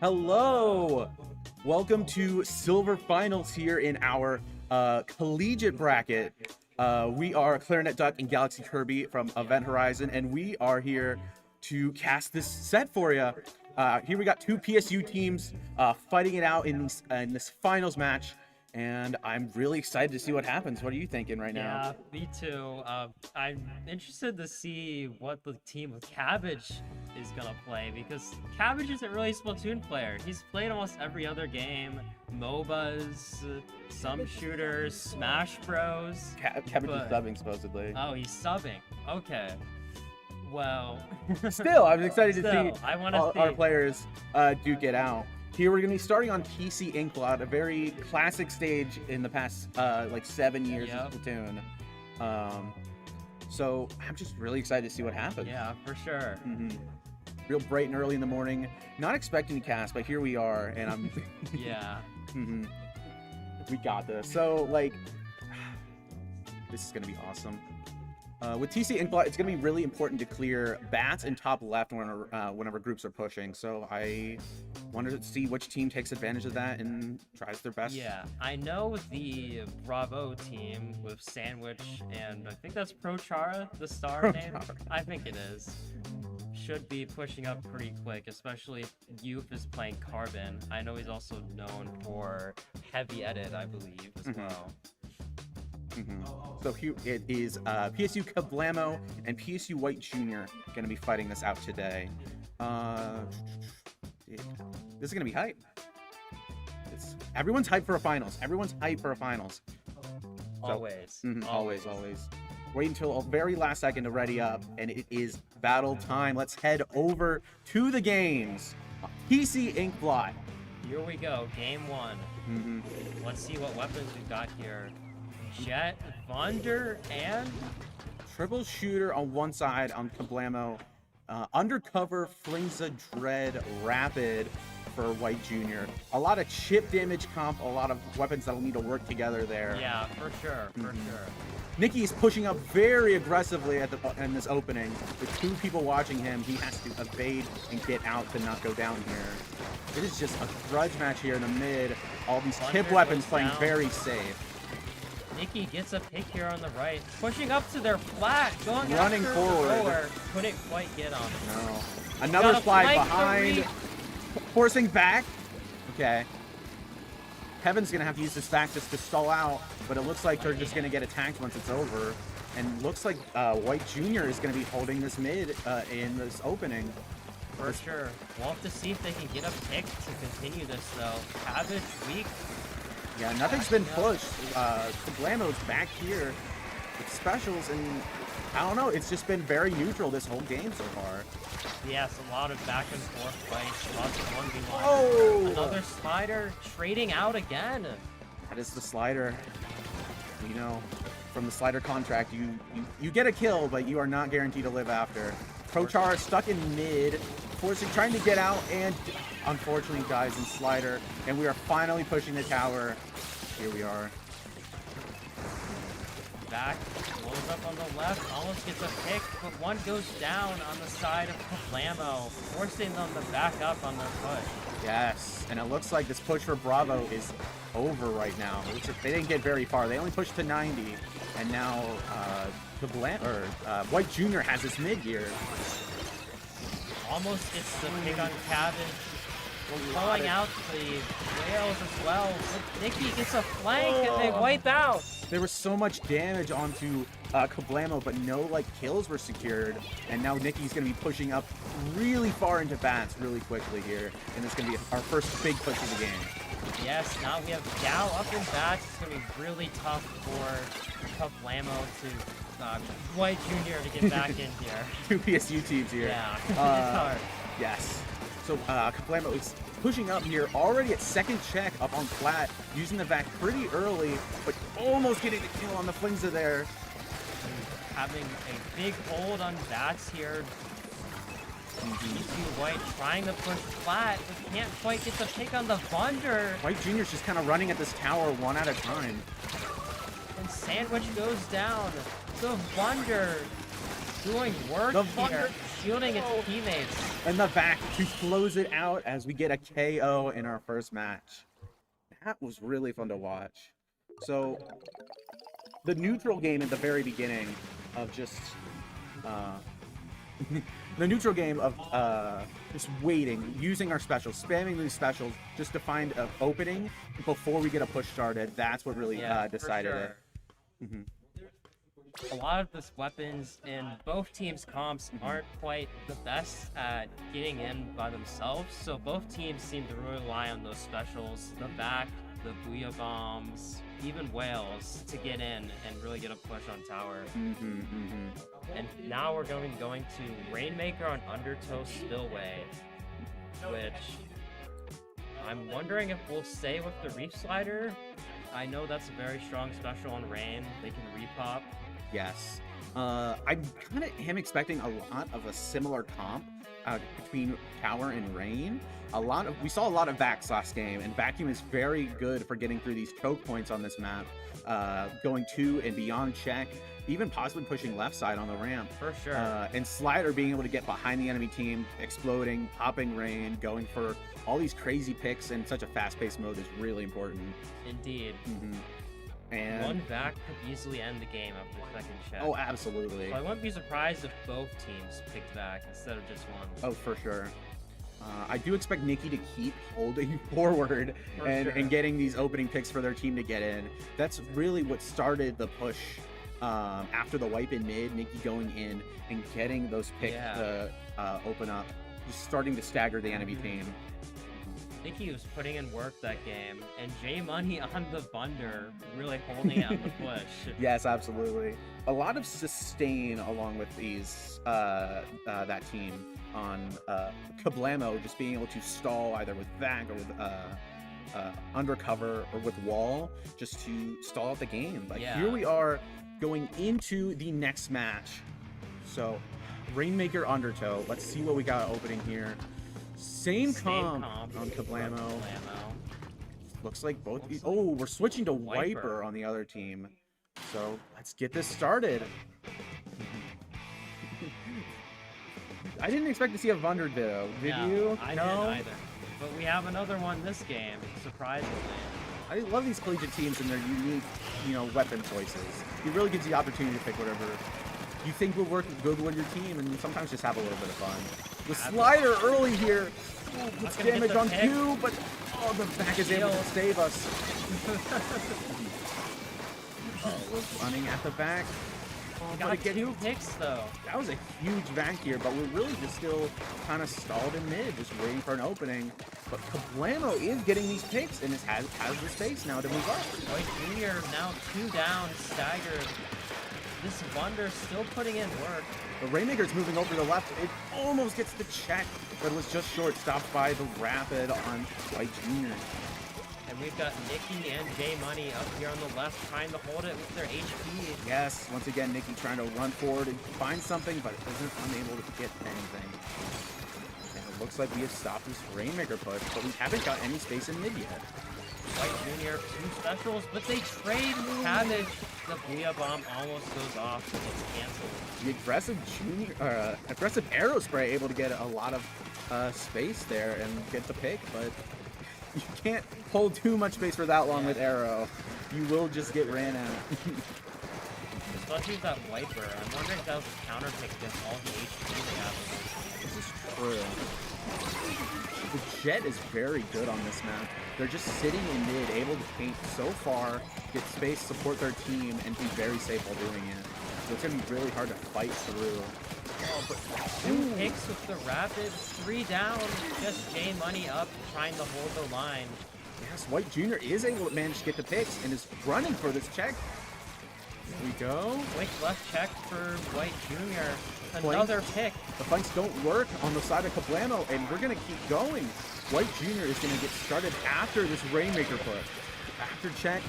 Hello! Welcome to Silver Finals here in our collegiate bracket. We are Clarinet Duck and Galaxy Kirby from Event Horizon, and we are here to cast this set for you. Here we got two PSU teams fighting it out in this finals match, and I'm really excited to see what happens. What are you thinking right now? Yeah, me too. I'm interested to see what the team of Cabbage is gonna play, because Cabbage isn't really a Splatoon player. He's played almost every other game, MOBAs, some shooters, Smash Bros. Cabbage is subbing, supposedly. Oh, he's subbing. Okay. Well. Still, I'm excited to see I want all to see our players duke it out. Here we're going to be starting on TC Inkblot, a very classic stage in the past like 7 years of Splatoon. So I'm just really excited to see what happens. Yeah, for sure. Real bright and early in the morning. Not expecting to cast, but here we are, and I'm... Yeah. We got this. So, like, this is going to be awesome. With TC Inkblot, it's going to be really important to clear bats and top left whenever groups are pushing. So I wanted to see which team takes advantage of that and tries their best. Yeah, I know the Bravo team with Sandwich, and I think that's Prochara, the star name. I think it is. Should be pushing up pretty quick, especially if Youth is playing Carbon. I know he's also known for Heavy Edit, I believe, as well. So here it is PSU Kablamo and PSU White Jr. going to be fighting this out today. This is going to be hype. Everyone's hyped for a finals. Everyone's hyped for a finals. Always. Always. Wait until a very last second to ready up, and it is battle time. Let's head over to the games. PC Inkblot. Here we go, game one. Let's see what weapons we've got here. Jet, Thunder, and triple shooter on one side on Kablamo. Undercover flings a Dread Rapid for White Jr. A lot of chip damage comp, a lot of weapons that'll need to work together there. Yeah, for sure. Nittany is pushing up very aggressively in this opening. With two people watching him, he has to evade and get out to not go down here. It is just a grudge match here in the mid. All these chip weapons playing very safe. Nittany gets a pick here on the right, pushing up to their flat, running forward. Couldn't quite get on it. No. Another slide behind, forcing back. Okay. Kevin's gonna have to use this back just to stall out, but it looks like they're just gonna get attacked once it's over. And looks like White Jr. is gonna be holding this mid in this opening. For sure. We'll have to see if they can get a pick to continue this though. Cabbage weak. Yeah, nothing's been pushed. Kablamo's back here with specials, and I don't know, it's just been very neutral this whole game so far. Yes, a lot of back and forth fights, lots of 1v1. Oh! Another slider trading out again. That is the slider. You know, from the slider contract, you get a kill, but you are not guaranteed to live after. Prochara stuck in mid, trying to get out, and unfortunately dies in slider. And we are finally pushing the tower. Here we are. Back, blows up on the left, almost gets a pick, but one goes down on the side of Kablamo, forcing them to back up on their push. Yes, and it looks like this push for Bravo is over right now. They didn't get very far. They only pushed to 90, and now White Jr. has his mid here. Almost gets the pick on Cabbage. We're pulling out the whales as well. Nittany gets a flank and they wipe out. There was so much damage onto Kablamo, but no kills were secured. And now Nittany's going to be pushing up really far into bats really quickly here. And it's going to be our first big push of the game. Yes, now we have Gal up in bats. It's going to be really tough for Kablamo to White Jr. to get back in here. Two PSU teams here. Yeah, it's hard. Yes. So Kablamo is pushing up here, already at second check up on flat, using the vac pretty early, but almost getting the kill on the flings of there. Having a big hold on bats here. PSU White trying to push flat, but can't quite get the pick on the Thunder. White Jr.'s just kind of running at this tower one at a time. And Sandwich goes down. The Thunder doing work The here, Thunder- shielding its teammates. And the back to close it out as we get a KO in our first match. That was really fun to watch. So, the neutral game at the very beginning of just... the neutral game of just waiting, using our specials, spamming these specials just to find an opening before we get a push started. That's what really decided it. Mm-hmm. A lot of the weapons in both teams' comps aren't quite the best at getting in by themselves, so both teams seem to really rely on those specials, the back, the booyah bombs, even whales to get in and really get a push on tower. And now we're going to Rainmaker on Undertow Spillway, which I'm wondering if we'll stay with the Reef Slider. I know that's a very strong special on Rain. They can repop. Yes. I kind of am expecting a lot of a similar comp between Tower and Rain. We saw a lot of Vax last game, and Vacuum is very good for getting through these choke points on this map, going to and beyond check, even possibly pushing left side on the ramp. For sure. And Slider being able to get behind the enemy team, exploding, popping Rain, going for all these crazy picks in such a fast-paced mode is really important. Indeed. And one back could easily end the game after the second check. Oh, absolutely. So I wouldn't be surprised if both teams picked back instead of just one. Oh, for sure. I do expect Nikki to keep holding forward and getting these opening picks for their team to get in. That's really what started the push after the wipe in mid, Nikki going in and getting those picks to open up, just starting to stagger the enemy team. Nikki was putting in work that game, and J Money on the Thunder really holding it on the push. Yes, absolutely. A lot of sustain along with these that team on Kablamo just being able to stall either with Vac or with undercover or with wall just to stall out the game. But here we are going into the next match. So Rainmaker Undertow. Let's see what we got opening here. Same comp on Kablamo. Looks like both these. Oh, we're switching to Wiper on the other team. So let's get this started. I didn't expect to see a Vunder though. Did you? I didn't either. But we have another one this game, surprisingly. I love these collegiate teams and their unique, weapon choices. It really gives you the opportunity to pick whatever you think will work good with your team, and sometimes just have a little bit of fun. The Slider early here. Puts damage on Q, but the back is able to save us. Running at the back. Got 2 picks though. That was a huge back here, but we're really just still kind of stalled in mid, just waiting for an opening. But Kablamo is getting these picks and has the space now to move up. White Junior now 2 down, staggered. This Thunder still putting in work. The Rainmaker's moving over to the left. It almost gets the check, but it was just short, stopped by the Rapid on White Junior. And we've got Nikki and J Money up here on the left trying to hold it with their HP. Yes, once again, Nikki trying to run forward and find something, but isn't unable to get anything. And it looks like we have stopped this Rainmaker push, but we haven't got any space in mid yet. White Junior, 2 specials, but they trade Cabbage. The Booyah Bomb almost goes off and it's canceled. The aggressive Arrow Spray able to get a lot of space there and get the pick, but you can't hold too much space for that long with Arrow. You will just get ran out. Especially with that Wiper. I'm wondering if that was a counter pick against all the HP they have. This is true. The Jet is very good on this map. They're just sitting in mid, able to paint so far, get space, support their team, and be very safe while doing it. So it's going to be really hard to fight through. Oh, but 2 picks with the Rapid, 3 down, just J Money up, trying to hold the line. Yes, White Junior is able to manage to get the picks and is running for this check. Here we go. Quick left check for White Junior. Another pick. The fights don't work on the side of Kablamo, and we're going to keep going. White Junior is going to get started after this Rainmaker push. After check.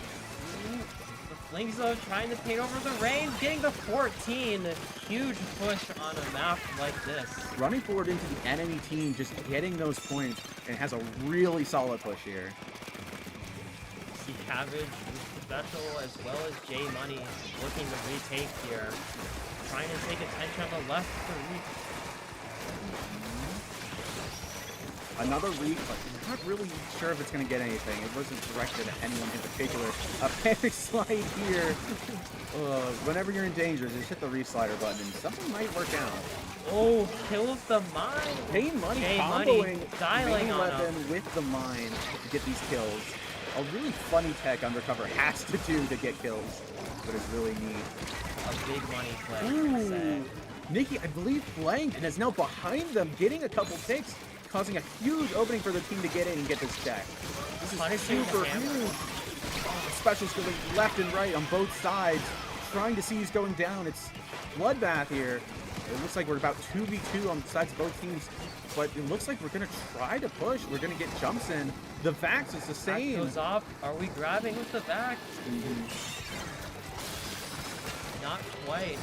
The Flings though trying to paint over the Rain, getting the 14. Huge push on a map like this. Running forward into the enemy team, just getting those points, and has a really solid push here. See Cabbage with the special as well as J Money looking to retake here. trying to take attention on the left for Reek. Another read, but not really sure if it's going to get anything. It wasn't directed at anyone in particular. A panic slide here. Whenever you're in danger, just hit the reslider button and something might work out. Oh, kill with the mine. Pain Money comboing main weapon with the mine to get these kills. A really funny tech Undercover has to do to get kills, but it's really neat. A big money play. Ooh. Nikki, I believe, flanked and is now behind them, getting a couple takes, causing a huge opening for the team to get in and get this check. This is super huge. Specials going left and right on both sides, trying to see who's going down. It's bloodbath here. It looks like we're about 2v2 on the sides of both teams, but it looks like we're going to try to push. We're going to get jumps in. The Vax is the same. Goes off. Are we grabbing with the Vax? Not quite.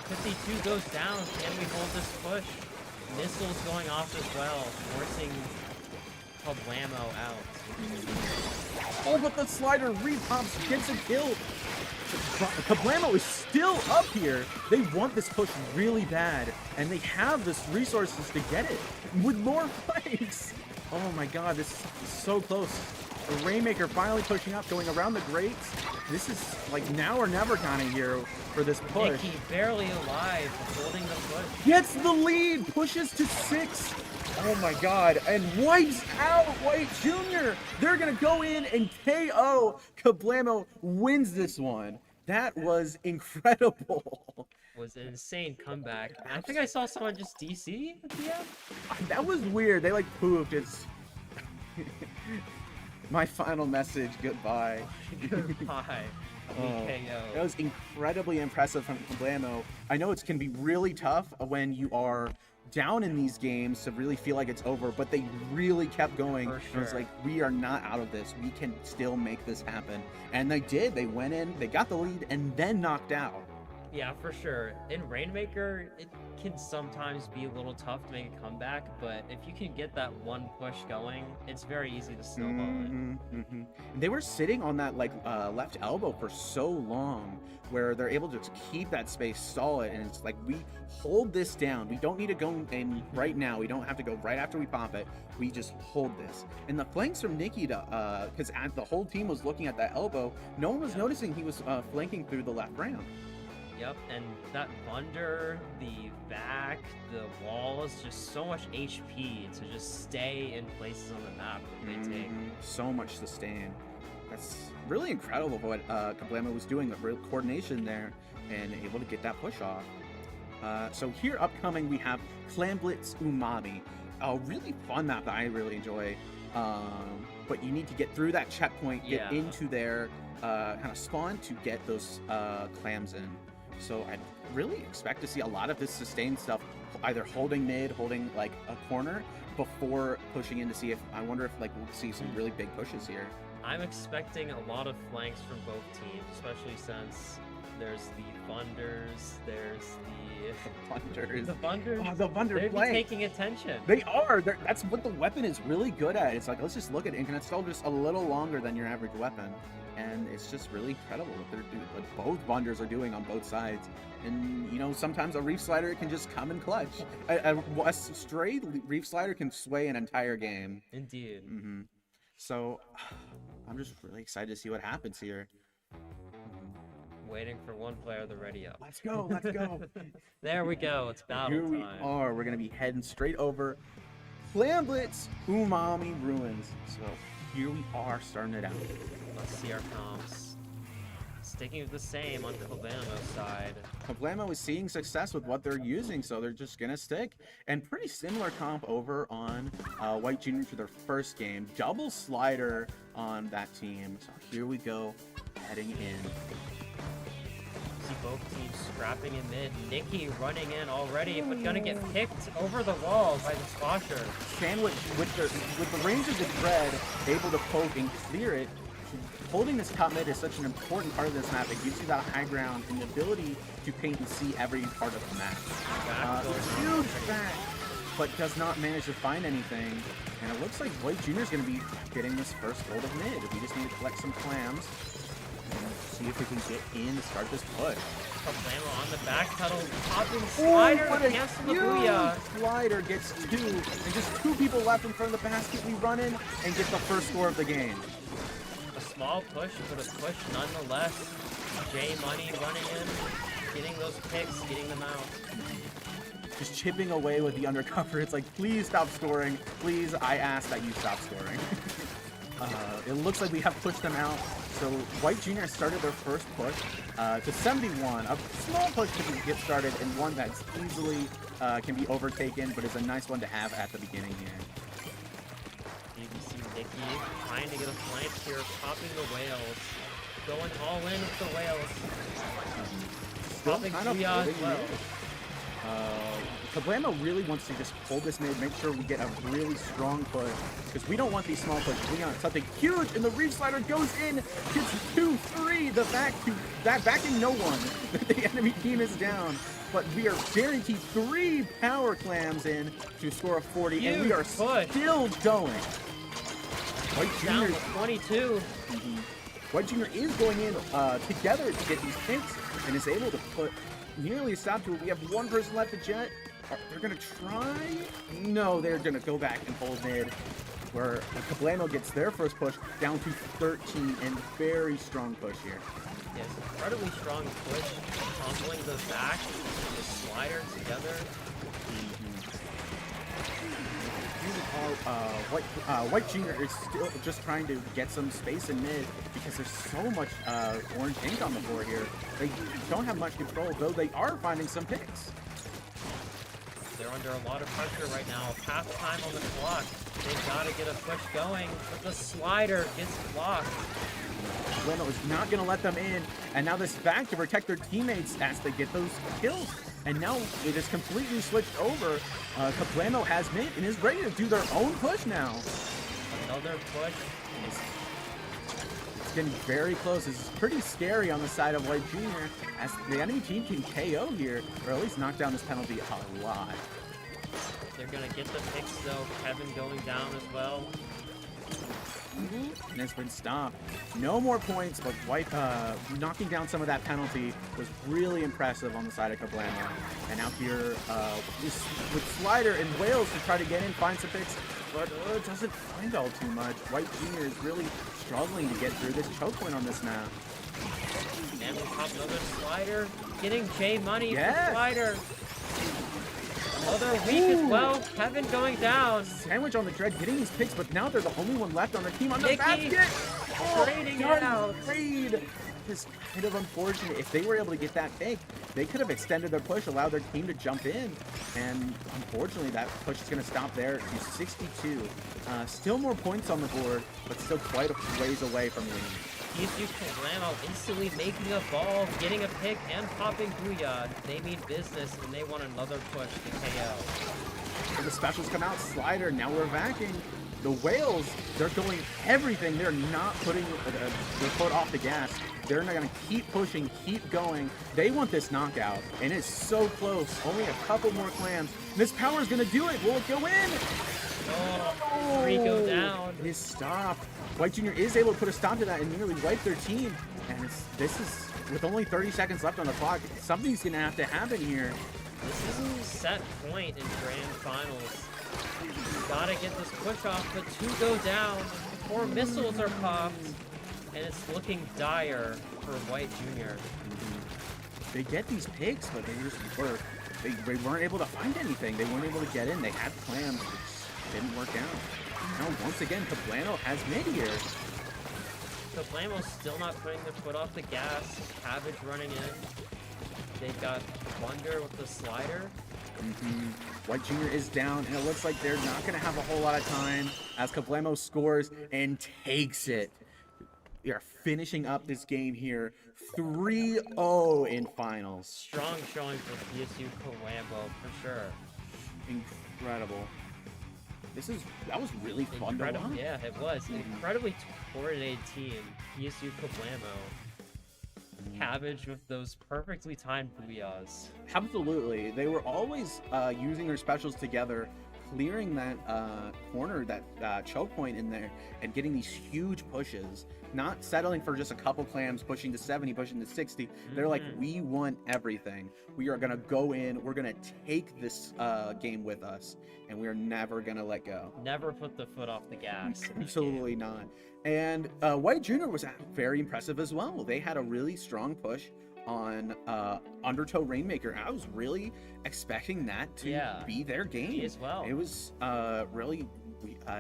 52 goes down. Can we hold this push? Missiles going off as well, forcing Kablamo out. Oh, but the slider repops, gets a kill. Kablamo is still up here. They want this push really bad, and they have the resources to get it with more flanks. Oh my god, this is so close. The Rainmaker finally pushing up, going around the grates. This is like now or never kind of here for this push. Nittany barely alive, holding the push. Gets the lead, pushes to 6. Oh my god, and wipes out White Jr. They're gonna go in and KO. Kablamo wins this one. That was incredible. Was an insane comeback. I think I saw someone just DC at the end. That was weird. They like pooped. It's my final message. Goodbye. Goodbye. That was incredibly impressive from Kablamo. I know it can be really tough when you are down in these games to really feel like it's over, but they really kept going. For sure. It was like, we are not out of this. We can still make this happen. And they did. They went in, they got the lead, and then knocked out. Yeah, for sure. In Rainmaker, it can sometimes be a little tough to make a comeback, but if you can get that one push going, it's very easy to snowball it. They were sitting on that like left elbow for so long, where they're able to keep that space solid, and it's like, we hold this down. We don't need to go in right now. We don't have to go right after we pop it. We just hold this. And the flanks from Nicky, because the whole team was looking at that elbow, no one was noticing he was flanking through the left ramp. Yep, and that Thunder, the back, the walls, just so much HP to just stay in places on the map that they take. So much sustain. That's really incredible what Kablamo was doing, the real coordination there, and able to get that push off. So here upcoming we have Clamblitz Umami, a really fun map that I really enjoy. But you need to get through that checkpoint, get into their kind of spawn to get those clams in. So I really expect to see a lot of this sustained stuff, either holding mid, holding like a corner before pushing in to see if, I wonder if like we'll see some really big pushes here. I'm expecting a lot of flanks from both teams, especially since there's the Thunders, there's the Thunders. The Thunders. Oh, the Thunder They're flank. taking attention. They are. That's what the weapon is really good at. It's like, let's just look at it, and it's still just a little longer than your average weapon. And it's just really incredible what they're doing, what both Thunders are doing on both sides. And, you know, sometimes a Reef Slider can just come in clutch. A stray Reef Slider can sway an entire game. Indeed. So, I'm just really excited to see what happens here. Waiting for one player to ready up. Let's go, let's go. There we go, it's battle Here time. we are. We're going to be heading straight over Clamblitz Umami Ruins. So, here we are starting it out. Let's see our comps. Sticking with the same on Kablamo's side. Kablamo is seeing success with what they're using, so they're just gonna stick. And pretty similar comp over on White Jr. for their first game. Double slider on that team. So here we go, heading in. See both teams scrapping in mid. Nicky running in already, but gonna get picked over the wall by the Squasher. Sandwich with the range of the dread, able to poke and clear it. Holding this top mid is such an important part of this map. It gives you that high ground and the ability to paint and see every part of the map. Huge back, but does not manage to find anything. And it looks like White Jr. is going to be getting this first gold of mid. We just need to collect some clams. And see if they can get in to start this push. Kablamo on the back pedal, popping slider what to a cancel the huge booyah. slider gets 2, and just 2 people left in front of the basket. We run in and get the first score of the game. A small push, but a push nonetheless. J Money running in, getting those picks, getting them out. Just chipping away with the undercover. It's like, please stop scoring. Please, I ask that you stop scoring. It looks like we have pushed them out. So White Junior started their first push to 71. A small push to get started, and one that's easily can be overtaken, but is a nice one to have at the beginning here. You can see Nittany trying to get a flank here, popping the whales. Going all in with the whales. Popping booyah as well. Kablamo really wants to just hold this mid, make sure we get a really strong push, because we don't want these small pushes. We want something huge, and the reach slider goes in, hits 2, 3, the backing no one. The enemy team is down, but we are guaranteed 3 power clams in to score a 40, Huge and we are push. still going. White Down Junior, to 22. White Junior is going in together to get these picks, and is able to put nearly a stop to it. We have 1 person left to jet. They're going to try? No, they're going to go back and hold mid, where Kablamo gets their first push down to 13, and very strong push here. Yes, incredibly strong push, tumbling the back, the slider together. White Junior is still just trying to get some space in mid because there's so much orange ink on the board here. They don't have much control, though they are finding some picks. They're under a lot of pressure right now. Half time on the clock. They've got to get a push going, but the slider gets blocked. Kablamo is not going to let them in, and now this back to protect their teammates as they get those kills. And now it is completely switched over. Kablamo has mid and is ready to do their own push now. Another push. It's getting very close. This is pretty scary on the side of White Junior, as the enemy team can KO here, or at least knock down this penalty a lot. They're going to get the picks, though. Kevin going down as well. And it's been stopped. No more points, but White knocking down some of that penalty was really impressive on the side of Kablamo. And now here with Slider and Wales to try to get in, find some picks, but doesn't find all too much. White Junior is really struggling to get through this choke point on this map. And we pop another slider, getting J Money Yes. for slider. Another weak as well. Kevin going down. Sandwich on the Dread getting these picks, but now they're the only one left on the team on the Nittany basket. trading it out. Trade. This is kind of unfortunate. If they were able to get that pick, they could have extended their push, allowed their team to jump in. And unfortunately, that push is going to stop there to 62. Still more points on the board, but still quite a ways away from winning. TSU Kablamo instantly making a ball, getting a pick, and popping booyah. They mean business, and they want another push to KO. So the specials come out, Slider, now we're backing. The Whales, they're going everything. They're not putting their foot off the gas. They're not going to keep pushing, keep going. They want this knockout, and it's so close. Only a couple more clams. This power is going to do it. Will it go in? Oh, 3 go down. It is stopped. White Junior is able to put a stop to that and nearly wipe their team. And this is, with only 30 seconds left on the clock, something's going to have to happen here. This is a set point in grand finals. Gotta get this push off, but 2 go down. 4 missiles are popped, and it's looking dire for White Junior. They get these picks, but they weren't able to find anything. They weren't able to get in. They had clams, which didn't work out. Now, once again, Kablamo has mid here. Kablamo's still not putting their foot off the gas. Cabbage running in. They've got Wonder with the slider. White Junior is down, and it looks like they're not going to have a whole lot of time as Kablamo scores and takes it. We are finishing up this game here 3-0 in finals. Strong showing for TSU Kablamo for sure. Incredible. That was really fun to watch. Yeah, it was. Incredibly coordinated team. TSU Kablamo. Cabbage with those perfectly timed booyahs. Absolutely. They were always using their specials together clearing that corner, that choke point in there, and getting these huge pushes, not settling for just a couple clams, pushing to 70, pushing to 60. They're like, we want everything. We are going to go in. We're going to take this game with us, and we are never going to let go. Never put the foot off the gas. Absolutely not. And White Junior was very impressive as well. They had a really strong push on Undertow Rainmaker. I was really expecting that to be their game. Me as well. It was really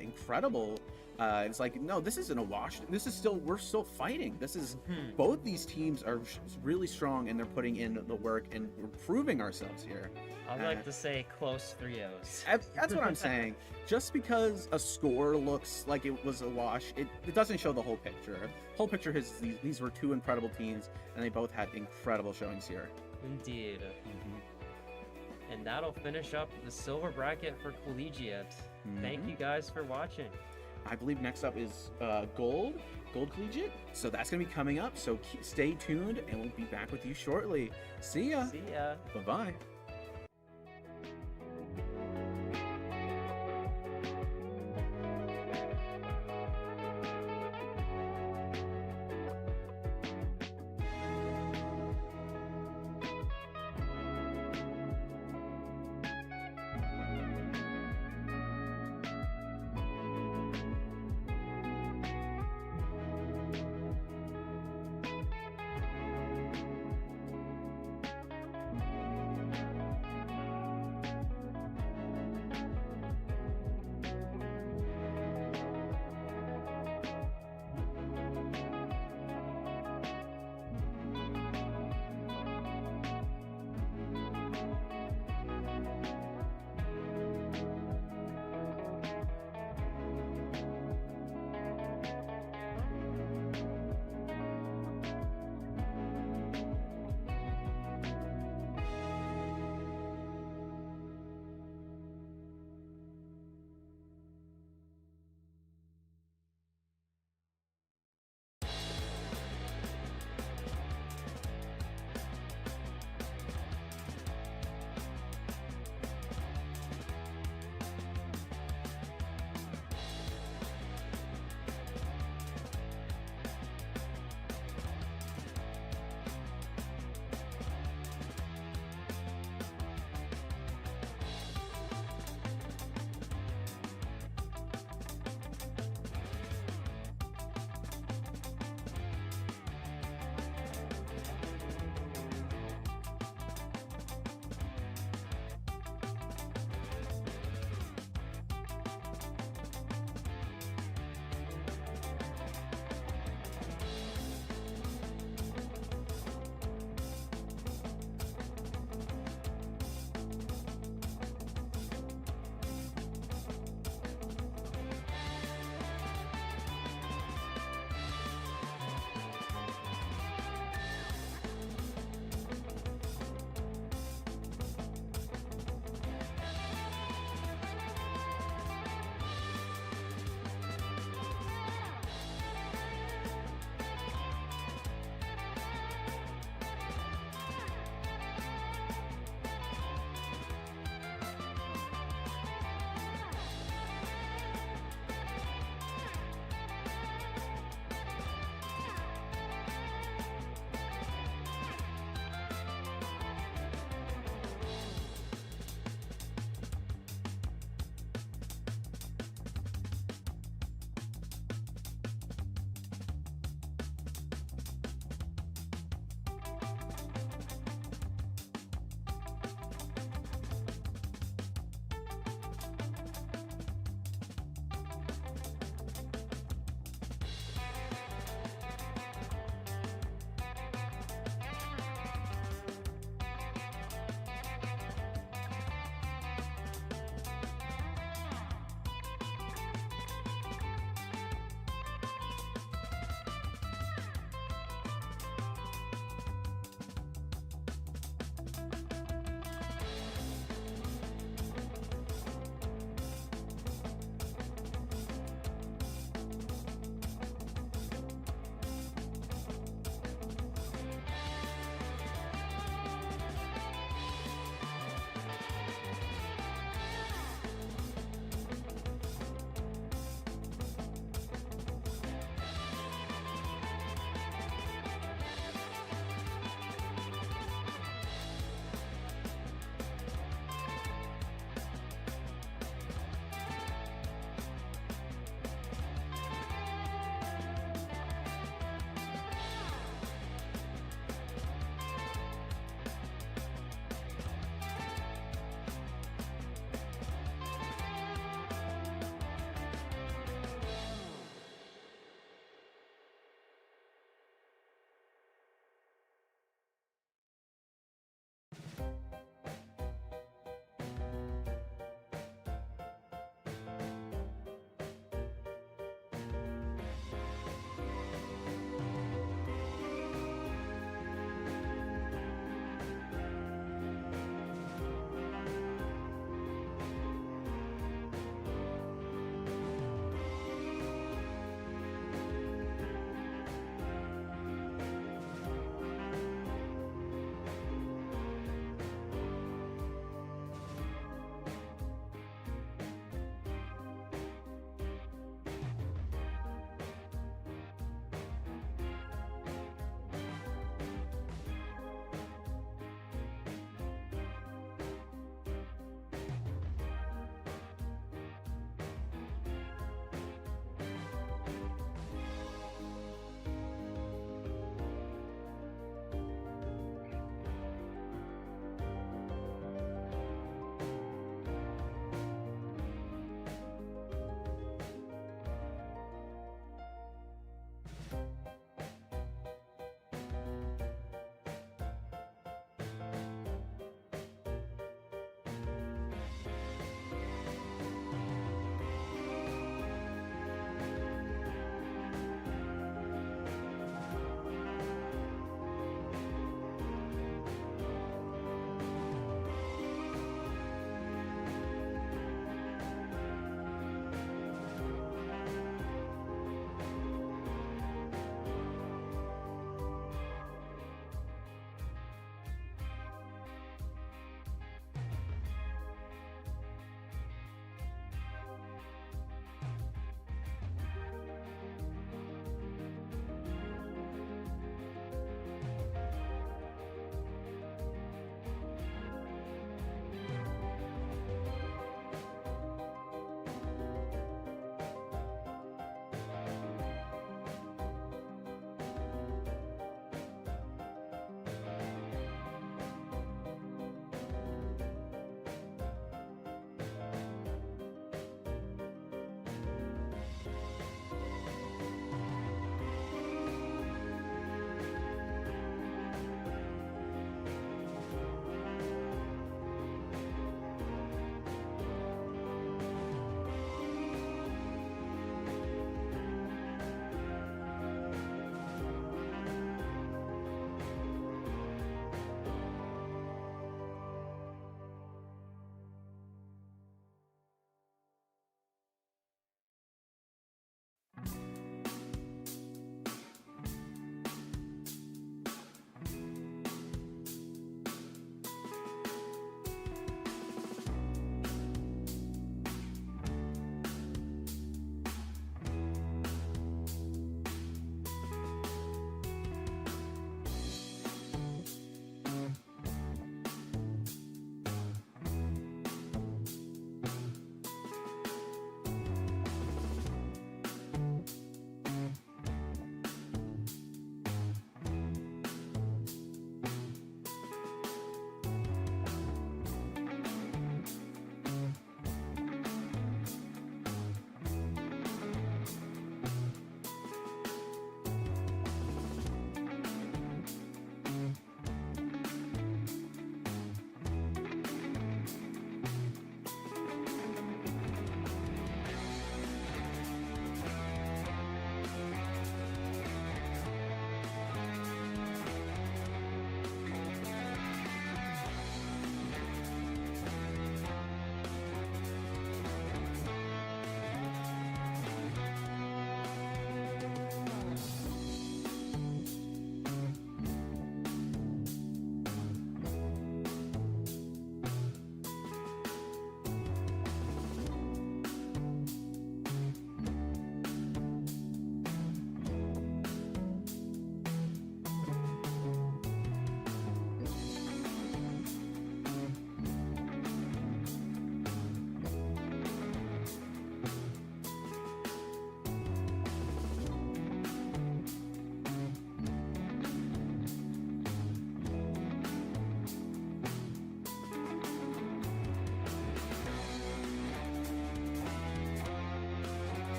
incredible. It's like, no, this isn't a wash. This is still, we're still fighting. This is, both these teams are really strong, and they're putting in the work, and we're proving ourselves here. I'd like to say close 3-0s. That's what I'm saying. Just because a score looks like it was a wash, it doesn't show the whole picture. Whole picture is these were two incredible teams, and they both had incredible showings here. Indeed. And that'll finish up the silver bracket for Collegiate. Thank you guys for watching. I believe next up is Gold Collegiate. So that's going to be coming up. So stay tuned, and we'll be back with you shortly. See ya. See ya. Bye-bye.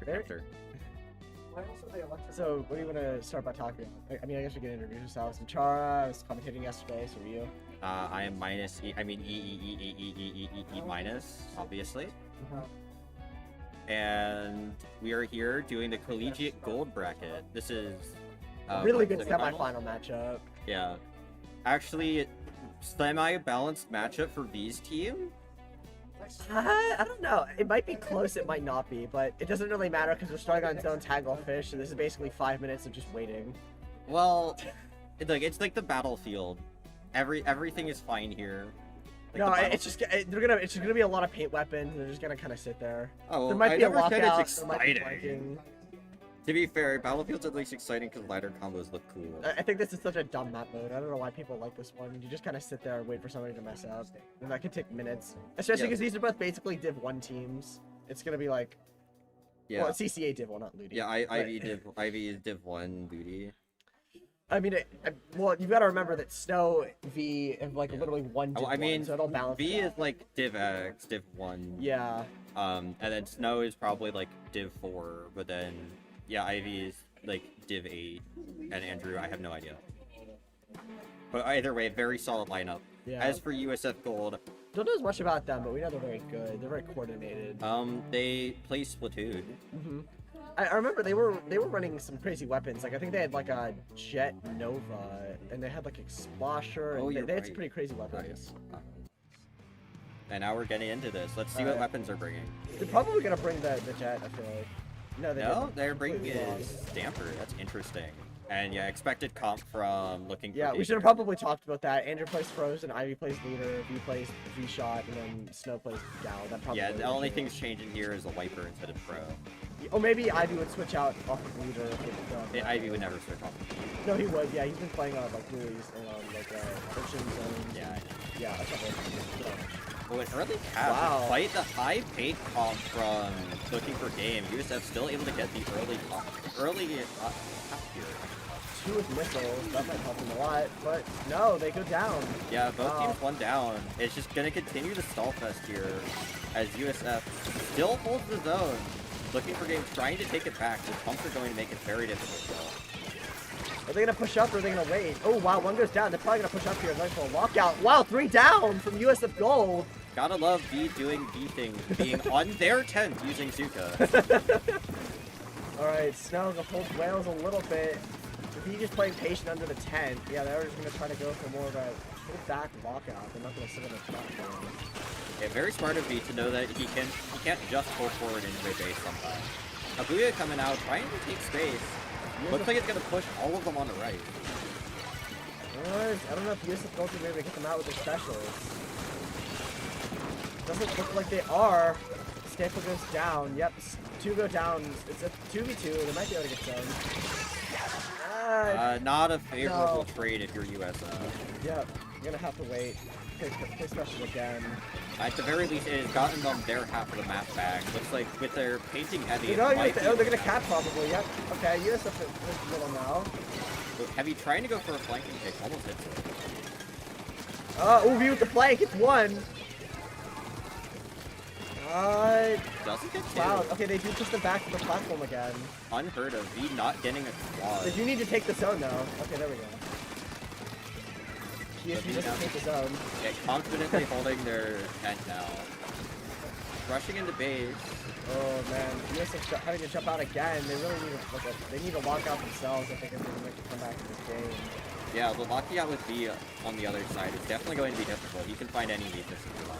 There- After. So, what do you want to start by talking about? I mean, I guess we can introduce ourselves. I'm Chara. I was commentating yesterday, so are you? I am minus E. I mean E minus, obviously. And we are here doing the collegiate gold bracket. This is Really what, good semifinal? semifinal matchup. Yeah, actually, semi-balanced matchup for V's team. I don't know. It might be close, it might not be, but it doesn't really matter because we're starting on zone taglefish, so this is basically 5 minutes of just waiting. Well, it's like the battlefield. Everything is fine here. Like No, the it's just gonna be a lot of paint weapons, and they're just gonna kind of sit there. Oh, There might I be a never said lockout. it's There might be exciting. flanking. To be fair, Battlefield's at least exciting because ladder combos look cool. I think this is such a dumb map mode. I don't know why people like this one. You just kind of sit there and wait for somebody to mess up, and that could take minutes. Especially Yeah. because these are both basically Div 1 teams. It's gonna be like, Yeah, well, CCA Div 1, not Ludi. yeah. but- Ivy is Div 1 booty. I mean, well, you've got to remember that Snow V have like Yeah. literally one Div Oh, I 1, mean, so it'll balance. V it is out. like Div X, Div 1. Yeah. And then Snow is probably like Div 4, but then yeah, Ivy is like Div 8, and Andrew, I have no idea. But either way, very solid lineup. Yeah. As for USF Gold, Don't know as much about them, but we know they're very good. They're very coordinated. they play Splatoon. hmm I remember they were running some crazy weapons. Like I think they had like a Jet Nova, and they had like Explosher, and Oh, they you're had some right. pretty crazy weapons. And now we're getting into this. Let's see what Alright. weapons they're bringing. They're probably gonna bring the Jet. I feel like. No, they No, didn't. they're bringing Completely a lost. Stamper. That's interesting. And yeah, expected comp from looking for Yeah, we should have Gator. probably talked about that. Andrew plays Frozen, Ivy plays Leader, V plays V-Shot, and then Snow plays Gal. That probably Yeah, the would only be- thing's changing here is a Wiper instead of Pro. Or maybe Ivy would switch out off of Leader. Ivy would never switch off. No, he would. Yeah, he's been playing on like Blues and on like Ocean Zones. Yeah, I know. Yeah, that's not bad. Oh, an early cap. Wow. Despite the high paint comp from looking for game, USF still able to get the early cap here. 2 with missiles, that might help him a lot, but no, they go down. Yeah, both Wow. teams one down. It's just gonna continue the stall fest here as USF still holds the zone. Looking for game, trying to take it back. The pumps are going to make it very difficult though. Are they gonna push up or are they gonna wait? Oh wow, one goes down. They're probably gonna push up here and wait for a lockout. Wow, 3 down from USF Gold. Gotta love V doing V things, being on their 10th using Zuka. Alright, Snow holds Wales a little bit. If he just playing patient under the tent, yeah, they're just gonna try to go for more of a hold back lockout. They're not gonna sit on the platform. Yeah, very smart of V to know that he can't just pull forward into their base sometimes. Abuya coming out, trying to take space. Looks like it's gonna push all of them on the right. I don't know if USF Gold will be able to get them out with their specials. Doesn't look like they are. Staple goes down. Yep, 2 go down. It's a 2v2. They might be able to get some. Not a favorable No. trade if you're USF. Yep, you're gonna have to wait. Play special again. At the very least, it has gotten them their half of the map back. Looks like with their painting heavy, They're it going might with be they're gonna enough. cap probably. Yep. Okay, USF is little now. Heavy trying to go for a flanking kick, almost hits it. Uvi with the flank. It's 1. Doesn't get two. Wow. Okay, they do push them back to the platform again. Unheard of. V not getting a quad. They do need to take the zone though. Okay, there we go. PSG doesn't take the zone. Yeah, confidently holding their tent now. Rushing into base. Oh man, USF having to jump out again. They really need they need to lock out themselves. I think if they're going to come back to this game. Yeah, the locking out with V on the other side is definitely going to be difficult. You can find any weaknesses in that.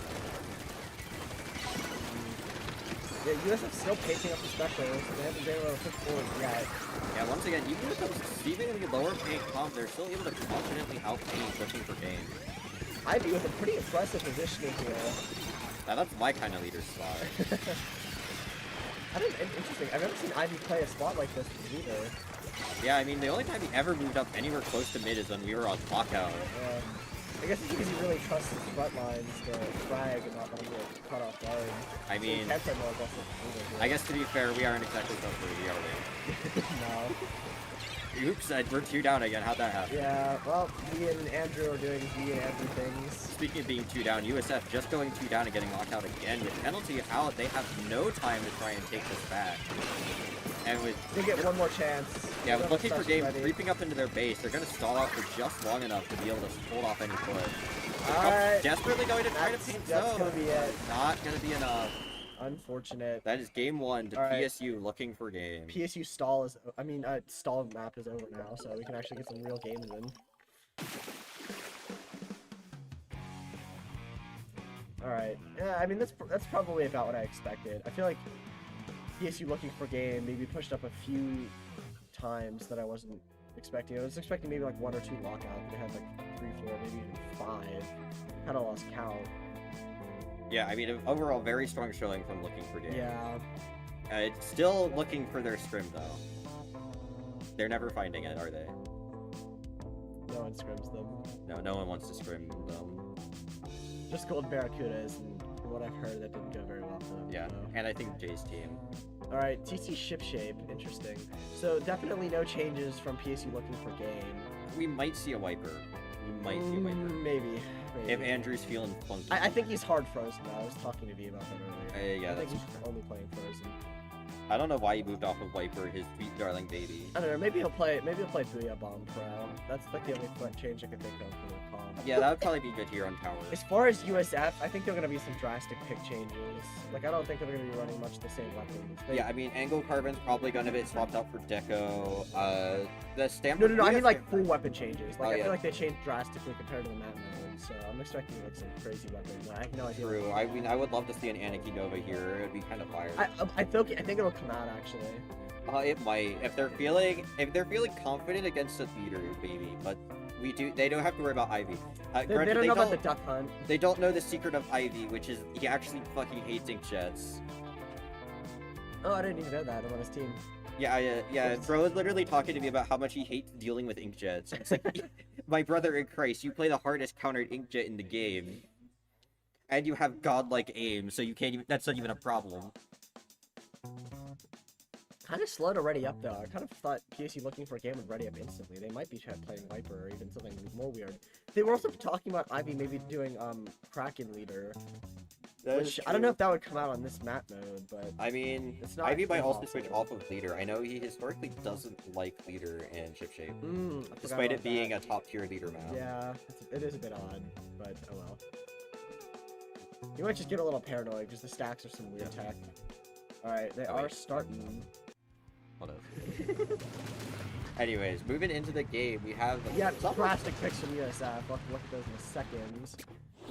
Yeah, USF still pacing up the specials. They haven't been able to push forward yet. Yeah, once again, even with those seemingly lower paint comp, they're still able to confidently outpaint looking for game. Ivy with a pretty impressive positioning here. Now that's my kind of leader slot. Interesting. I've never seen Ivy play a spot like this either. Yeah, I mean, the only time he ever moved up anywhere close to mid is when we were on lockout. I guess it's because he really trusts his front lines to frag and not let him get caught off guard. I So he mean, can play more aggressive either. I guess to be fair, we aren't exactly so free, are we? No. Oops, we're 2 down again. How'd that happen? Yeah, well, me and Andrew are doing me and Andrew things. Speaking of being 2 down, USF just going 2 down and getting locked out again. With penalty out, they have no time to try and take this back. And with They get one more chance. yeah, with looking for game ready. creeping up into their base, they're gonna stall out for just long enough to be able to hold off any push. Alright. Desperately going to try to paint That's zone. gonna be it. Not gonna be enough. Unfortunate. That is game 1 to Alright. PSU looking for game. PSU stall map is over now, so we can actually get some real games in. Alright. Yeah, I mean, that's probably about what I expected. I feel like PSU looking for game maybe pushed up a few times that I wasn't expecting. I was expecting maybe like 1 or 2 lockouts. They had like 3, 4, maybe even 5. Kind of lost count. Yeah, I mean, overall, very strong showing from looking for game. Yeah. It's still looking for their scrim, though. They're never finding it, are they? No one scrims them. No, no one wants to scrim them. Just gold barracudas, and from what I've heard, that didn't go very well for them. Yeah, So. and I think Jay's team. Alright, TC ship shape, interesting. So definitely no changes from PSU looking for game. We might see a wiper. We might see a wiper. Maybe. If Andrew's feeling funky. I think he's hard frozen though. I was talking to V about that earlier. Yeah, I think that's he's only playing frozen. I don't know why he moved off of Wiper, his sweet darling baby. I don't know. Maybe he'll play Booyah Bomb Pro. That's like the only change I can think of for the comp. Yeah, that would probably be good here on tower. As far as USF, I think there are gonna be some drastic pick changes. Like I don't think they're gonna be running much the same weapons. Yeah, I mean, Angle Carbon's probably gonna be swapped out for Deco. The Stamp. No. I mean like full weapon changes. Like Oh, I yeah. feel like they changed drastically compared to the map mode. So I'm expecting like some crazy weapons. I have no idea. True. I mean, I would love to see an Anarchy Nova here. It'd be kind of fire. I think it'll come out actually. It might if they're feeling confident against a leader, maybe. But they don't have to worry about Ivy. They Granted, don't know about the duck hunt. They don't know the secret of Ivy, which is he actually fucking hates inkjets. Oh, I didn't even know that about his team. Yeah. Bro is literally talking to me about how much he hates dealing with inkjets. It's like, my brother in Christ, you play the hardest countered inkjet in the game, and you have godlike aim, so you can't even. That's not even a problem. Kind of slow to ready up though. I kind of thought PSU looking for a game would ready up instantly. They might be playing Viper or even something more weird. They were also talking about Ivy maybe doing Kraken leader. Which I don't know if that would come out on this map mode, but I mean, it's not Ivy might also impossible. switch off of leader. I know he historically doesn't like leader and ship shape, I forgot despite about it being that. a top tier leader map. Yeah, it is a bit odd, but oh well. You might just get a little paranoid because the stacks are some weird tech. Alright, they are starting. What else? Anyways, moving into the game, we have Yeah, drastic picks from USF. We'll have to look at those in a second.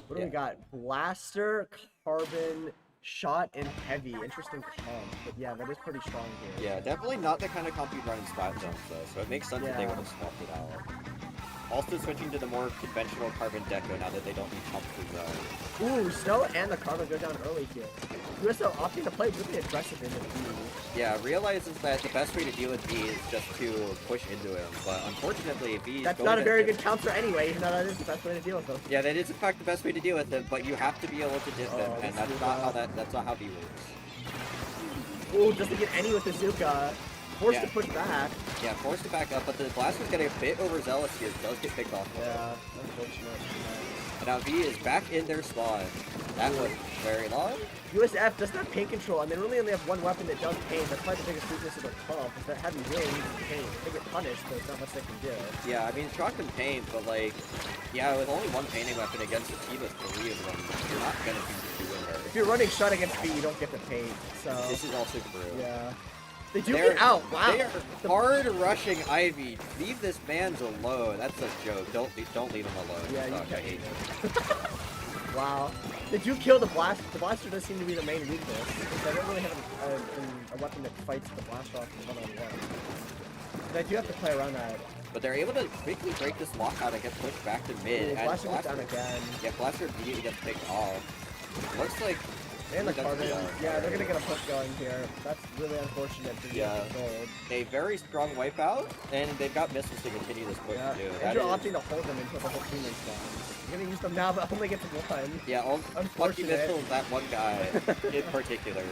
What do we got? Blaster, Carbon, Shot, and Heavy. Interesting comp, but yeah, that is pretty strong here. Yeah, definitely not the kind of comp you'd run in Splat Zones, though, so it makes sense that they Yeah. would have swapped it out. Also switching to the more conventional Carbon Deco now that they don't need chump for zone. Ooh, Snow and the Carbon go down early here. USO opting to play really aggressive into the B. Yeah, realizes that the best way to deal with V is just to push into him, but unfortunately V is That's going not a to very dip. good counter anyway, even though that is the best way to deal with them. Yeah, that is in fact the best way to deal with him, but you have to be able to dip him, Oh, and this that's is not how that's not how V works. Ooh, doesn't get any with the Zuka. Forced to Yeah. push back. Yeah, forced to back up, but the Blaster's getting a bit overzealous here, does get picked off. Yeah, unfortunate. And now V is back in their spawn. That was very long. USF doesn't have paint control, and they really only have one weapon that does paint. That's probably the biggest weakness of their comp, is that heavy really needs paint. They get punished, but there's not much they can do. Yeah, I mean, shock and paint, but like, yeah, with only one painting weapon against a team of 3 of them, you're not gonna be doing her. If you're running shot against B, you don't get the paint, so... This is also true. Yeah. They do They're- get out, wow! They are hard rushing Ivy. Leave this man's alone. That's a joke. Don't leave him alone. Yeah, you Fuck, I can't. hate him. Wow. They do kill the Blaster. The Blaster does seem to be the main weakness, because they don't really have a weapon that fights the Blaster off in one-on-one. They do have to play around that. But they're able to quickly break this lockout and get pushed back to mid. Ooh, and Blaster goes down again. Yeah, Blaster immediately gets picked off. Looks like And the that's Carbon. the, Yeah, they're gonna get a push going here. That's really unfortunate for Yeah. Gold. a very strong wipeout, and they've got missiles to continue this push Yeah, too. and That you're is- opting to hold them until the whole team respawns. You're gonna use them now, but only get to one. Yeah, lucky Unfortunate. missiles, that one guy in particular.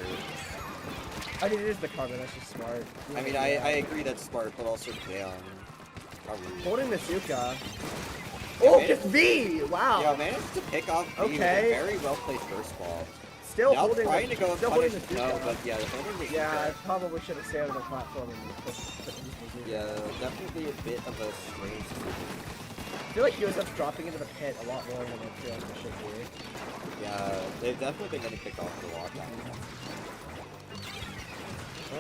I mean, it is the Carbon. That's just smart. I mean, I agree that's smart, but also damn. Holding the Zuka. Yeah, Oh, man. it's V! Wow. Yeah, managed to pick off B with Okay. a very well placed first ball. Still Now holding trying the, to go still punish, holding the no, Zuka. but yeah, holding the Yeah, I Zuka. probably should have stayed on the platform and pushed the Zuka. Yeah, definitely a bit of a strange decision. I feel like USF's dropping into the pit a lot more than I feel like it should be. Yeah, they've definitely been getting picked off for a long time.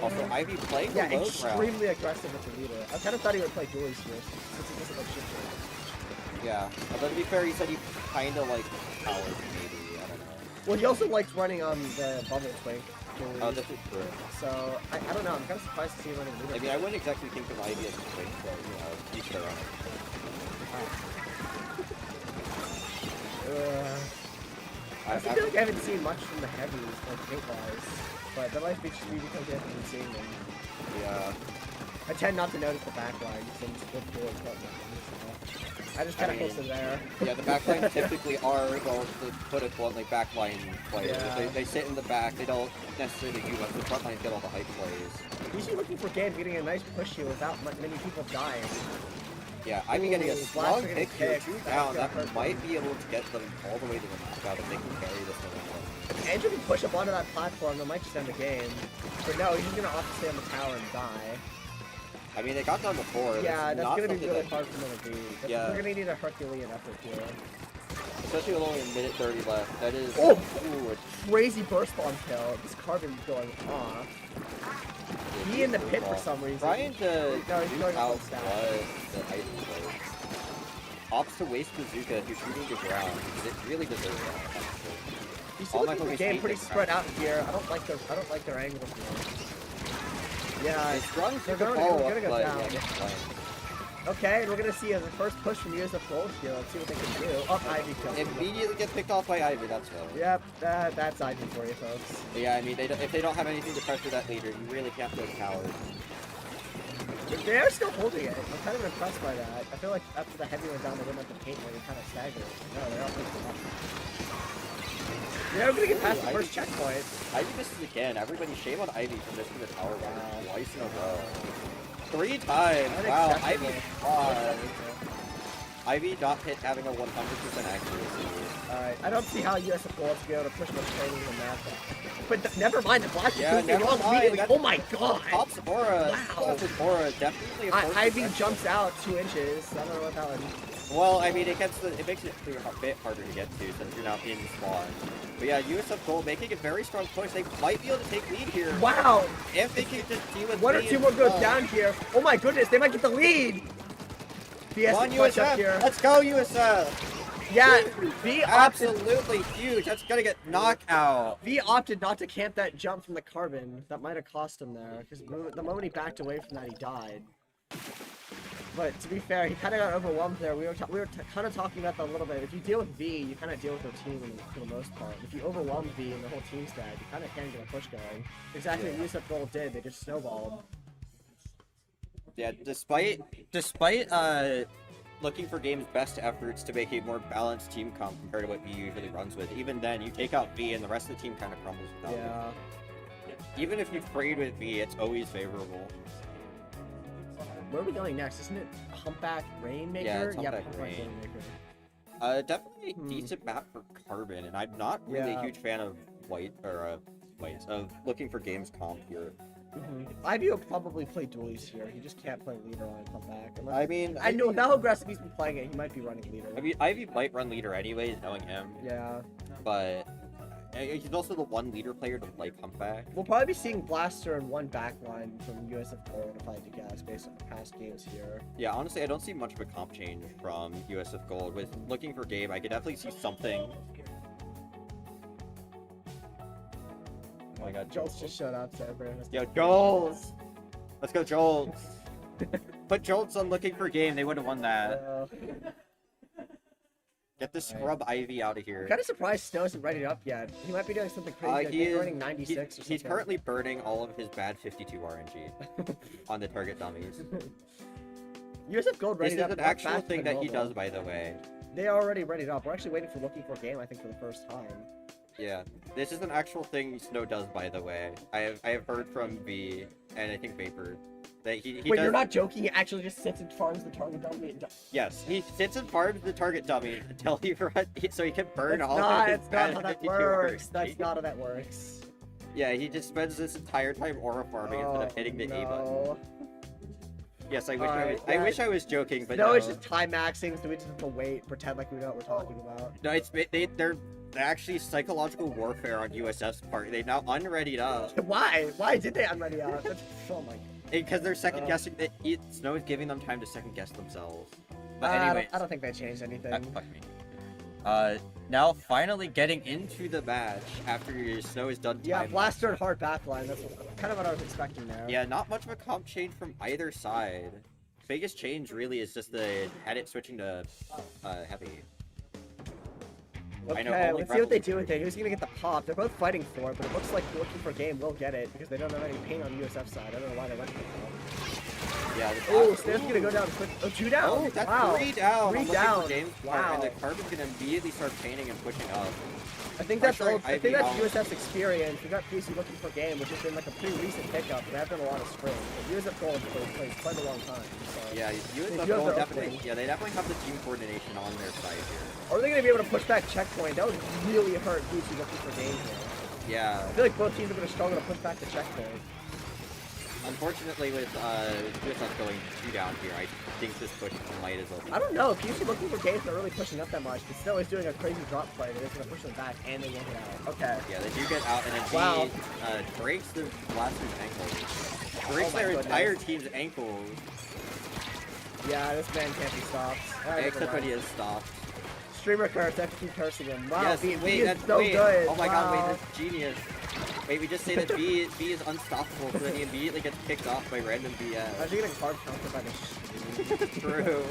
Also, Ivy playing the Yeah, low ground. extremely aggressive with the leader. I kind of thought he would play dualies here, since he doesn't like shifting. Yeah, but to be fair, he said he kind of like powers maybe. I don't know. Well, he also likes running on the bubble twink. dualies. Oh, this is true. So, I don't know, I'm kind of surprised to see him running leader. I mean, I wouldn't exactly think of Ivy as a twink, but you know, each their own. I feel like I haven't seen much from the heavies, like paint-wise, but that might be just me because I haven't been seeing them. Yeah. I tend not to notice the backline since the floor is not nothing, so I just kind of mean, post it there. Yeah, the backline typically are, well, to put it bluntly, backline players. Yeah. They sit in the back, they don't necessarily do much. The front lines get all the hype plays. Usually looking for game, getting a nice push here without many people dying. Yeah, I'd be getting a Ooh, strong Blaster pick getting here, kicked. 2 That's down. gonna That hurt might them. be able to get them all the way to the knockout if they can carry this momentum. Andrew can push up onto that platform, that might just end the game. But no, he's just gonna opt to stay on the tower and die. I mean, they got down before. Yeah, that's not gonna be something really that- hard for them to beat. Yeah. They're gonna need a Herculean effort here. Especially with only a minute 30 left. That is... Oh! Ooh, it's Crazy burst bomb kill. This carbon's going off. He in the pit for some reason. trying to No, he's juke going out up on what the ice plays. Opts to waste Bazooka if you're shooting to ground. It really deserves that, honestly. You see, All looking my at the focus game hate pretty this spread crowd. out here. I don't like their angles here. Yeah. It's strong They're super gonna- follow they're up, gonna go but down. yeah, gets flamed. Okay, and we're gonna see the first push from USF Gold here. Let's see what they can do. Oh, Ivy kills him. Immediately get picked off by Ivy, that's well. Yep, that's Ivy for you, folks. But yeah, I mean, if they don't have anything to pressure that leader, you really can't play coward. They're still holding it. I'm kind of impressed by that. I feel like after the heavy went down, they went up the paint where they kind of staggered. No, they're all picking up. They're gonna get past the Ivy- first checkpoint. Ivy misses again. Everybody shame on Ivy for missing the tower Wow. twice in a row. 3 times. Wow, Unacceptable. Ivy. Ivy not hit having a 100% accuracy. Alright, I don't see how USF Gold's gonna be able to push much training than that. But never mind, the black Yeah, is never wrong mind, immediately. that's- Oh my god! Top Sephora. Wow. Sephora definitely a force Ivy of jumps out 2 inches. I don't know what that one. Well, I mean, it makes it a bit harder to get to since you're not in spawn. But yeah, USF Gold making a very strong push. They might be able to take lead here. Wow! If they can just deal with 1 or me 2 and more goes Paul. down here. Oh my goodness, they might get the lead! BS Come on, clutch up USF. here. Let's go, USF. Yeah, V opted, Absolutely huge. That's gonna get knockout. V opted not to camp that jump from the carbon. That might have cost him there, because the moment he backed away from that, he died. But to be fair, he kind of got overwhelmed there. We were kind of talking about that a little bit. If you deal with V, you kind of deal with their team for the most part. If you overwhelm V and the whole team's dead, you kind of can get a push going. Exactly what USF Gold did. They just snowballed. Yeah, despite looking for game's best efforts to make a more balanced team comp compared to what V usually runs with, even then you take out V and the rest of the team kind of crumbles without Yeah. it. Even if you trade with V, it's always favorable. Where are we going next? Isn't it Humpback Rainmaker? Yeah, it's Yep, Humpback Rain. Rainmaker. Definitely a decent map for Carbon, and I'm not really Yeah. a huge fan of of looking for games comp here. Ivy will probably play dualies here. He just can't play leader on Humpback. Unless... I mean, I know how aggressive he's been playing it. He might be running leader. I mean, Ivy might run leader anyways, knowing him, Yeah. but he's also the one leader player to like Humpback. We'll probably be seeing Blaster and one backline from USF Gold if I had to guess based on past games here. Yeah, honestly, I don't see much of a comp change from USF Gold. With looking for game, I could definitely see something. Oh my god, Jolts just showed up, so everyone has to... Yo, Jolts! Let's go, Jolts! Put Jolts on looking for game, they would have won that. Get the scrub Ivy out of here. Kind of surprised Snow isn't ready up yet. He might be doing something crazy. Like He maybe is running 96 or something. he's currently burning all of his bad 52 RNG on the target dummies. USF Gold This ready is up. an more actual faster thing than that he normal. does, by the way. They are already ready up. We're actually waiting for looking for a game, I think, for the first time. Yeah, this is an actual thing Snow does, by the way. I have heard from V and I think Vapor Wait, you're not joking? He actually just sits and farms the target dummy and Yes, he sits and farms the target dummy until so he can burn That's all not, of his that's not how that works. That's He- not how that works. Yeah, he just spends this entire time aura farming instead of hitting the A button. no. Yes, I Alright, wish I was joking, but No, no. it's just time maxing, so we just have to wait, pretend like we know what we're talking about. No, they're actually psychological warfare on USF's part. They now unreadied up Why? Why did they unready out? That's oh my. because they're second guessing. Snow is giving them time to second guess themselves. But I anyway, don't think they changed anything. fuck me. Now finally getting into the match after Snow is done. Yeah, time Blaster and hard backline. That's kind of what I was expecting there. Yeah, not much of a comp change from either side. Biggest change really is just the edit switching to heavy. I know, Okay, only let's see what they Rebel- do with it. Who's gonna get the pop? They're both fighting for it, but it looks like Looking for Game will get it because they don't have any pain on USF side. I don't know why they went for the pop. Yeah. Oh, Snare's gonna go down quick. Oh, 2 down. Oh, that's wow. 3 down. Three I'm looking down. for James part, Wow. and the Carbon's gonna immediately start painting and pushing up. I think that's Pressuring I think that's Ivy USF's experience. We got PC Looking for Game, which has been like a pretty recent pickup. They have done a lot of spring. But USF Gold plays quite a long time. So. Yeah, do USF have will their definitely. opening. Yeah, they definitely have the team coordination on their side here. Are they gonna be able to push back checkpoint? That would really hurt PC Looking for Game here. Yeah. I feel like both teams are gonna struggle to push back the checkpoint. Unfortunately, with USF going 2 down here, I think this push might as well be. I don't know. PC Looking for Game's not really pushing up that much, but still is doing a crazy drop play that is gonna push them back, and they won't get out. Okay. Yeah, they do get out, and then Wow. he breaks the Blaster's ankles. Breaks my their goodness. entire team's ankles, Yeah, this man can't be stopped. Alright, except when he is stopped. Streamer curse, I have to keep cursing him. Wow, Yes, B, wait, B is that's so wait. good. Oh my god, Wow. wait, that's genius. Wait, we just say that B is unstoppable, so then he immediately gets picked off by random BS. How's he getting hard counter by the True.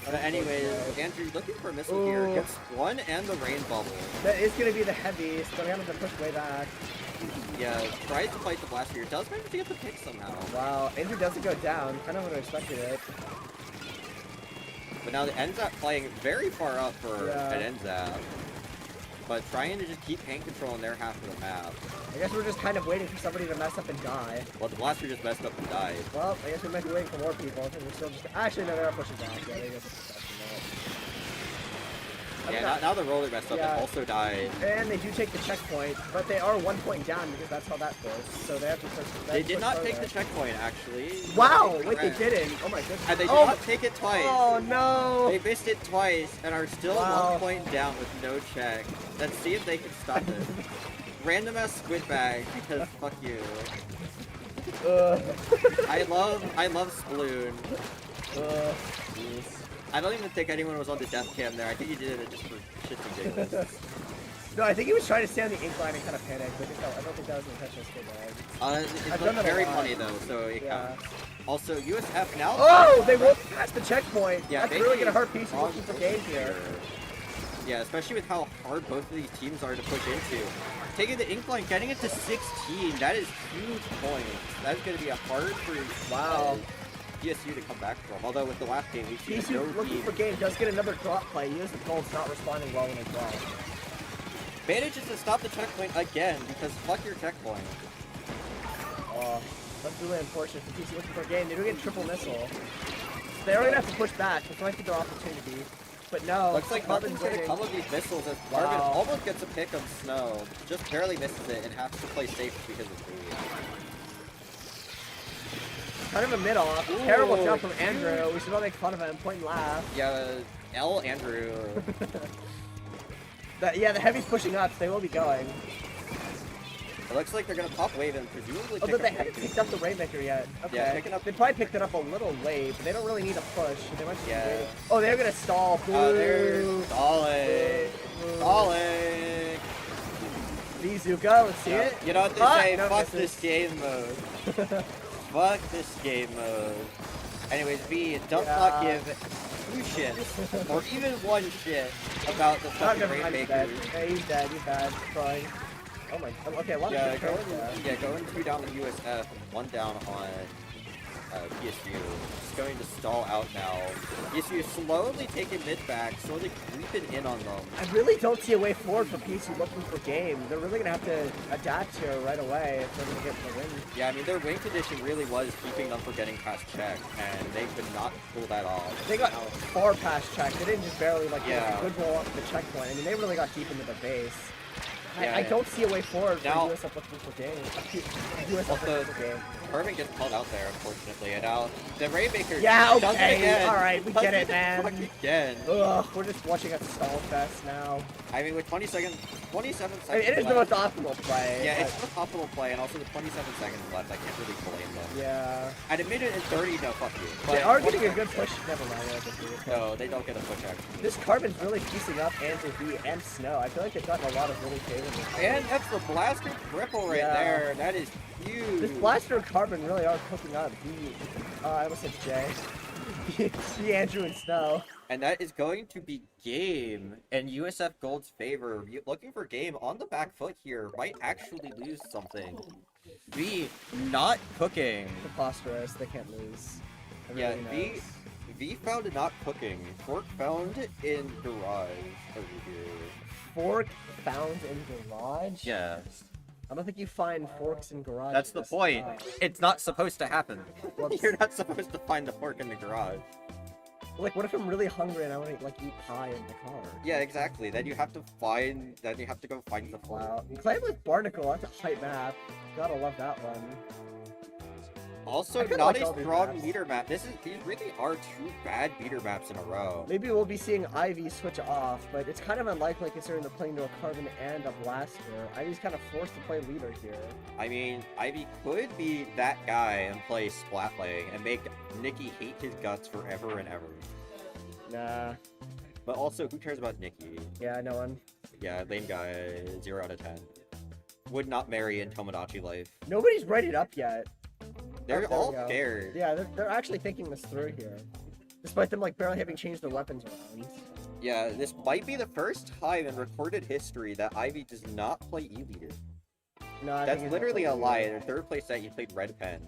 But anyways, Andrew looking for a missile here. Ooh. Gets one and the rain bubble. That is gonna be the heavy, so they're gonna have to push way back. Yeah, tries to fight the blaster here. Does manage to get the pick somehow. Wow, Andrew doesn't go down. Kind of would have expected it. But now the NZAP playing very far up for Yeah. an NZAP. But trying to just keep hand control on their half of the map. I guess we're just kind of waiting for somebody to mess up and die. Well, the blaster just messed up and died. Well, I guess we might be waiting for more people. I think we're still just. Actually, no, they're not pushing back. Yeah, they just Yeah, now the roller messed up Yeah. and also died. And they do take the checkpoint, but they are 1 point down because that's how that goes. So they have to push. They did not take the checkpoint, actually. Wow! Wait, they Correct. didn't. Oh my goodness. And they did oh, not take it twice. Oh no! They missed it twice and are still Wow. 1 point down with no check. Let's see if they can stop it. Random ass squid bag because fuck you. I love Sploon. Jeez. I don't even think anyone was on the death cam there. I think he did it just for shits and giggles. No, I think he was trying to stay on the incline and kind of panic, but I don't think that was an intentional skid bag. It I've looked done that a very lot. funny though, so it Yeah. counts. Also, USF now. Oh, they won't pass the checkpoint. Yeah, That's they really need gonna hurt PC strong looking for push games here. Yeah, especially with how hard both of these teams are to push into. Taking the incline, getting it to 16, that is huge points. That's going to be a hard for Wow. PSU to come back from. Although with the last game, we've seen PC no looking team for game does get another drop play. He is the gold's not responding well in as well. manages to stop the checkpoint again because fuck your checkpoint. That's really unfortunate for PC looking for game. They do get triple missile. They're gonna have to push back. This might be their opportunity. But no, Looks like Carbon's nothing's going to waiting. come of these missiles as Carbon Wow. almost gets a pick of Snow. Just barely misses it and has to play safe because of food. Kind of a mid-off. Ooh, Terrible jump from Andrew. We should all make fun of him, point and laugh. Yeah, L. Andrew. Yeah, the heavy's pushing up, so they will be going. It looks like they're going to pop wave and presumably Although pick they up haven't Pick. picked up the Rainmaker yet. Okay. Yeah, picking up- They probably picked it up a little late, but they don't really need a push. They might just be Yeah. waiting. Oh, they're gonna stall. Oh, they're Boo. stalling. Boo. Stalling. Vizuka, let's see Yeah. it. You know what they Ah, say? no Fuck misses. this game mode. Fuck this game mode. Anyways, V, don't not Yeah. give 2 shits, or even 1 shit about the Oh, fucking never mind, he's dead. Rainmakers. Yeah, he's dead, he's bad. Crying. Oh my, okay, a lot Yeah, of good trades there. going 2 down on USF and 1 down on PSU. It's going to stall out now. PSU is slowly taking mid back, slowly creeping in on them. I really don't see a way forward for PSU looking for game. They're really going to have to adapt here right away if they're going to get the win. Yeah, I mean, their wing condition really was keeping them from getting past check, and they could not pull that off. They got far past check. They didn't just barely like Yeah. get a good roll off the checkpoint. I mean, they really got deep into the base. Yeah, I don't see a way forward for now- USF looking for game. USF Also, looking for game. Carbon gets called out there, unfortunately, and now the Rainmaker Yeah, does it okay, again. alright, we Does get it, it man. fucking Again. Ugh, we're just watching a stall fest now. I mean, with 27 I mean, seconds it is the most left. optimal play. Yeah, but- it's the optimal play, and also the 27 seconds left, I can't really blame them. Yeah. At a minute and 30, no, fuck you. They But are getting a 27 good push. Never mind. I don't think they- No, they don't get a push actually. This Carbon's really piecing up Andrew B and Snow. I feel like they've gotten a lot of really favorable. And that's the blaster triple right Yeah. there. That is huge. This Blaster and Carbon really are cooking up. I almost said Jay. B, Andrew, and Snow. And that is going to be game in USF Gold's favor. Looking for game on the back foot here. Might actually lose something. V not cooking. Preposterous. They can't lose. Yeah, Everybody knows. V found not cooking. Fork found in garage over here. Fork found in garage? Yes. I don't think you find forks in garage. That's the point. It's not supposed to happen. Whoops. You're not supposed to find the fork in the garage. Like, what if I'm really hungry and I want to like eat pie in the car? Yeah, exactly. Then you have to find. Then you have to go find the fork. Wow. Claim with Barnacle. That's a hype map. Gotta love that one. Also, I kinda not like all a these strong maps. meter map. These really are two bad meter maps in a row. Maybe we'll be seeing Ivy switch off, but it's kind of unlikely considering they're playing to a Carbon and a Blaster. Ivy's kind of forced to play leader here. I mean, Ivy could be that guy and play Splat Lane and make Nikki hate his guts forever and ever. Nah. But also, who cares about Nikki? Yeah, no one. Yeah, lane guy, 0 out of 10. Would not marry in Tomodachi life. Nobody's readied up yet. They're there we all go. scared. Yeah, they're actually thinking this through here. Despite them like barely having changed their weapons around. Yeah, this might be the first time in recorded history that Ivy does not play E-Leader. No, I That's think it's literally a definitely lie. leader. In third place that you played Red Pen.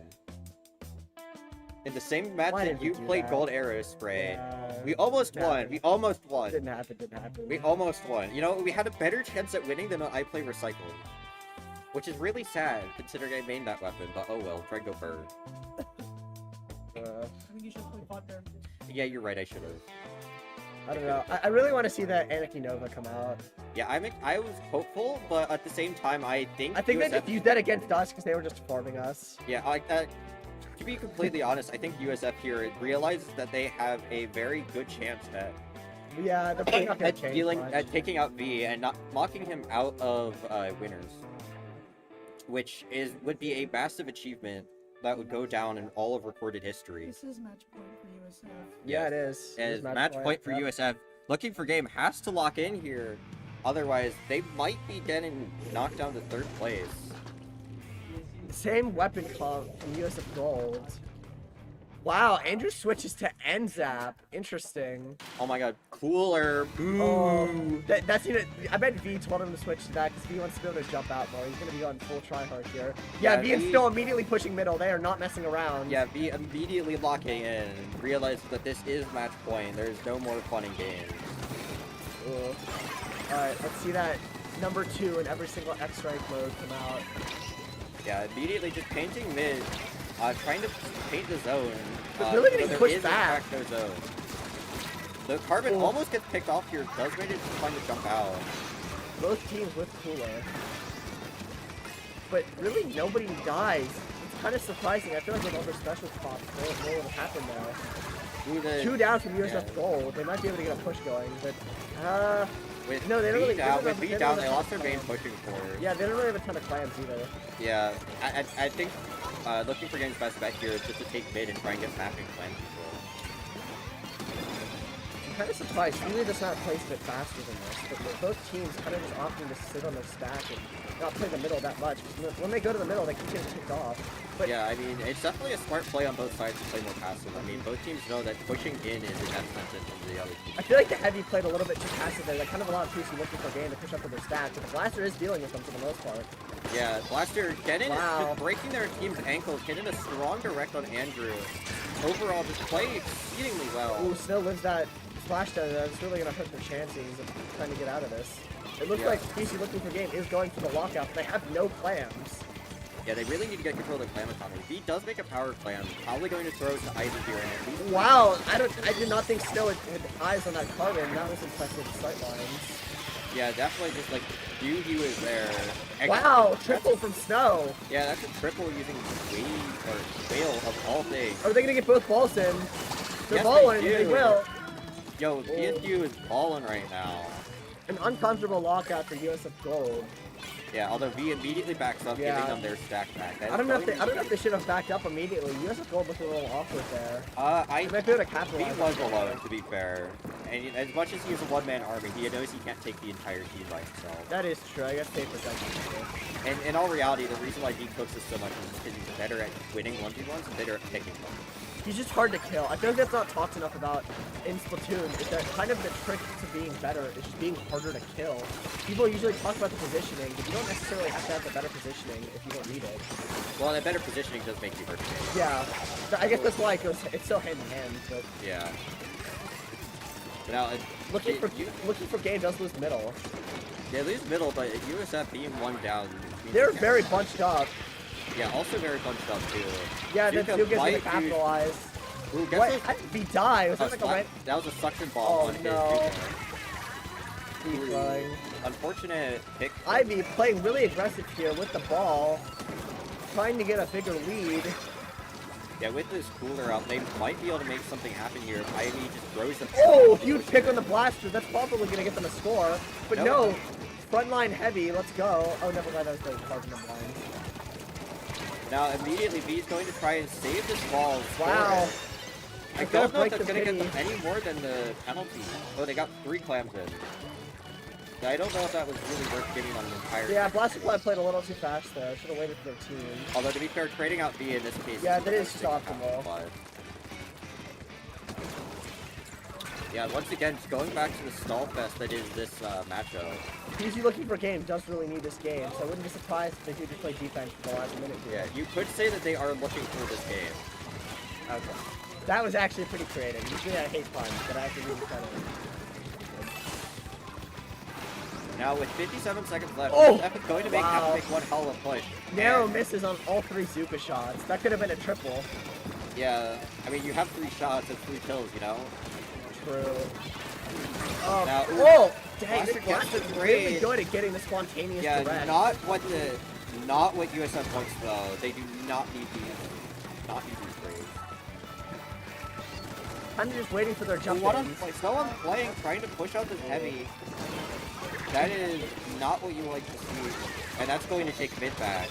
In the same match Why that did we you do played that? Gold Arrow Spray. Yeah, We almost Nah, won. We almost won. didn't happen. Didn't happen. We almost won. You know, we had a better chance at winning than I play Recycle. Which is really sad, considering I mained that weapon, but oh well, try to go Bird. Uh, Yeah, you're right, I should have. I don't know. I really want to see that Anarchy Nova come out. Yeah, I was hopeful, but at the same time, I think I think they USF just used that against us because they were just farming us. Yeah, like that. To be completely honest, I think USF here realizes that they have a very good chance Yeah, they're probably not gonna at change dealing much. at taking out V and not knocking him out of winners, which would be a massive achievement that would go down in all of recorded history. This is match point for USF. Yeah, it is. It As is match point for Yep. USF, looking for game has to lock in here, otherwise they might be getting knocked down to third place. Same weapon comp from USF Gold. Wow, Andrew switches to NZAP. Interesting. Oh my god, cooler! Boo! Oh, that's even. I bet V told him to switch to that because V wants to be able to jump out more. He's gonna be on full tryhard here. Yeah, Yeah, V is V- still immediately pushing middle. They are not messing around. Yeah, be immediately locking in. Realize that this is match point. There's no more fun in games. Ugh. All right, let's see that number 2 in every single X-ray mode come out. Yeah, immediately just painting mid, trying to paint the zone. But really so getting there pushed is, in back. fact, no zone. The Carbon Ooh. almost gets picked off here. Does manage to find the jump out. Both teams with cooler. But really, nobody dies. It's kind of surprising. I feel like with all their special spots, more would have happened there. Ooh, the- 2 down from USF yeah. Gold. They might be able to get a push going, but With no, they don't V really- down, they with don't V have- down, they they don't lost their have main time. pushing force. yeah, they don't really have a ton of clams either. Yeah, I think looking for game's best bet here is just to take mid and try and get mapping plan control. kind of surprised. Usually does not place a bit faster than this, but both teams kind of just opting to sit on their stack and not play the middle that much. Because when they go to the middle, they can get kicked off. But yeah, I mean, it's definitely a smart play on both sides to play more passive. I mean, both teams know that pushing in is a death sentence to the other team. I feel like the heavy played a little bit too passive there. They kind of allowed PC looking for game to push up to their stack, but the Blaster is dealing with them for the most part. Yeah, Blaster getting Wow. breaking their team's ankles, getting a strong direct on Andrew. Overall, just play exceedingly well. Ooh, Snow lives that splashdown. That's really going to hurt their chances of trying to get out of this. It looks Yeah. like PC looking for game is going for the lockout, but they have no clams. Yeah, they really need to get control of the clam economy. If he does make a power clam, probably going to throw it to Ivy here and at least. Wow, I did not think Snow had eyes on that carbon. That was impressive sight lines. Yeah, definitely just like knew he was there. Wow, triple from Snow. Yeah, that's a triple using whale of all things. Are they gonna get both balls in? They're Yes, balling, they they do. will. Yo, PSU is balling right now. An uncomfortable lockout for USF Gold. Yeah, although V immediately backs up, Yeah. giving them their stack back. That I don't know is if they should have backed up immediately. USF Gold looked a little awkward there. I They might be able to V capitalize. was alone, to be fair. And as much as he is a one-man army, he knows he can't take the entire team by himself. That is true. I guess they protect And in all reality, the reason why V cooks is so much is because he's better at winning 1v1s and better at picking them. He's just hard to kill. I feel like that's not talked enough about in Splatoon. Is that kind of the trick to being better is just being harder to kill. People usually talk about the positioning, but you don't necessarily have to have the better positioning if you don't need it. Well, that better positioning does make you hurt the game. Yeah, I guess that's why it's so hand in hand. But Yeah. But now, looking for game does lose middle. they lose middle, but USF being one down. means They're they very can't- bunched up. Yeah, also very bunched up too. Yeah, Duke then Duke gets might to do- capitalize. Ooh, guess What? what? How did he die? Was that like a red? That was a suction ball Oh, on his no. Duke. Free throwing. Unfortunate pick. Ivy playing really aggressive here with the ball, trying to get a bigger lead. Yeah, with this cooler out, they might be able to make something happen here. If Ivy just throws them. Oh, huge pick on the blaster. That's probably going to get them a score. But Nope. no, front line heavy. Let's go. Oh, never mind. That was the card in the blind. Now immediately V's going to try and save this ball. for Wow. it. I They're gonna don't know if break that's the going to get them pity. any more than the penalty. Oh, they got 3 clams in. So I don't know if that was really worth giving on an entire. Yeah, Blaster Fly played a little too fast there. Should have waited for their team. Although to be fair, trading out V in this case. Yeah, the that is best thing to optimal. happen, but- Yeah, once again, just going back to the stall fest that is this matchup. PC looking for game does really need this game, so I wouldn't be surprised if they do just play defense for the last minute here. Yeah, you could say that they are looking for this game. Okay. That was actually pretty creative. Usually I hate puns, but I actually really kind of. Now with 57 seconds left, Oh! F is going to have Wow. to make one hell of a push. Narrow And- misses on all 3 Zuka shots. That could have been a triple. Yeah, I mean you have 3 shots and 3 kills, you know. True. Oh, Now, oh dang, Blaster this gets the Blaster's really trade. good at getting the spontaneous Yeah, direct. not what USF wants though. They do not need these trades. I'm just waiting for their jump What I'm ins. so I'm playing, trying to push out this heavy. That is not what you like to see, and that's going to take mid back.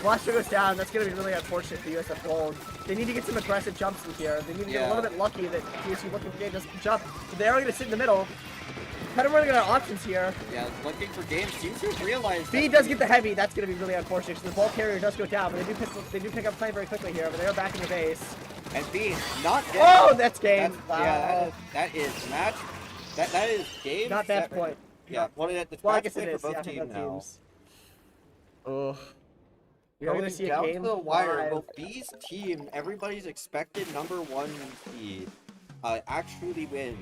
Blaster goes down. That's going to be really unfortunate for USF Gold. They need to get some aggressive jumps in here. They need to get a Yeah. little bit lucky that TSU looking for game doesn't jump. But they are going to sit in the middle. Kind of running out of options here. Yeah, looking for games. Seems to have realized. B that does get the heavy. That's going to be really unfortunate. So the ball carrier does go down, but they do pick up play very quickly here. But they are back in the base. and B not dead. Oh, that's game. That's, Wow. yeah, that is match. That is game. Not match set right- point. Yeah, well, it's Well, I match guess it point is. for Yeah, both for teams both now. teams. Ugh. We're going to see a down game to the wire. live. Will B's team, everybody's expected #1 seed, actually win?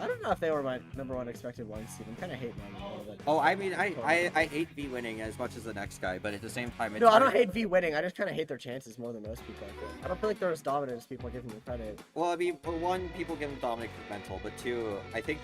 I don't know if they were my #1 expected one seed. I'm kind of hating on them a little bit. Oh, I mean, I hate V winning as much as the next guy, but at the same time, it's No, I don't hard- hate V winning. I just kind of hate their chances more than most people. I think. I don't feel like they're as dominant as people give them credit. Well, I mean, for one, people give him Dominic mental, but two, I think,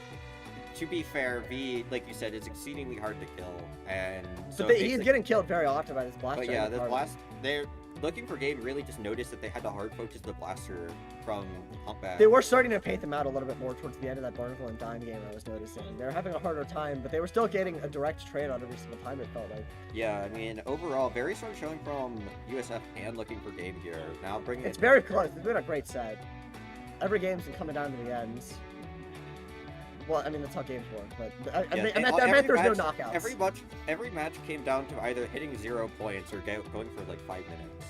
to be fair, V, like you said, is exceedingly hard to kill, and so But he's basically- getting killed very often by this blaster. But yeah, the blast, they're looking for game. Really, just noticed that they had to hard focus the blaster from humpback. They were starting to paint them out a little bit more towards the end of that Barnacle and Dime game. I was noticing they were having a harder time, but they were still getting a direct trade on every single time. It felt like Yeah, I mean, overall, very strong showing from USF and looking for game here. Now bringing it's it very close. It's been a great set. Every game's been coming down to the ends. Well, I mean, that's how games work, but I Yeah, meant every there's no match- knockouts. Every match came down to either hitting 0 points or going for like 5 minutes.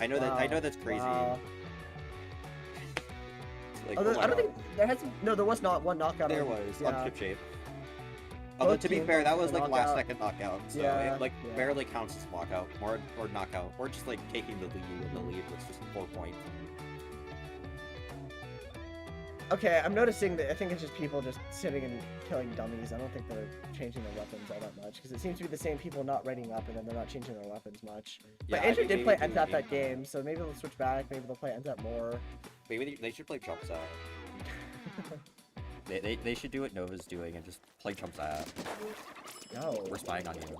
I know Wow, that's crazy. wow. Like, Although, oh my I don't God. think there has. No, there was not one knockout. There on, was yeah. on chip shape. Although to be teams fair, went that for was the like last knockout. second knockout, so Yeah, it like yeah. barely counts as knockout or knockout or just like taking the lead, and the lead was just 4 points. Okay, I'm noticing that I think it's just people just sitting and killing dummies. I don't think they're changing their weapons all that much because it seems to be the same people not rating up and then they're not changing their weapons much. Yeah, But I Andrew think did play maybe NZAP that game, so maybe they'll switch back. Maybe they'll play NZAP more. Maybe they should play jumps out. They should do what Nova's doing and just play jumps out. No. We're spying on you.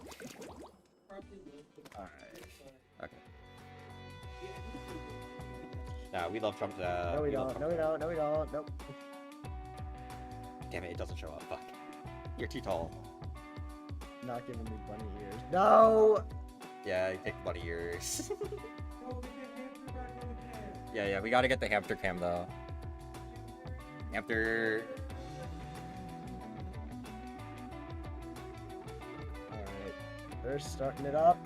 Alright. Okay. Nah, we love jumps out. No, we love don't. No, we don't. No, we don't. Nope. Damn it, it doesn't show up. Fuck. You're too tall. Not giving me bunny ears. No! Yeah, you take bunny ears. Yeah, we gotta get the hamster cam though. Hamster. Alright. They're starting it up.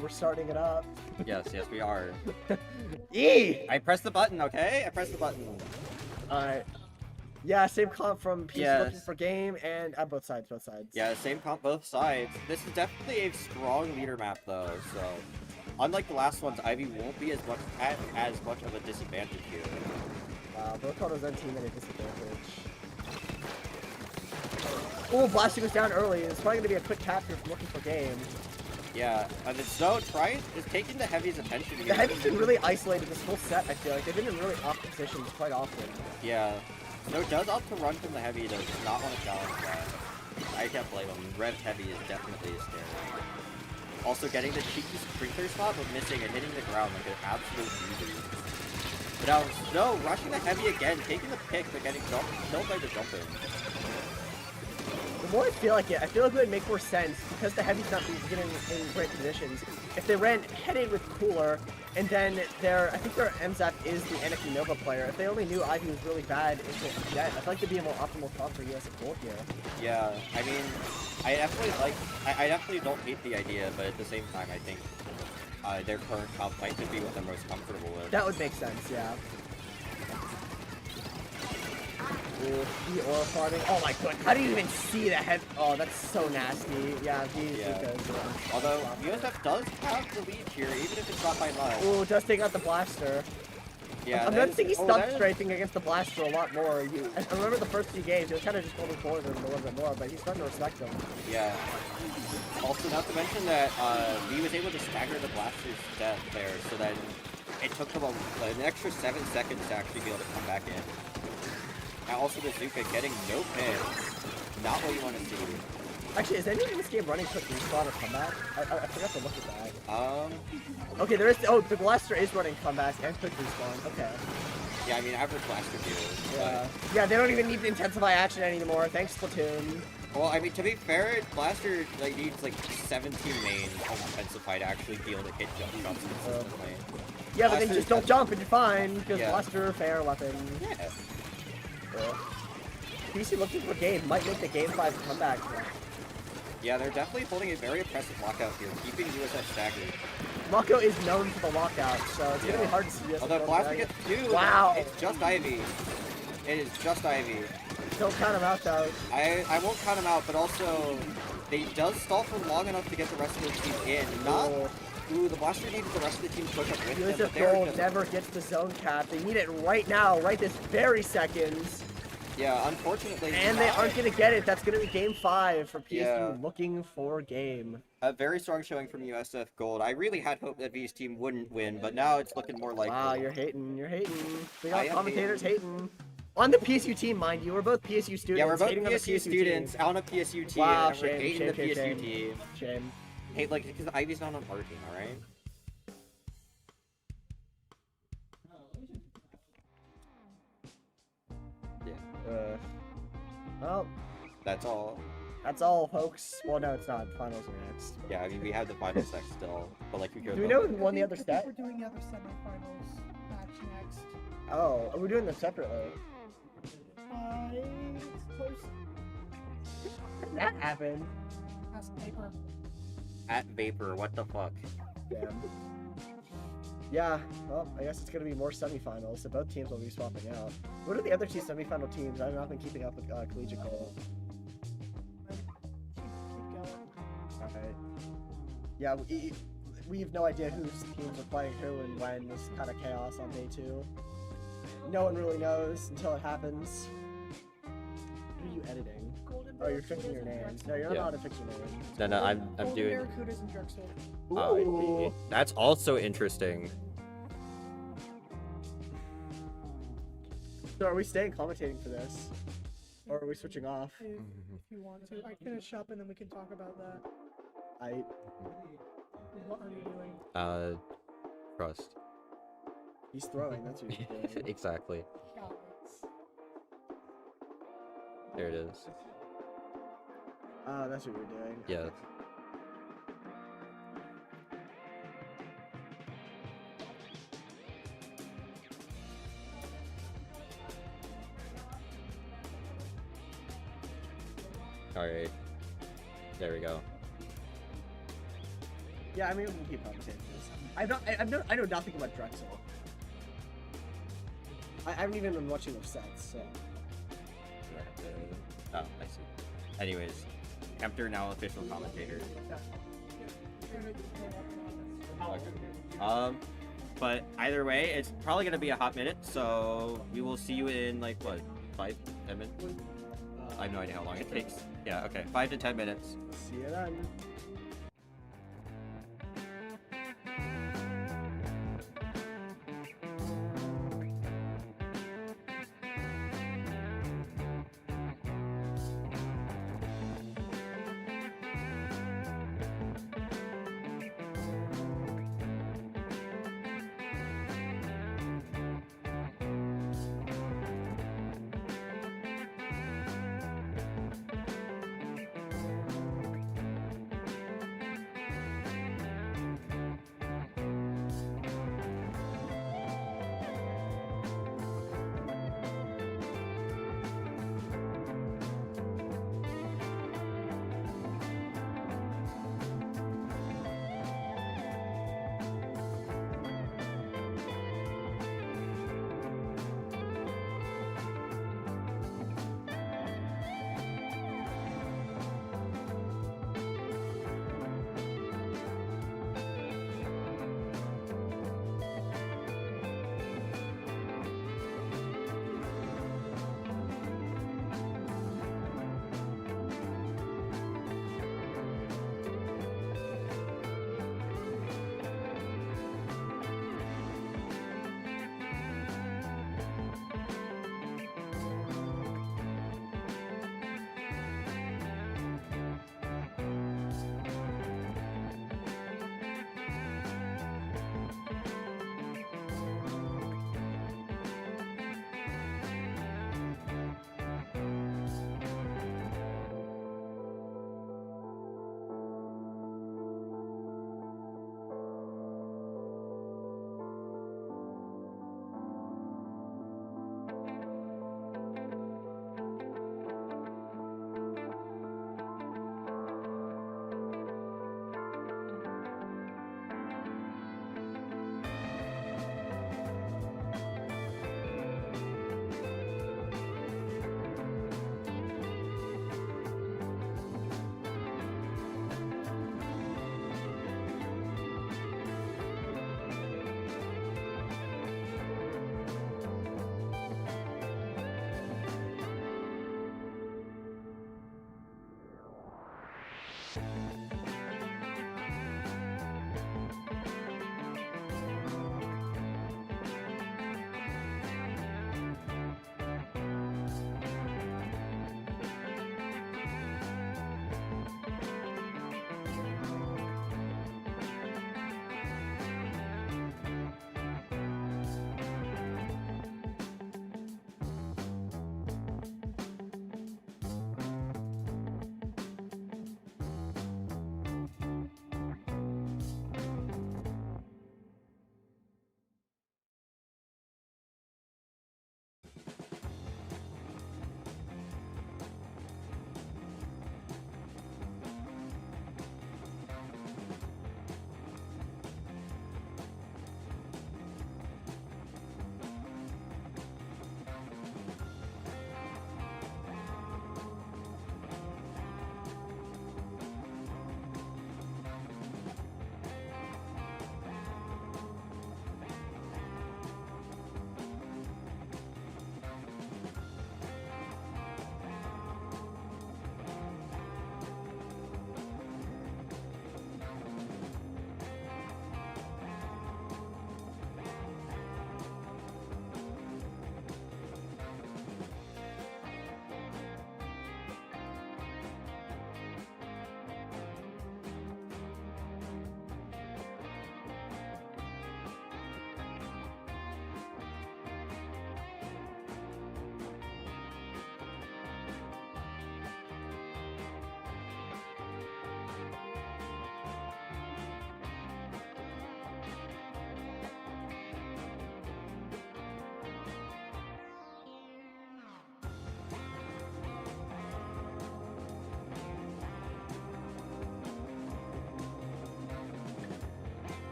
We're starting it up. Yes, we are. E! I pressed the button, okay? I pressed the button. Alright. Yeah, same comp from PC Yes. looking for game and both sides. Yeah, same comp both sides. This is definitely a strong leader map though, so unlike the last ones, Ivy won't be as much of a disadvantage here. Wow, both called his own team at a disadvantage. Oh, Blasting was down early. It's probably going to be a quick capture from looking for game. Yeah, and then Snow is taking the Heavy's attention The here. Heavy's been really isolated this whole set, I feel like. They've been in really off positions quite often. Yeah. Snow does opt to run from the Heavy, does not want to challenge that. I can't blame him. Red Heavy is definitely scary. Also getting the cheeky sprinkler spot, but missing and hitting the ground like an absolute beauty. But now Snow rushing the Heavy again, taking the pick, but getting killed by the jumper. The more I feel like it would make more sense, because the Heavy's not getting in great positions, if they ran headed with Cooler, and then I think their MZAP is the Anakin Nova player. If they only knew Ivy was really bad into Jet, I feel like it'd be a more optimal comp for US Gold here. Yeah, I mean, I definitely don't hate the idea, but at the same time, I think their current comp might be what they're most comfortable with. That would make sense, yeah. Ooh, the aura farming. Oh my god, how do you even see that head? Oh, that's so nasty. Yeah, because, Although, USF does have the lead here, even if it's not by much. Ooh, does take out the blaster. Yeah, I'm noticing he's stun that is- strafing against the blaster a lot more. I remember the first few games, he was kind of just holding forward him a little bit more, but he's starting to respect him. Yeah. Also, not to mention that he was able to stagger the blaster's death there, so that it took him an extra 7 seconds to actually be able to come back in. And also Bazooka getting no pin. Not what you want to see. Actually, is anyone in this game running quick respawn or comeback? I forgot to look at that. Um, Okay, there is. Oh, the blaster is running comeback and quick respawn. Okay. yeah, I mean, average blaster view. Yeah. Yeah, they don't even need to intensify action anymore. Thanks, Splatoon. Well, I mean, to be fair, blaster like needs like 17 mains on Intensify to actually be able to hit jump shots consistently. Yeah, but then Blaster just don't does- jump and you're fine, because Yeah. blaster, fair weapon. Yeah. PC looking for game might make the game 5 comeback. Yeah, they're definitely holding a very impressive lockout here, keeping USF staggered. Mako is known for the lockout, so it's gonna be Yeah. hard to see us. Although blaster gets 2, Wow. it's just Ivy. It is just Ivy. Don't count him out though. I won't count him out, but also they does stall for long enough to get the rest of the team in. Not ooh, the blaster needs the rest of the team to push up with them, USF but they're Gold just, never gets the zone cap. They need it right now, right this very second. yeah, unfortunately. And they aren't gonna get it. That's gonna be game 5 for PSU Yeah. looking for game. A very strong showing from USF Gold. I really had hoped that V's team wouldn't win, but now it's looking more like. Wow, you're hating. You're hating. We I got am commentators hating. On the PSU team, mind you. We're both PSU students. Yeah, we're both hating on the PSU students team. on a PSU team, Wow, and we're shame, hating shame, the shame, PSU shame. team. Shame. Hey, like, because Ivy's not on our team, alright? Yeah, Well, that's all. that's all, folks. Well, no, it's not. Finals are next. Yeah, I mean, we have the final sex still, but like, we go. Do we know who won the other I think set? we're doing the other semifinals match next. Oh, we're doing them separately. It's close. That happened. Ask paper. At Vapor, what the fuck? Damn. Yeah, well, I guess it's gonna be more semifinals, so both teams will be swapping out. What are the other two semifinal teams? I've not been keeping up with Collegiate Goal. Keep going. Alright. Yeah, we have no idea whose teams are playing who and when. This kind of chaos on day 2. No one really knows until it happens. What are you editing? Golden Oh, you're fixing your Barracudas and names. Drexel. No, you're not Yeah. allowed to fix your name. No, I'm Golden doing. Barracudas and Drexel. Ooh. That's also interesting. So are we staying commentating for this? Or are we switching off? If you want to. I finish up and then we can talk about that. What are you doing? Trust. He's throwing, that's what he's doing. Exactly. Guys. There it is. Oh, that's what you're doing. Yeah. Alright. There we go. Yeah, I mean, we can keep commentating this. I know nothing about Drexel. I haven't even been watching their sets, so. Oh, I see. Anyways, Kempter now official commentator. But either way, it's probably gonna be a hot minute, so we will see you in like what, 5, 10 minutes? I have no idea how long it takes. Yeah, okay, 5 to 10 minutes. See you then.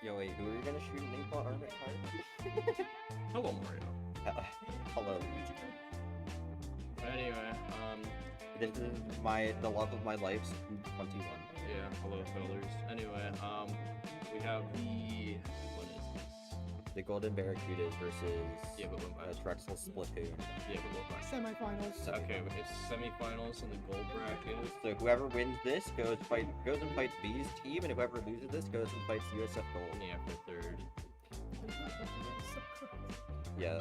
Yo, wait, who are you gonna shoot an Inkbot armor card? Hello, Mario. Hello, Luigi. But anyway, This is the love of my life, 21. yeah, hello, fellas. Anyway, we have what is this? The Golden Barracudas versus Yeah, but what match? Drexel Splatoon. Yeah, but what match? Semifinals. Okay, but it's semifinals in the gold bracket. So whoever wins this goes and fights B's team, and whoever loses this goes and fights USF Gold. Yeah, for third. Yeah,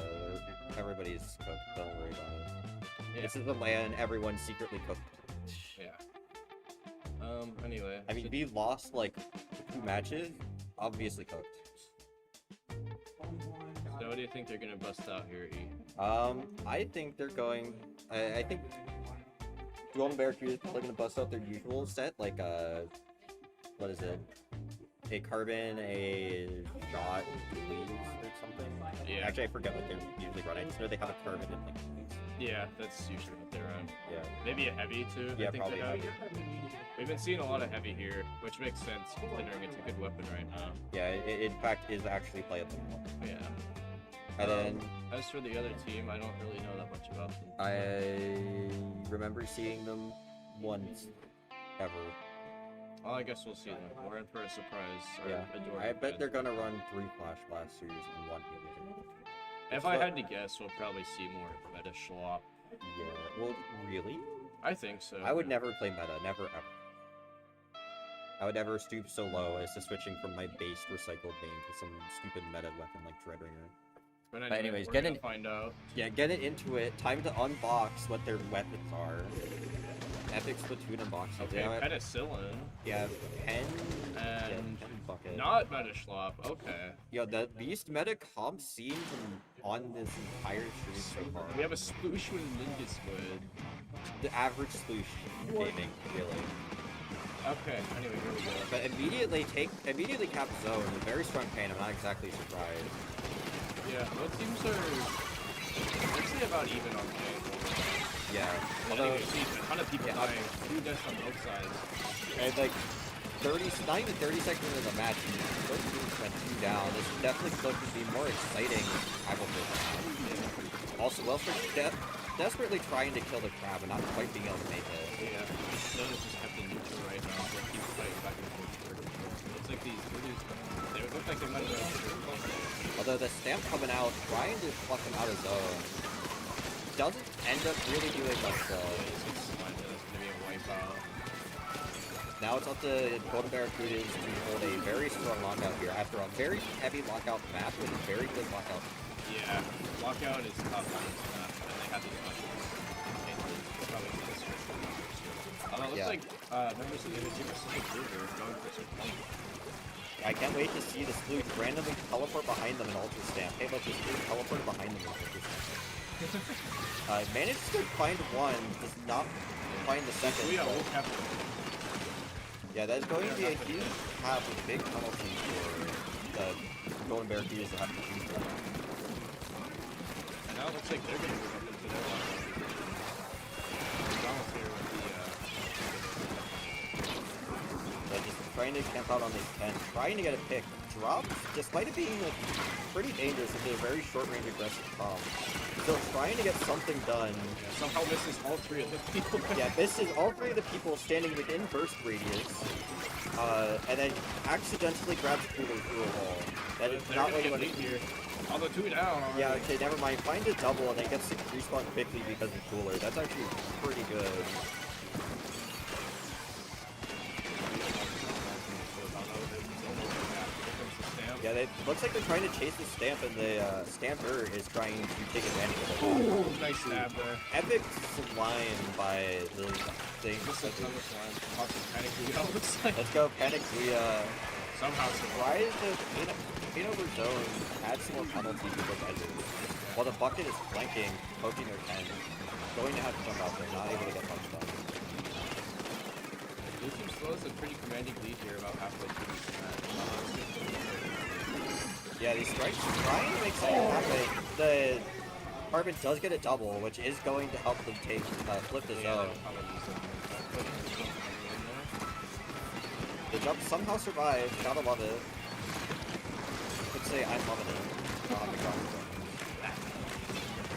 everybody's cooked. Don't worry about it. Yeah. This is the land everyone's secretly cooked. Yeah. Anyway. I mean, B lost like 2 matches, obviously cooked. So what do you think they're gonna bust out here, E? I think they're going. I think Golden Barracuda is probably gonna bust out their usual set, like what is it? A carbon, a shot, leaves, or something. Yeah. Actually, I forget what they usually run. I just know they have a carbon and like leaves. Yeah, that's usually what they run. Yeah. Maybe a heavy too. Yeah, I think probably they have. heavy. We've been seeing a lot of heavy here, which makes sense considering it's a good weapon right now. Yeah, it in fact is actually playable. Yeah. And then As for the other team, I don't really know that much about them. I remember seeing them once, ever. Well, I guess we'll see them. We're in for a surprise. Or Yeah, a door I to bet win. they're gonna run 3 Flash Blasters and 1 Helix. If I had to guess, we'll probably see more meta Schlop. Yeah, well, really? I think so. I would never play meta, never ever. I would never stoop so low as to switching from my base recycled main to some stupid meta weapon like Dreadringer. But anyways, we're get gonna in- find out. Yeah, getting into it, time to unbox what their weapons are. Epic Splatoon unboxing. Okay, Yeah, penicillin yeah, Penn. and Penn bucket. not meta Schlop. Okay. Yo, the Beast meta comp seems on this entire stream so far. We have a sploosh with Lindiswood. The average sploosh gaming, really. Okay, anyway, here we go. But immediately cap zone with very strong pain. I'm not exactly surprised. Yeah, both teams are actually about even on pain. Yeah. Although Although, you see a ton of people yeah. dying, 2 deaths on both sides. and like not even 30 seconds into the match, both teams went 2 down. This is definitely supposed to be more exciting rival match. Also, Wellford desperately trying to kill the crab and not quite being able to make it. Yeah, Notice is kept in neutral right now, so keep fighting back and forth. Looks like they look like they might have Although the stamp coming out, trying to pluck him out of zone, doesn't end up really doing much though. It's gonna be a wipeout. Now it's up to Golden Barracudas to hold a very strong lockout here after a very heavy lockout map with a very good lockout. Yeah, lockout is tough on this map, and they have these mushrooms. Probably be the switch. Although it looks Yeah. like members of the other team are still Gruber going for some point. I can't wait to see the Sploosh randomly teleport behind them and Ultra Stamp. Hey look, the Sploosh teleported behind them and Ultra Stamp. Managed to find one, does not find the second. Yeah, so- we'll have to. Yeah, that's going to be a huge cap with big penalty for the Golden Barracudas to have to choose from. And now it looks like they're gonna move up into their lockout. Donald's here with So just trying to camp out on these 10, trying to get a pick. Drops, despite it being like pretty dangerous into a very short range aggressive comp. Still trying to get something done. somehow misses all 3 of the people. Yeah, this is all 3 of the people standing within burst radius. And then accidentally grabs Cooler through a wall. That is They're not gonna what you get want lead to here. Although 2 down. Yeah, already. okay, never mind. Find a double and then gets to respawn quickly because of Cooler. That's actually pretty good. Yeah, it looks like they're trying to chase the stamp, and the stamper is trying to take advantage of it. Ooh, nice stab there. Epic slime by the thing. This is another slime. Awesome panic Leo looks like. Let's go, Panic Guia. Somehow Why survived. is the pain over zone add some more penalty to those edges? While the bucket is flanking, poking their 10. Going to have to jump out there, not able to get much done. Blue team still has a pretty commanding lead here about halfway through this match. Yeah, these strikes trying to make something happen. The Carbon does get a double, which is going to help them take flip the zone. The jump somehow survives, gotta love it. honestly, I'm loving it. I'll have to drop it.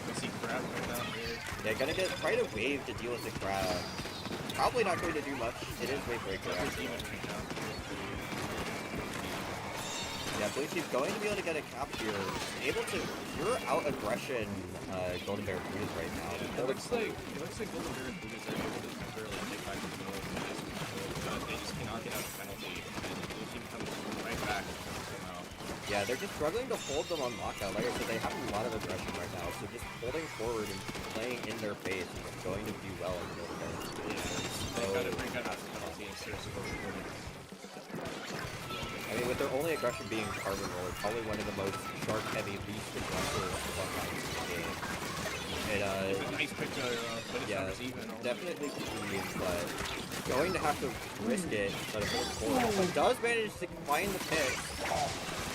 We see crab right down here. Yeah, gonna try to wave to deal with the crab. Probably not going to do much. It is wave breaker. It's even right now. Yeah, Blue Team's going to be able to get a cap here. Able to pure out aggression Golden Barracudas right now. Yeah, it looks like Golden Barracudas are able to temporarily take back control of the base control, but they just cannot get out of the penalty, and Blue Team comes right back somehow. Yeah, they're just struggling to hold them on lockout. Like I said, they have a lot of aggression right now, so just holding forward and playing in their face is going to do well in Golden Barracudas. Yeah, they've got to bring out the penalty and seriously go for it. I mean, with their only aggression being carbon roll, it's probably one of the most shark-heavy, least aggressive frontlines in the game. It's a nice picture, but it's yeah, not even. definitely convenient, but going to have to risk it instead of hold forward. But does manage to find the pick.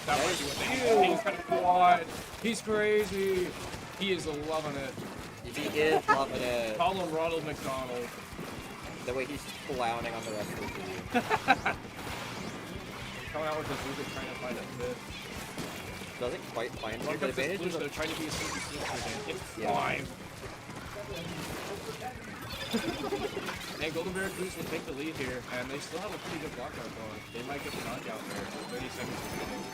That might be what they do. He's got a quad. He's crazy. He is loving it. He is loving it. Call him Ronald McDonald. The way he's clowning on the rest of the team. Coming out with the Zuka trying to find a fifth. Doesn't quite find one, Here but comes this advantage Blues, is they're trying to be a super again. It's Yeah. fine. And Golden Barracudas will take the lead here, and they still have a pretty good blockout going. They might get the knockout there. 30 seconds remaining.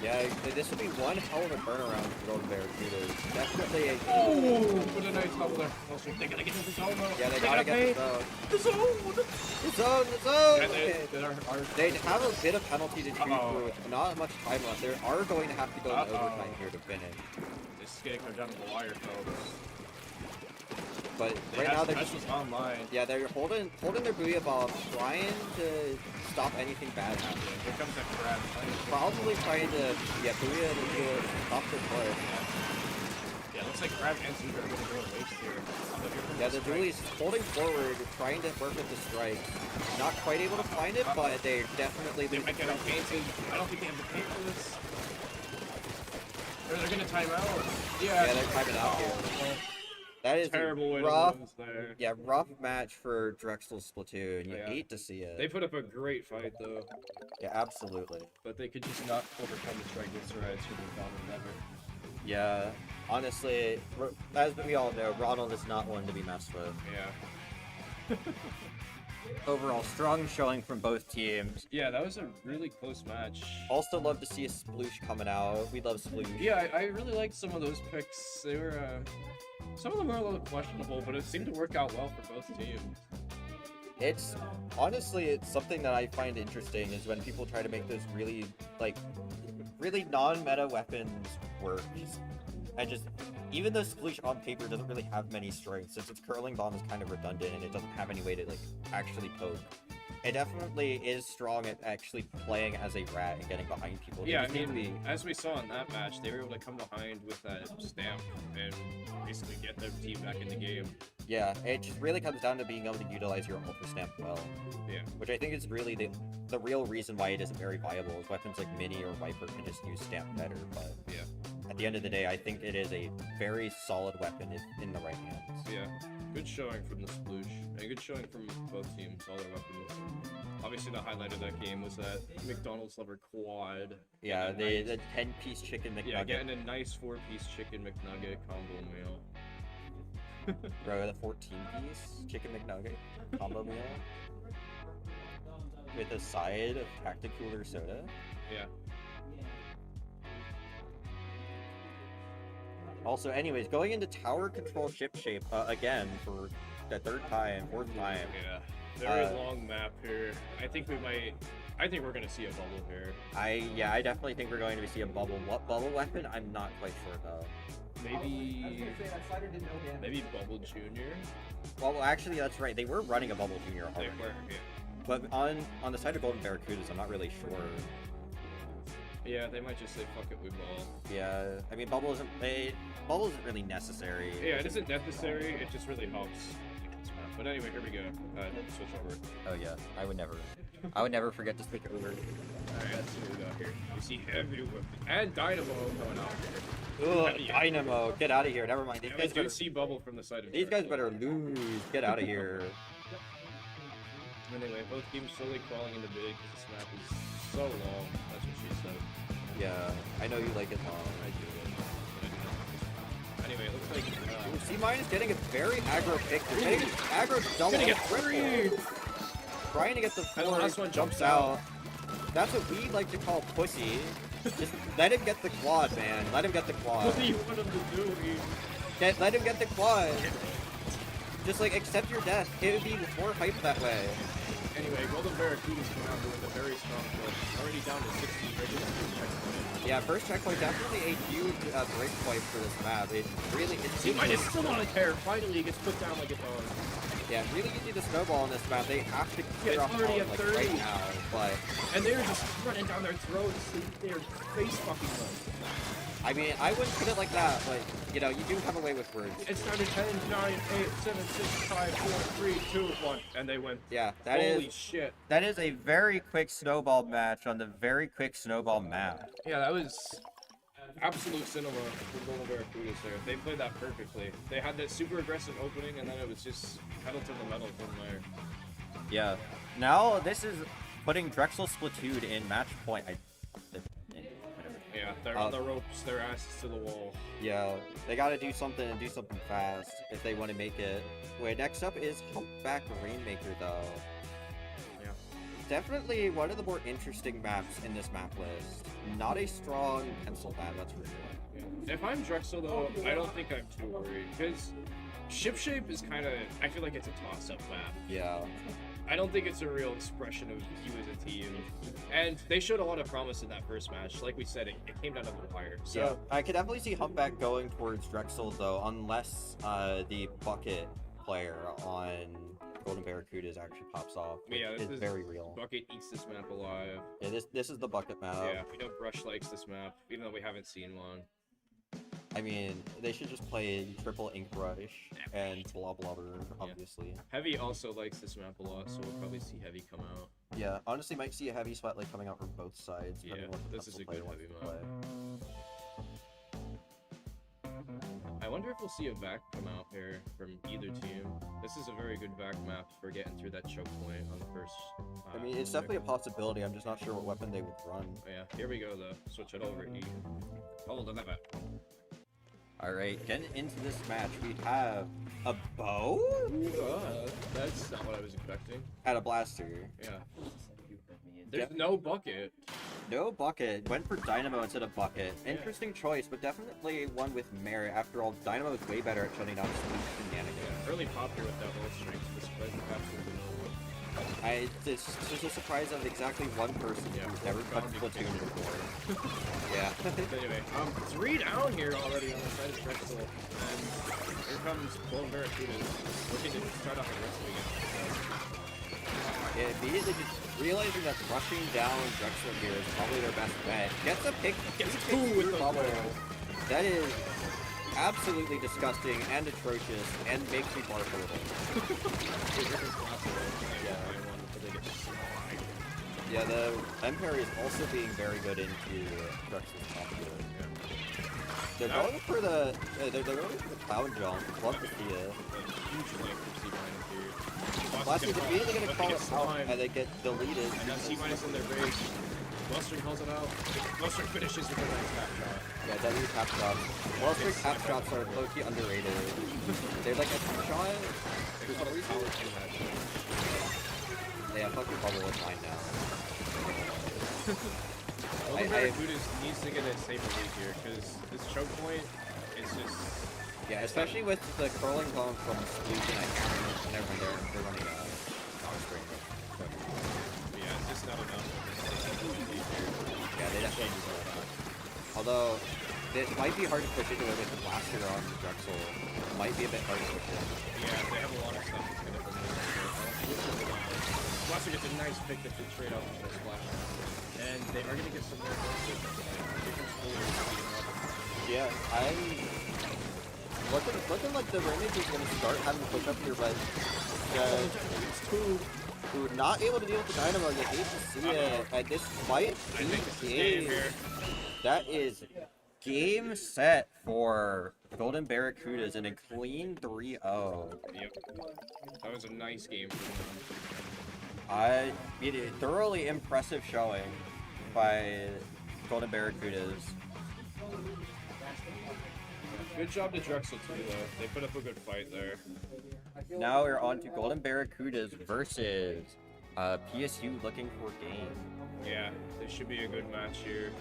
Yeah, this would be one hell of a turnaround for Golden Barracudas. Definitely a... Oh, put a nice double there. Also, they're gonna get to the zone though. Yeah, they They're gotta gonna get pay. the zone. The zone! The zone! The zone! And They have a bit of penalty to chew Uh-oh. through with not much time left. They are going to have to go into Uh-oh. overtime here to finish. This is getting her down to the wire, folks. But They right have now they're just... specials online. Yeah, they're holding their booyah bomb, trying to stop anything bad happening. Here comes that crab. Probably trying to, booyah to do it, stop the play. Yeah, looks like Crab and Zuka are gonna go to waste here. Yeah, the Dooley's holding forward, trying to work with the strike. Not quite able to find it, but they definitely... They might get outpainted. I don't think they have the paint for this. Or they're gonna time out. Yeah, they're timing out here. That is Terrible way rough, to lose there. yeah, rough match for Drexel's Splatoon. You Yeah. hate to see it. They put up a great fight though, Yeah, absolutely. but they could just not overcome the strike with Rides for the Donald never. Yeah, honestly, as we all know, Ronald is not one to be messed with. Yeah. Overall, strong showing from both teams. Yeah, that was a really close match. Also love to see a Sploosh coming out. We love Sploosh. Yeah, I really liked some of those picks. They were, some of them were a little questionable, but it seemed to work out well for both teams. It's honestly, it's something that I find interesting is when people try to make those really non-meta weapons work, and just even though Sploosh on paper doesn't really have many strengths, since its curling bomb is kind of redundant and it doesn't have any way to actually poke. It definitely is strong at actually playing as a rat and getting behind people. Yeah, I They just need to mean, as we saw in that match, they were able to come behind with that stamp and basically get their team back in the game. yeah, it just really comes down to being able to utilize your Ultra Stamp well. Yeah. Which I think is really the real reason why it isn't very viable, is weapons like Mini or Viper can just use Stamp better, but Yeah. at the end of the day, I think it is a very solid weapon if in the right hands. Yeah, good showing from the Sploosh, and good showing from both teams, all their weapons. Obviously, the highlight of that game was that McDonald's lover quad. Yeah, Getting a the 10-piece chicken McNugget. Yeah, getting a nice 4-piece chicken McNugget combo meal. Bro, the 14-piece chicken McNugget combo meal with a side of Tacticooler soda. Yeah. Also, anyways, going into tower control ship shape again for the fourth time. Yeah. Very Uh, long map here. I think we're gonna see a bubble here. I definitely think we're going to see a bubble. What bubble weapon? I'm not quite sure about. Maybe Bubble Junior. Well, actually, that's right. They were running a bubble junior They already. were, yeah. But on the side of Golden Barracudas, I'm not really sure. Yeah, they might just say fuck it, we ball. Yeah, I mean, bubble isn't really necessary. Yeah, it isn't necessary. It just really helps. But anyway, here we go. Switch over. Oh yeah, I would never forget to switch over. Alright, let's see what we got here. We see heavy weapons and Dynamo coming out here. Ugh, Heavy. Dynamo, get out of here. Never mind. Yeah, we do see bubble from the side of These guys Drexel. better lose. Get out of here. Anyway, both teams slowly crawling into big because this map is so long. That's what she said. Yeah, I know you like it long. I do. Anyway, it looks like C- is getting a very aggro pick. They're getting an aggro double. gonna get triple. Trying to get the And the four. last one jumps jumps out. That's what we like to call pussy. Just let him get the quad, man. Let him get the quad. what do you want him to do? Let him get the quad. Just like accept your death. It would be more hype that way. Anyway, Golden Barracudas came out with a very strong push. Already down to 16 right into the checkpoint. Yeah, first checkpoint definitely a huge break point for this map. It really it C- seems is still on a tear. Finally, it gets put down like a dog. yeah, really easy to snowball in this map. They have to Yeah, get it's off already on, at like 30. right now, but And they're just running down their throats. They're face fucking them. I mean, I wouldn't put it like that, but you know, you do come away with words. It started 10, 9, 8, 7, 6, 5, 4, 3, 2, 1, and they went. Yeah, Holy shit. that is a very quick snowball match on the very quick snowball map. Yeah, that was absolute cinema for Golden Barracudas there. They played that perfectly. They had that super aggressive opening, and then it was just pedal to the metal from there. Yeah. Now this is putting Drexel Splatoon in match point. Yeah, they're on the ropes, their asses to the wall. Yeah, they gotta do something and do something fast if they want to make it. Wait, next up is Humpback Rainmaker though. Yeah. Definitely one of the more interesting maps in this map list. Not a strong pencil map, that's for sure. Yeah. If I'm Drexel though, I don't think I'm too worried, because Ship Shape is kind of, I feel like it's a toss-up map. Yeah. I don't think it's a real expression of you as a team. And they showed a lot of promise in that first match. Like we said, it came down to the wire. So Yeah, I could definitely see Humpback going towards Drexel though, unless the bucket player on Golden Barracudas actually pops off. Which yeah, is very real. Bucket eats this map alive. Yeah, this is the bucket map. Yeah, we know Brush likes this map, even though we haven't seen one. I mean, they should just play triple ink rush and blah blubber, obviously. Heavy also likes this map a lot, so we'll probably see Heavy come out. Yeah, honestly, might see a heavy spotlight coming out from both sides. Yeah, depending on what the this is pencil a good player heavy wants to play. I wonder if we'll see a vac come out here from either team. This is a very good vac map for getting through that choke point on the first. I mean, it's definitely a possibility. I'm just not sure what weapon they would run. Oh, yeah, here we go though. Switch it over. E. Hold on that back. Alright, getting into this match, we have a bow? That's not what I was expecting. And a blaster. Yeah. There's no bucket. No bucket. Went for Dynamo instead of bucket. Interesting choice, but definitely one with merit. After all, Dynamo is way better at shutting down speed shenanigans. Yeah, early pop here with that low strength. This plays absolutely no. It's just a surprise of exactly one person who's never touched Splatoon before. Yeah. But anyway, 3 down here already on the side of Drexel, and here comes Golden Barracudas looking to start off aggressive again. Yeah, immediately just realizing that rushing down Drexel here is probably their best bet. Gets a pick, Gets picks two with the bubble. bubble. That is absolutely disgusting and atrocious and makes me barf a little. Yeah, the Empire is also being very good into Drexel's top good. They're going for the they're going for the cloud jump. Love to see it. Blast is immediately gonna call it out and they get deleted. And now C- in their base. Wellstring calls it out. Wellstring finishes with a nice tap shot. Yeah, W tap shots. Wellstring tap shots are low-key underrated. They're like a shot for some reason. Yeah, fuck your bubble is mine now. Barracudas needs to get a safer lead here, because this choke point is just... Yeah, especially with the curling zone from Splatoon, I can't remember. Never mind, they're running dog string. Yeah, it's just not enough. Yeah, they definitely need that. Although, it might be hard to push into it with the blaster on the Drexel. Might be a bit hard to push in. Yeah, they have a lot of stuff that's gonna bring them. Blaster gets a nice pick that fits straight off of the splash. And they are gonna get some more different spoilers. Yeah, I'm looking like the Rainmaker is gonna start having to push up here, but It's too... who not able to deal with the Dynamo, you hate to see it. And this might I think this is be game game. here. That is game set for Golden Barracudas in a clean 3-0. Yep. That was a nice game for them. Thoroughly impressive showing by Golden Barracudas. Good job to Drexel too, though. They put up a good fight there. Now we're on to Golden Barracudas versus PSU looking for game. Yeah, this should be a good match here.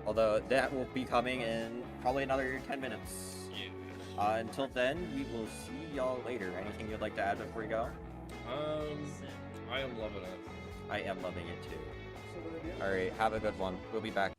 Although that will be coming in probably another 10 minutes. Yeah. Until then, we will see y'all later. Anything you'd like to add before we go? I am loving it. I am loving it too. Alright, have a good one. We'll be back.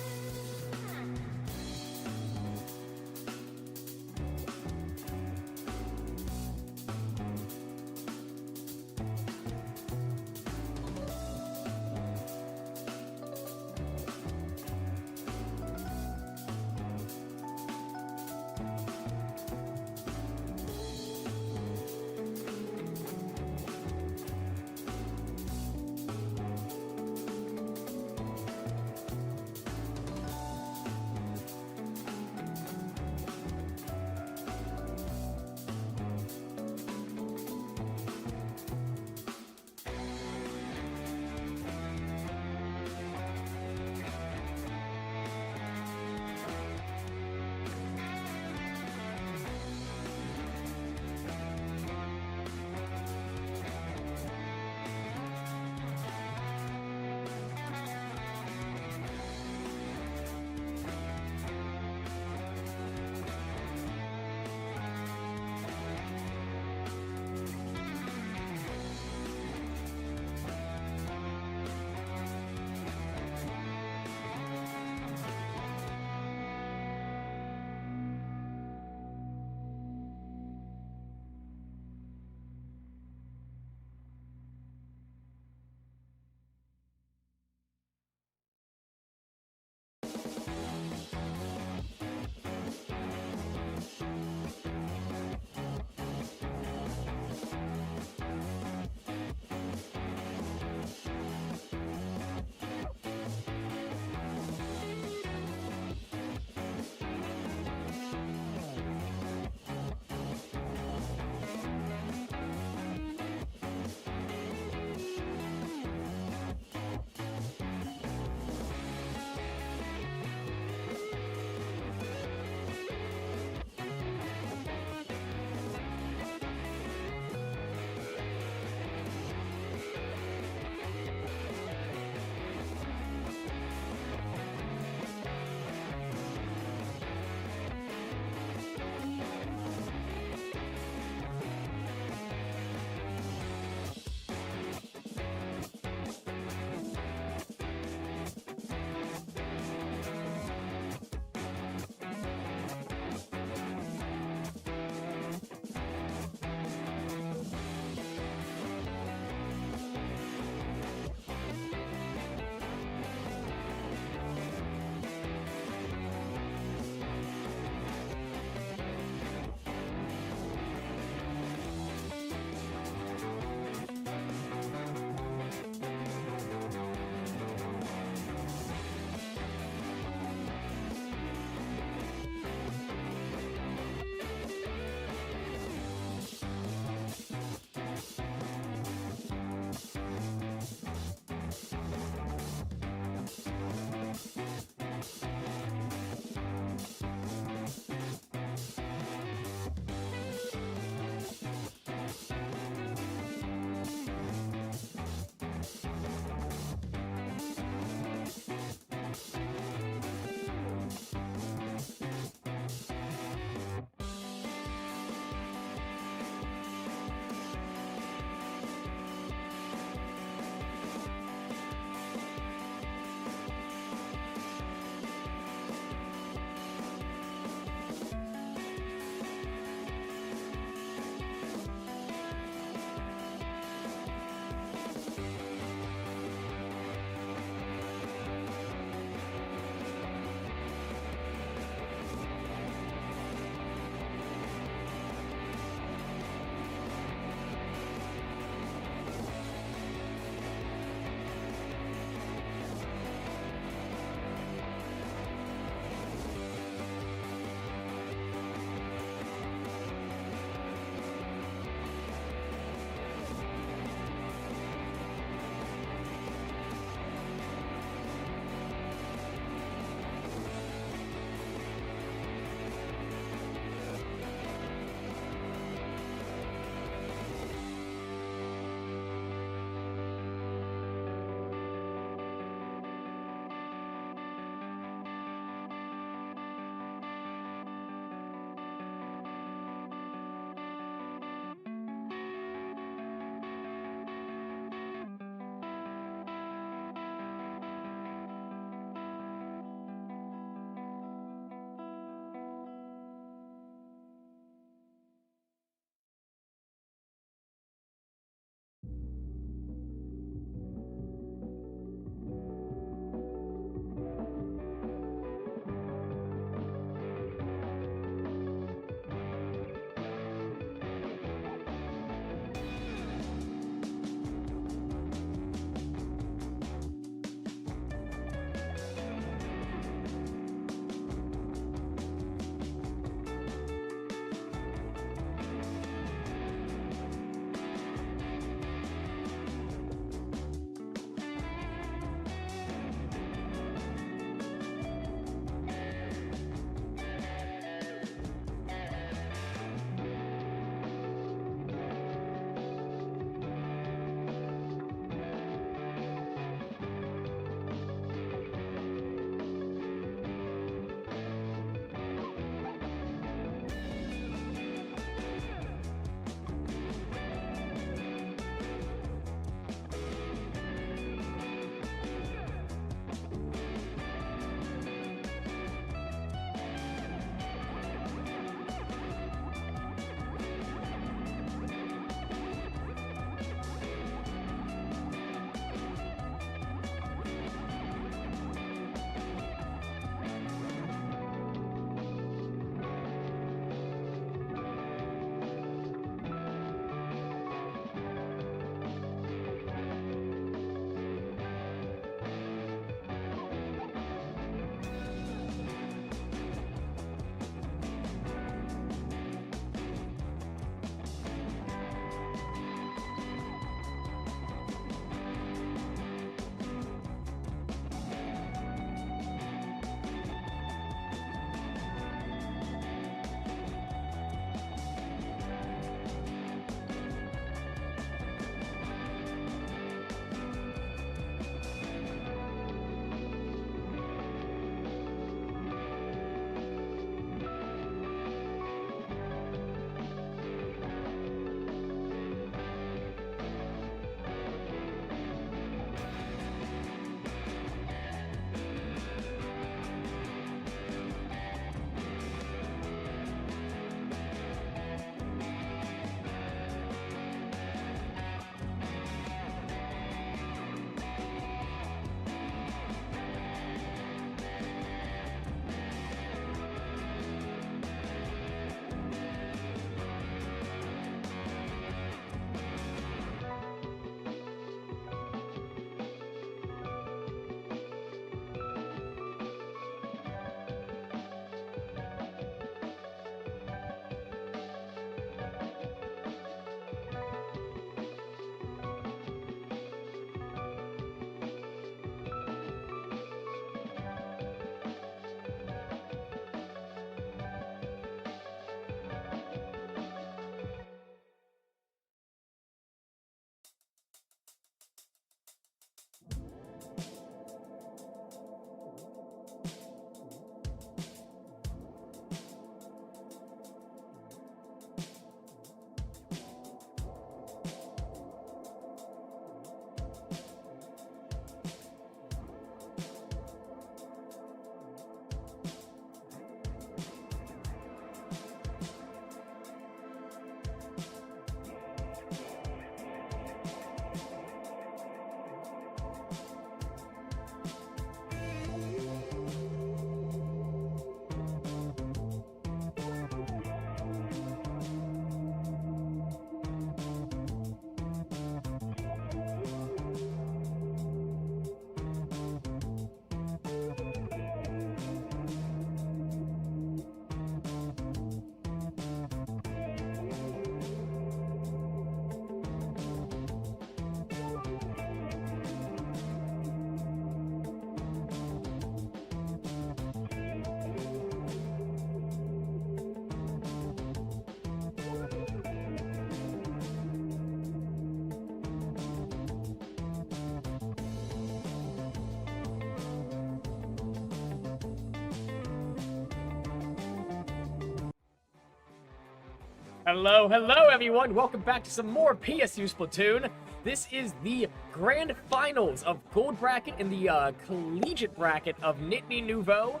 Hello, hello everyone! Welcome back to some more PSU Splatoon. This is the grand finals of Gold Bracket and the Collegiate Bracket of Nittany Nouveau.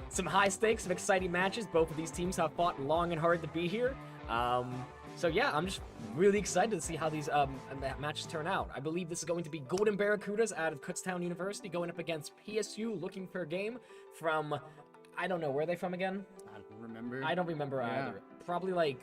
Some high stakes, some exciting matches. Both of these teams have fought long and hard to be here. So yeah, I'm just really excited to see how these matches turn out. I believe this is going to be Golden Barracudas out of Kutztown University going up against PSU looking for a game from, I don't know, where are they from again? I don't remember. I don't remember Yeah. either. Probably like,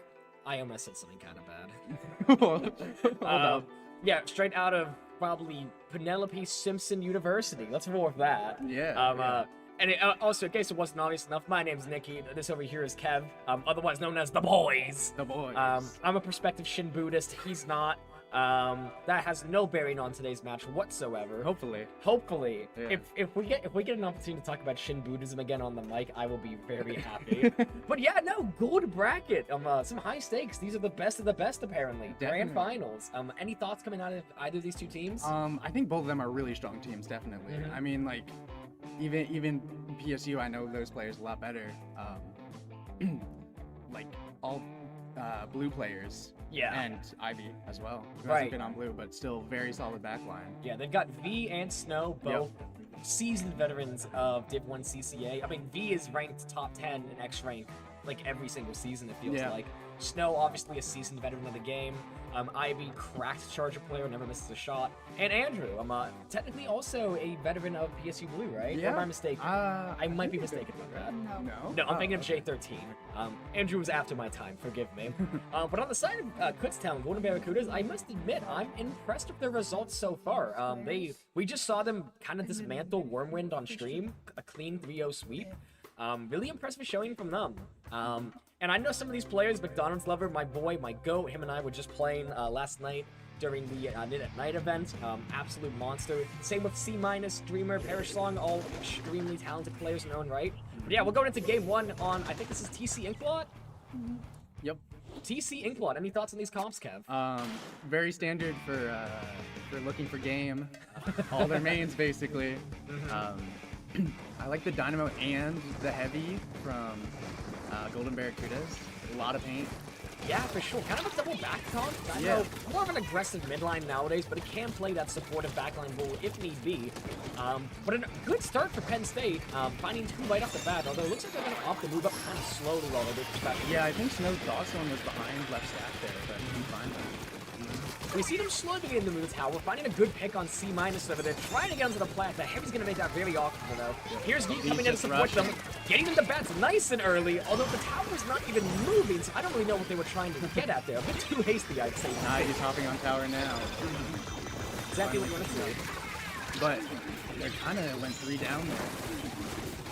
I almost said something kind of bad. Hold up. Yeah, straight out of probably Penelope Simpson University. Let's roll with that. Yeah. And also, in case it wasn't obvious enough, my name's Nikki. This over here is Kev, otherwise known as the Boys. The boys. I'm a prospective Shin Buddhist. He's not. That has no bearing on today's match whatsoever. Hopefully. Hopefully, Yeah. if we get an opportunity to talk about Shin Buddhism again on the mic, I will be very happy. But yeah, no, gold bracket. Some high stakes. These are the best of the best, apparently. Grand Definitely. finals. Any thoughts coming out of either of these two teams? I think both of them are really strong teams, definitely. Mhm. I mean, like, even PSU, I know those players a lot better. Like, all blue players. Yeah. And Ivy as well. Who Right. hasn't been on blue, but still very solid backline. Yeah, they've got V and Snow, both seasoned veterans of Div 1 CCA. I mean, V is ranked top 10 in X rank like every single season, it feels Yeah. like. Snow, obviously a seasoned veteran of the game. Ivy, cracked charger player, never misses a shot. And Andrew, technically also a veteran of PSU Blue, right? Or Yeah. am I mistaken? I might be mistaken about that. No. No, I'm Oh, thinking of okay. J13. Andrew was after my time, forgive me. But on the side of Kutztown, Golden Barracudas, I must admit, I'm impressed with their results so far. We just saw them kind of dismantle Wormwind on stream, a clean 3-0 sweep. Really impressive showing from them. And I know some of these players, McDonald's Lover, my boy, my goat, him and I were just playing last night during the Knit at Night event. Absolute monster. Same with C-, Dreamer, Perish Song, all extremely talented players in their own right. But yeah, we're going into game one on, I think this is TC Inklot? Yep. TC Inklot, any thoughts on these comps, Kev? Very standard for looking for game. All their mains, basically. I like the Dynamo and the Heavy from Golden Barracudas. A lot of paint. Yeah, for sure. Kind of a double back comp. I Yeah. know more of an aggressive midline nowadays, but it can play that supportive backline role if need be. But a good start for Penn State, finding two right off the bat, although it looks like they're going to opt to move up kind of slowly while they get back. Yeah, I think Snow thought someone was behind left stack there, but he didn't find them. We see them slowly getting into the tower, finding a good pick on C- over there, trying to get onto the plat. The Heavy's going to make that very awkward, though. Here's V coming in to just support them, rushing. getting them to bats nice and early, although the tower's not even moving, so I don't really know what they were trying to get at there. A bit too hasty, I'd say. Nah, he's hopping on tower now. Exactly what you want to see. But they kind of went 3 down there.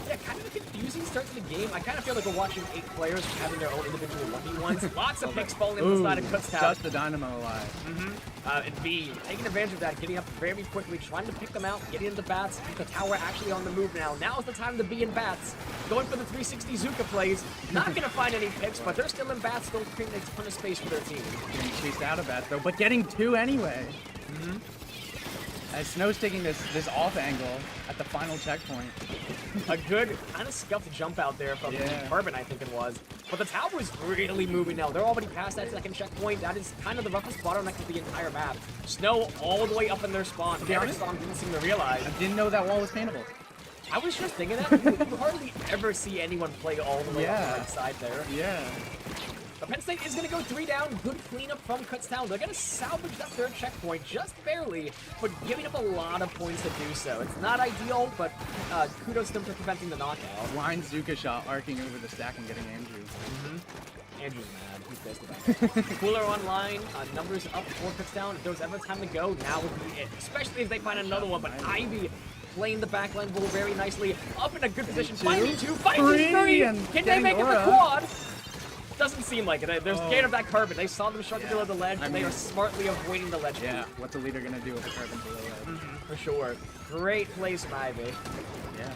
Yeah, kind of a confusing start to the game. I kind of feel like we're watching 8 players having their own individual 1v1s. Lots of picks falling into the side of Kutztown. Just the Dynamo alive. And V taking advantage of that, getting up very quickly, trying to pick them out, getting into bats. The tower actually on the move now. Now's the time to be in bats. Going for the 360 Zuka plays. Not going to find any picks, but they're still in bats, still creating a ton of space for their team. Getting chased out of that though, but getting 2 anyway. As Snow's taking this off angle at the final checkpoint. A good kind of scuffed jump out there from Carbon, I think it was. But the tower's really moving now. They're already past that second checkpoint. That is kind of the roughest bottleneck of the entire map. Snow all the way up in their spawn. Eric Song didn't seem to realize. I didn't know that wall was paintable. I was just thinking that. You hardly ever see anyone play all the way up the right side there. Yeah. But Penn State is going to go 3 down. Good cleanup from Kutztown. They're going to salvage that third checkpoint just barely, but giving up a lot of points to do so. It's not ideal, but kudos to them for preventing the knockout. Blind Zuka shot arcing over the stack and getting Andrew. Andrew's mad. He's pissed about it. Cooler online. Numbers up for Kutztown. If there was ever time to go, now would be it. Especially if they find another one. But Ivy playing the backline ball very nicely. Up in a good position. Finding 2, finding 3. and Can they getting make it Aura. the quad? Doesn't seem like it. There's scared of that carbon. They saw them struck below the ledge, and they are smartly avoiding the ledge. Yeah, what's the leader gonna do with the carbon below that? For sure. Great plays from Ivy. Yeah.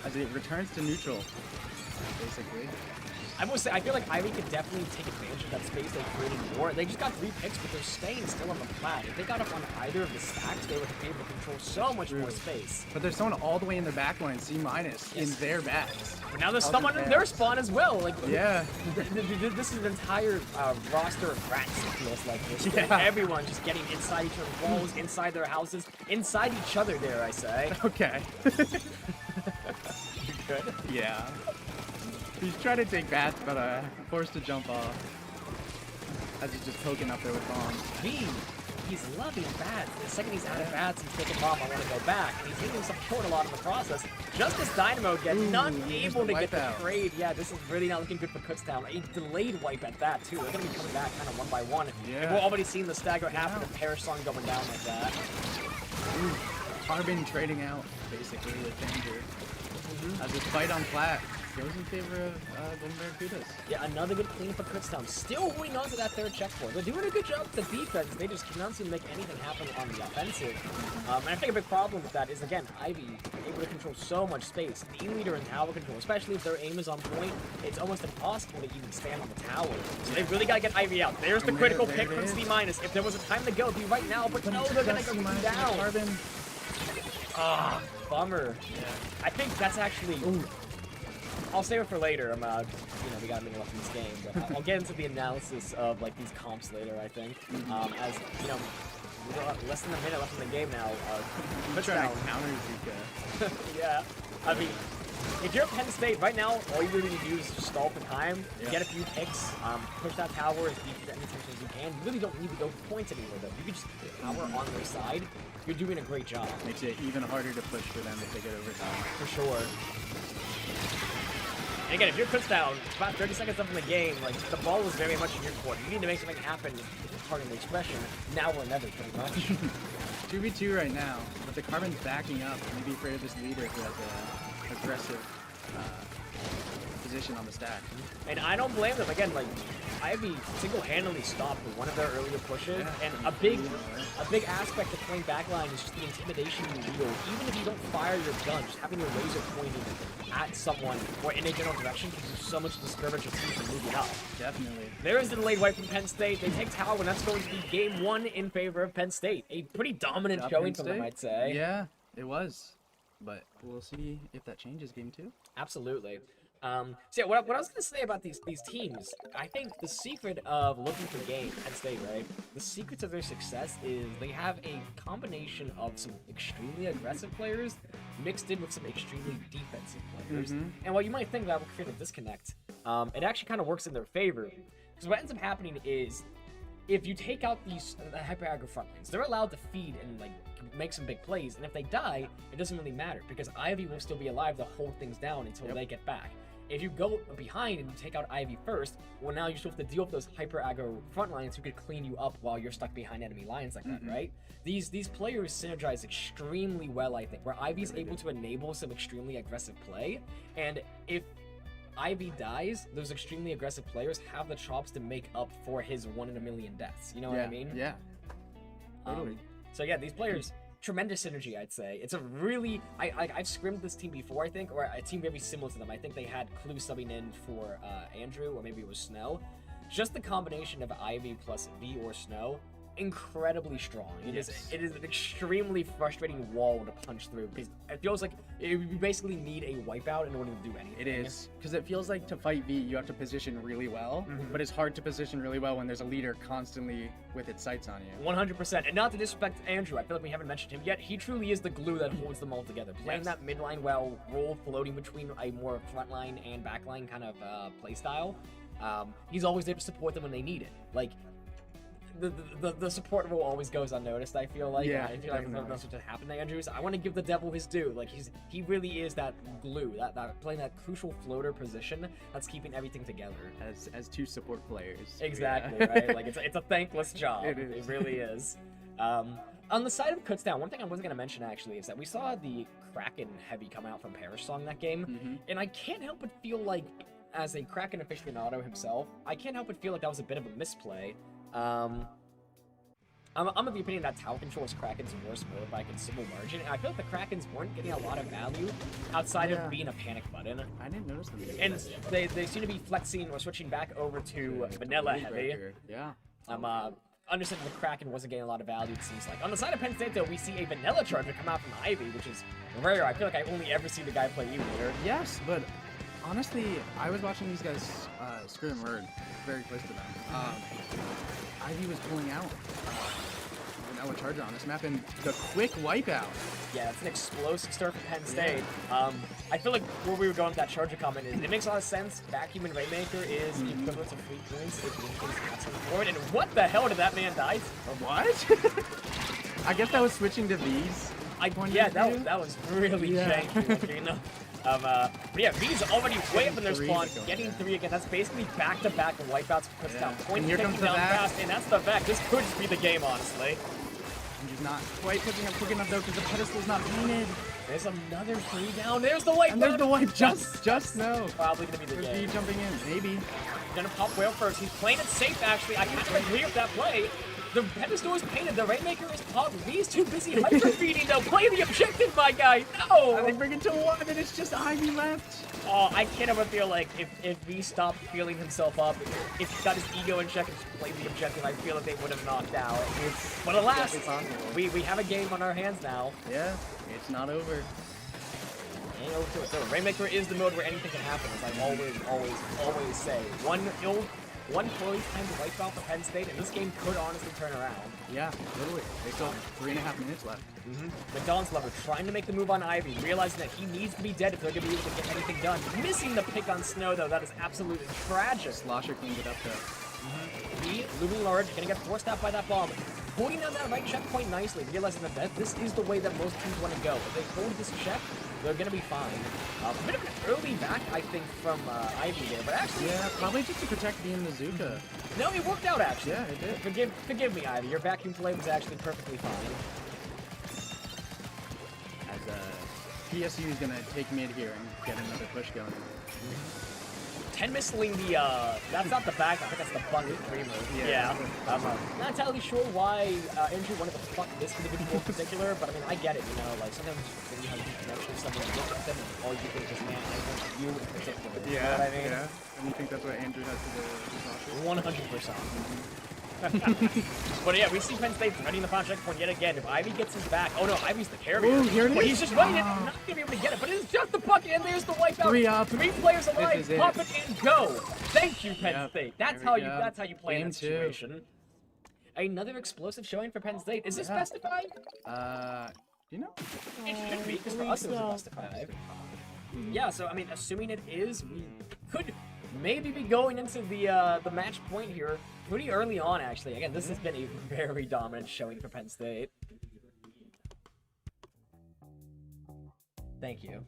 As it returns to neutral, basically. I will say, I feel like Ivy could definitely take advantage of that space they created more. They just got 3 picks, but they're staying still on the flat. If they got up on either of the stacks, they would be able to control so much more space. But there's someone all the way in their back line, C- in their backs. But now there's someone in their spawn as well. Like, Yeah. this is an entire roster of rats, it feels like. This. Yeah. Everyone just getting inside each other's walls, inside their houses, inside each other, dare I say. Okay. Good. Yeah. He's trying to take bats, but forced to jump off. As he's just poking up there with bombs. He's loving bats. The second he's out of bats, he's thinking, Mom, I want to go back. And he's hitting himself short a lot in the process. Just as Dynamo gets not able to get the wipeout. trade. Yeah, this is really not looking good for Kutztown. A delayed wipe at that, too. They're going to be coming back kind of one by one. Yeah. And we're already seeing the stagger happen and Parrish Song going down like that. Ooh. Carbon trading out, basically, with danger. As this fight on flat goes in favor of Golden Barracudas. Yeah, another good clean for Kutztown. Still holding on to that third checkpoint. They're doing a good job with the defense. They just cannot seem to make anything happen on the offensive. And I think a big problem with that is, again, Ivy able to control so much space. The leader in tower control, especially if their aim is on point, it's almost impossible to even stand on the tower. So they really got to get Ivy out. There's the And critical there pick it from is. C-. If there was a time to go, it'd be right now, but no, they're going to go down. Carbon. Ah, bummer. Yeah. I think that's actually... I'll save it for later. We got a minute left in this game, but I'll get into the analysis of like these comps later. I think, as you know, we've got less than a minute left in the game now. He's trying Kutztown, to counter Zika. yeah. I mean, if you're Penn State right now, all you really need to do is just stall for time, get a few picks, push that tower as deep as any attention as you can. You really don't need to go for points anymore though. You can just put the tower on their side. You're doing a great job. Makes it even harder to push for them if they get overtime. For sure. And again, if you're Kutztown, about 30 seconds left in the game, like, the ball is very much in your court. You need to make something happen, pardon the expression, now or never, pretty much. 2v2 right now, but the Carbon's backing up, maybe afraid of this leader who has a aggressive position on the stack. And I don't blame them. Again, like, Ivy single-handedly stopped one of their earlier pushes, and a big aspect of playing backline is just the intimidation you wield. Even if you don't fire your gun, just having your laser pointed at someone or in a general direction can do so much to discourage your team from moving up. Definitely. There is the delayed wipe from Penn State. They take tower, and that's going to be game 1 in favor of Penn State. A pretty dominant showing from them, I'd say. Yeah, it was. But we'll see if that changes game 2. Absolutely. So yeah, what I was gonna say about these teams, I think the secret of looking for game, Penn State, right? The secret to their success is they have a combination of some extremely aggressive players mixed in with some extremely defensive players. And while you might think that will create a disconnect, it actually kind of works in their favor. Because what ends up happening is, if you take out these hyper aggro front lines, they're allowed to feed and like make some big plays, and if they die, it doesn't really matter because Ivy will still be alive to hold things down until they get back. If you go behind and you take out Ivy first, well, now you still have to deal with those hyper aggro front lines who could clean you up while you're stuck behind enemy lines like that, right? These players synergize extremely well, I think, where Ivy's able to enable some extremely aggressive play, and if Ivy dies, those extremely aggressive players have the chops to make up for his 1 in a million deaths. You know what I mean? Yeah. Totally. So yeah, these players, tremendous synergy, I'd say. It's a really, I've scrimmed this team before, I think, or a team very similar to them. I think they had Clue subbing in for Andrew, or maybe it was Snow. Just the combination of Ivy plus V or Snow, incredibly strong. It is an extremely frustrating wall to punch through because it feels like you basically need a wipeout in order to do anything. It is, because it feels like to fight V, you have to position really well, but it's hard to position really well when there's a leader constantly with its sights on you. 100%. And not to disrespect Andrew, I feel like we haven't mentioned him yet. He truly is the glue that holds them all together. Playing that midline well, role floating between a more frontline and backline kind of play style. He's always there to support them when they need it. Like, the support role always goes unnoticed, I feel like. Yeah, I feel like that's what happened to Andrews. I want to give the devil his due. Like, he really is that glue, that playing that crucial floater position that's keeping everything together. As 2 support players. Exactly, Yeah. right? Like, it's a thankless job. It is. It really is. On the side of Kutztown, one thing I wasn't going to mention, actually, is that we saw the Kraken heavy come out from Parrish Song that game, and I can't help but feel like, as a Kraken aficionado himself, I can't help but feel like that was a bit of a misplay. I'm of the opinion that Tower Control is Kraken's worst mode by a considerable margin, and I feel like the Krakens weren't getting a lot of value outside of being a panic button. I didn't notice them. And they seem to be flexing or switching back over to vanilla heavy. Yeah. Understanding the Kraken wasn't getting a lot of value, it seems like. On the side of Penn State, though, we see a vanilla charger come out from Ivy, which is rare. I feel like I only ever see the guy play Evo. Yes, but honestly, I was watching these guys scrim word very close to them. Ivy was pulling out vanilla charger on this map, and the quick wipeout. Yeah, it's an explosive start for Penn State. I feel like where we were going with that charger comment is, it makes a lot of sense. Vacuum and Rainmaker is the equivalent to free clearance if you can absolutely forward. And what the hell did that man die? What? I guess that was switching to V's. Yeah, that was really janky looking. But yeah, V's already way up in their spawn, getting 3 again. That's basically back-to-back wipeouts for Kutztown. Points here taking comes the down back. fast, and that's the back. This could just be the game, honestly. And he's not quite picking up quick enough though because the pedestal's not painted. There's another 3 down. There's the wipe. And there's the wipe. Just no. Probably gonna be the There's game. V jumping in, maybe. Gonna pop whale first. He's playing it safe, actually. I kind of agree with that play. The pedestal is painted. The Rainmaker is popped. V's too busy hyper-feeding, though. Play the objective, my guy. No! And they bring it to 1, and it's just Ivy left. Oh, I can't ever feel like if V stopped feeling himself up, if he got his ego in check and just played the objective, I feel like they would have knocked out. But alas, we have a game on our hands now. Yeah, it's not over. Ain't over to it. So Rainmaker is the mode where anything can happen, as I always say. One poorly timed wipeout for Penn State, and this game could honestly turn around. Yeah, literally. They still have 3.5 minutes left. McDonald's lover trying to make the move on Ivy, realizing that he needs to be dead if they're going to be able to get anything done. Missing the pick on Snow, though. That is absolutely tragic. Slosher cleaned it up though. He, looming large, going to get forced out by that bomb. Holding down that right checkpoint nicely, realizing that this is the way that most teams want to go. If they hold this check, they're going to be fine. A bit of an early back, I think, from Ivy there, but actually... Yeah, probably just to protect the Nazuka. No, it worked out, actually. Yeah, it did. Forgive me, Ivy. Your vacuum play was actually perfectly fine. As PSU is going to take mid here and get another push going. 10 missing the, that's not the back, I think that's the bucket 3 move. Yeah. I'm not entirely sure why Andrew wanted to fuck this individual in particular, but I mean, I get it, you know, like, sometimes when you have a deep connection with someone, you look at them and all you think is, man, I want you in particular. You know what I mean? Yeah. And you think that's what Andrew has to do with 100%. But yeah, we see Penn State threading the final checkpoint yet again. If Ivy gets his back, oh no, Ivy's the carrier. Ooh, here it But is. he's just running it, not gonna be able to get it. But it's just the bucket, and there's the wipeout. 3 up. 3 players alive. This is Pop it. it and go. Thank you, Penn Yep, State. there That's we how you. go. That's how you play in Game that 2. situation. Another explosive showing for Penn State. Is this Yeah. best of 5? Do you know? It should be, because for us it was a best of 5. Yeah, so I mean, assuming it is, we could maybe be going into the match point here pretty early on, actually. Again, this has been a very dominant showing for Penn State. Thank you.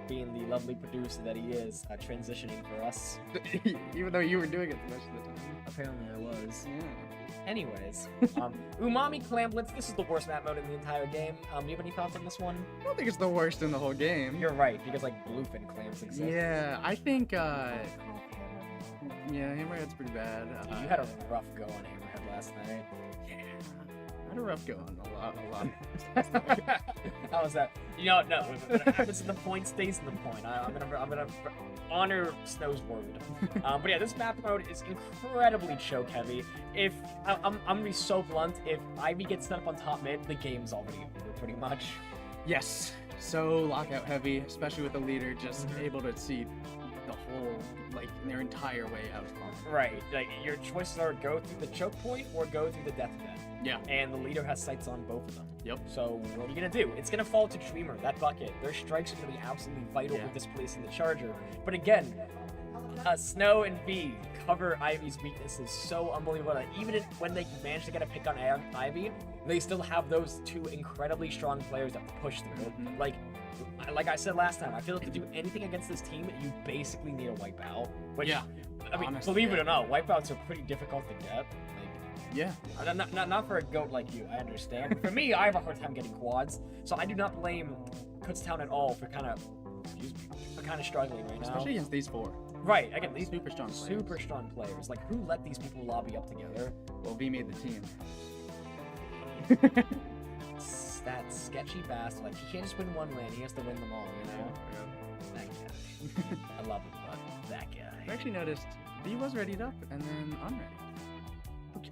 Being the lovely producer that he is, transitioning for us. Even though you were doing it the most of the time. Apparently I was. Yeah. Anyways, Umami Clamblitz, this is the worst map mode in the entire game. Do you have any thoughts on this one? I don't think it's the worst in the whole game. You're right, because like bluefin clams exist. Yeah, I think, yeah, Hammerhead's pretty bad. You had a rough go on Hammerhead last night. Yeah, I had a rough go on a lot. How was that? You know, no. What happens in the point stays in the point. I'm gonna honor Snow's word. But yeah, this map mode is incredibly choke heavy. If I'm gonna be so blunt, if Ivy gets set up on top mid, the game's already over pretty much. Yes, so lockout heavy, especially with the leader just able to see the whole, like, their entire way out. Right. Like your choices are go through the choke point or go through the deathbed. Yeah. And the leader has sights on both of them. Yep. So what are you gonna do? It's gonna fall to Dreamer, that bucket. Their strikes are gonna be absolutely vital for displacing the charger. But again, Snow and V cover Ivy's weaknesses so unbelievable that even when they manage to get a pick on Ivy, they still have those 2 incredibly strong players that push through. Like I said last time, I feel like to do anything against this team, you basically need a wipeout. Which, I mean, honestly, believe it or not, wipeouts are pretty difficult to get. Yeah. Not for a goat like you, I understand. For me, I have a hard time getting quads, so I do not blame Kutztown at all for kind of struggling right now. Especially against these 4. Right, again, these Super strong players. super strong players. Like, who let these people lobby up together? Well, V made the team. That sketchy bastard. Like, he can't just win one lane, he has to win them all, you know? That guy. I love him, but that I guy. actually noticed V was readied up, and then I'm ready.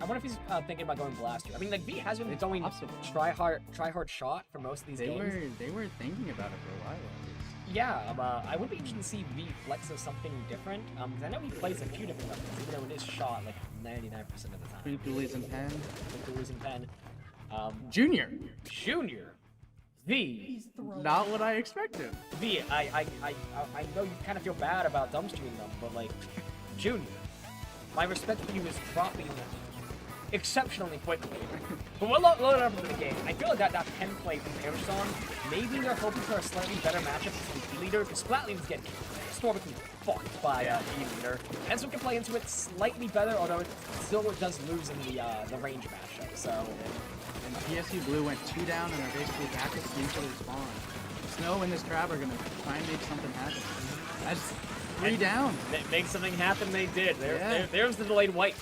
I wonder if he's thinking about going blaster. I mean, like, V has been It's going possible. try hard shot for most of these They games. were thinking about it for a while at least. Yeah, I would be interested to see V flex as something different. 'Cause I know he plays a few different weapons, even though it is shot like 99% of the time. Between Doolies and Penn. With losing Penn. Junior. Junior. V. Not what I expected. V, I know you kind of feel bad about dumpstering them, but like, Junior, my respect for you is dropping exceptionally quickly. But we'll load it up into the game. I feel like that Penn play from Airstone, maybe they're hoping for a slightly better matchup with the leader, because Splatlane's getting stormically fucked by E-Leader. And so we can play into it slightly better, although it still does lose in the range matchup, so... And PSU Blue went 2 down and are basically back into their spawn. Snow and this crab are gonna try and make something happen. That's 3 down. Make something happen, they did. There's the delayed white.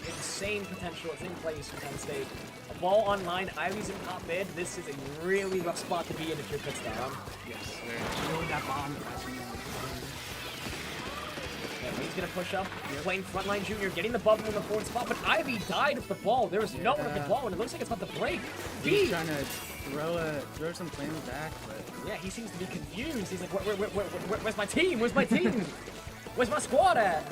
Insane potential. It's in place for Penn State. A ball online. Ivy's in top mid. This is a really rough spot to be in if your pit's down. Yes, they're throwing that bomb. Yeah, he's gonna push up. Playing frontline Junior, getting the bubble in the 4th spot, but Ivy died of the ball. There was no one at the ball, and it looks like it's about to break. He's trying to throw some flames back, but Yeah, he seems to be confused. He's like, where's my team? Where's my team? Where's my squad at?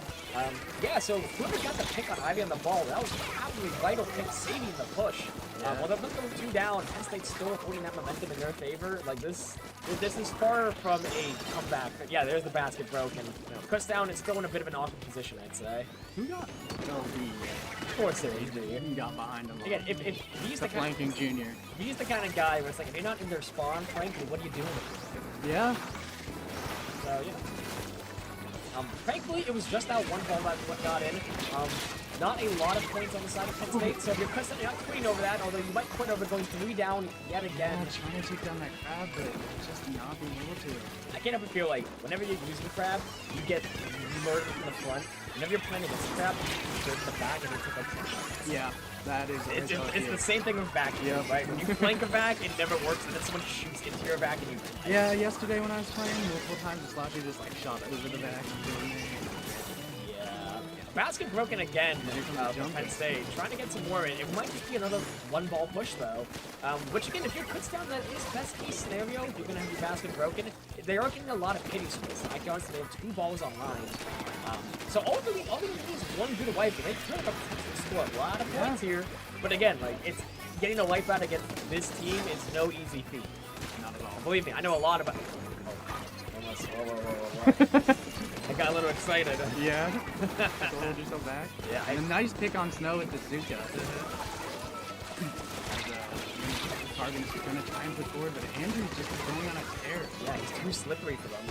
Yeah, so whoever got the pick on Ivy on the ball, that was an absolutely vital pick, saving the push. While they're looking 2 down, Penn State's still holding that momentum in their favor. Like, this is far from a comeback. But yeah, there's the basket broken. Chris Down is still in a bit of an awkward position, I'd say. who got? No, Of course it is, dude. he got behind him. Again, if he's the the kind flanking Junior. he's the kind of guy where it's like, if you're not in their spawn, frankly, what are you doing? Yeah. So, yeah. Thankfully, it was just that one ball that got in. Not a lot of points on the side of Penn State, so if you're Chris, you're not quitting over that, although you might quit over going 3 down yet again. Yeah, trying to take down that crab, but just not being able to. I can't help but feel like whenever you're using crab, you get murdered from the front. Whenever you're playing against crab, you get in the back and you take like 10 shots. Yeah, that is. It's the same thing with back, right? When you flank a back, it never works, and then someone shoots into your back and you... Yeah, yesterday when I was playing, multiple times the slasher just like shot over the back. Yeah. Basket broken again from Penn State. Trying to get some more. It might just be another 1-ball push, though. Which, again, if you're puts down, that is best case scenario. If you're going to have your basket broken, they are getting a lot of pity space. I can honestly, they have 2 balls online. So ultimately, all they need is 1 good wipe, and they could have a potential to score a lot of points here. But again, like, it's getting a wipe out against this team is no easy feat. Not at all. Believe me, I know a lot about... Whoa. I got a little excited. Yeah. So hold yourself back. Yeah. And a nice pick on Snow with the Zuka. Target's gonna try and push forward, but Andrew's just going on a tear. Yeah, he's too slippery for them.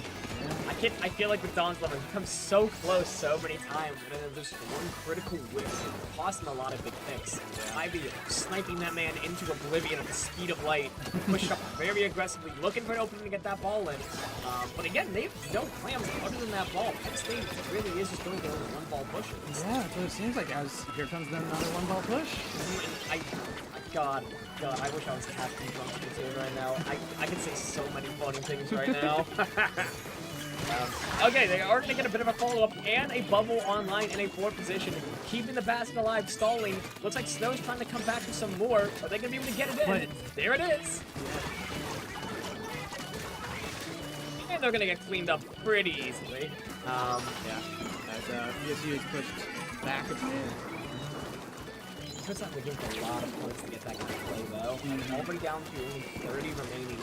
Yeah. I feel like with Don's level, he comes so close so many times, and then there's just one critical whiff. It costs him a lot of big picks. Ivy sniping that man into oblivion at the speed of light, pushed up very aggressively, looking for an opening to get that ball in. But again, they have no plans other than that ball. Penn State really is just going to go with 1-ball pushes. Yeah, that's what it seems like. As here comes another 1-ball push. God, I wish I was Captain Drunk right now. I can say so many funny things right now. Okay, they are going to get a bit of a follow-up and a bubble online in a 4th position, keeping the basket alive, stalling. Looks like Snow's trying to come back for some more. Are they going to be able to get it in? There it is. And they're going to get cleaned up pretty easily. Yeah, as PSU is pushed back a bit. Puts up the game for a lot of points to get that kind of play, though. Already down to only 30 remaining.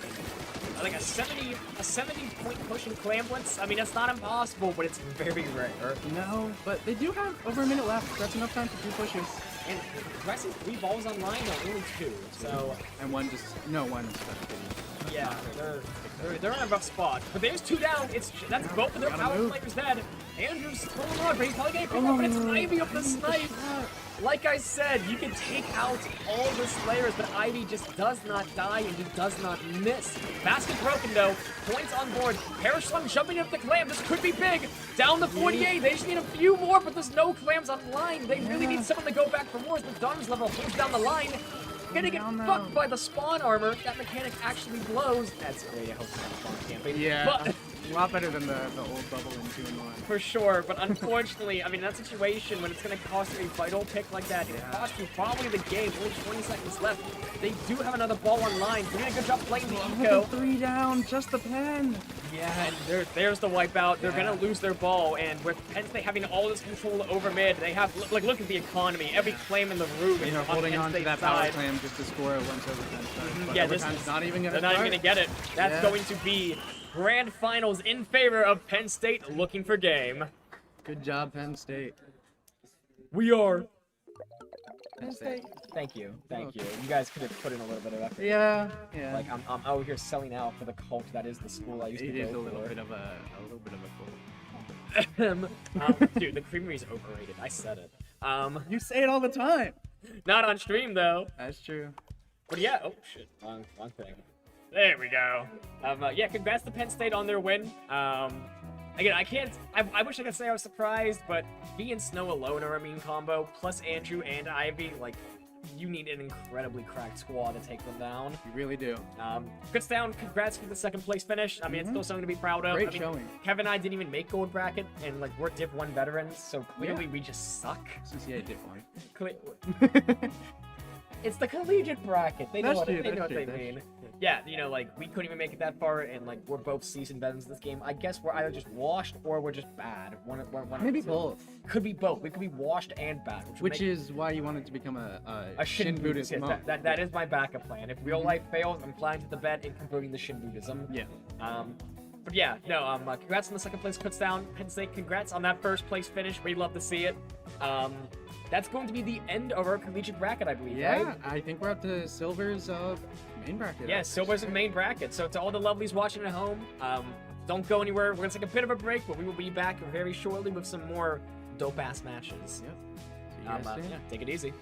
Like a 70-point push in Clamblitz. I mean, that's not impossible, but it's very rare. No, but they do have over a minute left. That's enough time for 2 pushes. And the rest of 3 balls online are only 2, so... And one just... No, one's special. Yeah, Yeah, they're in a rough spot. But there's 2 down. That's both of their Gotta power move. players dead. Andrew's still alive, but he's probably getting picked up, but it's Ivy up the snipe. Like I said, you can take out all the Slayers, but Ivy just does not die and he does not miss. Basket broken though. Points on board. Perish Slum jumping up the clam. This could be big. Down to 48. They just need a few more, but there's no clams online. They really need someone to go back for more as the Donner's level holds down the line. Gonna get fucked by the spawn armor. That mechanic actually blows. That's great. I hope it's not spawn camping. Yeah. But A lot better than the old bubble in 2-in-1. for sure, but unfortunately, I mean, in that situation, when it's going to cost you a vital pick like that, it costs you probably the game. Only 20 seconds left. They do have another ball online. They're doing a good job playing the eco. 3 down, just the pen. Yeah, and there's the wipeout. They're going to lose their ball, and with Penn State having all this control over mid, they have, like, look at the economy. Every claim in the room is They're on holding Penn on to State's that power side. clam just to score a once overtime start. But Yeah, this overtime's is not even gonna They're not even start. going to get it. That's Yeah. going to be grand finals in favor of Penn State looking for game. Good job, Penn State. We are. Penn State. Thank you. Thank you. You guys could have put in a little bit of effort. Yeah. Like I'm out here selling out for the cult that is the school I used It to is go a little for. bit of a goal. Dude, the creamery is overrated. I said it. You say it all the time. Not on stream though. That's true. But yeah. Oh shit. Wrong thing. There we go. Yeah. Congrats to Penn State on their win. Again, I can't. I wish I could say I was surprised, but me and Snow alone are a mean combo. Plus Andrew and Ivy, like, you need an incredibly cracked squad to take them down. You really do. Good down. Congrats for the second place finish. I mean, it's still something to be proud of. Great I mean, showing. Kevin and I didn't even make gold bracket, and like we're Div 1 veterans, so clearly we just suck. CCA did one. It's the collegiate bracket. They know That's what, true, they know that's what they true, that's mean. Yeah, you know, like we couldn't even make it that far, and like we're both seasoned veterans in this game. I guess we're either just washed or we're just bad. One Maybe both. Could be both. We could be washed and bad, would Which make is why you wanted to become a Shin Shin Buddhist Yes, monk. that is my backup plan. If real life fails, I'm flying to the bed and converting to Shin Buddhism. Yeah. But yeah, no, congrats on the second place puts down. Penn State, congrats on that first place finish. We'd love to see it. That's going to be the end of our collegiate bracket, I believe, Yeah, right? I think we're up to Silver's main bracket. Yeah, Silver's the main bracket. So to all the lovelies watching at home, don't go anywhere. We're going to take a bit of a break, but we will be back very shortly with some more dope-ass matches. Yep. See you guys soon. Yeah, take it easy.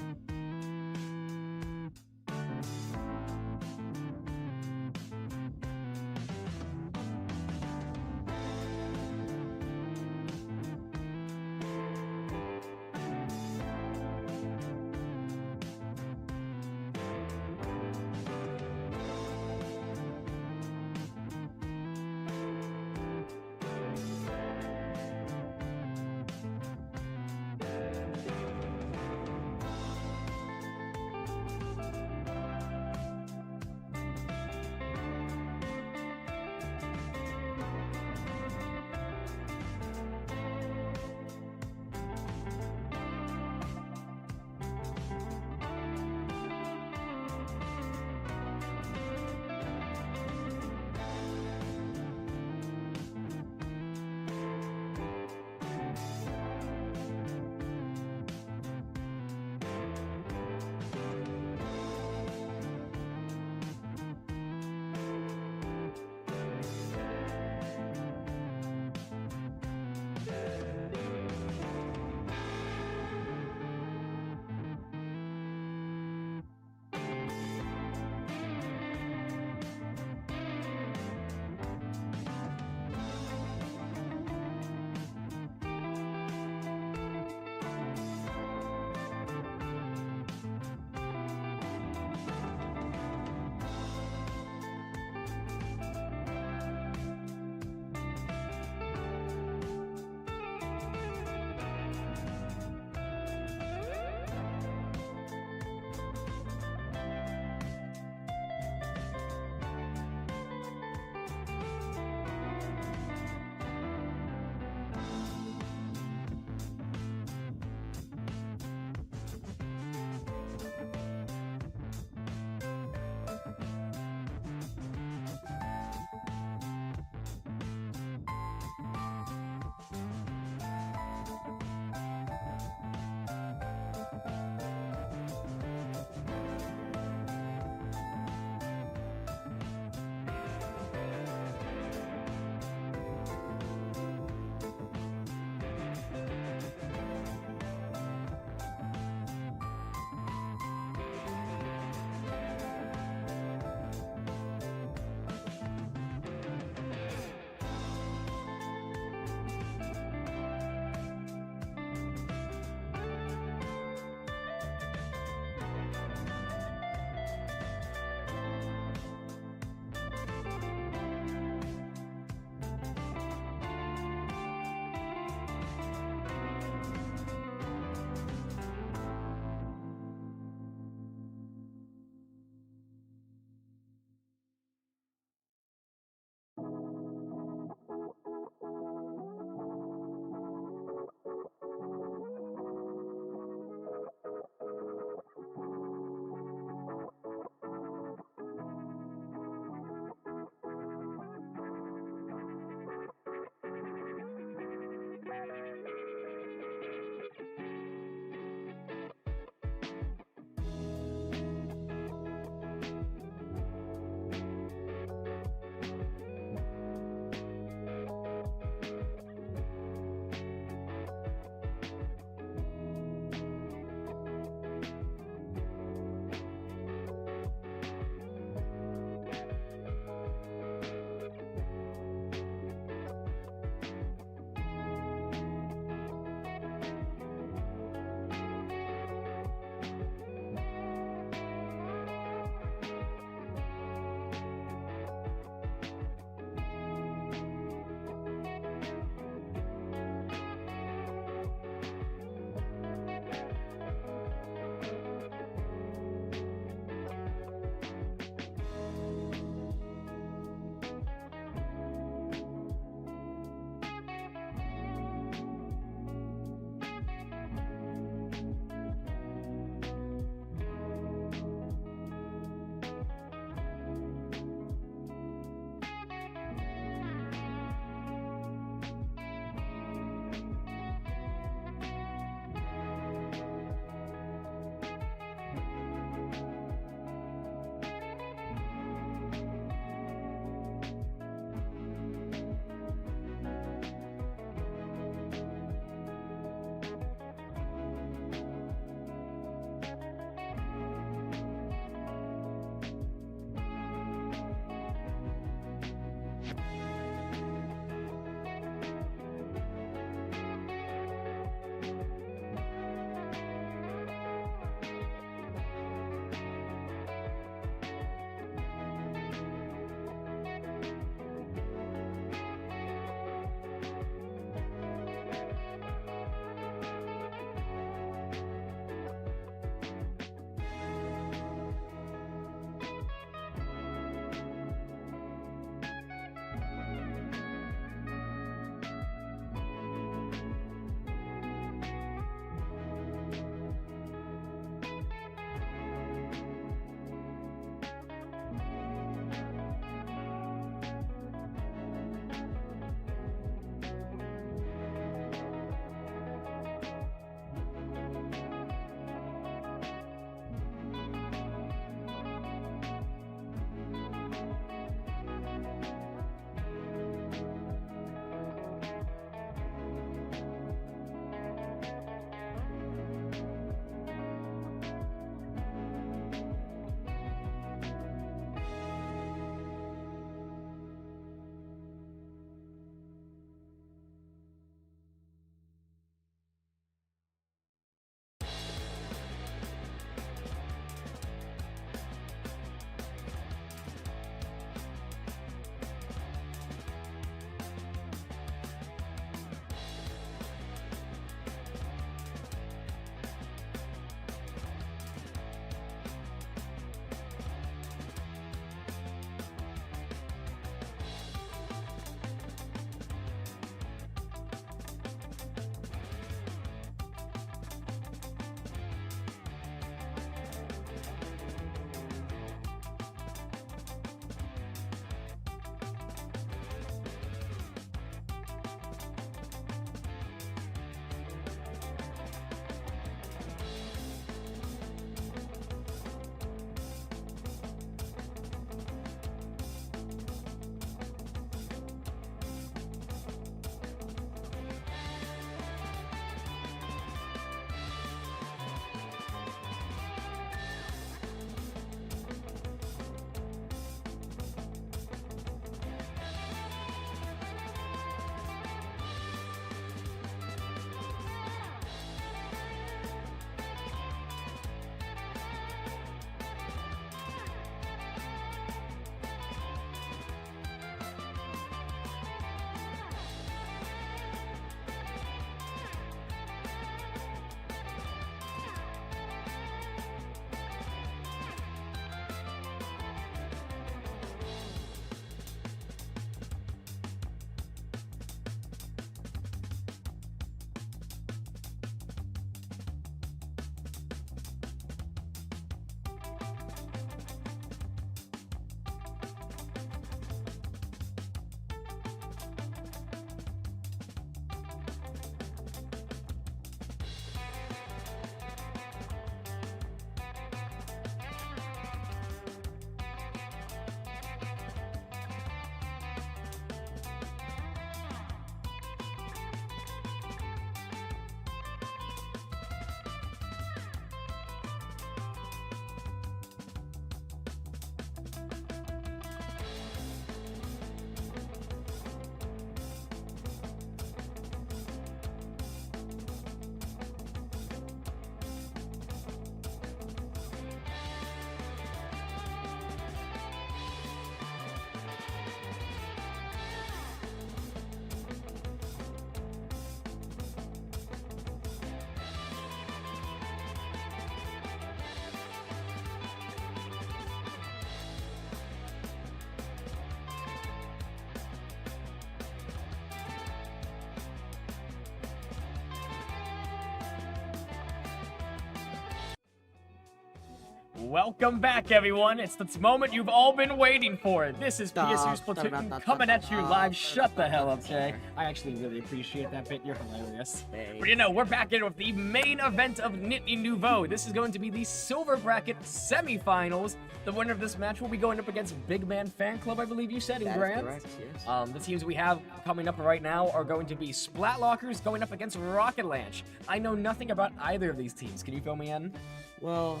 Welcome back, everyone. It's the moment you've all been waiting for. This is PSU Splatoon coming at you live. Shut the hell up, Jay. I actually really appreciate that bit. You're hilarious. But you know, we're back in with the main event of Nittany Nouveau. This is going to be the silver bracket semifinals. The winner of this match will be going up against Big Man Fan Club, I believe you said, in Grant. Correct, yes. The teams we have coming up right now are going to be Splatlockers going up against Rocket Launch. I know nothing about either of these teams. Can you fill me in? Well,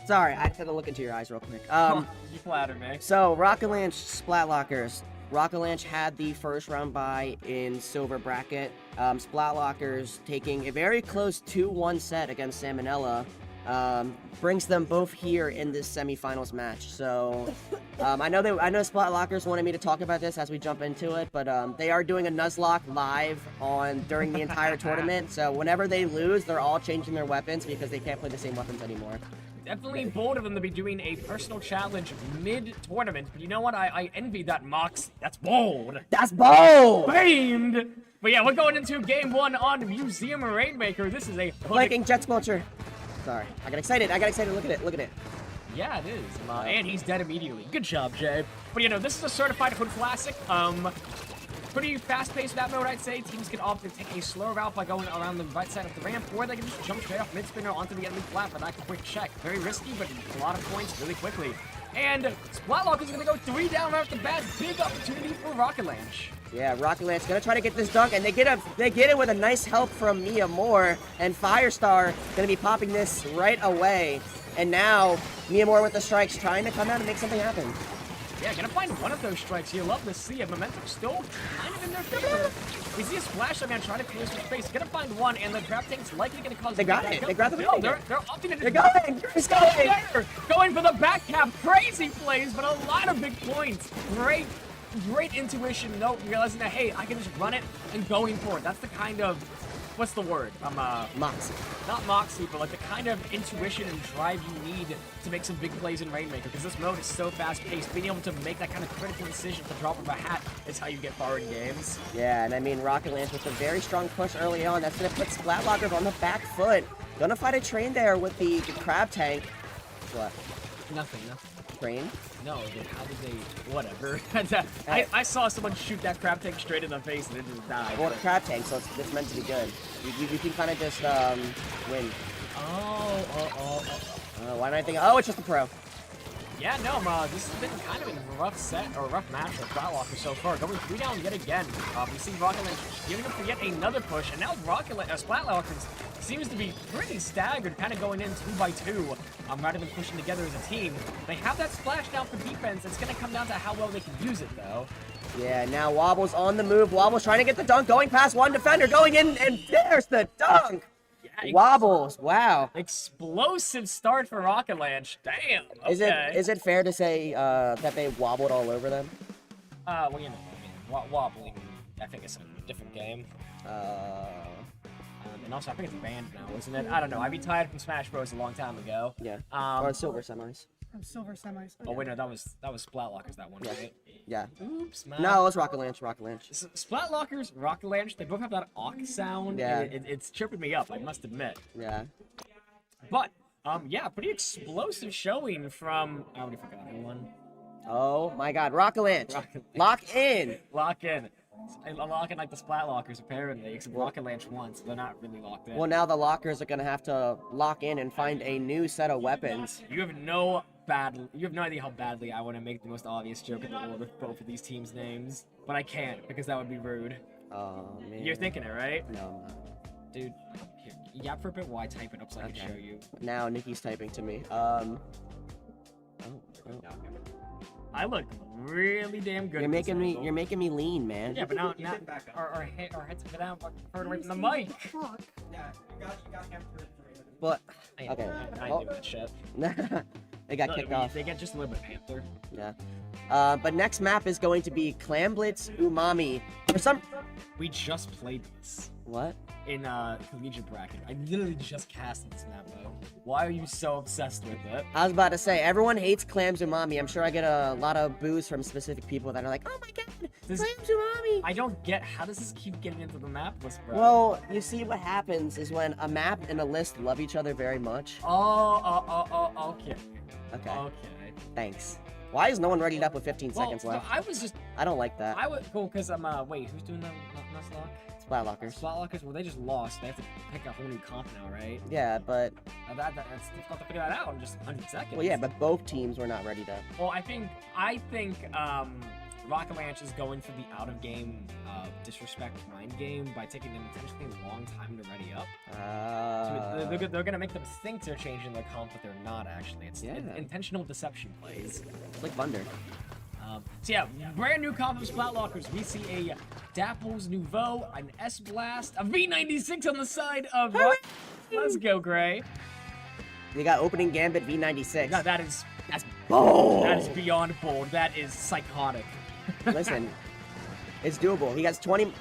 sorry, I just had to look into your eyes real quick. You flatter me. So, Rocket Launch, Splatlockers. Rocket Launch had the first round bye in silver bracket. Splatlockers taking a very close 2-1 set against Salmonella. Brings them both here in this semifinals match. So, I know Splatlockers wanted me to talk about this as we jump into it, but they are doing a Nuzlocke live during the entire tournament. So whenever they lose, they're all changing their weapons because they can't play the same weapons anymore. Definitely bold of them to be doing a personal challenge mid-tournament, but you know what? I envy that Moxie. That's bold. That's bold! Famed! But yeah, we're going into game 1 on Museum Rainmaker. This is a Blanking Jet Sculpture. Sorry, I got excited. Look at it. Yeah, it is. And he's dead immediately. Good job, Jay. But you know, this is a certified hood classic. Pretty fast-paced that mode, I'd say. Teams can opt to take a slower route by going around the right side of the ramp, or they can just jump straight off mid-spinner onto the enemy flat for that quick check. Very risky, but a lot of points really quickly. And Splatlock is going to go 3 down right off the bat. Big opportunity for Rocket Launch. Yeah, Rocket Launch gonna try to get this dunk, and they get it with a nice help from Mia Moore, and Firestar gonna be popping this right away. And now Mia Moore with the strikes, trying to come out and make something happen. Yeah, gonna find one of those strikes. You love to see it. Momentum still kind of in their favor. We see a splash man trying to clear some space. Gonna find one, and the grab tank's likely gonna cause. They got it. They grabbed the no, they're opting to. They're going. He's going. Going for the back cap. Crazy plays, but a lot of big points. Great intuition. No, realizing that hey, I can just run it and going for it. That's the kind of. What's the word? Moxie. Not Moxie, but like the kind of intuition and drive you need to make some big plays in Rainmaker, because this mode is so fast-paced. Being able to make that kind of critical decision at the drop of a hat is how you get far in games. Yeah, and I mean, Rocket Launch with a very strong push early on. That's going to put Splatlockers on the back foot. Gonna fight a train there with the crab tank. What? Nothing. Train? No, dude, how did they... Whatever. I saw someone shoot that crab tank straight in the face and it just died. Well, it's crab tank, so it's meant to be good. You can kind of just, win. Why did I think... Oh, it's just a pro. Yeah, no, this has been kind of a rough set, or a rough match for Splatlocker so far. Going 3 down yet again. We see Rocket Launch giving up for yet another push, and now Splatlocker seems to be pretty staggered, kind of going in 2 by 2, rather than pushing together as a team. They have that splash down for defense. It's going to come down to how well they can use it, though. Yeah, now Wobble's on the move. Wobble's trying to get the dunk, going past one defender, going in, and there's the dunk! Yeah, Wobbles, wow. Explosive start for Rocket Launch. Damn, okay. Is it fair to say that they wobbled all over them? Well, you know, I mean, wobbling, I think it's a different game. And also, I think it's banned now, isn't it? I don't know. I retired from Smash Bros. A long time ago. Yeah. Or silver semis. From silver semis. Oh wait, no, that was Splatlockers, that one, right? Yeah. Oops, man. No, it was Rocket Launch. Splatlockers, Rocket Launch, they both have that awk sound. Yeah. It's tripping me up, I must admit. Yeah. But, yeah, pretty explosive showing from... I already forgot who won. Oh my god, Rocket Launch. Lock in! Lock in. I lock in like the Splatlockers, apparently, except Rocket Launch won, so they're not really locked in. Well, now the lockers are gonna have to lock in and find a new set of weapons. You have no idea how badly I want to make the most obvious joke in the world with both of these teams' names, but I can't because that would be rude. Oh man. You're thinking it, right? No, I'm not. Dude, here, yap for a bit while I type it up so I can show you. Now Nikki's typing to me. I look really damn good. You're making me lean, man. Yeah, but now our heads are down further away from the mic. Fuck. Yeah, you got him for 3. But I okay. do that shit. They got kicked off. They get just a little bit panther. Yeah. But next map is going to be Clamblitz Umami. For some... We just played this What? in collegiate bracket. I literally just casted this map though. Why are you so obsessed with it? I was about to say, everyone hates Clams Umami. I'm sure I get a lot of boos from specific people that are like, oh my god, This- Clams Umami! I don't get how does this keep getting into the map list, bro? Well, you see what happens is when a map and a list love each other very much. Okay. Okay, Okay. thanks. Why is no one readied up with 15 Well, seconds no, left? I was just, I don't like that. I would go because I'm, wait, who's doing the Nuzlocke? Splatlockers. Splatlockers, well, they just lost. They have to pick a whole new comp now, right? Yeah, but... That's difficult to figure that out in just 100 seconds. Well, yeah, but both teams were not readied up. Well, I think, Rocket Ranch is going for the out-of-game, disrespect mind game by taking them intentionally a long time to ready up. So they're gonna make them think they're changing their comp, but they're not actually. It's Yeah. intentional deception plays. It's like Thunder. So yeah, brand new comp of Splatlockers. We see a Dapple's Nouveau, an S-Blast, a V96 on the side of... Let's go, Gray. They got opening Gambit V96. No, that's bold. That is beyond bold. That is psychotic. Listen, it's doable. He has 20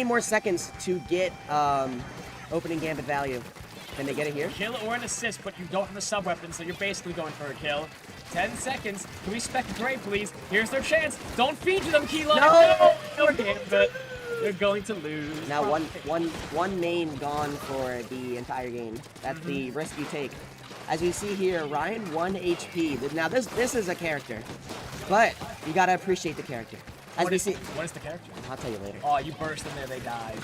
more seconds to get opening Gambit value. Can they get it here? Kill or an assist, but you don't have a sub-weapon, so you're basically going for a kill. 10 seconds. Can we respect Gray, please? Here's their chance. Don't feed to them, Keyline. No Gambit. They're going to lose. Now one main gone for the entire game. That's the risk you take. As we see here, Ryan 1 HP. Now this is a character, but you gotta appreciate the character. As we see, What is the character? I'll tell you later. Oh, you burst in there, they died.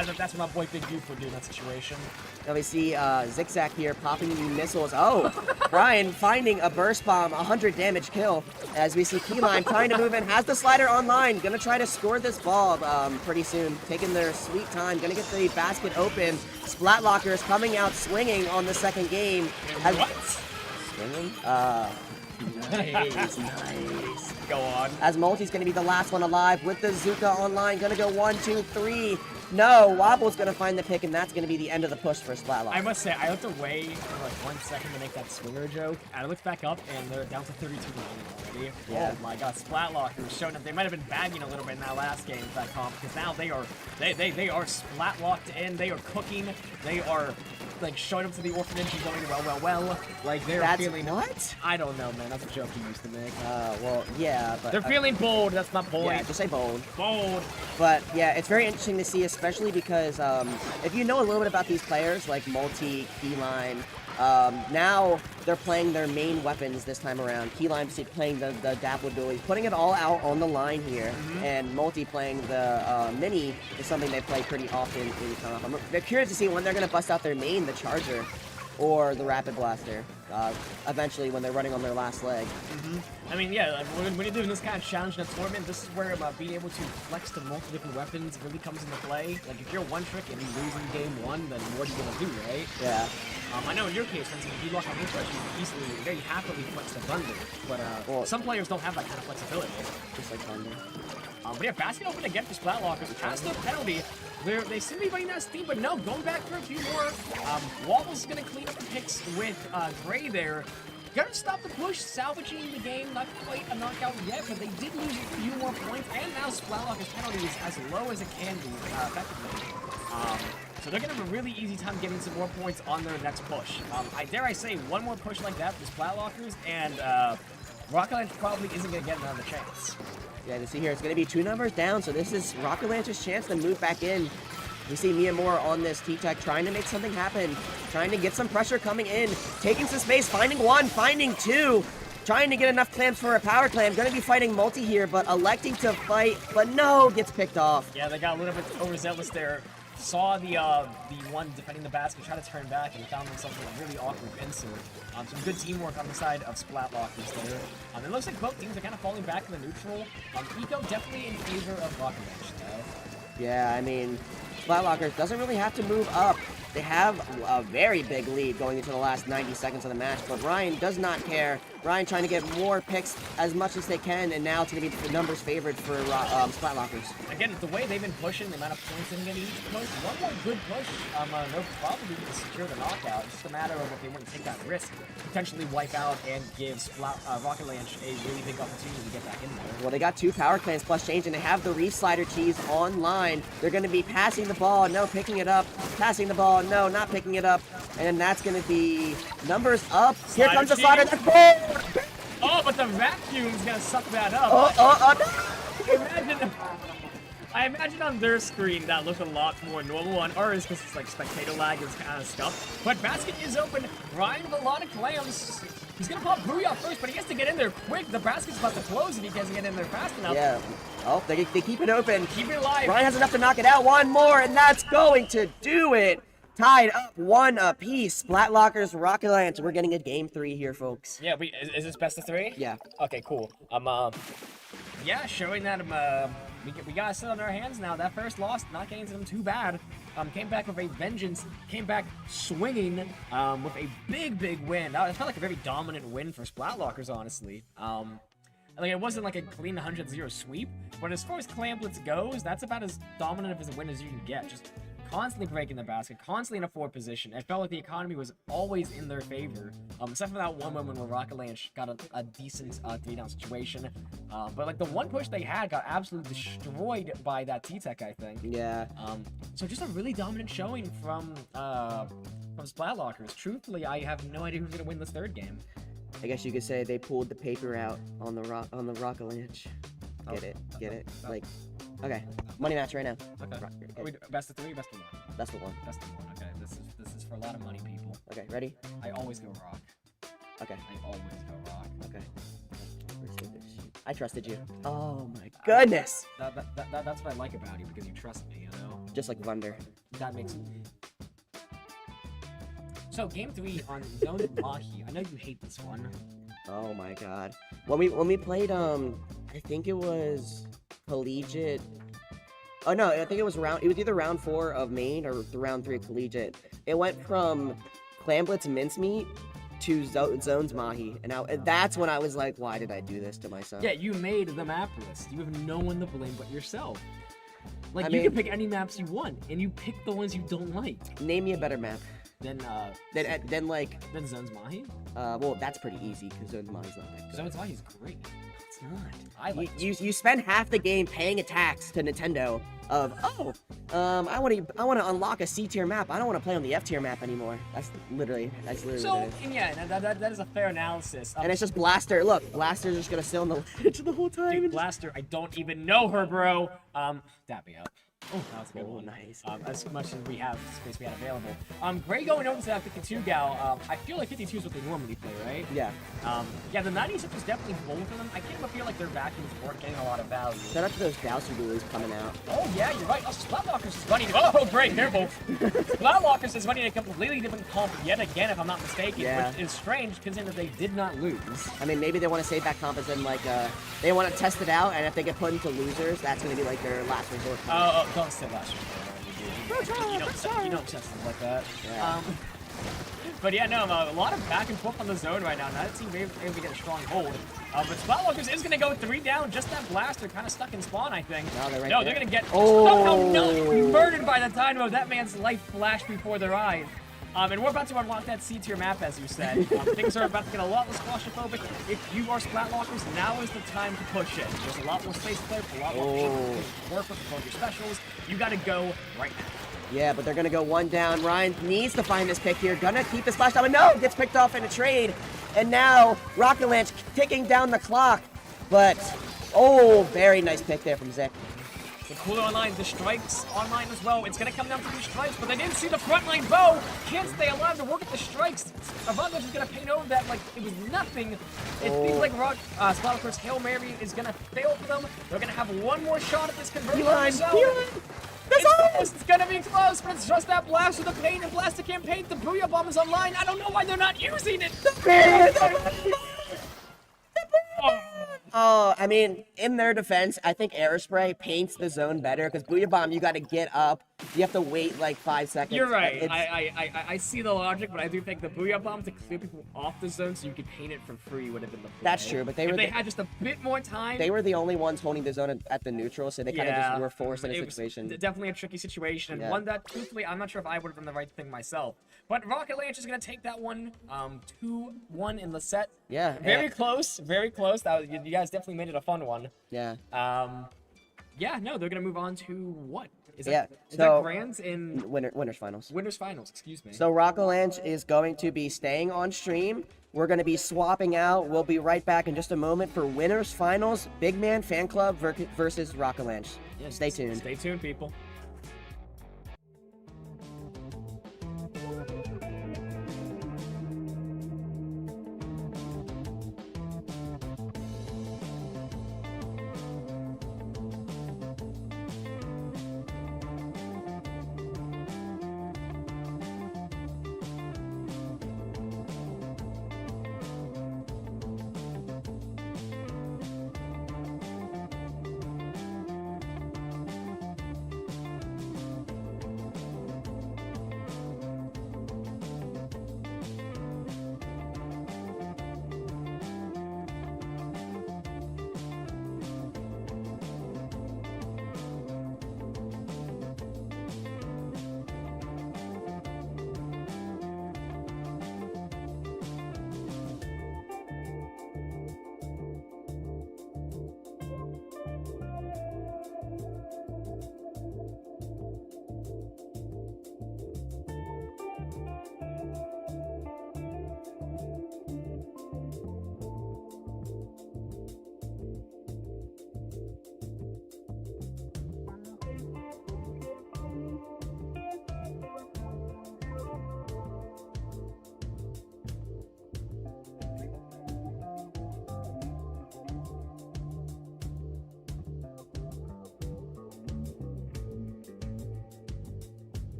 That's what my boy Big Goof would do in that situation. Now we see Zigzag here popping the missiles. Oh, Ryan finding a burst bomb, 100 damage kill. As we see Keyline trying to move in, has the slider online, gonna try to score this ball pretty soon. Taking their sweet time, gonna get the basket open. Splatlockers coming out swinging on the second game. What? Swinging? Nice. Nice. Go on. As Multi's gonna be the last one alive with the Zuka online. Gonna go 1, 2, 3. No, Wobble's gonna find the pick, and that's gonna be the end of the push for Splatlock. I must say, I looked away for like 1 second to make that swinger joke, and I looked back up, and they're down to 32 already. Yeah. Oh my god, Splatlockers showing up. They might have been bagging a little bit in that last game with that comp, because now they are Splat-locked in. They are cooking. They are like showing up to the orphanage and going well. Like they're That's feeling what? I don't know, man. That's a joke you used to make. Well, yeah, but... They're feeling bold. That's my point. Yeah, just say bold. Bold. But yeah, it's very interesting to see, especially because if you know a little bit about these players, like Multi, Keyline, now they're playing their main weapons this time around. Keyline playing the Dapple abilities, putting it all out on the line here, and Multi playing the Mini is something they play pretty often in comp. I'm curious to see when they're going to bust out their main, the Charger, or the Rapid Blaster, eventually when they're running on their last leg. I mean, yeah, like, when you're doing this kind of challenge in a tournament, this is where being able to flex to multiple different weapons really comes into play. Like, if you're one trick and you lose in game one, then what are you going to do, right? Yeah. I know in your case, for instance, if you lock on Interest, you can easily, very happily flex to Thunder, but Well, some players don't have that kind of flexibility. Just like Thunder. But yeah, basket open again for Splatlockers. Past the penalty, they seem to be running out of steam, but no, going back for a few more. Wobble's going to clean up the picks with Gray there. Gotta stop the push, salvaging the game. Not quite a knockout yet, but they did lose a few more points, and now Splatlockers' penalty is as low as it can be, effectively. So they're gonna have a really easy time getting some more points on their next push. I dare I say, one more push like that for Splatlockers, and Rocket Launch probably isn't gonna get another chance. Yeah, to see here, it's going to be 2 numbers down, so this is Rocket Launch's chance to move back in. We see Miyamura on this T-Tech trying to make something happen, trying to get some pressure coming in, taking some space, finding 1, finding 2, trying to get enough clamps for a power clamp. Going to be fighting Multi here, but electing to fight, but no, gets picked off. Yeah, they got a little bit overzealous there. Saw the one defending the basket, try to turn back, and found themselves in a really awkward pincer. Some good teamwork on the side of Splatlockers there. It looks like both teams are kind of falling back in the neutral. Eco definitely in favor of Rocket Launch, though. Yeah, I mean, Splatlockers doesn't really have to move up. They have a very big lead going into the last 90 seconds of the match, but Ryan does not care. Ryan trying to get more picks as much as they can, and now it's going to be the numbers favored for Splatlockers. Again, the way they've been pushing, the amount of points they can get each push, one more good push, they'll probably to secure the knockout. It's just a matter of if they want to take that risk, potentially wipe out and give Rocket Launch a really big opportunity to get back in there. Well, they got 2 power clans plus change, and they have the Reslider keys online. They're going to be passing the ball, no, picking it up, passing the ball, no, not picking it up, and that's going to be numbers up. Here comes the slider. That's goal! Oh, but the vacuum's gonna suck that up. No! I imagine on their screen that looked a lot more normal. On ours, because it's like spectator lag and kind of stuff. But basket is open. Ryan with a lot of clams. He's gonna pop Booyah first, but he has to get in there quick. The basket's about to close if he doesn't get in there fast enough. Yeah. Oh, they keep it open. Keep it alive. Ryan has enough to knock it out. One more, and that's going to do it. Tied up 1 apiece. Splatlockers, Rocket Launch. We're getting a game 3 here, folks. Yeah, is this best of 3? Yeah. Okay, cool. Yeah, showing that we got to sit on our hands now. That first loss, not getting to them too bad. Came back with a vengeance. Came back swinging with a big win. That felt like a very dominant win for Splatlockers, honestly. Like, it wasn't like a clean 100-0 sweep, but as far as Clamblitz goes, that's about as dominant of a win as you can get. Just constantly breaking the basket, constantly in a forward position. It felt like the economy was always in their favor, except for that one moment where Rocket Launch got a decent 3-down situation. But like the one push they had got absolutely destroyed by that T-Tech, I think. Yeah. So just a really dominant showing from Splatlockers. Truthfully, I have no idea who's gonna win this third game. I guess you could say they pulled the paper out on the Rocket Launch. Get it? Like, okay, money match right now. Okay. Best of 3, best of 1. Best of 1. Best of 1. Okay, this is for a lot of money, people. Okay, ready? I always go rock. Okay. I always go rock. Okay. I trusted you. Oh my goodness! That's what I like about you, because you trust me, you know? Just like Thunder. That makes me. So, game 3 on Zone Mahi. I know you hate this one. Oh my god. When we played, I think it was Collegiate. Oh no, I think it was either round 4 of main or round 3 of Collegiate. It went from Clamblitz Mincemeat to Zones Mahi, and that's when I was like, why did I do this to myself? Yeah, you made the map list. You have no one to blame but yourself. Like, I you mean, can pick any maps you want, and you pick the ones you don't like. Name me a better map. Then Zones Mahi? Well, that's pretty easy, because Zones Mahi's not that good. Zones Mahi's great. It's not. I like you spend half the game paying a tax to Nintendo of, I want to unlock a C tier map. I don't want to play on the F tier map anymore. That's literally what it is. And yeah, that is a fair analysis. And it's just Blaster. Look, Blaster's just gonna sit on the ledge the whole time. Dude, Blaster, I don't even know her, bro. Dap me up. Oh, that was a good one. Nice. As much as we have space we had available. Gray going over to that 52 gal. I feel like 52 is what they normally play, right? Yeah. Yeah, the 96 was definitely bold for them. I kind of feel like their vacuums weren't getting a lot of value. Shout out to those Dowser Ghoulies coming out. Oh yeah, you're right. Oh, Splatlockers is running. Oh, great, careful. Splatlockers is running a completely different comp yet again, if I'm not mistaken, which is strange considering that they did not lose. I mean, maybe they want to save that comp as in like they want to test it out, and if they get put into losers, that's gonna be like their last resort. Oh, don't say last resort. You don't test them like that. Yeah. But yeah, no, a lot of back and forth on the zone right now. That team able to get a strong hold. But Splatlockers is going to go 3 down. Just that Blaster kind of stuck in spawn, I think. No, they're they're going to get murdered by the Dynamo. That man's life flashed before their eyes. And we're about to unlock that C-tier map, as you said. Things are about to get a lot less claustrophobic. If you are Splatlockers, now is the time to push it. There's a lot more space there, a lot more work with all your specials. You got to go right now. Yeah, but they're gonna go 1 down. Ryan needs to find this pick here. Gonna keep the splash down, but no, gets picked off in a trade. And now Rocket Launch ticking down the clock. But very nice pick there from Zick. The Cooler online, the strikes online as well. It's gonna come down to the strikes, but they didn't see the front line bow. Can't stay alive to work at the strikes. Avantgarde is gonna paint over that like it was nothing. It seems like Splatlockers' Hail Mary is gonna fail for them. They're gonna have one more shot at this conversion. It's gonna be close, but it's just that blast with the paint, and Blaster can't paint. The Booyah Bomb is online. I don't know why they're not using it. Oh, I mean, in their defense, I think Aerospray paints the zone better, because Booyah Bomb, you gotta get up you have to wait like 5 seconds. You're right. It's- I see the logic, but I do think the Booyah Bomb to clear people off the zone so you could paint it for free would have been the play. That's true, but if they had just a bit more time. They were the only ones holding the zone at the neutral, so they kind of just were forced in a it was situation. definitely a tricky situation, and Yeah. one that, truthfully, I'm not sure if I would have done the right thing myself. But Rocket Launch is going to take that one 2-1 in the set. Yeah. Very close, very close. That was, you guys definitely made it a fun one. Yeah. Yeah, no, they're going to move on to what? Is Yeah, Is so- that Grands in Winners finals. Winners Finals, excuse me. So Rockland is going to be staying on stream. We're going to be swapping out. We'll be right back in just a moment for Winners Finals, Big Man Fan Club versus Rockland. Yeah, Stay tuned. Stay tuned, people.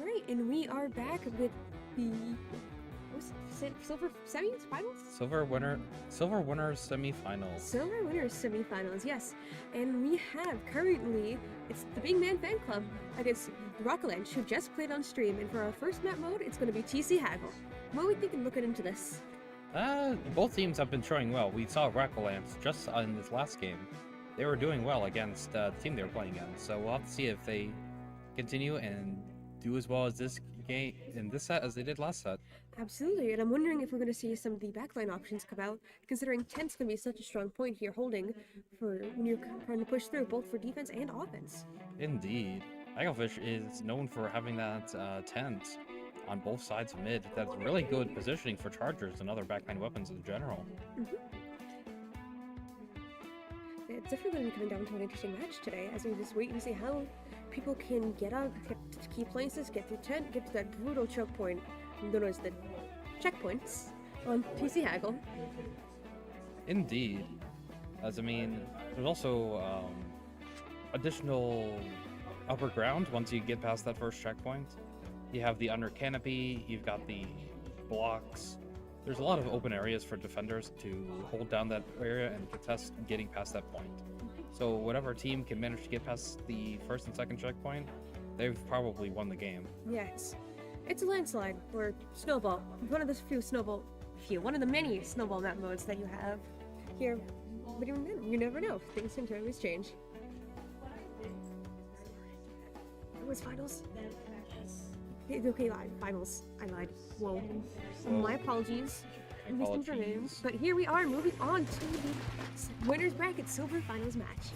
right, and we are back with the silver semi-finals? Silver winners semifinals. Silver winners semifinals, yes. And we have currently, it's the Big Man Fan Club against Rockland, who just played on stream. And for our first map mode, it's going to be TC Haggle. What are we thinking looking into this? Both teams have been showing well. We saw Rockland just in this last game. They were doing well against the team they were playing against. So we'll have to see if they continue and do as well as this game in this set as they did last set. Absolutely, and I'm wondering if we're going to see some of the backline options come out, considering 10's going to be such a strong point here holding for when you're trying to push through, both for defense and offense. Indeed. Hagglefish is known for having that tent on both sides of mid. That's really good positioning for chargers and other backline weapons in general. It's definitely going to be coming down to an interesting match today, as we just wait and see how people can get out, get to key places, get to tent, get to that brutal choke point, known as the checkpoints on TC Haggle. Indeed. As I mean, there's also additional upper ground once you get past that first checkpoint. You have the under canopy, you've got the blocks. There's a lot of open areas for defenders to hold down that area and contest getting past that point. So whatever team can manage to get past the first and second checkpoint, they've probably won the game. Yes. It's a landslide, or snowball. One of the many snowball map modes that you have here. But you never know. Things can always change. It was finals. Okay, finals. I lied. Whoa. My apologies. I'm missing your names. But here we are, moving on to the winners bracket silver finals match.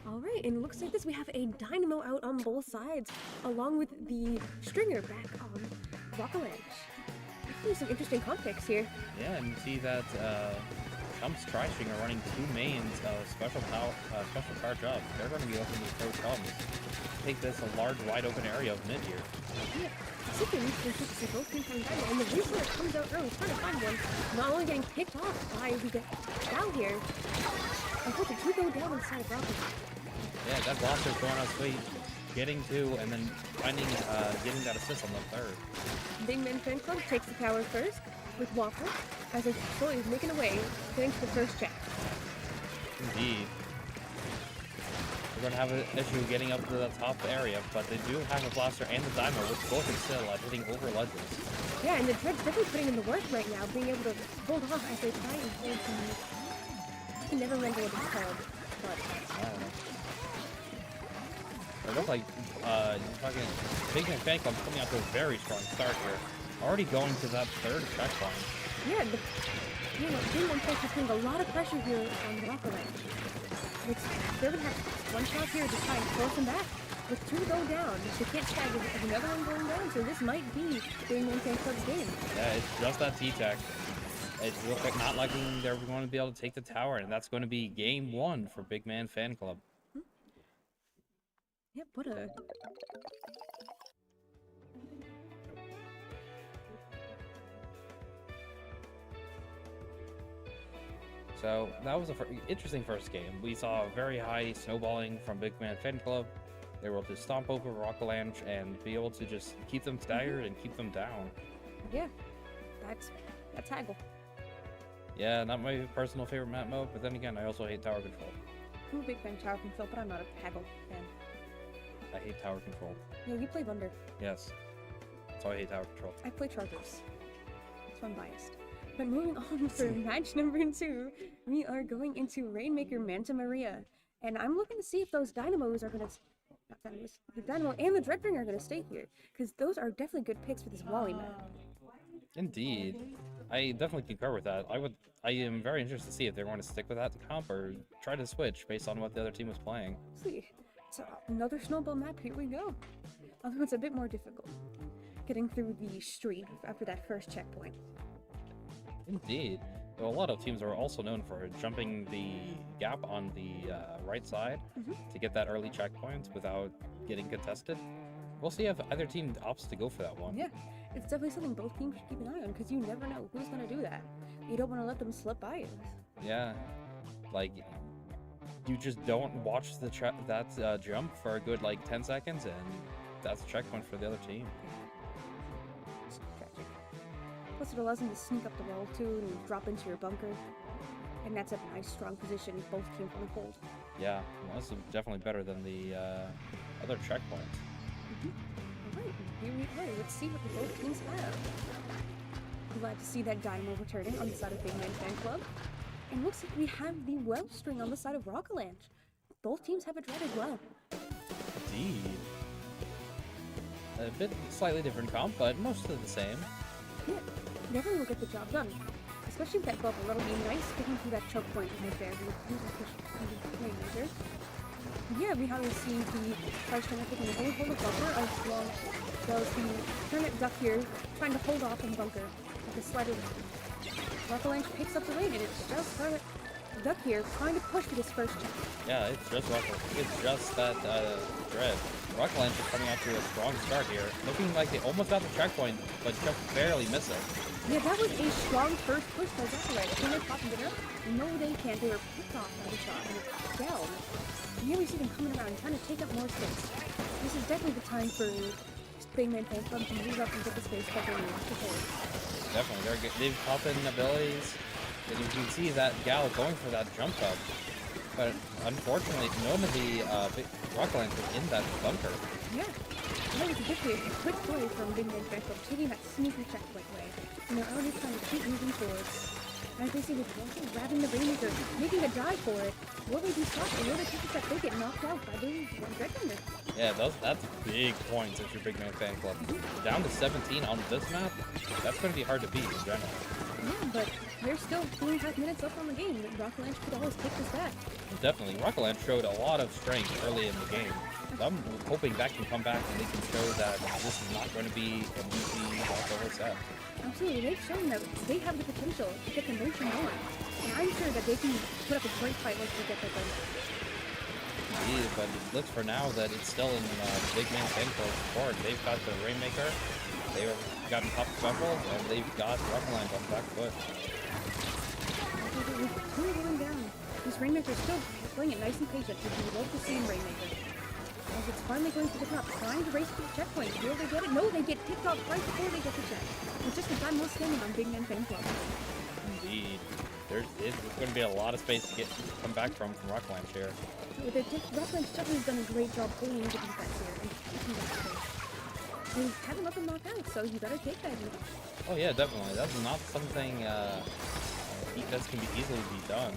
Alright, and it looks like this. We have a Dynamo out on both sides, along with the Stringer back on Rockland. Definitely some interesting comp picks here. Yeah, and you see that Chump's Tri-String are running two mains of special charge up. They're going to be opening the pro Chums. Take this a large, wide open area of mid here. Yeah, super interesting picks of both teams from Dynamo, and the reason it comes out early, trying to find one, not only getting picked off by the down here, I hope the two go down inside of Rockland. Yeah, that Blaster's going on sweet, getting two, and then finding, getting that assist on the third. Big Man Fan Club takes the tower first with Waffle, as they're slowly making away, getting to the first check. Indeed. They're going to have an issue getting up to the top area, but they do have a Blaster and the Dynamo, which both excel at hitting over ledges. Yeah, and the Dread's definitely putting in the work right now, being able to hold off as they try and hold the... I can never remember what it's called, but... I don't know. It looks like fucking Big Man Fan Club coming out to a very strong start here. Already going to that third checkpoint. Yeah, Big Man Fan is putting a lot of pressure here on the Rockland. They're going to have one shot here to try and force them back. With two go down, they can't tag with another one going down, so this might be Big Man Fan Club's game. Yeah, it's just that T-Tech. It's not liking they're going to be able to take the tower, and that's going to be game one for Big Man Fan Club. Yep, what a... So that was an interesting first game. We saw very high snowballing from Big Man Fan Club. They were able to stomp over Rockland and be able to just keep them staggered and keep them down. Yeah, that's Haggle. Yeah, not my personal favorite map mode, but then again, I also hate tower control. I'm a big fan of tower control, but I'm not a Haggle fan. I hate tower control. Yeah, you play Wunder. Yes. So I hate tower control. I play Chargers. So I'm biased. But moving on for match number 2, we are going into Rainmaker Manta Maria. And I'm looking to see if those Dynamos are going to... Not Dynamos. The Dynamo and the Dreadbringer are going to stay here. Because those are definitely good picks for this Wally map. Indeed. I definitely concur with that. I am very interested to see if they're going to stick with that comp or try to switch based on what the other team was playing. See. So another snowball map, here we go. Although it's a bit more difficult. Getting through the street after that first checkpoint. Indeed. Well, a lot of teams are also known for jumping the gap on the right side to get that early checkpoint without getting contested. We'll see if either team opts to go for that one. Yeah, it's definitely something both teams should keep an eye on because you never know who's going to do that. You don't want to let them slip by you. Yeah, like you just don't watch the jump for a good like 10 seconds, and that's a checkpoint for the other team. Tragic. Plus, it allows him to sneak up the wall too and drop into your bunker. And that's a nice, strong position if both teams want to hold. Yeah, well, this is definitely better than the other checkpoint. Alright, here we are. Let's see what the both teams have. Glad to see that Dynamo returning on the side of Big Man Fan Club. And looks like we have the Wellstring on the side of Rockland. Both teams have a dread as well. Indeed. A bit slightly different comp, but mostly the same. Yeah, definitely will get the job done. Especially with that bubble, that'll be nice getting through that choke point right there. Yeah, we have to see the Charge Turner taking a hold of bunker as well as the Turnip Duck here trying to hold off in bunker with the slider. Rockland picks up the lane and it's just Turnip Duck here trying to push for this first check. Yeah, it's just Rockland. It's just that dread. Rockland is coming out to a strong start here, looking like they almost got the checkpoint, but just barely miss it. Yeah, that was a strong first push by Rockland. Can they pop it up? No, they can't. They were picked off by the shot and it's down. And here we see them coming around trying to take up more space. This is definitely the time for Big Man Fan Club to move up and get the space that they need to hold. Definitely, they've popped in abilities, and you can see that Gal going for that jump up. But unfortunately, none of the Rocklands was in that bunker. Yeah, that was a quick play from Big Man Fan Club, taking that sneaky checkpoint way. And they're already trying to keep moving forward. As they see the Johnson grabbing the Rainmaker, making a dive for it. Will they be stopped or will they take a step? They get knocked out by the Dreadwinder. Yeah, that's big points if you're Big Man Fan Club. Down to 17 on this map, that's going to be hard to beat in general. Yeah, but there's still 2.5 minutes left on the game. Rockland could always take this back. Definitely, Rockland showed a lot of strength early in the game. So I'm hoping that can come back and they can show that this is not going to be an easy whole set. Absolutely, they've shown that they have the potential to get the motion going. And I'm sure that they can put up a great fight once they get that done. Yeah, but it looks for now that it's still in Big Man Fan Club's court. They've got the Rainmaker, they've gotten top specials, and they've got Rockland on the back foot. Two going down. This Rainmaker is still playing it nice and patient, which we love to see in Rainmaker. As it's finally going to the top, trying to race to the checkpoint. Will they get it? No, they get picked off right before they get the check. It's just the time well standing on Big Man Fan Club. Indeed. There's going to be a lot of space to come back from Rockland here. Rockland's definitely done a great job holding the defense here and keeping that space. They haven't let them knock out, so you better take that. Oh yeah, definitely. That's not something that can be easily be done.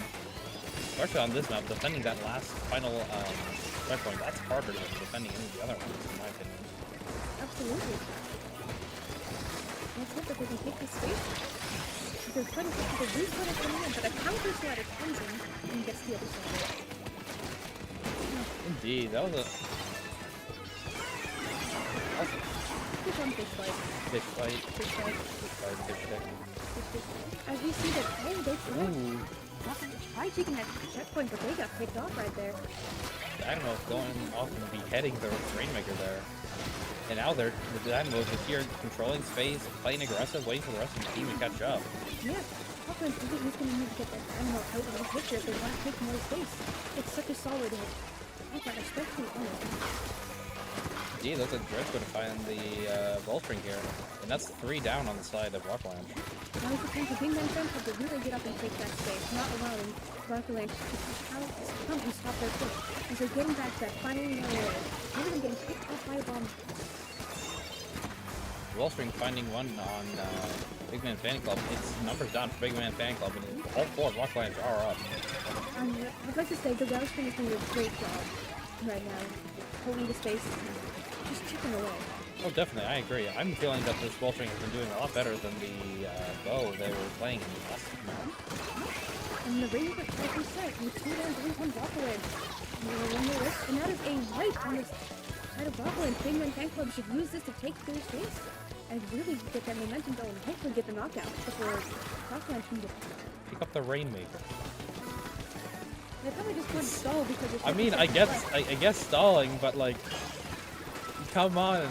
Especially on this map, defending that last final checkpoint, that's harder than defending any of the other ones, in my opinion. Absolutely. Let's hope that they can take this space. They're trying to take the re-slider coming in, but a counter slider comes in and gets the other side. Indeed, that was a... Fish on fish fight. Fish fight. Fish fight. Fish fight, fish fight. As we see that, oh, they tried taking that checkpoint, but they got picked off right there. Dynamo going off and beheading the Rainmaker there. And now the Dynamo is here controlling space, playing aggressive, waiting for the rest of the team to catch up. Yeah, Rockland's thinking he's going to need to get that Dynamo out of the picture if they want to take more space. It's such a solid hit. Okay, especially on it. Indeed, looks like Dread's going to find the Volstring here. And that's 3 down on the side of Rockland. Now it's the time for Big Man Fan Club to really get up and take that space, not allowing Rockland to come and stop their push. And so getting back to that final narrow area, everyone getting picked off by a bomb. Volstring finding one on Big Man Fan Club. It's numbers down for Big Man Fan Club, and all 4 of Rocklands are up. I'd like to say the Wellstring is doing a great job right now, holding the space, just chipping away. Oh, definitely, I agree. I'm feeling that this Volstring has been doing a lot better than the bow they were playing in the last map. And the Ranger, like we said, with 2 down, 3 on Rockland. And that is a right on this side of Rockland. Big Man Fan Club should use this to take their space and really get that momentum going and hopefully get the knockout before Rockland can get it. Pick up the Rainmaker. They probably just couldn't stall because it's... I mean, I guess stalling, but like, come on.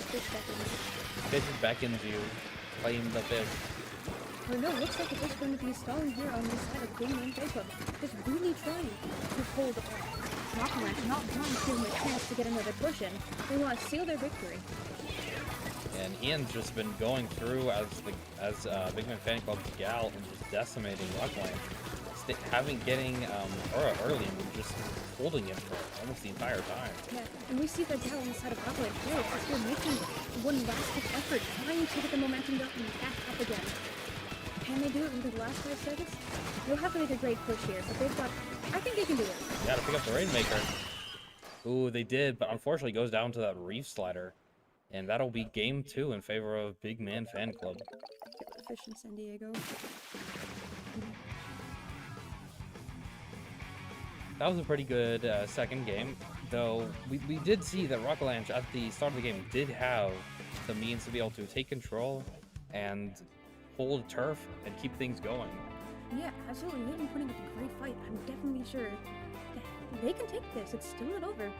Fish Fish beckons you. Claim the fish. Or no, looks like it's just going to be stalling here on this side of Game and Jacob. Just really trying to hold Rockland, not wanting to give them a chance to get another push in. They want to seal their victory. And Ian's just been going through as Big Man Fan Club's gal and just decimating Rockland. Getting Aura early and just holding him for almost the entire time. Yeah, and we see the gal on the side of Rockland here. They're making one last effort, trying to get the momentum up and back up again. Can they do it with the last 5 seconds? They'll have to make a great push here, but they've got... I think they can do it. Yeah, to pick up the Rainmaker. Ooh, they did, but unfortunately goes down to that Reef Slider. And that'll be game 2 in favor of Big Man Fan Club. Fish in San Diego. That was a pretty good second game, though we did see that Rockland at the start of the game did have the means to be able to take control and hold turf and keep things going. Yeah, absolutely. They've been putting up a great fight. I'm definitely sure that they can take this. It's still not over.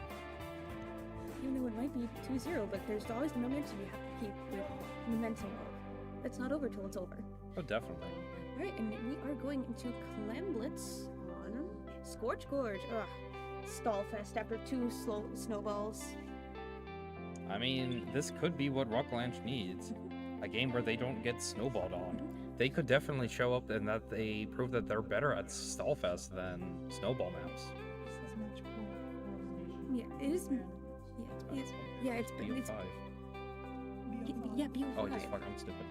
Even though it might be 2-0, but there's always the momentum you have to keep with momentum of. It's not over till it's over. Oh, definitely. Alright, and we are going into Clam Blitz on Scorch Gorge. Ugh. Stallfest after 2 slow snowballs. I mean, this could be what Rockland needs. A game where they don't get snowballed on. They could definitely show up and that they prove that they're better at Stallfest than snowball maps. This is much more. Yeah, it is. Yeah, it's BU5. yeah, BU5. Oh, just fuck, I'm stupid.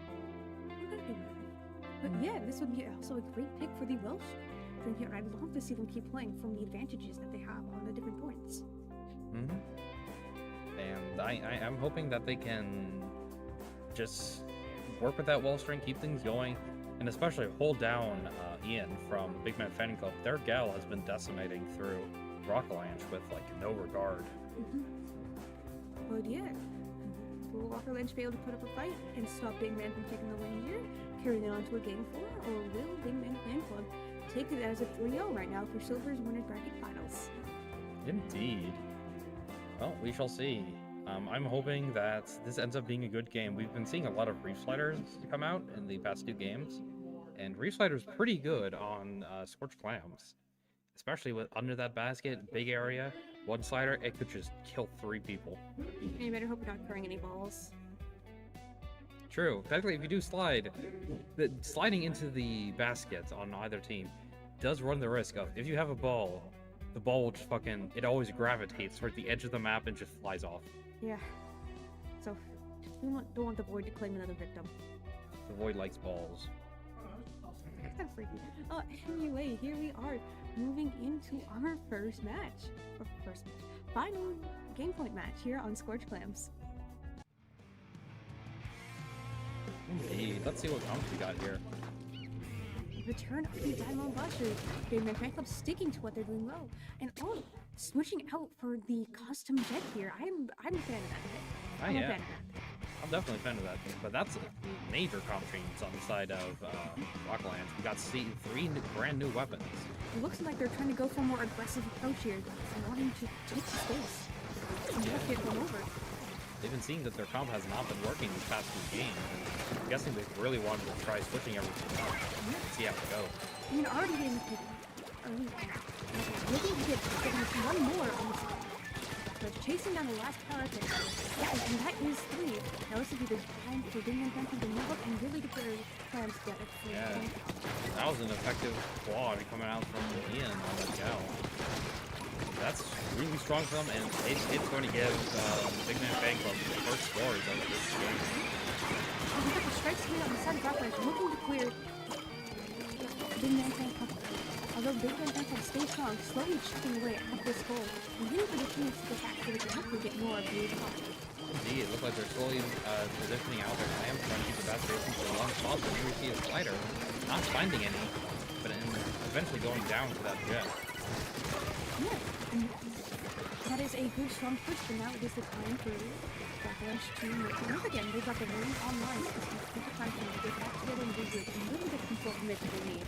But yeah, this would be also a great pick for the Welsh from here. I'd love to see them keep playing from the advantages that they have on the different points. And I am hoping that they can just work with that Welsh string, keep things going, and especially hold down Ian from Big Man Fan Club. Their gal has been decimating through Rockland with like no regard. But yeah, will Walker Lynch be able to put up a fight and stop Big Man from taking the win here, carrying it on to a game 4, or will Big Man Fan Club take it as a 3-0 right now for Silver's Winners Bracket Finals? Indeed. Well, we shall see. I'm hoping that this ends up being a good game. We've been seeing a lot of Reef Sliders come out in the past 2 games, and Reef Slider's pretty good on Scorched Clams. Especially with under that basket, big area, 1 slider, it could just kill 3 people. You better hope you're not throwing any balls. True. Technically, if you do slide, sliding into the baskets on either team does run the risk of, if you have a ball, the ball will just fucking, it always gravitates towards the edge of the map and just flies off. Yeah. So, we don't want the Void to claim another victim. The Void likes balls. That's kind of freaky. Anyway, here we are moving into our first match. Final game point match here on Scorch Clams. Indeed. Let's see what comps we got here. Return of the Dynamo Busters. Big Man Fan Club sticking to what they're doing well. And switching out for the custom jet here. I'm a fan of that pick. I'm a fan of that. I'm definitely a fan of that, but that's a major comp change on the side of Rockland. We got 3 brand new weapons. It looks like they're trying to go for a more aggressive approach here, wanting to take the space and not get run over. They've been seeing that their comp has not been working these past 2 games. I'm guessing they really wanted to try switching everything up and see how it goes. I mean, already getting looking to get one more on the side. But chasing down the last power pick. And that is 3. Now this would be the time for Big Man Fan Club to move up and really get their plans together. Yeah, that was an effective quad coming out from Ian on the gal. That's really strong for them, and it's going to give Big Man Fan Club the first scores of this game. We got the strikes here on the side of Rockland, looking to clear Big Man Fan Club. Although Big Man Fan Club stays strong, slowly chipping away at this goal, and really for the teams to get back so they can hopefully get more of the top. Indeed, it looks like they're slowly positioning out their clams, trying to keep the basket open for a long spot, but here we see a slider, not finding any, but eventually going down to that jet. Yeah, and that is a good strong push, but now it is the time for Rockland to make it up again. They've got the room online, so it's going to take the time for them to get back together and regroup and really get control of the mid they need.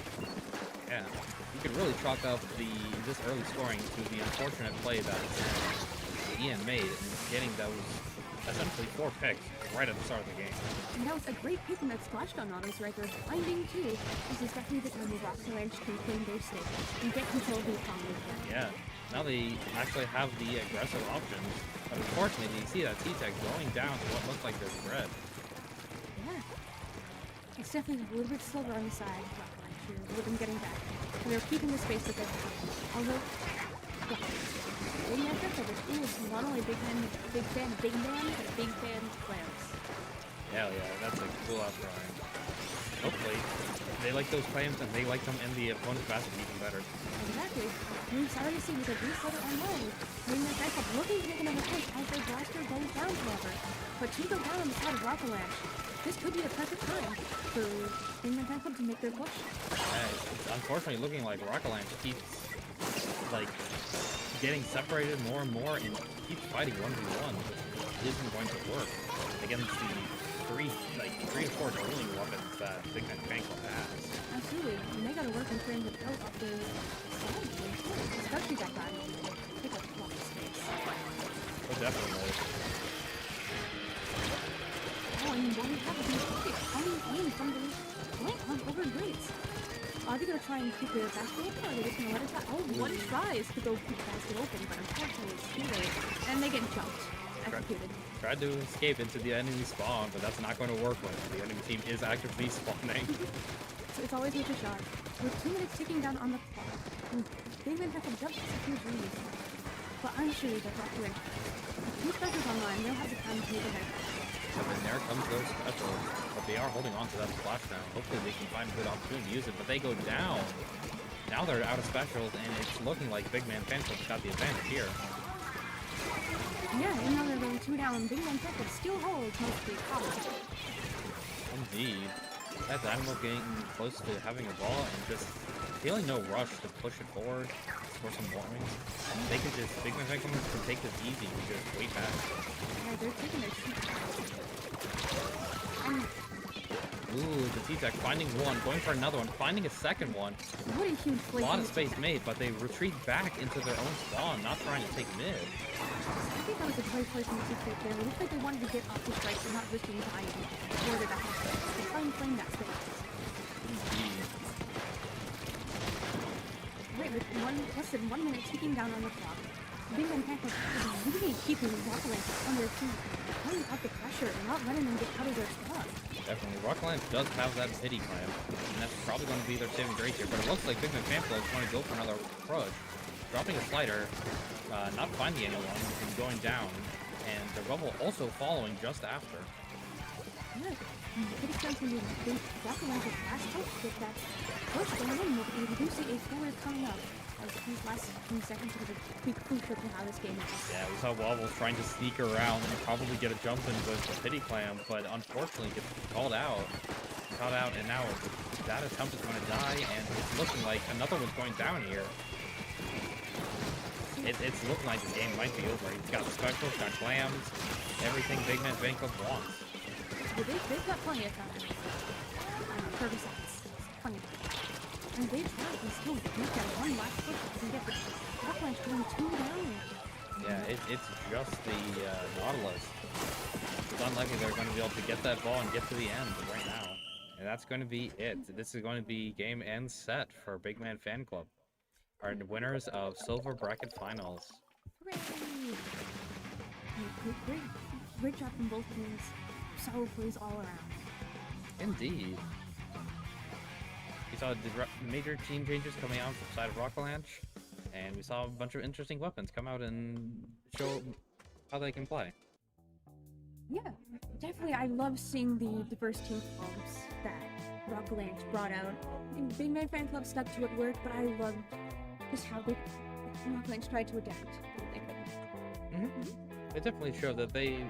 Yeah, you could really chalk up this early scoring to the unfortunate play that Ian made in getting those essentially 4 picks right at the start of the game. And that was a great pick in that splash down auto striker. Finding too. This is definitely the time where Rocklanch can claim their stake and get control of the combo again. Yeah, now they actually have the aggressive options, but unfortunately you see that T-Tech going down to what looks like their spread. Yeah. It's definitely a little bit slower on the side of Rocklanch here with them getting back. And they're keeping the space that they have. Although, yeah. Big Man Fanclub is not only a big fan of Big Man, but a big fan of clams. Hell yeah, that's a cool ass drawing. Hopefully, they like those claims and they like them in the opponent's basket even better. Exactly. We're starting to see with a resetter online. Big Man Fanclub looking to make another push as their blaster goes down, however. But to go down on the side of Rocklanch, this could be the perfect time for Big Man Fanclub to make their push. Yeah, it's unfortunately looking like Rocketlanch keeps like getting separated more and more and keeps fighting 1v1, which isn't going to work against the three to four dueling weapons that Big Man Fanclub has. Absolutely. And they gotta work on clearing the out of their side, especially that guy. Take up a lot of space. Oh, definitely. Oh, and while we have these pockets coming in from the flank on over Grates. Are they gonna try and keep the basket open, or are they just gonna let it go? Oh, one tries to go keep the basket open, but unfortunately it's too late. And they get jumped. Executed. Tried to escape into the enemy spawn, but that's not going to work when the enemy team is actively spawning. So it's always worth a shot. With 2 minutes ticking down on the clock, Big Man have to jump to secure dreams. But I'm sure that Rockland, if two specials online, they'll have the time to make a head. And there comes those specials, but they are holding on to that splash now. Hopefully they can find a good opportunity to use it, but they go down. Now they're out of specials, and it's looking like Big Man Fanclub's got the advantage here. Yeah, and now they're going 2 down. Big Man Fanclub still holds most of the power. Indeed. That Dynamo getting close to having a ball and just feeling no rush to push it forward for some warnings. They can just, Big Man Fanclub can take this easy and just wait back. Yeah, they're taking their seat. Ooh, the T-Tech finding one, going for another one, finding a second one. What a huge A play. lot of space made, but they retreat back into their own spawn, not trying to take mid. I think that was a great play from the T-Tech there. It looked like they wanted to get off the strikes and not risking dying. Or the back to try and claim that space. Indeed. Right, with less than 1 minute ticking down on the clock. Big Man Fanclub is really keeping Rocklanch on their feet, putting out the pressure and not letting them get out of their spot. Definitely. Rockland does have that pity clamp, and that's probably going to be their saving grace here, but it looks like Big Man Fanclub is going to go for another approach. Dropping a slider, not finding anyone, and going down, and the Rebel also following just after. Yeah, pretty something to think Rocklanch is last hope with that push going in. We do see a forward coming up. These last few seconds are going to be crucial to how this game is. Yeah, we saw Wobbles trying to sneak around and probably get a jump in with the pity clam, but unfortunately gets called out. And now that attempt is going to die, and it's looking like another one's going down here. It's looking like the game might be over. He's got specials, got clams, everything Big Man Fanclub wants. Well, they've got plenty of time. 30 seconds. Plenty of time. And they try to still make that one last push and get the Rocklanch going 2 down. Yeah, it's just the Nautilus. It's unlikely they're going to be able to get that ball and get to the end right now. And that's going to be it. This is going to be game and set for Big Man Fanclub. Our winners of Silver Bracket Finals. Hooray! Great job from both teams. Solid plays all around. Indeed. We saw the major team changes coming out from the side of Rocketlanch, and we saw a bunch of interesting weapons come out and show how they can play. Yeah, definitely. I love seeing the diverse team clubs that Rocketlanch brought out. And Big Man Fanclub stuck to it work, but I loved just how Rocketlanch tried to adapt what they could. It definitely showed that they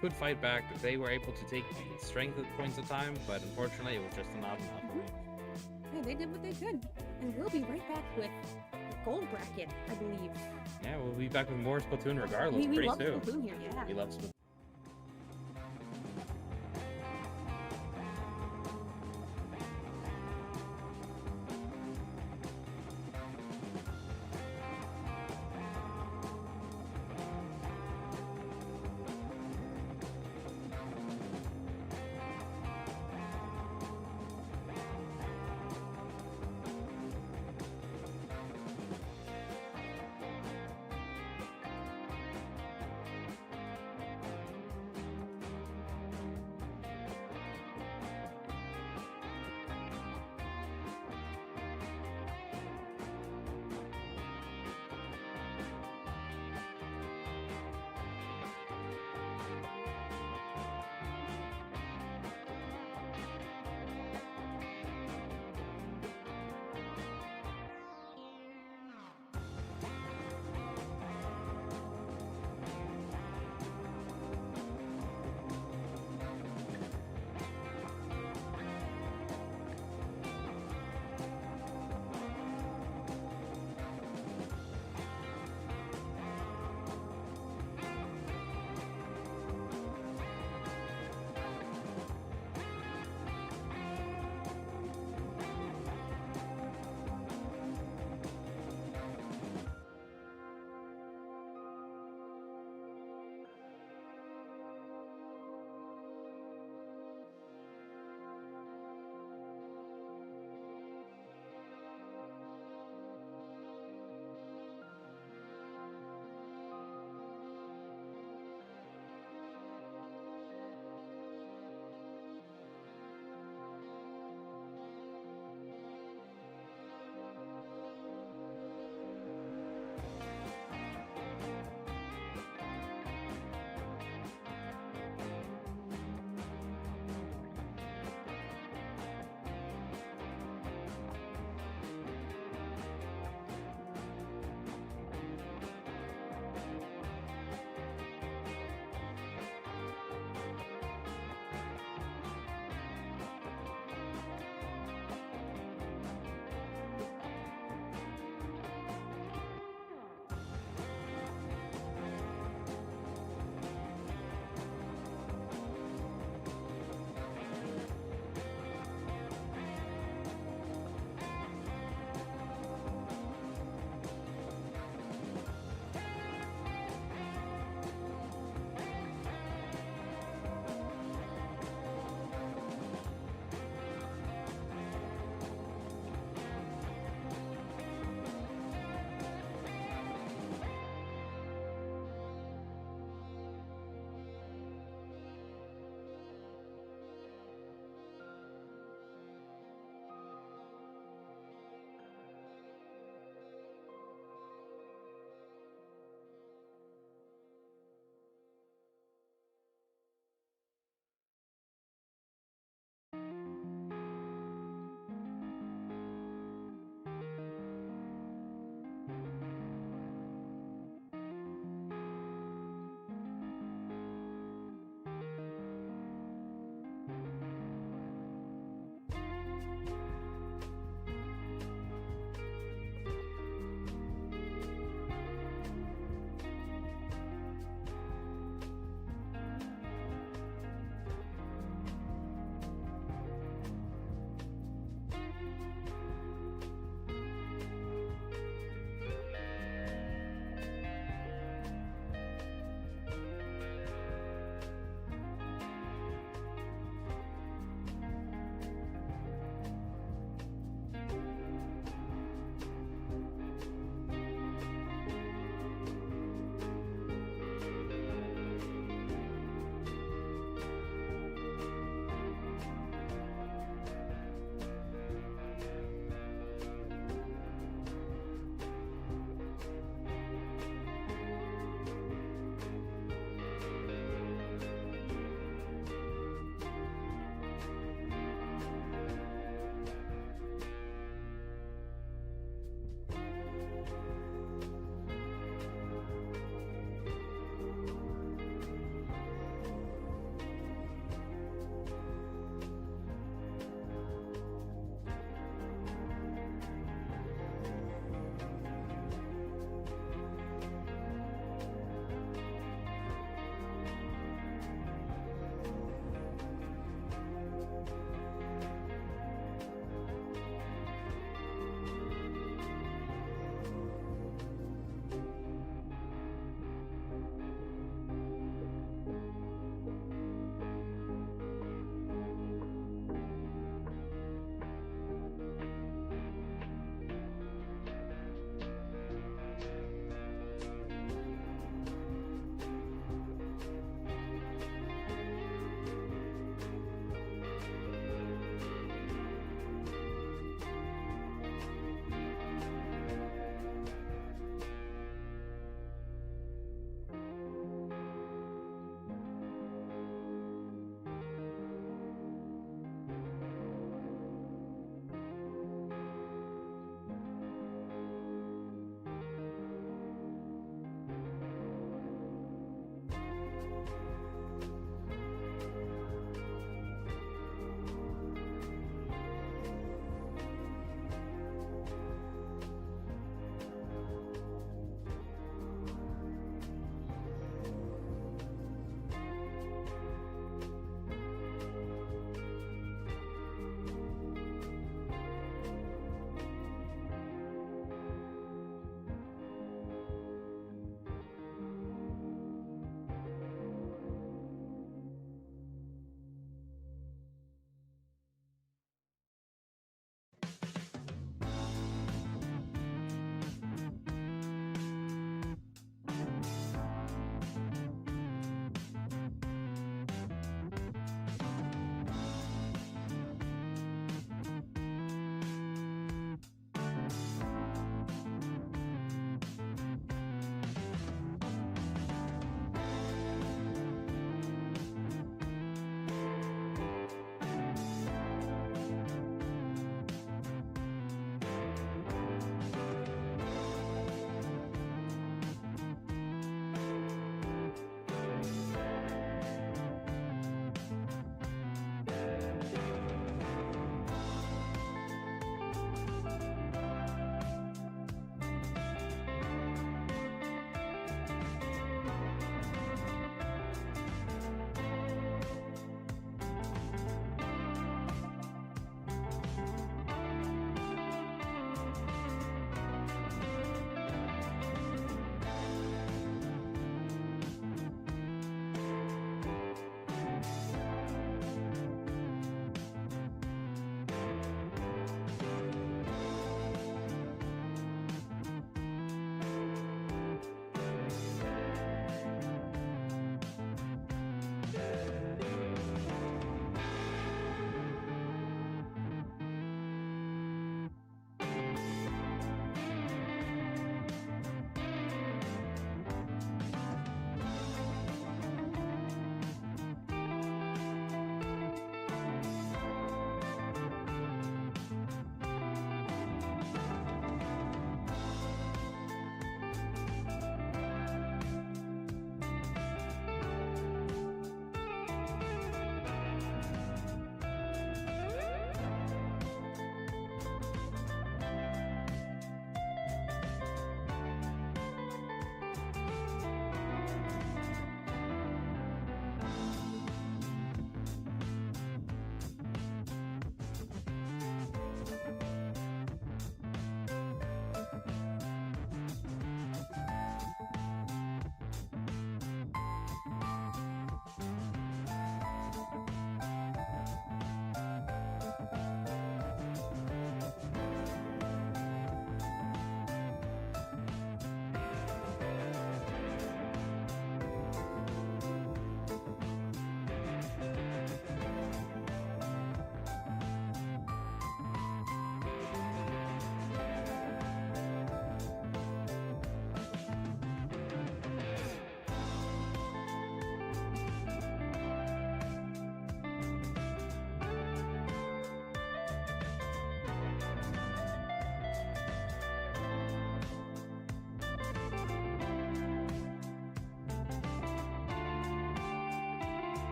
could fight back. They were able to take strength at points of time, but unfortunately it was just not enough. Yeah, they did what they could. And we'll be right back with the gold bracket, I believe. Yeah, we'll be back with more Splatoon regardless We pretty love soon. Splatoon here, yeah. We love Splatoon.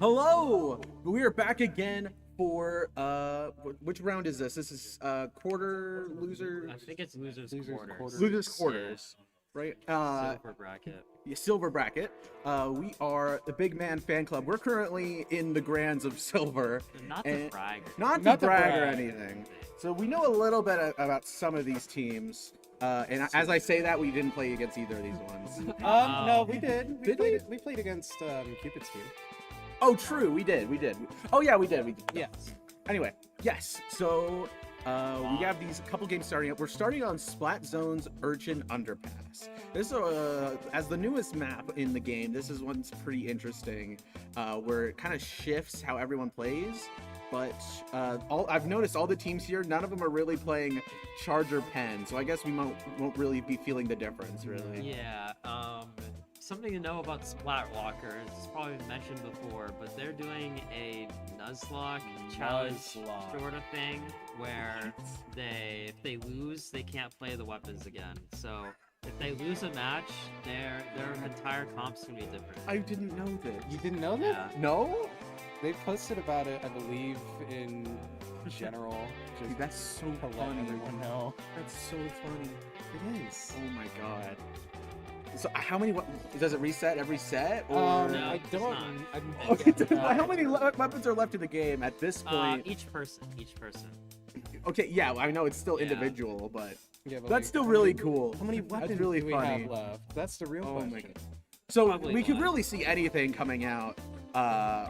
Hello! We are back again for which round is this? This is quarter loser. I think it's losers quarters. Losers quarters, right? Silver bracket. Yeah, silver bracket. We are the Big Man Fan Club. We're currently in the grands of silver. Not to brag. Not to brag or anything. So we know a little bit about some of these teams. And as I say that, we didn't play against either of these ones. No, we did. We played against Cupid's team. Oh, true. We did. Oh, yeah, we did. Yes. Anyway, yes. So we have these couple games starting up. We're starting on Splat Zone's Urchin Underpass. This as the newest map in the game. This is one's pretty interesting, where it kind of shifts how everyone plays. But I've noticed all the teams here, none of them are really playing Charger Penn. So I guess we won't really be feeling the difference, really. Yeah. Something to know about Splat Walkers, it's probably been mentioned before, but they're doing a Nuzlocke challenge sort of thing where if they lose, they can't play the weapons again. So if they lose a match, their entire comp's gonna be different. I didn't know this. You didn't know that? Yeah. No? They posted about it, I believe, in general. Just Dude, that's so to let funny. everyone know. That's so funny. It is. Oh my god. So how many does it reset every set? Or No, I it's don't. not. how many weapons are left in the game at this point? Each person. Okay, yeah, I know it's still Yeah. individual, but Yeah, but that's like, still really cool. How many That's weapons really do we funny. have left? That's the real Oh question. my god. So Probably we could one. really see anything coming out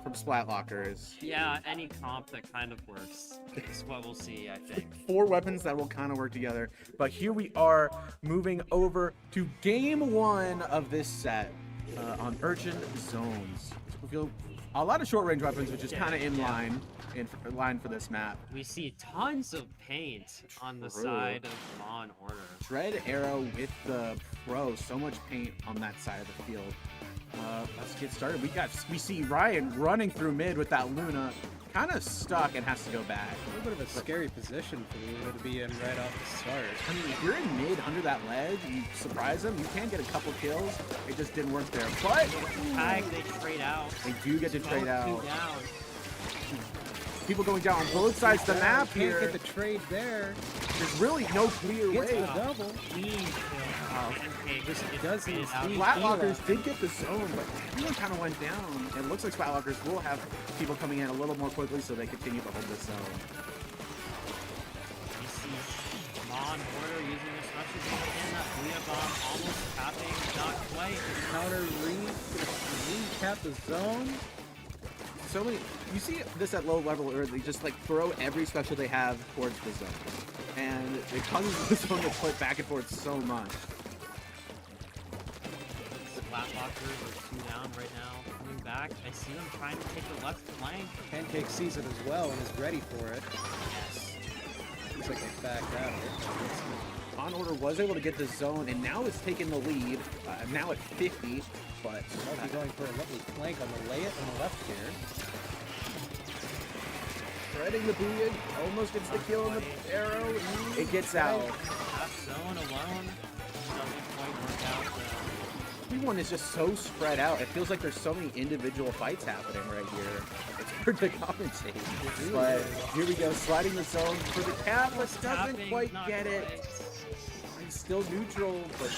from Splat Lockers. Yeah, any comp that kind of works is what we'll see, I think. 4 weapons that will kind of work together. But here we are moving over to game 1 of this set on Urchin Zones. We feel a lot of short range weapons, which is kind of in line for this map. We see tons of paint on the True. side of Law and Order. Dread Arrow with the Pro, so much paint on that side of the field. Let's get started. We see Ryan running through mid with that Luna, kind of stuck and has to go back. A little bit of a scary position for Luna to be in right off the start. I mean, if you're in mid under that ledge, you surprise them, you can get a couple kills. It just didn't work there. But Tag, they trade out. they do get to trade Both out. two down. People going down on both sides of the map Can't here. get the trade there. There's really no clear Gets way. the double. Clean kill. And This Cake does faded seem out. to be- Splatlockers did get the zone, but everyone kind of went down. It looks like Splatlockers will have people coming in a little more quickly so they continue to hold this zone. You see Law and Order using as much as they can. That Booyah Bomb almost tapping, not quite. Counter recap the zone. So many, you see this at low level where they just like throw every special they have towards the zone. And it causes the zone to flip back and forth so much. Splatlockers are 2 down right now. Coming back, I see them trying to take the left flank. Pancake sees it as well and is ready for it. Looks like they backed out of it. On Order was able to get the zone, and now it's taking the lead. Now at 50, but Might be going for a lovely flank on the lay it on the left here. threading the Booyah, almost gets the kill on the arrow. It gets out. Half zone alone. Doesn't quite work out. Everyone is just so spread out. It feels like there's so many individual fights happening right here. It's hard to commentate. But here we go, sliding the zone for the cap, but doesn't Tapping, quite not get it. quite. He's still neutral, but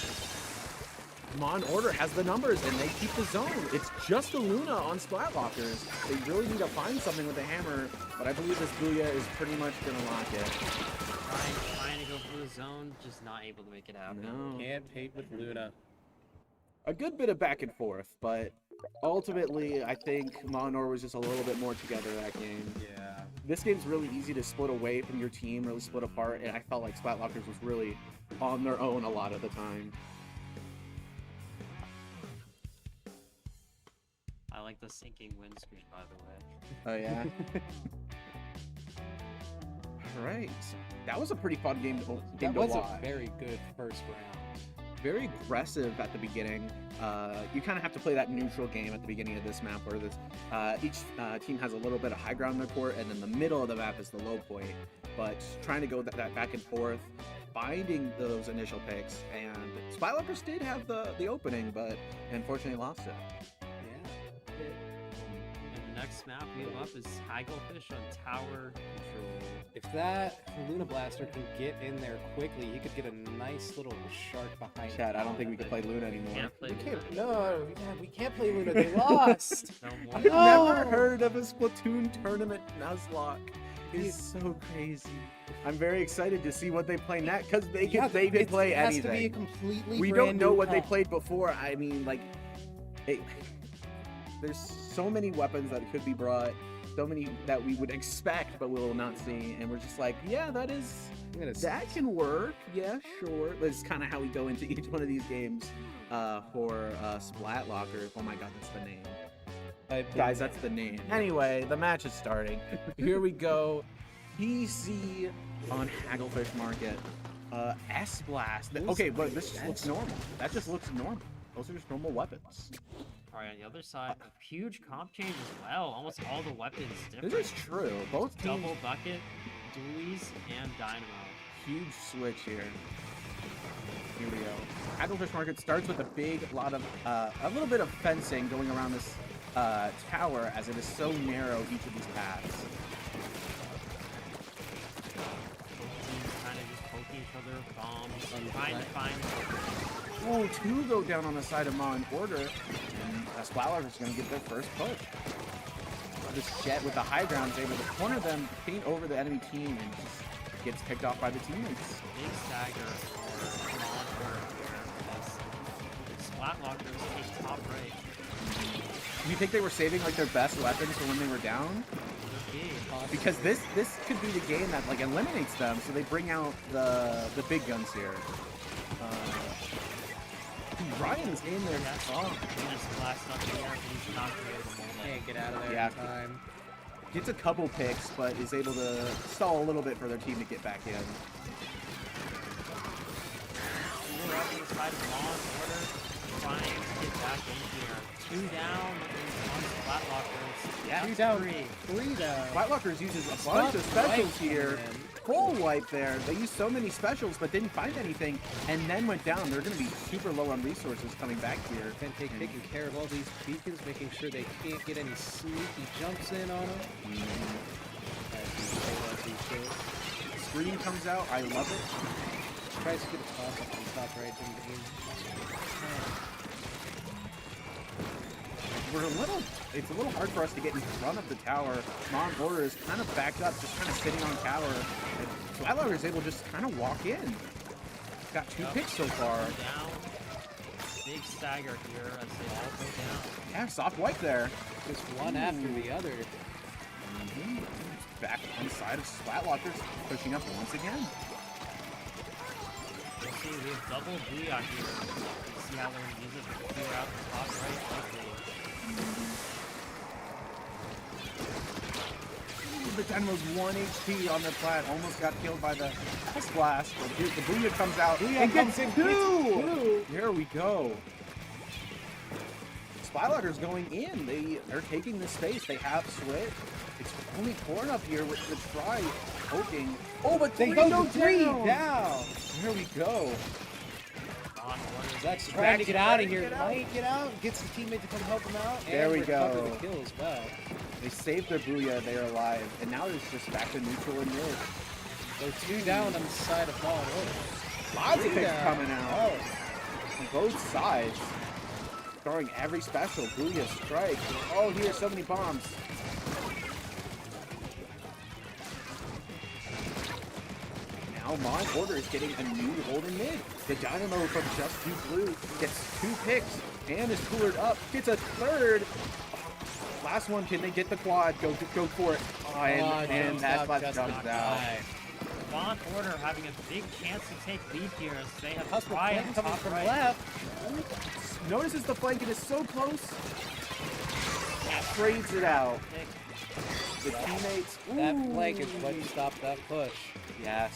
Mon Order has the numbers and they keep the zone. It's just a Luna on Splatlockers. They really need to find something with the hammer, but I believe this Booyah is pretty much gonna lock it. Trying to go for the zone, just not able to make it happen. No. Can't paint with Luna. A good bit of back and forth, but ultimately I think Mon Order was just a little bit more together that game. Yeah. This game's really easy to split away from your team, really split apart, and I felt like Splatlockers was really on their own a lot of the time. I like the sinking windscreen, by the way. Oh yeah. All right, that was a pretty fun game to That was watch. a very good first round. Very aggressive at the beginning. You kind of have to play that neutral game at the beginning of this map, where this each team has a little bit of high ground in their court, and then the middle of the map is the low point. But trying to go that back and forth, finding those initial picks, and Splatlockers did have the opening, but unfortunately lost it. And next map we have up is Hagglefish on Tower Control. If that Luna Blaster can get in there quickly, he could get a nice little shark behind Chad, I don't think we can can play Luna anymore. Can't play We Luna. can't. No, we can't play Luna. They lost. No more. I've never heard of a Splatoon tournament Nuzlocke. It's so crazy. I'm very excited to see what they play next because they could play It has to be a anything. completely. We brand don't know new what they comp. played before. I mean, like, there's so many weapons that could be brought, so many that we would expect but we will not see, and we're just like, yeah, that can work. Yeah, sure. That's kind of how we go into each one of these games for Splat Lockers. Oh my God, that's the name. Guys, that's the name. Anyway, the match is starting. Here we go. PC on Hagglefish Market. S-Blast. Okay, but this just looks normal. That just looks normal. Those are just normal weapons. Alright, on the other side, a huge comp change as well. Almost all the weapons different. This is true. Both teams, Double bucket, dualies, and dynamo. huge switch here. Here we go. Hagglefish Market starts with a little bit of fencing going around this tower, as it is so narrow, each of these paths. Both teams kind of just poking each other, bombs, trying to find. Oh, two go down on the side of Ma in order, and Splatlocker is going to get their first push. This Jet with the high ground is able to corner them, paint over the enemy team, and just gets picked off by the teammates. Big stagger for Monster here as Splatlockers take top right. Do you think they were saving like their best weapons for when they were down? Because this could be the game that like eliminates them, so they bring out the big guns here. Ryan's in there. Oh, just blast up here. He's not great. Can't get out of there Yeah. in time. Gets a couple picks, but is able to stall a little bit for their team to get back in. We're up inside of Law and Order, trying to get back in here. 2 down on Splatlockers. Yeah, 2 down. Three. 3 down. Splatlockers uses a bunch of specials Wipe here. coming in. Full wipe there. They used so many specials, but didn't find anything, and then went down. They're going to be super low on resources coming back here. Penn taking care of all these beacons, making sure they can't get any sneaky jumps in on them. Screen comes out. I love it. Tries to get a toss up on top right in the game. It's a little hard for us to get in front of the tower. Mon Order is kind of backed up, just kind of sitting on tower. And Splatlocker is able to just kind of walk in. He's got 2 picks so far. Down. Big stagger here as they all go down. Yeah, soft wipe there. Just one after the other. Back inside of Splatlockers, pushing up once again. We'll see, we have double Booyah here. Let's see how they're going to use it to clear out the top right quickly. The Dynamo's 1 HP on their plat, almost got killed by the S-Blast. But the Booyah comes out. Booyah gets comes in, 2! There we go. Splatlockers going in. They're taking the space. They have Switch. It's only Corn up here with the try poking. Oh, but They go 3 down. There we go. On Order. Zach's trying to get out of here. Might get out. Gets his teammate to come help him out. There and we recover go. the kill as well. They saved their Booyah. They are alive. And now it's just back to neutral and mid. So 2 down on the side of Ball and Order. Lots of 3 picks down. coming out. On both sides. Throwing every special. Booyah strike. Oh, here's so many bombs. Now Mon Order is getting a new golden mid. The Dynamo from Just Too Blue gets 2 picks and is coolered up. Gets a third. Last one, can they get the quad? Go for it. Oh, and that just comes knocked out. by. Von Order having a big chance to take lead here as they have Husper Ryan Penn coming top from right. left. Notices the flank, it is so close. Trades it out. Pick. The teammates. That Ooh. flank is what stopped that push. Yes.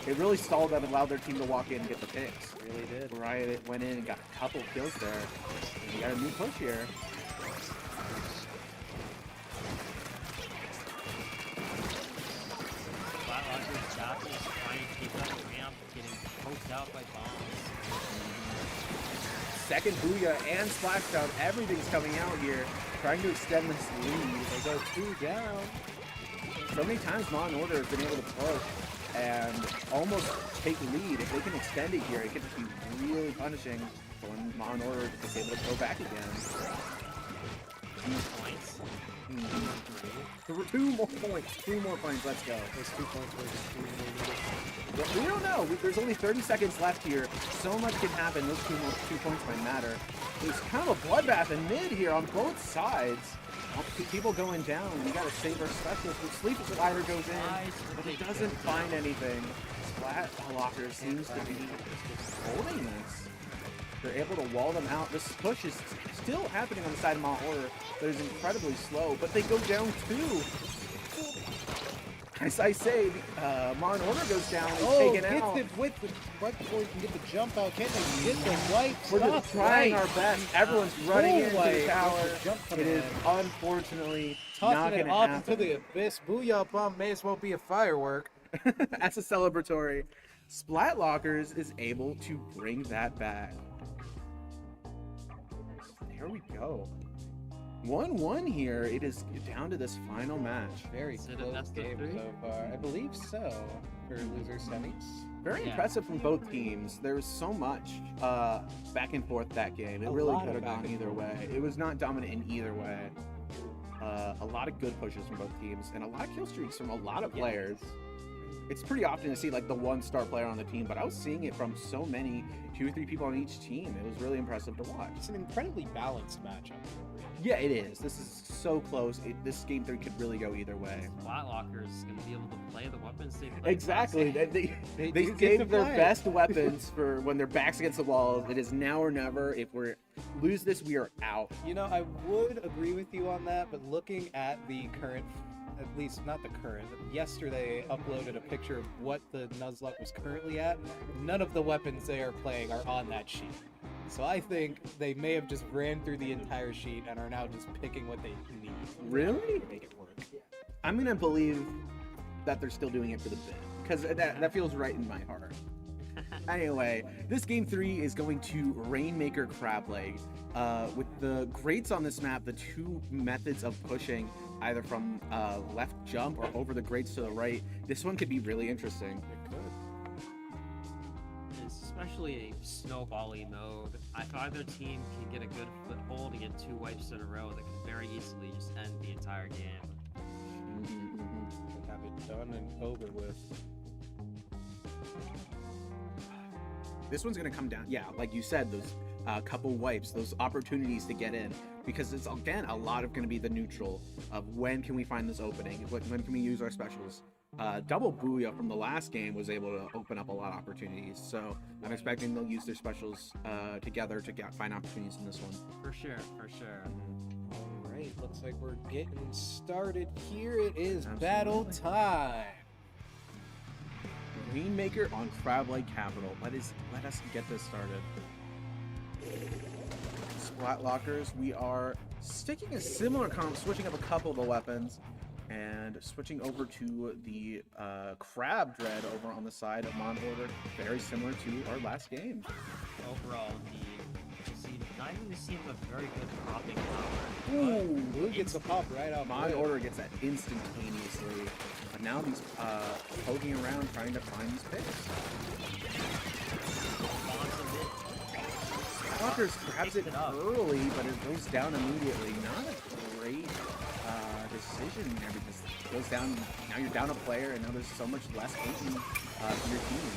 It really stalled them and allowed their team to walk in and get the picks. Really did. Riot went in and got a couple kills there. And we got a new push here. Splatlockers Jockey's trying to keep that ramp, getting poked out by bombs. Second Booyah and Splash Down. Everything's coming out here. trying to extend this lead. They go 2 down. So many times Law and Order has been able to push and almost take lead. If they can extend it here, it could be really punishing for when Law and Order is able to go back again. 2 points. Two more points. 2 more points. Let's go. Those 2 points were just 3 more needed. Well, we don't know. There's only 30 seconds left here. So much can happen. Those 2 points might matter. There's kind of a bloodbath in mid here on both sides. People going down. We got to save our specialist. The sleep slider goes in, but it doesn't find anything. Splat Locker seems to be holding this. They're able to wall them out. This push is still happening on the side of Mount Order, but is incredibly slow. But they go down too. As I say, Mount Order goes down and taken out. Hits it with the right before he can get the jump out. Can't they get the wipes? We're just trying our best. Everyone's running into the tower. Jump It is unfortunately not tossing going it to off happen. into the abyss. Booyah bomb may as well be a firework. As a celebratory, Splat Lockers is able to bring that back. There we go. 1-1 here. It is down to this final match. Very Is it a close best of game 3? so far. I believe so for loser semis. Very Yeah. impressive from both teams. There was so much back and forth that game. It A really lot could of have back gone and either forth. way. It was not dominant in either way. A lot of good pushes from both teams and a lot of kill streaks from a lot of players. It's pretty often to see like the 1-star player on the team, but I was seeing it from so many, 2 or 3 people on each team. It was really impressive to watch. It's an incredibly balanced matchup. Yeah, it is. This is so close. This game 3 could really go either way. Flatlocker's gonna be able to play the weapons they play Exactly. best. They do get to saved their play. best weapons for when their backs against the wall. It is now or never. If we lose this, we are out. You know, I would agree with you on that, but looking at the current, at least not the current, yesterday uploaded a picture of what the Nuzlocke was currently at. None of the weapons they are playing are on that sheet. So I think they may have just ran through the entire sheet and are now just picking what they need. Really? To make it work. I'm gonna believe that they're still doing it for the bit because that feels right in my heart. Anyway, this game 3 is going to Rainmaker Crableg. With the grates on this map, the 2 methods of pushing, either from left jump or over the grates to the right, this one could be really interesting. It's especially a snowbally mode. If either team can get a good foothold and get 2 wipes in a row, that can very easily just end the entire game. And have it done and over with. This one's gonna come down, yeah, like you said, those couple wipes, those opportunities to get in, because it's again a lot of gonna be the neutral of when can we find this opening, when can we use our specials. Double Booyah from the last game was able to open up a lot of opportunities, so I'm expecting they'll use their specials together to find opportunities in this one. For sure, for sure. All right, looks like we're getting started here. It is Absolutely. battle time. Rainmaker on Crableg Capital. Let us get this started. Splat Lockers, we are sticking a similar comp, switching up a couple of the weapons, and switching over to the Crab Dread over on the side of Mon Order. Very similar to our last game. Overall, neither of these teams have very good popping power. Ooh, Blue gets the pop right out. Mon Order gets that instantaneously. But now he's poking around trying to find these picks. Lockers grabs it early, but it goes down immediately. Not a great decision there because it goes down. Now you're down a player, and now there's so much less open to your team.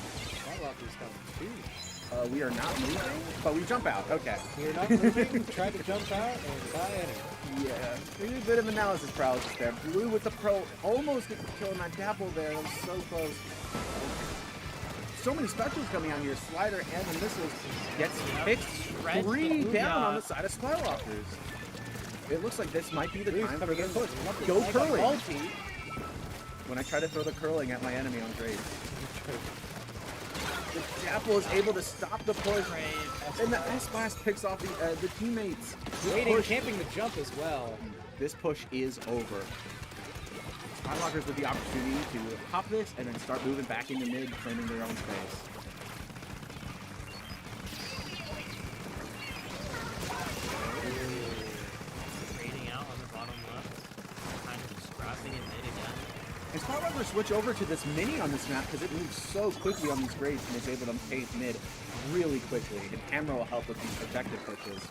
Flatlocker's down 2. We are not moving, but we jump out. Okay. We're not moving. Tried to jump out and die anyway. Yeah, maybe a bit of analysis paralysis there. Blue with the pro almost gets the kill on that dapple there. That was so close. So many specials coming out here. Slider and the missiles gets picked 3 down on the side of Splatlockers. It looks like this might be the time for the push. Go curling. When I try to throw the curling at my enemy on grade. The Dapple is able to stop the push, and the S-Blast picks off the teammates. Waiting, camping the jump as well. This push is over. Splatlockers with the opportunity to pop this and then start moving back into mid, claiming their own space. Trading out. And Splatlocker switch over to this mini on this map because it moves so quickly on these grades and is able to phase mid really quickly. And camera will help with these protective pushes.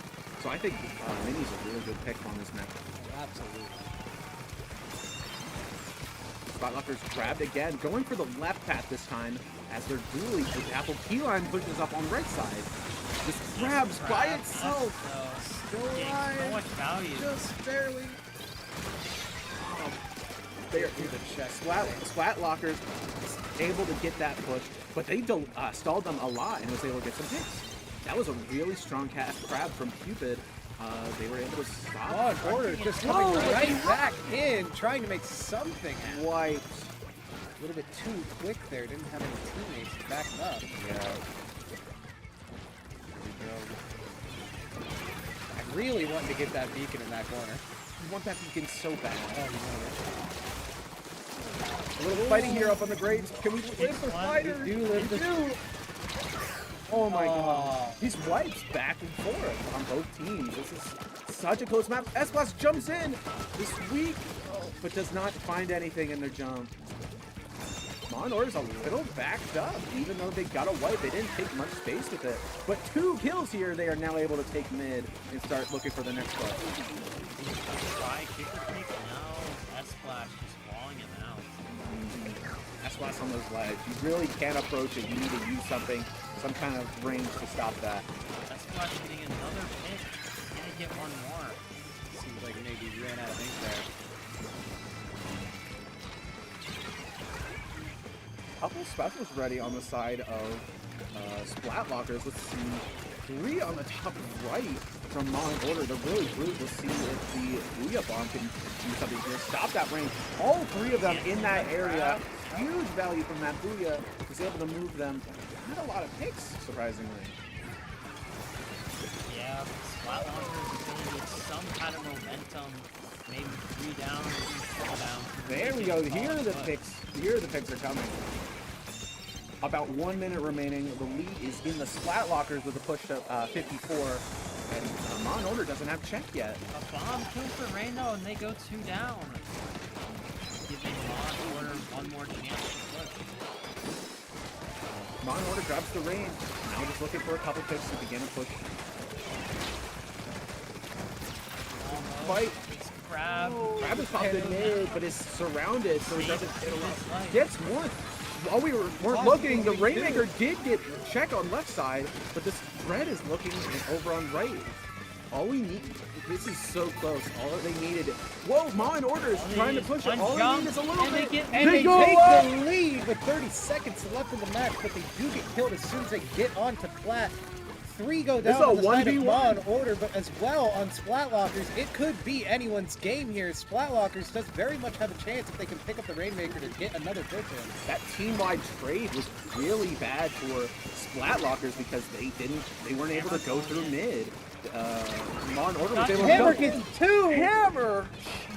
So I think mini's a really good pick on this map. Oh, absolutely. Spotlocker's grabbed again, going for the left path this time as they're dueling. The Apple Key line pushes up on the right side. This grabs by itself. Still alive. So much value. Just barely. They're Splatlockers able to get that push, but they stalled them a lot and was able to get some hits. That was a really strong crab from Cupid. They were able to stop. Oh, Order just coming right back in, trying to make something happen. Wiped. A little bit too quick there. Didn't have any teammates to back him up. Yeah. I really wanted to get that beacon in that corner. You want that beacon so bad. Oh, a little fighting here up on the grades. Can we live for fighters? We do live the... Oh my god. These wipes back and forth on both teams. This is such a close map. S-Blast jumps in this weak, but does not find anything in their jump. Mon Order's a little backed up, even though they got a wipe. They didn't take much space with it. But 2 kills here, they are now able to take mid and start looking for the next one. Try kicker pick? No. S-Flash just clawing him out. S-Blast on those ledge. You really can't approach it. You need to use something, some kind of range to stop that. S-Flash getting another pick. Can he get one more? Seems like maybe he ran out of ink there. Couple specials ready on the side of Splatlockers. Let's see. 3 on the top right from Mon Order. They're really brute. We'll see if the Booyah Bomb can do something here. Stop that range. All 3 of them in that area. Huge value from that Booyah. Was able to move them. Not a lot of picks, surprisingly. Yeah, Splatlockers is going to need some kind of momentum. Maybe 3 down, maybe 4 down. There we go. Here are the picks. Here are the picks are coming. About 1 minute remaining. The lead is in the Splatlockers with a push to 54. And Mon Order doesn't have check yet. A bomb kill for Reno and they go 2 down. Giving Mon Order one more chance to push. Mon Order grabs the range. Now just looking for a couple picks to begin a push. Fight. Crab. Crab is popped in mid, but is surrounded, so he doesn't get a lot. Gets one. While we weren't looking, the Rainmaker did get check on left side, but this Red is looking over on right. All we need, this is so close. All they needed, whoa, Mon Order is trying to push it. All they need is a little bit. And they take the lead with 30 seconds left in the match, but they do get killed as soon as they get onto Plat. 3 go down on the side of Mon Order, but as well on Splatlockers, it could be anyone's game here. Splatlockers does very much have a chance if they can pick up the Rainmaker to get another push in. That team-wide trade was really bad for Splatlockers because they weren't able to go through mid. Mon Order was able to Hammer go. gets 2! Hammer!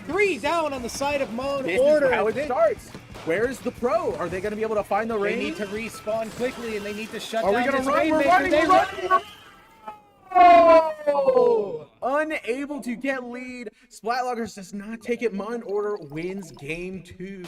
3 down on the side of Mon This Order. is how it starts. Where's the pro? Are they going to be able to find the range? They need to respawn quickly and they need to shut Are down we going this to run? We're Rainmaker. running. Oh! Unable to get lead. Splatlockers does not take it. Mon Order wins game 2.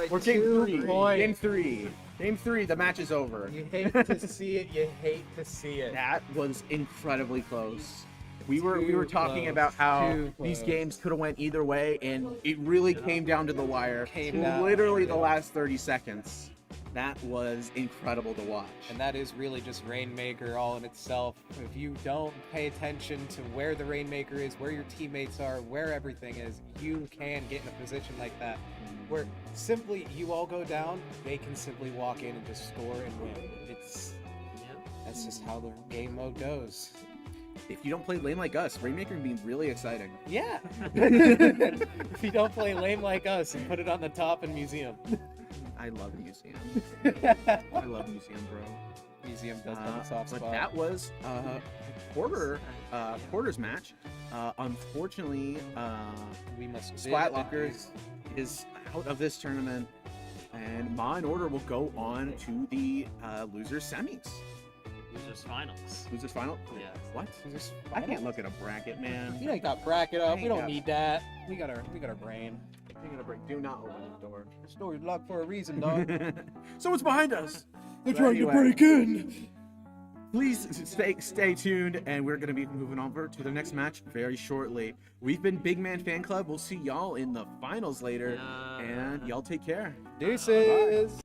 Or game 3. Game 3. Game 3, the match is over. You hate to see it. You hate to see it. That was incredibly close. We were talking about how these games could have went either way, and it really came down to the wire. Literally the last 30 seconds. That was incredible to watch. And that is really just Rainmaker all in itself. If you don't pay attention to where the Rainmaker is, where your teammates are, where everything is, you can get in a position like that. Where simply you all go down, they can simply walk in and just score and win. That's just how the game mode goes. If you don't play lame like us, Rainmaker can be really exciting. Yeah. If you don't play lame like us and put it on the top in Museum. I love Museum. I love Museum, bro. Museum does have a soft spot. But that was quarters match. Unfortunately, we must Splatlockers is out of this tournament, and Mon Order will go on to the losers semis. Losers finals. Losers final? Yeah. What? I can't look at a bracket, man. You ain't got bracket up. We don't need that. We got our brain. something gonna break. Do not open the door. This door is locked for a reason, dog. Someone's behind us. They're But trying to anyway, break in. Please stay tuned, and we're gonna be moving over to the next match very shortly. We've been Big Man Fan Club. We'll see y'all in the finals later, and y'all take care. Deuces.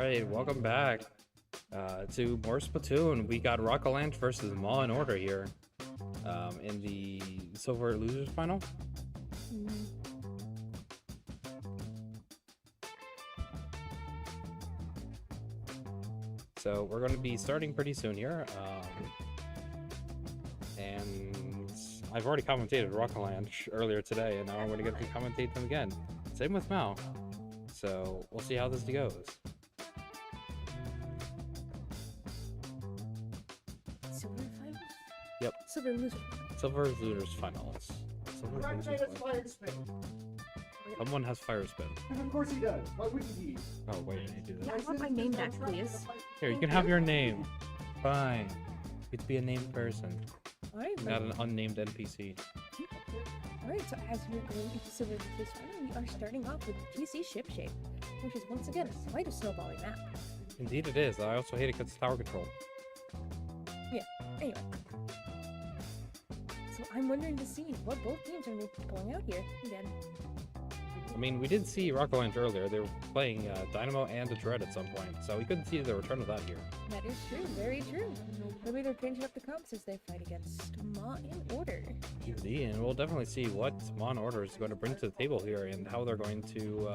Alright, welcome back to more Splatoon. We got Rockland versus Maw and Order here in the Silver Losers Final. So we're going to be starting pretty soon here. And I've already commentated Rockland earlier today, and now I'm going to get to commentate them again. Same with Mao. So we'll see how this goes. Silver finals? Yep. Silver loser. Silver Losers Finals. Silver Losers Finals. Someone has fire spin. Of course he does. Why wouldn't he? Oh wait, I need to do Yeah, that. I want my name back, please. Here, you can have your name. Fine. You get to be a named person, Alright, not an unnamed NPC. Alright, so as we're going into Silver Losers Final, we are starting off with TC Ship Shape, which is once again quite a snowballing map. Indeed it is. I also hate it because it's tower control. Yeah, anyway. So I'm wondering to see what both teams are going to be pulling out here again. I mean, we did see Rockland earlier. They were playing Dynamo and a Dread at some point, so we couldn't see the return of that here. That is true, very true. Maybe they're changing up the comps as they fight against Maw and Order. Indeed, and we'll definitely see what Mon Order is going to bring to the table here and how they're going to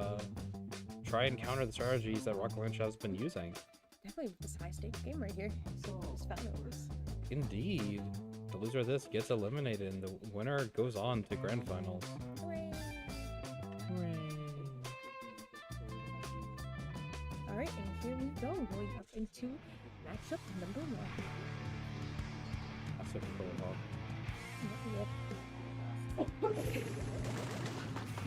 try and counter the strategies that Rockland has been using. Definitely with this high stakes game right here. So those finals. Indeed. The loser of this gets eliminated, and the winner goes on to Grand Finals. Hooray! Hooray. Alright, and here we go, going up into matchup number 1. That's what it's called. Yep.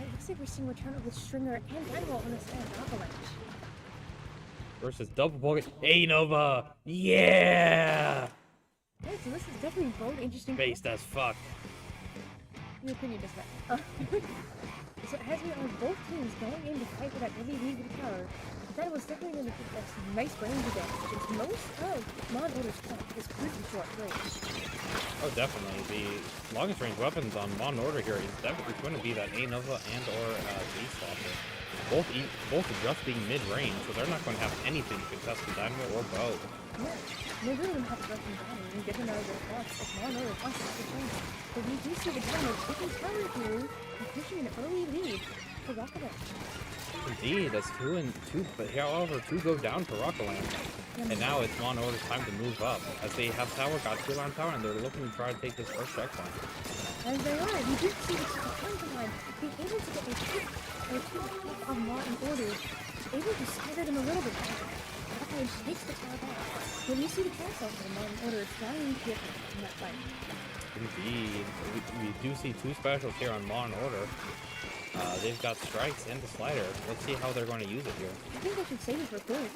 It looks like we're seeing return of the Stringer and Dynamo on the stand Avalanche. Versus double pocket. Hey Nova! Yeah! Alright, so this is definitely both interesting. Based as fuck. Your opinion does matter. So as we are both teams going in to fight for that heavy lead with the tower, that was definitely going to get that nice range advantage, since most of Mon Order's tank is pretty short range. Oh, definitely. The longest range weapons on Mon Order here is definitely going to be that A Nova and or Beast Stalker. Both just being mid-range, so they're not going to have anything to contest the Dynamo or Bow. Yeah, they're really going to have to rush them down and get them out of their box if Mon Order wants to take change. But we do see the Dynamo taking tower here and pushing an early lead for Rockland. Indeed, that's two, but however, two go down for Rockland. And now it's Mon Order's time to move up, as they have got 2-line tower, and they're looking to try to take this first checkpoint. As they are, we do see the turn behind being able to get a hit or two off of Maw and Order, able to stagger them a little bit better. Rockland takes the tower back. When you see the cancel for Maw and Order trying to get in that fight. Indeed, we do see two specials here on Mon Order. They've got strikes and the slider. Let's see how they're going to use it here. I think they should save it for food.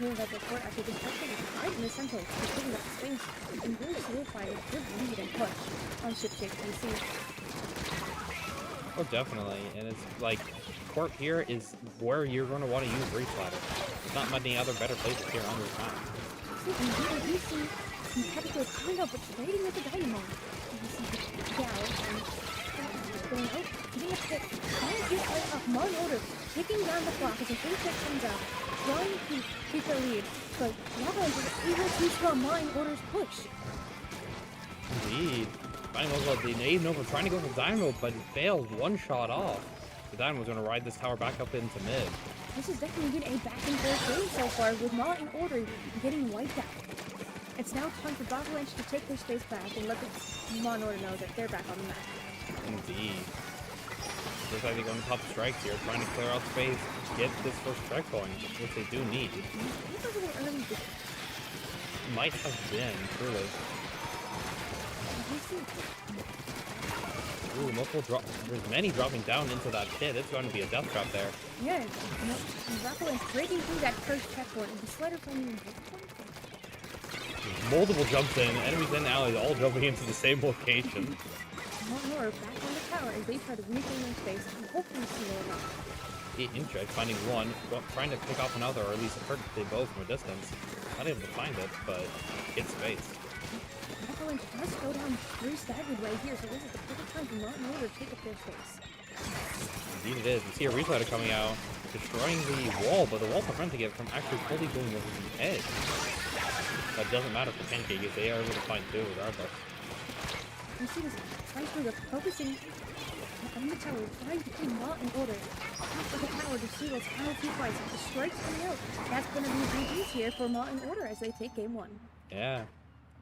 Knowing that the court after this touchdown is right in the center, just giving up space and really solidifying a good lead and push on Ship Shape DC. Oh, definitely. And it's like, court here is where you're going to want to use Reach Ladder. There's not many other better places here on this map. So we do see competitors coming up, but trading with the Dynamo. You see the Gal and going out, getting a hit, trying to get out of Mon Order, taking down the clock as an insect comes out, trying to keep their lead, but Rockland is able to stop Mon Order's push. Indeed. The Nova trying to go for Dynamo, but fails one shot off. The Dynamo's going to ride this tower back up into mid. This has definitely been a back and forth game so far, with Maw and Order getting wiped out. It's now time for Avalanche to take their space back and let the Maw and Order know that they're back on the map. Indeed. Looks like they're going to pop strikes here, trying to clear out space, get this first checkpoint, which they do need. This was a little early. Might have been, truly. Ooh, multiple drop. There's many dropping down into that pit. It's going to be a death trap there. Yeah, Rockland breaking through that first checkpoint and the slider finding Multiple jumps in, enemies and allies all jumping into the same location. more back on the tower as they try to reclaim their space and hopefully seal it up. Inject finding one, trying to pick off another, or at least hurt the bow from a distance. Not able to find it, but hit space. Avalanche does go down very staggered right here, so this is the perfect time for Maw and Order to take up their space. Indeed it is. We see a Reach Ladder coming out. destroying the wall, but the wall preventing it from actually fully going over the edge. That doesn't matter for Pancake, if they are able to find two regardless. You see this Iceberg focusing on the tower, trying to keep Mott in order. After the tower to see those final 2 fights, the strikes coming out. That's going to be GG's here for Mott in order as they take game 1. Yeah.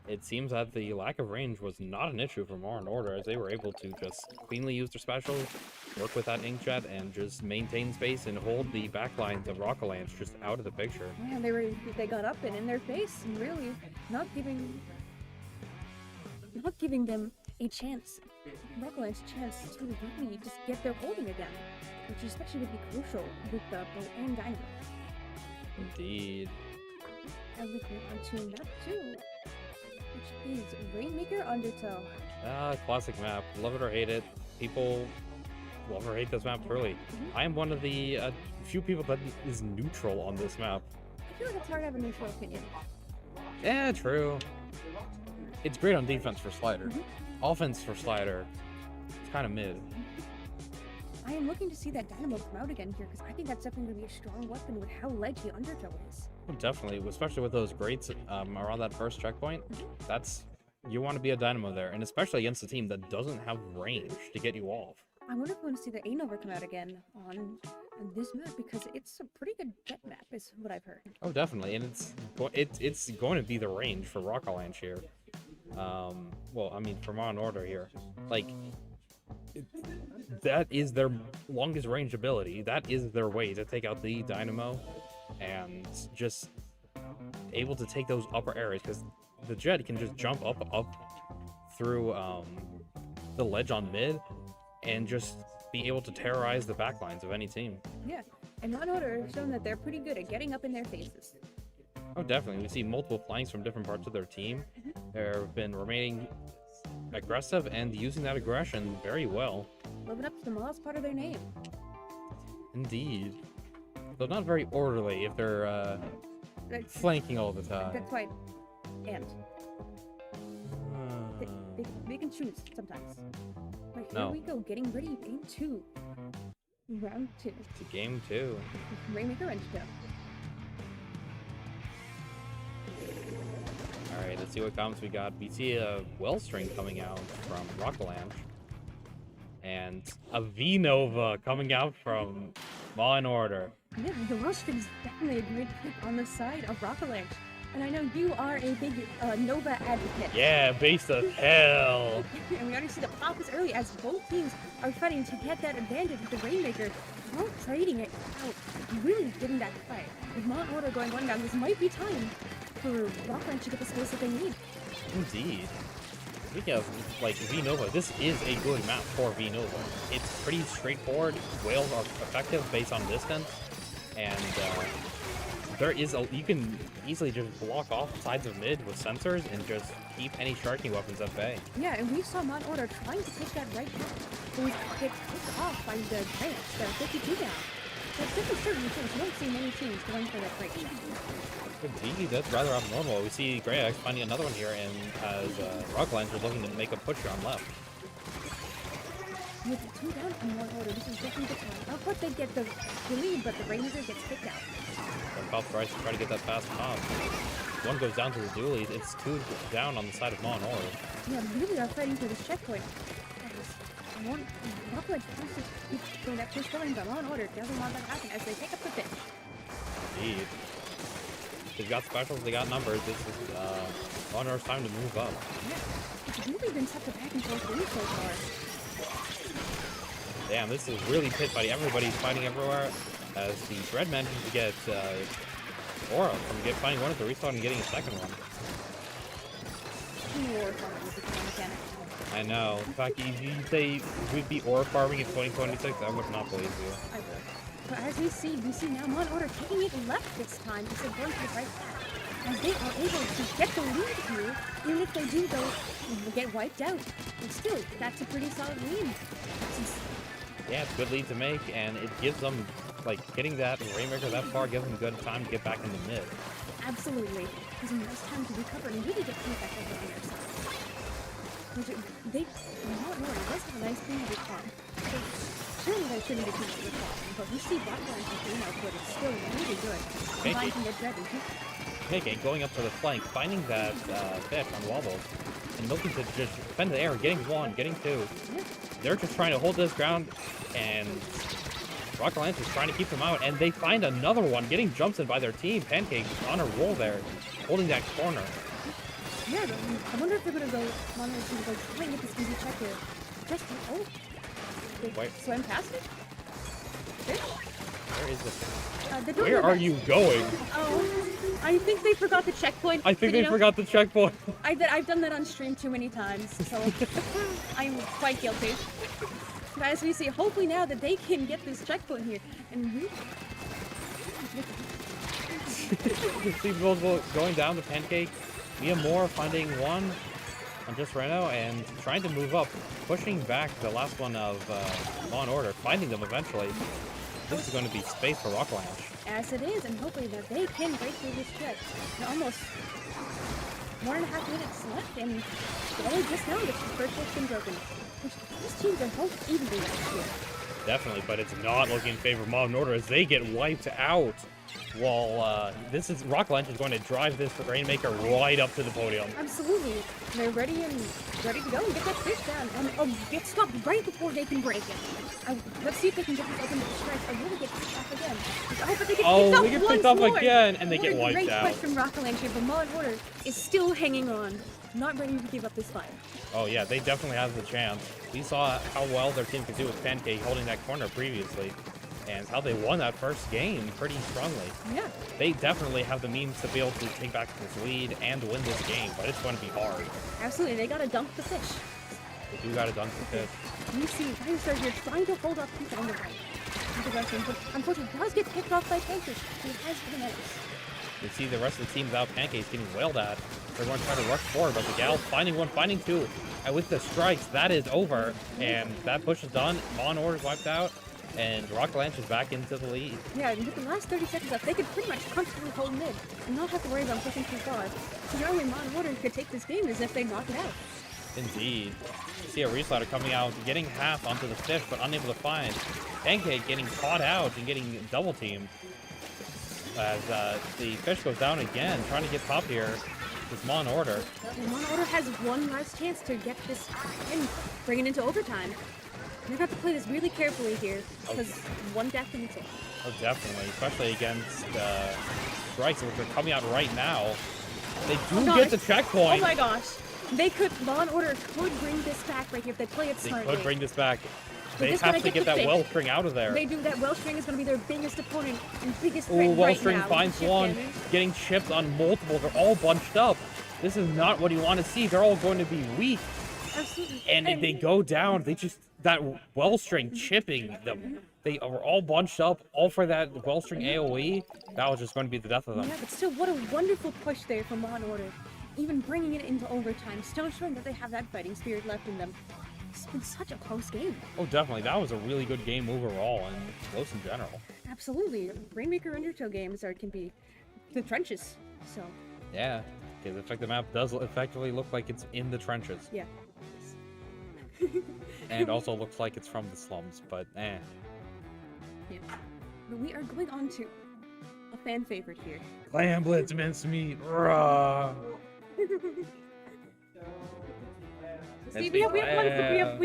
It seems that the lack of range was not an issue for More in Order, as they were able to just cleanly use their specials, work with that Inkjet, and just maintain space and hold the backlines of Rockalaunch just out of the picture. Yeah, they got up and in their face and really not giving them a chance, Rockalaunch a chance to really just get their holding again, which especially would be crucial with the Bow and Dynamo. Indeed. And we go on to map 2. Which is Rainmaker Undertow. Classic map. Love it or hate it. People love or hate this map truly. I am one of the few people that is neutral on this map. I feel like it's hard to have a neutral opinion. Yeah, true. It's great on defense for Slider. Offense for Slider, it's kind of mid. I am looking to see that Dynamo come out again here because I think that's definitely going to be a strong weapon with how ledgy Undertow is. Oh, definitely, especially with those grates around that first checkpoint. That's, you want to be a Dynamo there, and especially against a team that doesn't have range to get you off. I wonder if we're going to see the A-Nova come out again on this map because it's a pretty good jet map is what I've heard. Oh, definitely, and it's going to be the range for Rockalaunch here. Well, I mean, for Mon Order here. Like, that is their longest range ability. That is their way to take out the Dynamo and just able to take those upper areas, because the jet can just jump up through the ledge on mid and just be able to terrorize the backlines of any team. Yeah, and Mon Order has shown that they're pretty good at getting up in their faces. Oh, definitely. We see multiple flanks from different parts of their team. They've been remaining aggressive and using that aggression very well. Living up to the most part of their name. Indeed. Though not very orderly if they're flanking all the time. That's why. And. They can choose sometimes. Right, here we go, getting ready. Game 2. Round 2. To game 2. Rainmaker Undertow. Alright, let's see what comes. We see a Wellstring coming out from Rockalaunch. And a V-Nova coming out from Law and Order. Yeah, the Wellstring is definitely a great pick on the side of Rockalaunch. And I know you are a big Nova advocate. Yeah, base of hell! And we already see the pop as early as both teams are fighting to get that advantage with the Rainmaker. Not trading it out, really getting that fight. With Mon Order going 1 down, this might be time for Rockalaunch to get the space that they need. Indeed. Speaking of, like, V-Nova, this is a good map for V-Nova. It's pretty straightforward. Whales are effective based on distance. And, you can easily just block off sides of mid with sensors and just keep any striking weapons at bay. Yeah, and we saw Mon Order trying to take that right back. But we get picked off by the Giants. They're 52 down. So it's different certain teams. You don't see many teams going for that right shot. Indeed, that's rather abnormal. We see Grey finding another one here, and as Rockalaunch is looking to make a push here on left. With 2 down from Mon Order, this is definitely the time. Of course, they get the lead, but the Rainmaker gets picked out. Pop tries to try to get that fast pop. One goes down to the dualies. It's 2 down on the side of Mon Order. Yeah, really are fighting for this checkpoint. Rockalaunch wants to keep doing that push going, but Mon Order doesn't want that to happen as they take up the pitch. Indeed. They've got specials, they got numbers. This is Mon Order's time to move up. Yeah, it's really been such a back and forth game so far. Damn, this is really pit fighting. Everybody's fighting everywhere. As the Dread manages to get Aura from finding one at the respawn and getting a second one. I know. In fact, if you say we'd be Aura farming in 2026, I would not believe you. I would. But as we see now Mon Order taking it left this time instead of going to the right path. As they are able to get the lead here, even if they do go get wiped out. And still, that's a pretty solid lead. Yeah, it's a good lead to make, and it gives them, like, getting that Rainmaker that far gives them good time to get back in the mid. Absolutely. Gives them nice time to recover and really get feedback over on their side. Mon Order does have a nice lead with them. So surely they shouldn't be too much of a problem. But we see Rockland's game output is still really good. Combined from the Dragon. Pancake going up to the flank, finding that fish on wobbles, and looking to just defend the air, getting one, getting two. Yeah. They're just trying to hold this ground, and Rocket Lance is trying to keep them out, and they find another one, getting jumps in by their team. Pancake on a roll there, holding that corner. Yeah, I wonder if they're gonna go one or two to go try and get this easy check here. Just they Wait. swim past it? Fish? Where is this? They're doing Where their are best. you going? Oh, I think they forgot the checkpoint. I think but, you they know, forgot the checkpoint. I've done that on stream too many times, so I'm quite guilty. But as we see, hopefully now that they can get this checkpoint here, and we... See multiple going down the Pancake. Mia Moore finding one on just Reno and trying to move up, pushing back the last one of Law and Order, finding them eventually. This is going to be space for Rock Lounge. As it is, and hopefully that they can break through this check. And almost 1.5 minutes left, and only just now the first check's been broken. Which, these teams are both evenly matched here. Definitely, but it's not looking in favor of Law and Order as they get wiped out. While this is Rock Lunch is going to drive this Rainmaker right up to the podium. Absolutely. They're ready to go and get that fish down. And get stopped right before they can break it. Let's see if they can get this open strike. I really get picked off again. Oh, but they get picked up they get picked once up more. again, and they What get a wiped great out. push from Rockland here, but Law and Order is still hanging on. Not ready to give up this fight. Oh yeah, they definitely have the chance. We saw how well their team could do with Pancake holding that corner previously, and how they won that first game pretty strongly. Yeah. They definitely have the means to be able to take back this lead and win this game, but it's going to be hard. Absolutely. They gotta dunk the fish. They do got to dunk the fish. You see Dinosaur here trying to hold up Pizza on the right. But unfortunately does get picked off by Pancake. He has the minutes. You see the rest of the team without Pancakes getting wailed at. They're going to try to rush forward, but the Gal finding one, finding two. And with the strikes, that is over. And that push is done. Law and Order is wiped out. And Rock Lanch is back into the lead. Yeah, and with the last 30 seconds left, they could pretty much comfortably hold mid and not have to worry about pushing too far. So the only Law and Order could take this game is if they knock it out. Indeed. You see a Reslider coming out, getting half onto the fish, but unable to find. Pancake getting caught out and getting double teamed. As the fish goes down again, trying to get top here. This Law and Order. And Law and Order has one last chance to get this and bring it into overtime. They're going to have to play this really carefully here, because one death in the tail. Oh, definitely. Especially against strikes, which are coming out right now. They do get the checkpoint. Oh my gosh. They could, Law and Order could bring this back right here if they play it They smartly. could bring this back. They just have gotta to get get the that fish. Wellspring out of there. They do that. Wellstring is going to be their biggest opponent and biggest Oh, threat right Wellstring now. finds Chip one, damage. getting chipped on multiple. They're all bunched up. This is not what you want to see. They're all going to be weak. Absolutely. And if they go down, they just, that Wellstring chipping them. They are all bunched up, all for that Wellstring AoE. That was just going to be the death of them. Yeah, but still, what a wonderful push there from Law and Order. Even bringing it into overtime, still showing that they have that fighting spirit left in them. It's been such a close game. Oh, definitely. That was a really good game overall and close in general. Absolutely. Rainmaker Undertow games can be the trenches. So, Yeah, because the map does effectively look like it's in the trenches. yeah. And also looks like it's from the slums, but eh. Yeah. But we are going on to a fan favorite here. Clam Blitz mincemeat, raw. See, we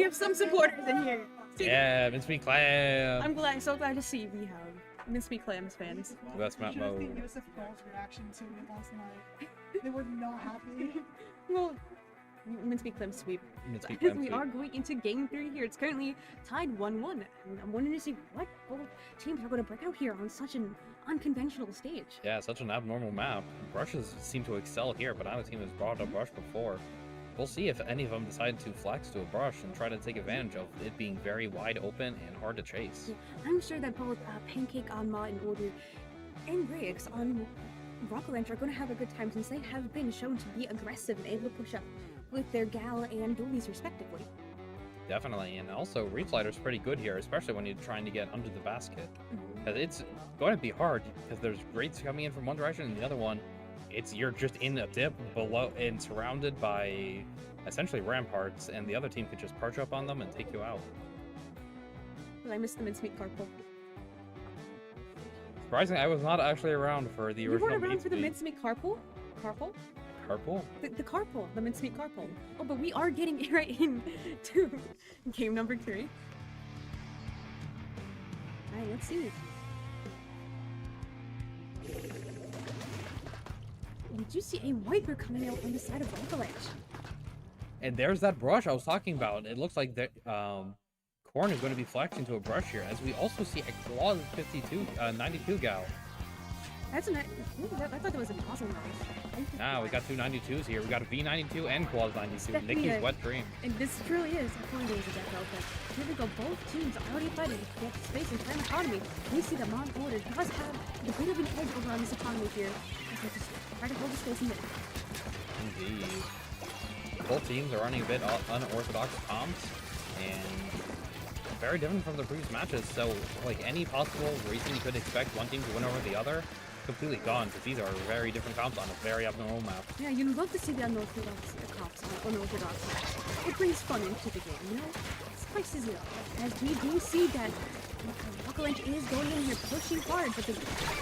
have some supporters in here. See, Yeah, mincemeat clam. I'm so glad to see we have Miss Me Clams fans. That's map You should have seen mode. Yusuf Ball's reaction to it last night. They were not happy. Well, Mincemeat Clam sweep. Mincemeat clam We sweep. are going into game 3 here. It's currently tied 1-1. And I'm wondering to see what both teams are going to break out here on such an unconventional stage. Yeah, such an abnormal map. Brushes seem to excel here, but neither team has brought a brush before. We'll see if any of them decide to flex to a brush and try to take advantage of it being very wide open and hard to chase. Yeah, I'm sure that both Pancake on Ma and Order and Griggs on Rockland are going to have a good time since they have been shown to be aggressive and able to push up with their Gal and Doolies respectively. Definitely, and also Reslider's pretty good here, especially when you're trying to get under the basket. 'Cause it's going to be hard because there's rates coming in from one direction and the other one. You're just in a dip below and surrounded by essentially ramparts, and the other team could just perch up on them and take you out. Well, I missed the mincemeat carpool. Surprisingly, I was not actually around for the You original weren't around for the mincemeat. mincemeat carpool? Carpool? Carpool? The carpool, the mincemeat carpool. Oh, but we are getting right into game number 3. Alright, let's see. Did you see a wiper coming out on the side of Avalanche? And there's that brush I was talking about. It looks like the Corn is going to be flexing to a brush here, as we also see a Claw 92 gal. That's an. I thought that was an awesome knife. Now we got two 92s here. We got a V92 and Claws 92. Definitely Nicky's a- wet dream. And this truly is a fun game to death out there. Here we go, both teams are already fighting to get space and time economy. We see that Mon Order does have a bit of an edge over on this economy here. As they just try to hold the space in there. Indeed. Both teams are running a bit unorthodox comps, and very different from the previous matches. So, like, any possible reason you could expect one team to win over the other, completely gone, because these are very different comps on a very abnormal map. Yeah, you'd love to see the unorthodox cops on unorthodox match. It brings fun into the game, you know? It spices it up. As we do see that Rockland is going in here pushing hard, but the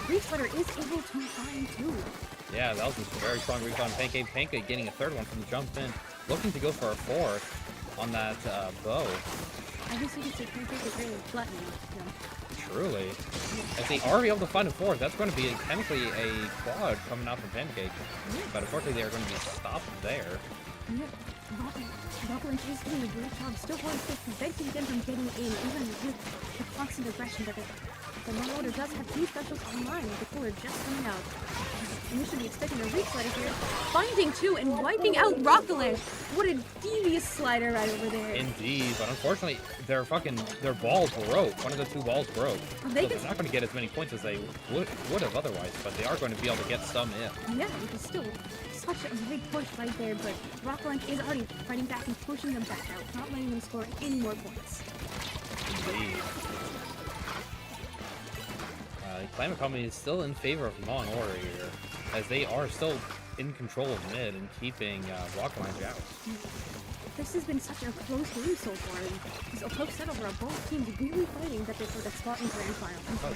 Greek fighter is able to find two. Yeah, that was a very strong recon. Pancake getting a third one from the jump in, looking to go for a fourth on that bow. I guess you could say Pancake is really flattening, you know? Truly. If they are able to find a fourth, that's going to be technically a quad coming out from Pancake. But unfortunately, they are going to be stopped there. Yeah, Rockland is doing a great job, still going to preventing them from getting in, even with the constant aggression that the Mon Order does have two specials online, the cooler just coming out. Initially expecting a reach slider here, finding two and wiping out Rockland. What a devious slider right over there. Indeed, but unfortunately, their balls broke. One of the two balls broke. They So they're not going to get as many points as they would have otherwise, but they are going to be able to get some in. Yeah, it is still such a big push right there, but Rockland is already fighting back and pushing them back out, not letting them score any more points. Indeed. Climate Company is still in favor of Mon Order here, as they are still in control of mid and keeping Rocket Launch out. This has been such a close game so far, and it's a close set over on both teams really fighting that they're for the spot in grand final.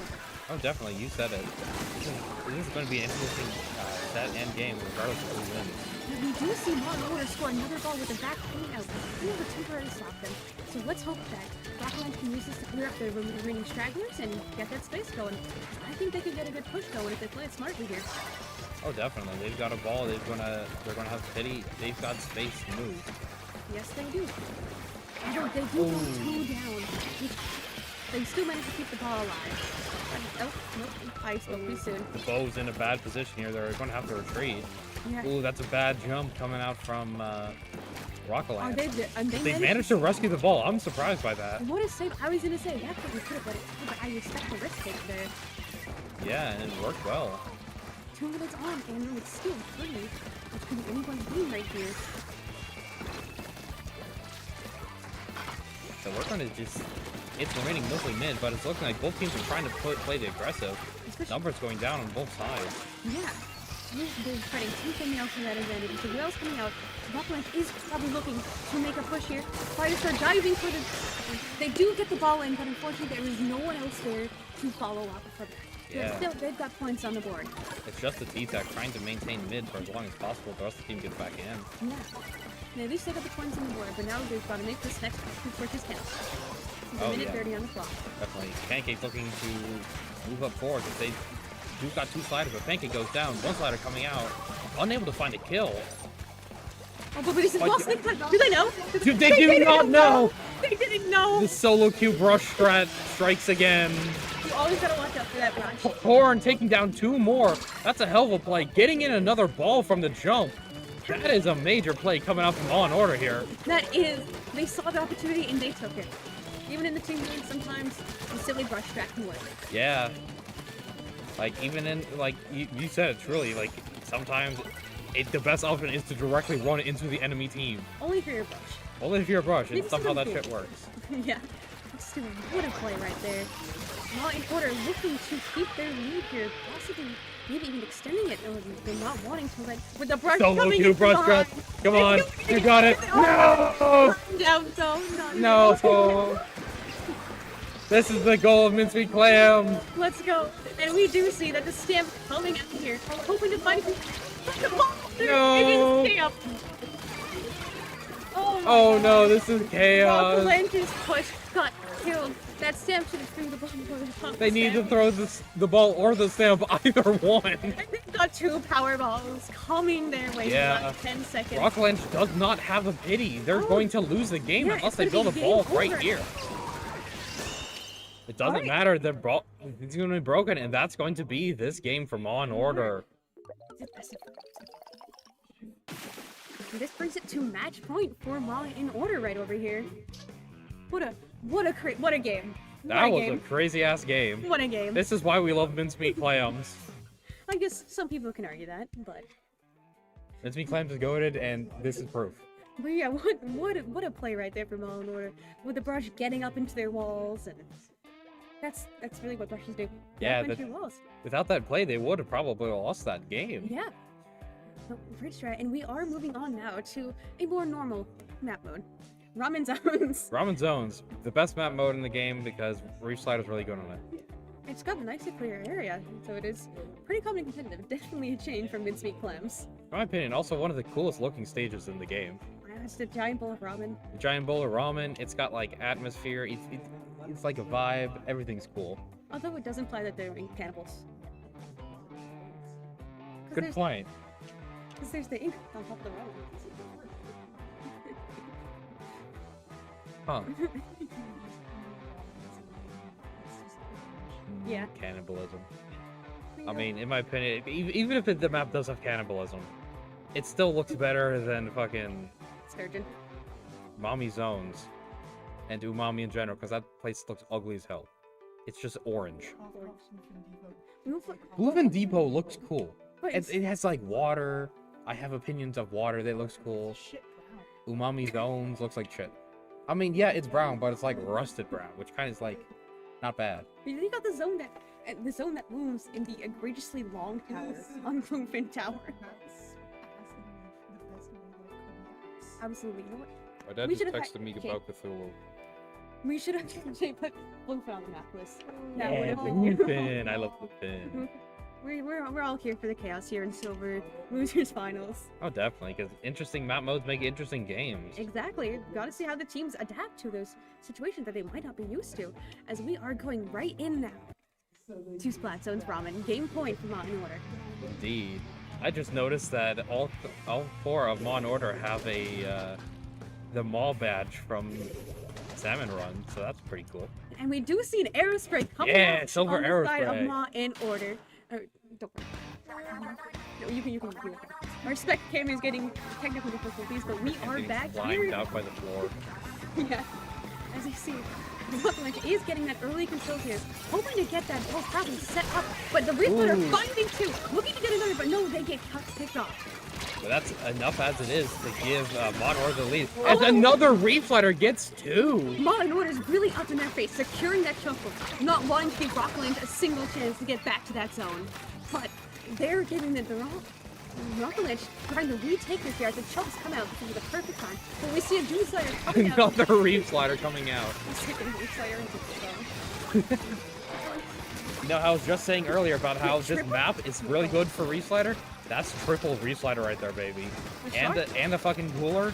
Oh, definitely, you said it. This is going to be an interesting set and game, regardless of who wins. And we do see Mon Order score another ball with a back clean out, able to temporarily stop them. So let's hope that Rockland can use this to clear up the remaining stragglers and get that space going. I think they can get a good push going if they play it smartly here. Oh, definitely. They've got a ball. They're gonna have pity. They've got space to move. Yes, they do. Although they do go two down. They still manage to keep the ball alive. Oh, nope. I spoke too soon. The bow's in a bad position here. They're going to have to retreat. Yeah. Ooh, that's a bad jump coming out from Rocket Are Launch. they managed to rescue the ball. I'm surprised by that. What a save. I was going to say, that's what we could have, but I respect the risk take there. Yeah, and it worked well. 2 minutes on, and it's still 3. Which could be anyone's game right here. So we're going to just... It's remaining mostly mid, but it's looking like both teams are trying to play the aggressive. Numbers going down on both sides. Yeah. They're fighting tooth and nail for that advantage. The whale's coming out. Rockland is probably looking to make a push here. Fighters are diving for the... They do get the ball in, but unfortunately there is no one else there to follow up for that. Yeah. They've got points on the board. It's just the T-Tech trying to maintain mid for as long as possible. The rest of the team gets back in. Yeah. Now, at least they got the points on the board, but now they've got to make this next two pushes count. It's a minute 30 on the clock. Definitely. Pancake looking to move up forward because they do got two sliders, but Pancake goes down. One slider coming out, unable to find a kill. Oh, but he's lost. Do they know? They do not know. They didn't know. The solo Q brush strat strikes again. You always gotta watch out for that brush. Horn taking down two more. That's a hell of a play. Getting in another ball from the jump. That is a major play coming out from Law and Order here. That is. They saw the opportunity and they took it. Even in the team game, sometimes the silly brush strat can work. Yeah. Like, even in, like, you said it truly, like, sometimes the best option is to directly run into the enemy team. Only for your brush. Only if you're a brush, and Maybe somehow that something shit works. Yeah. Let's do what a play right there. Law and Order looking to keep their lead here, possibly maybe even extending it. They're not wanting to let with the brush Solo coming Q in brush behind. strat. Come on, you got it. No! No, no, No! This is the goal of Mincemeat Clam. Let's go. And we do see that the Stamp coming out here, hoping to find the ball through No. against Stamp. Oh, my Oh God. no, this is chaos. Avalanche's push got killed. That Stamp should have threw the ball over the top. They need to throw the ball or the stamp, either one. They've got 2 power balls coming their way Yeah. in about 10 seconds. Rockland does not have a pity. They're going to lose the game Yeah, unless it's they gonna build a be ball game right over. here. It doesn't Alright. matter. The ball it's going to be broken, and that's going to be this game from Law and Order. And this brings it to match point for Law in Order right over here. What a game. That What a was game. a crazy ass game. What a game. This is why we love Mincemeat Clams. I guess some people can argue that, but Mincemeat Clams is goated, and this is proof. yeah, what a play right there from Law and Order with the brush getting up into their walls, and that's really what brushes do. Get Yeah, up into that- your walls. Without that play, they would have probably lost that game. Yeah. No, great strat, and we are moving on now to a more normal map mode. Ramen zones. Ramen Zones, the best map mode in the game because Reef Slider's really good on it. It's got a nicely clear area, so it is pretty common and competitive. Definitely a change from Mincemeat Clams. In my opinion, also one of the coolest looking stages in the game. It's the giant bowl of ramen. The giant bowl of ramen, it's got like atmosphere, it's like a vibe, everything's cool. Although it does imply that they're cannibals. Good point. Because there's the ink on top of the ramen. Huh. Yeah. Cannibalism. I mean, in my opinion, even if the map does have cannibalism, it still looks better than fucking Sturgeon. Mommy Zones and Umami in general, because that place looks ugly as hell. It's just orange. Bluefin Depot looks cool. But It has like water. I have opinions of water that looks cool. Umami Zones looks like shit. I mean, yeah, it's brown, but it's like rusted brown, which kind of is like not bad. You got the zone that moves in the egregiously long tower on Bluefin Tower. Absolutely. You know what? My dad We just should've texted me okay. about Cthulhu. We should have put Bluefin on the map list. That would Yeah, have been Bluefin. I love Bluefin. We're all here for the chaos here in Silver Losers Finals. Oh, definitely, because interesting map modes make interesting games. Exactly. Gotta see how the teams adapt to those situations that they might not be used to. As we are going right in now to Splat Zone's Ramen. Game point for Law and Order. Indeed. I just noticed that all 4 of Law and Order have a the mall badge from Salmon Run, so that's pretty cool. And we do see an aerospray coming Yeah, out silver on the side of aerospray. Law and Order. Don't worry. No, you can. Our spec cam is getting technical difficulties, but we are Getting back flying here. out by the floor. Yeah. As you see, Rockland is getting that early control here, hoping to get that ball probably set up, but the Reaper are Ooh. finding 2, looking to get another, but no, they get picked off. But that's enough as it is to give Mod Order the lead. And another Reef Slider gets 2! Law and Order is really up in their face, securing that choke point, not wanting to give Rockland a single chance to get back to that zone. But they're giving it the wrong. Rockland trying to retake this here as the chokes come out at the perfect time. But we see a Doom Slayer coming out. Another Reef Slider coming out. We see a Doom Slayer into the zone. You know how I was just saying earlier about how this map is really good for Reef Slider? That's triple Reef Slider right there, baby. And the fucking cooler.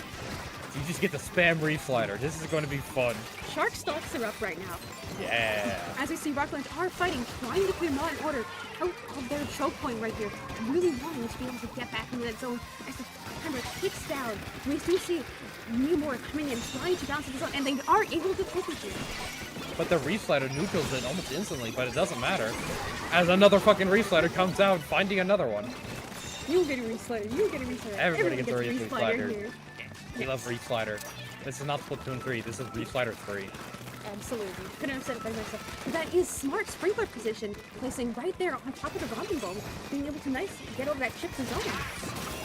You just get to spam Reef Slider. This is going to be fun. Shark stalks are up right now. Yeah. As we see Rockland are fighting, trying to clear Law and Order out of their choke point right here. Really wanting to be able to get back into that zone as the camera kicks down. We do see Neumore coming in, trying to bounce into the zone, and they are able to take it here. But the Reef Slider neutrals it almost instantly, but it doesn't matter. As another fucking Reef Slider comes out, finding another one. You get a Reef Slider, you get a Reef Slider. Everybody Everyone gets a Reef Reef Slider. here. We love Reef Slider. This is not Splatoon 3, this is Reef Slider 3. Absolutely. Couldn't have said it better myself. But that is smart sprinkler position, placing right there on top of the ramen bowl, being able to get over that chip to zone.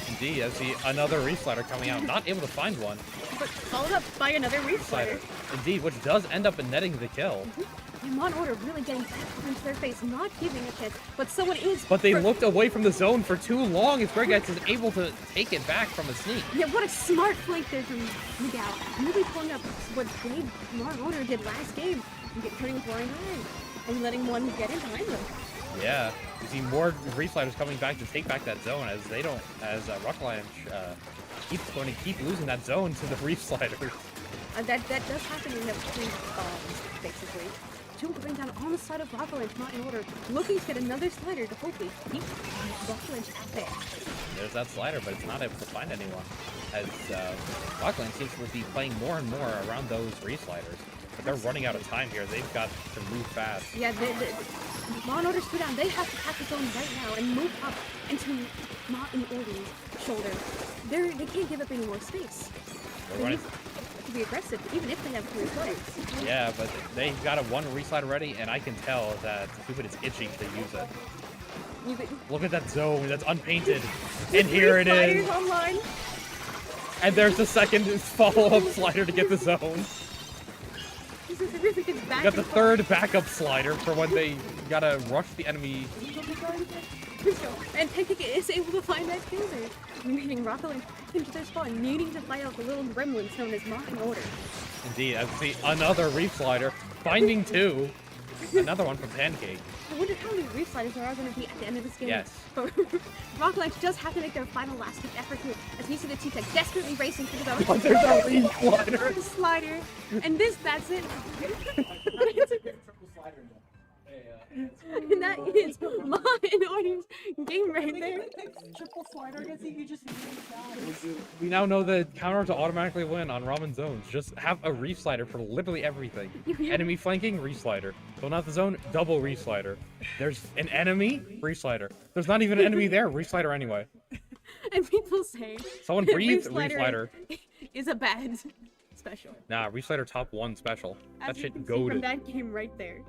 Indeed, I see another Reef Slider coming out, not able to find one. But followed up by another Reef Slider. Indeed, which does end up in netting the kill. And Law and Order really getting back into their face, not giving a chance. But someone is. But they looked away from the zone for too long as Gregax is able to take it back from a sneak. Yeah, what a smart flank there from Miguel. Really pulling up what Law and Order did last game. turning with Warren High and letting one get in behind them. Yeah, you see more Reefsliders coming back to take back that zone as they don't, as Rocket Launch keeps going to keep losing that zone to the Reefsliders. That does happen in the bombs, basically. Two going down on the side of Rocket Launch, not in order, looking to get another slider to hopefully keep Rocket Launch at bay. There's that slider, but it's not able to find anyone, as Rocket Launch seems to be playing more and more around those Reefsliders. But they're running out of time here. They've got to move fast. Yeah, Law and Order's two down. They have to pack the zone right now and move up into not in Order's shoulder. They can't give up any more space. They need to be aggressive, even if they have 3 players. Yeah, but they've got a 1 Reefslide already, and I can tell that Cupid is itching to use it. Look at that zone. That's unpainted. And here it is. Online. And there's the second follow-up slider to get the zone. This is a really good back. You got the third backup slider for when they gotta rush the enemy. And Pancake is able to find that kill there, leaving Rocket Launch into their spawn, needing to fight out the little gremlins known as Law and Order. Indeed, I see another Reef Slider, finding 2. Another one from Pancake. I wonder how many Reef Sliders there are going to be at the end of this game. Yes. But Rocket Launch does have to make their final last-ditch effort here, as we see the T-Tech desperately racing for the zone. But there's a Reef Slider. Slider. And that's it. And that is Law and Order's game right there. Triple slider gets you just We now know the counter to automatically win on Ramen zones. Just have a Reef Slider for literally everything. Enemy flanking, Reef Slider. Going out the zone, double Reef Slider. There's an enemy, Reef Slider. There's not even an enemy there, Reef Slider anyway. And people say Someone that breathe Reef Slider. is a bad special. Nah, Reef Slider top 1 special. As That you shit can see from goated. that game right there.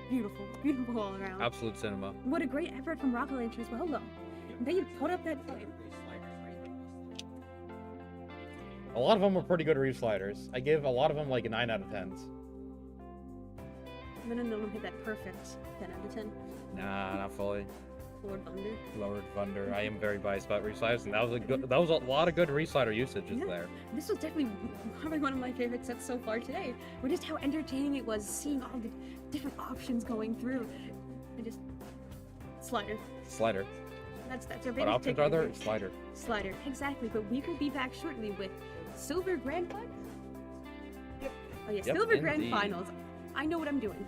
Beautiful, beautiful all around. Absolute cinema. What a great effort from Rocket Launch as well, though. They put up that fight. A lot of them were pretty good Reef Sliders. I give a lot of them like a 9 out of 10s. None of them hit that perfect 10 out of 10. Nah, not fully. Lord Thunder. Lord Thunder. I am very biased about Reef Sliders, and that was a lot of good Reef Slider usages Yeah. there. This was definitely probably one of my favorite sets so far today. With just how entertaining it was, seeing all the different options going through. And just slider. Slider. That's our What biggest options takeaway are there? here. Slider. Slider, exactly. But we will be back shortly with Silver Grand Finals. Yep. Oh yeah, Yep, Silver Grand indeed. Finals. I know what I'm doing.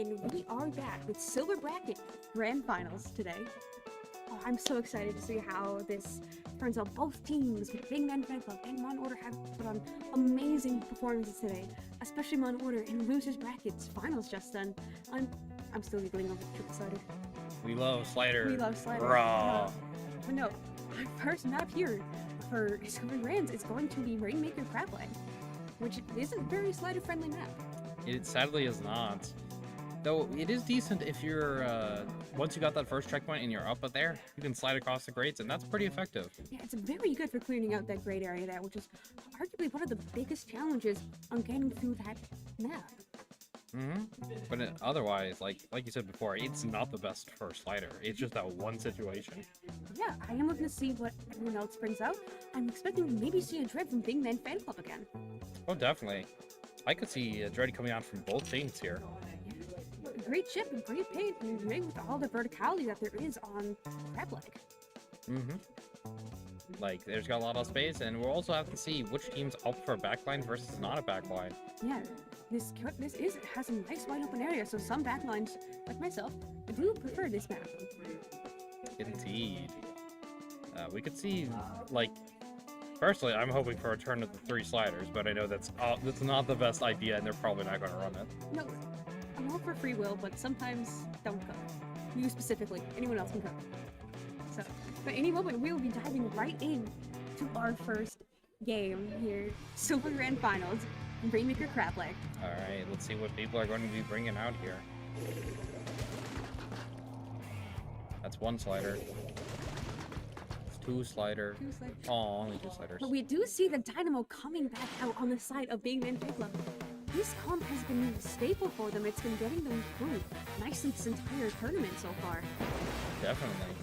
and we are back with Silver Bracket Grand Finals today. Oh, I'm so excited to see how this turns out. Both teams, with Big Man Fan Club and Mon Order, have put on amazing performances today, especially Mon Order in Losers Brackets Finals just done. I'm still giggling over the triple slider. We love Slider. We love Slider. Raw. But no, our first map here for Silver Grands is going to be Rainmaker Crabland, which isn't a very Slider-friendly map. It sadly is not. Though it is decent if you're, once you got that first checkpoint and you're up there, you can slide across the grates, and that's pretty effective. Yeah, it's very good for clearing out that grade area there, which is arguably one of the biggest challenges on getting through that map. But otherwise, like you said before, it's not the best for Slider. It's just that one situation. Yeah, I am looking to see what everyone else brings out. I'm expecting to maybe see a Dread from Big Man Fan Club again. Oh, definitely. I could see Dread coming out from both teams here. Great chip and great paint and rig with all the verticality that there is on Crab Leg. Like, there's got a lot of space, and we'll also have to see which team's up for a backline versus not a backline. Yeah, this has a nice wide open area, so some backlines, like myself, do prefer this map. Indeed. We could see, like, personally, I'm hoping for a turn of the 3 sliders, but I know that's not the best idea, and they're probably not going to run it. No, I'm all for free will, but sometimes don't cook. You specifically, anyone else can cook. So, but any moment, we will be diving right in to our first game here, Silver Grand Finals, Rainmaker Crab Leg. Alright, let's see what people are going to be bringing out here. That's 1 slider. It's 2 slider. 2 sliders. Oh, only 2 sliders. But we do see the Dynamo coming back out on the side of Big Man Fan Club. This comp has been a staple for them. It's been getting them through nicely this entire tournament so far. Definitely.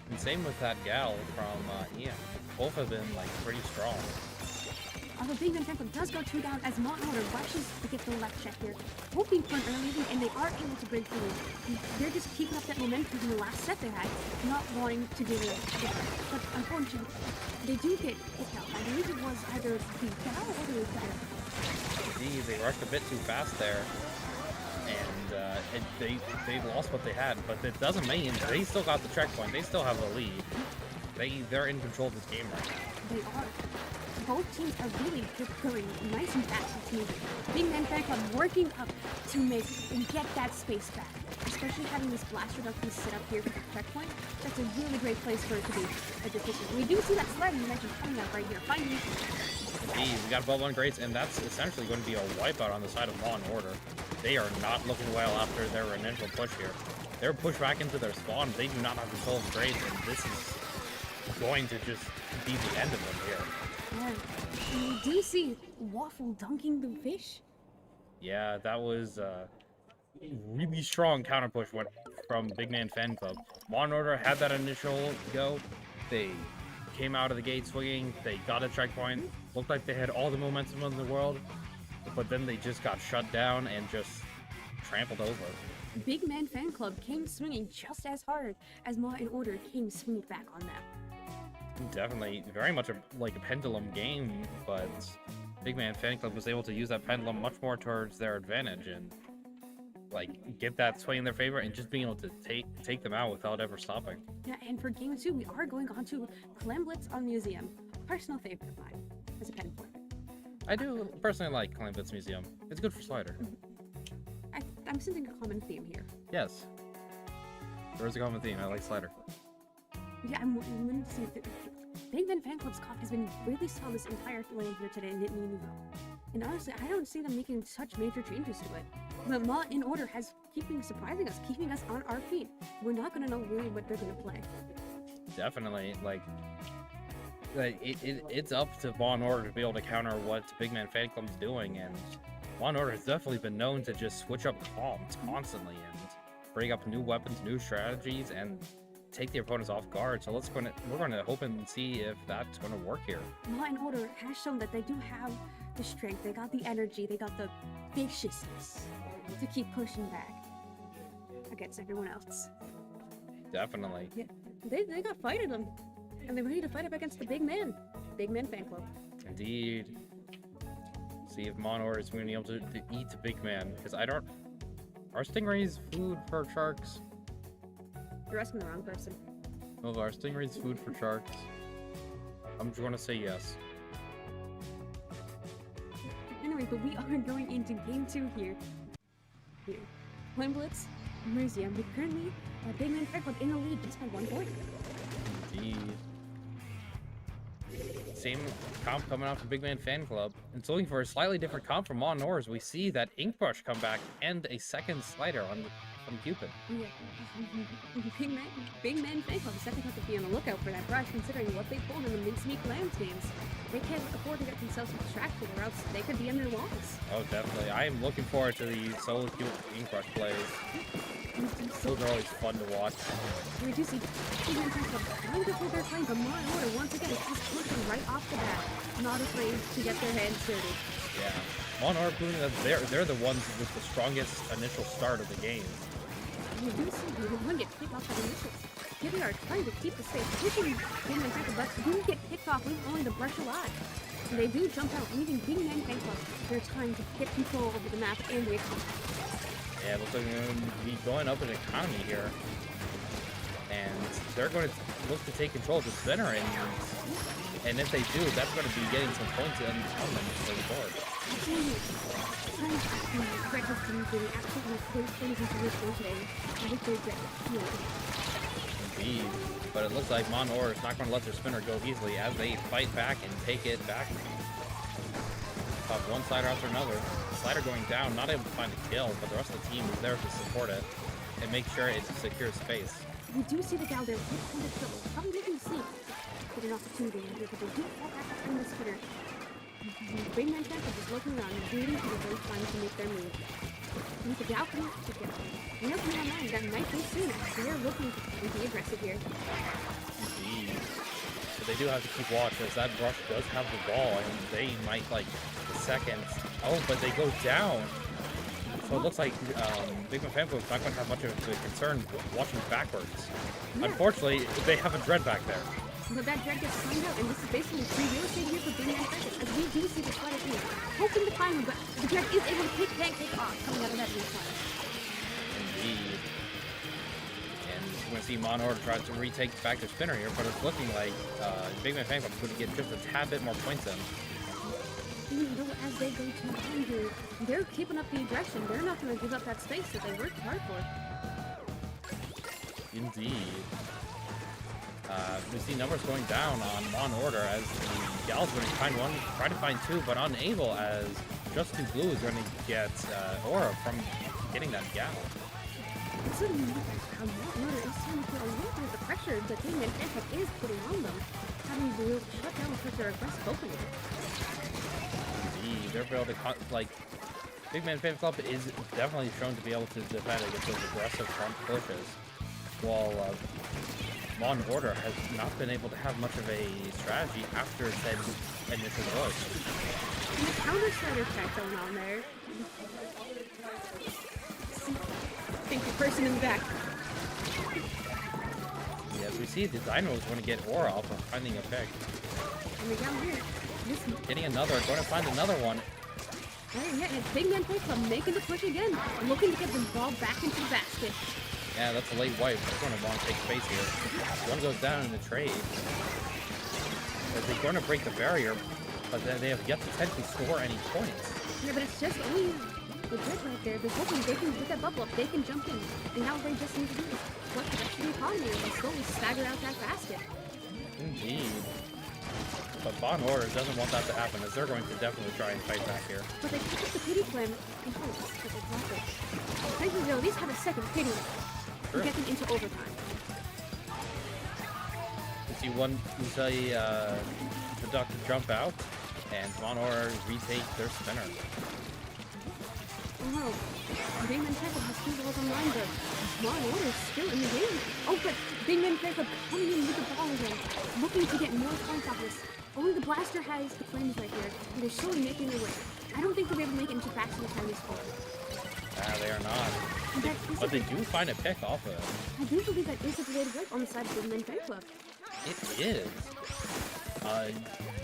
And same with that gal from Ian. Both have been, like, pretty strong. Although Big Man Fan Club does go 2 down as Mon Order rushes to get the left check here, hoping for an early lead, and they are able to break through. They're just keeping up that momentum from the last set they had, not wanting to give it up. But unfortunately, they do get hit out. I believe it was either the gal or the gal. Indeed, they rushed a bit too fast there. And they lost what they had, but it doesn't mean they still got the checkpoint. They still have the lead. They're in control of this game right now. They are. Both teams are really going nice and fast to move. Big Man Fan Club working up to make and get that space back. Especially having this blast reduction set up here for the checkpoint. That's a really great place for it to be a decision. We do see that slide you mentioned coming up right here. Finally. Indeed, we got above 1 grates, and that's essentially going to be a wipeout on the side of Mon Order. They are not looking well after their initial push here. They're pushed back into their spawn. They do not have control of the grates, and this is going to just be the end of them here. Yeah. And we do see Waffle dunking the fish. Yeah, that was a really strong counter push from Big Man Fan Club. Mon Order had that initial go. They came out of the gate swinging. They got a checkpoint. Looked like they had all the momentum in the world, but then they just got shut down and just trampled over. Big Man Fan Club came swinging just as hard as Mon Order came swinging back on them. Definitely, very much like a pendulum game, but Big Man Fan Club was able to use that pendulum much more towards their advantage and like get that swing in their favor and just being able to take them out without ever stopping. Yeah, and for game 2, we are going on to Clamblitz on Museum. Personal favorite of mine as a pen player. I do personally like Clamblitz Museum. It's good for Slider. I'm sensing a common theme here. Yes. There is a common theme. I like Slider. Yeah, I'm willing to see that Big Ben Fan Club's comp has been really solid this entire lane here today in Nittany and Nouveau. And honestly, I don't see them making such major changes to it. But Ma in Order has surprising us, keeping us on our feet. We're not going to know really what they're going to play. Definitely. Like it's up to Mon Order to be able to counter what Big Man Fan Club's doing, and Mon Order has definitely been known to just switch up comps constantly and bring up new weapons, new strategies, and take the opponents off guard. So we're going to hope and see if that's going to work here. Ma in Order has shown that they do have the strength, they got the energy, they got the viciousness to keep pushing back against everyone else. Definitely. Yeah, they got fight in them, and they're ready to fight up against the Big Man Fan Club. Indeed. See if Mon Order is going to be able to eat the Big Man, because I don't Are stingrays food for sharks? You're asking the wrong person. Well, are stingrays food for sharks? I'm just gonna say yes. Anyway, but we are going into game 2 here. Point Blitz, Museum, but currently Big Man Fair Club in the lead just by 1 point. Indeed. Same comp coming off the Big Man Fan Club. It's looking for a slightly different comp from Monors. We see that Inkbrush come back and a second slider from Cupid. Yeah. Big Man Fan Club is definitely have to be on the lookout for that brush, considering what they pulled in the Mid-Sneak Lambs games. They can't afford to get themselves distracted, or else they could be under walls. Oh, definitely. I am looking forward to the solo Cupid Inkbrush plays. Those are always fun to watch. We do see Big Man Fan Club trying to hold their flank, but Mon Order once again is just pushing right off the bat, not afraid to get their hands dirty. Yeah. Monor proving that they're the ones with the strongest initial start of the game. We do see the one get picked off by the missiles. Here they are trying to keep the space, pushing Big Man Fan Club, but do get picked off, leaving only the brush alive. And they do jump out, leaving Big Man Fan Club their time to get control over the map and the economy. Yeah, it looks like they're going to be going up in economy here. And they're going to look to take control of the center, and if they do, that's going to be getting some points on them for the board. Indeed. But it looks like Monor is not going to let their spinner go easily as they fight back and take it back. Pop one slider after another. Slider going down, not able to find a kill, but the rest of the team is there to support it and make sure it secures space. We do see the gal there with kind of trouble, probably looking to see get an opportunity here, but they do fall back behind the spinner. Big Man Fan Club is looking around and waiting for the very time to make their move. And the gal can together. And they're coming online, that might be soon. They are looking to be aggressive here. Indeed. But they do have to keep watch as that brush does have the ball and they might like the second. Oh, but they go down. So it looks like Big Man Fan Club is not going to have much of a concern watching backwards. Yeah. Unfortunately, they have a dread back there. But that dread gets timed out, and this is basically free real estate here for Big Man Fan Club, as we do see the slider here, hoping to find him, but the dread is able to pick pancake off coming out of that reside. Indeed. And we're going to see Monor try to retake back their spinner here, but it's looking like Big Man Fan Club is going to get just a tad bit more points in. Even though as they go to Andrew, they're keeping up the aggression. They're not going to give up that space that they worked hard for. Indeed. We see numbers going down on Mon Order as the Gal's going to find one, try to find two, but unable as Just Two Blue is going to get Aura from getting that Gal. It's a Order is starting to feel a little bit of the pressure that Big Man Fan Club is putting on them, having to shut down because they're aggressive opening. Indeed, they're able to like Big Man Fan Club is definitely shown to be able to defend against those aggressive front pushes, while Mon Order has not been able to have much of a strategy after said initial push. And the counter slider check going on there. Think the person in the back. Yes, we see the Dino is going to get Aura off of finding a pick. And we down here. Getting another, going to find another one. Yeah, and it's Big Man Fan Club making the push again, looking to get the ball back into the basket. Yeah, that's a late wipe. That's going to want to take space here. One goes down in the trade. They're going to break the barrier, but they have yet to technically score any points. Yeah, but it's just only the jet right there. They're hoping they can get that bubble up. They can jump in. And now they just need to do is what the rest of the economy and slowly stagger out that basket. Indeed. But Bon Order doesn't want that to happen, as they're going to definitely try and fight back here. But they pick up the pity plan. But they drop it. Thankfully, they'll at least have a second pity to get them into overtime. You see one Usai Deduct jump out, and Bon Order retake their spinner. Oh, Big Man Fan Club has two balls online, but Mon Order is still in the game. Oh, but Big Man Fan Club coming in with the ball again, looking to get more points off this. Only the blaster has the flames right here, and they're slowly making their way. I don't think they'll be able to make it into fast in time this score. They are not. But they do find a pick off of it. I do believe that is a delayed wipe on the side of Big Man Fan Club. It is.